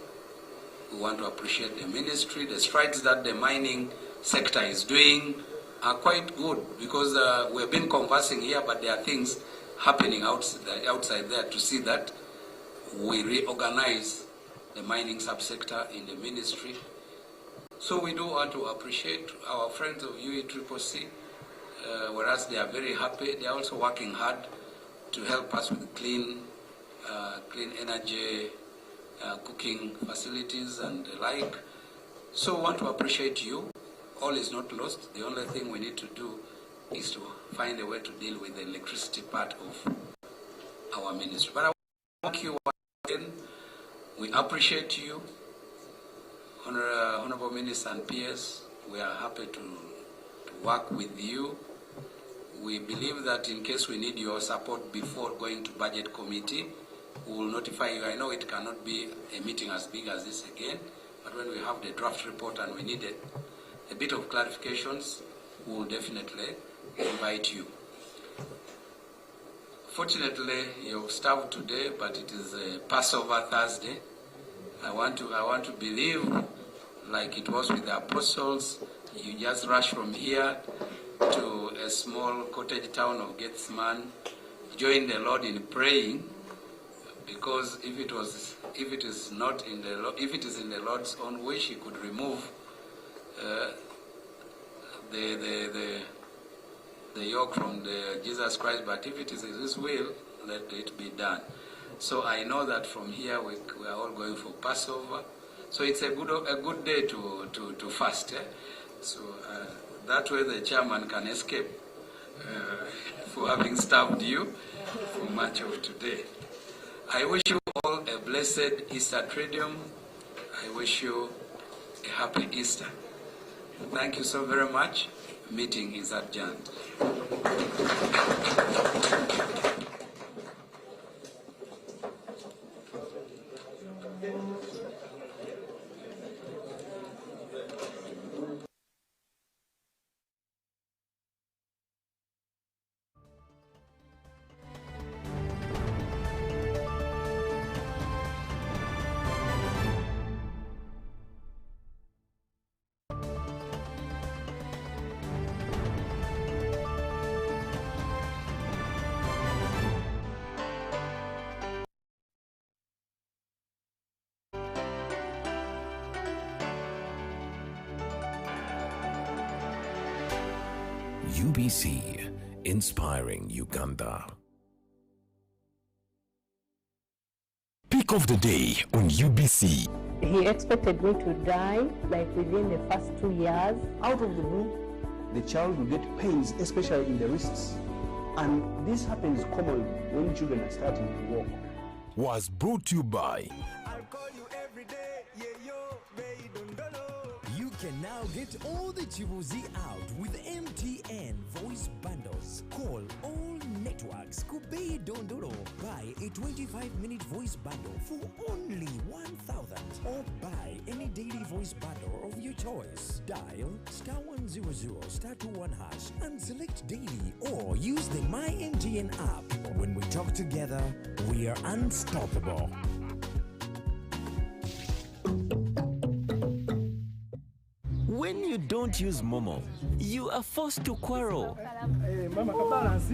[SPEAKER 9] We want to appreciate the ministry. The strides that the mining sector is doing are quite good, because we've been conversing here, but there are things happening outside there to see that we reorganize the mining subsector in the ministry. So we do want to appreciate our friends of UECCC, whereas they are very happy. They are also working hard to help us with clean energy, cooking facilities and the like. So we want to appreciate you. All is not lost. The only thing we need to do is to find a way to deal with the electricity part of our ministry. But I want to thank you again. We appreciate you, Honorable Minister and peers. We are happy to work with you. We believe that in case we need your support before going to Budget Committee, we will notify you. I know it cannot be a meeting as big as this again, but when we have the draft report and we need a bit of clarifications, we will definitely invite you. Fortunately, you've starved today, but it is a Passover Thursday. I want to believe, like it was with the apostles, you just rush from here to a small cottage town of Gethsemane, join the Lord in praying, because if it is in the Lord's own wish, He could remove the yoke from Jesus Christ. But if it is His will, let it be done. So I know that from here we are all going for Passover. So it's a good day to fast. So that way the chairman can escape for having starved you for much of today. I wish you all a blessed Easter Triduum. I wish you a happy Easter. Thank you so very much. Meeting is adjourned.
[SPEAKER 14] UBC, inspiring Uganda. Pick of the day on UBC.
[SPEAKER 15] He expected me to die like within the first 2 years.
[SPEAKER 21] Out of the blue, the child will get pains, especially in the wrists. And this happens commonly when children are starting to walk.
[SPEAKER 14] was brought to you by
[SPEAKER 7] You can now get all the Chibuzi out with MTN voice bundles. Call all networks Kubei Dondoro. Buy a 25-minute voice bundle for only 1,000 or buy any daily voice bundle of your choice. Dial *100 *21 hash and select daily or use the My MTN app. When we talk together, we are unstoppable.
[SPEAKER 16] When you don't use Momo, you are forced to quarrel.
[SPEAKER 22] Mama, balance.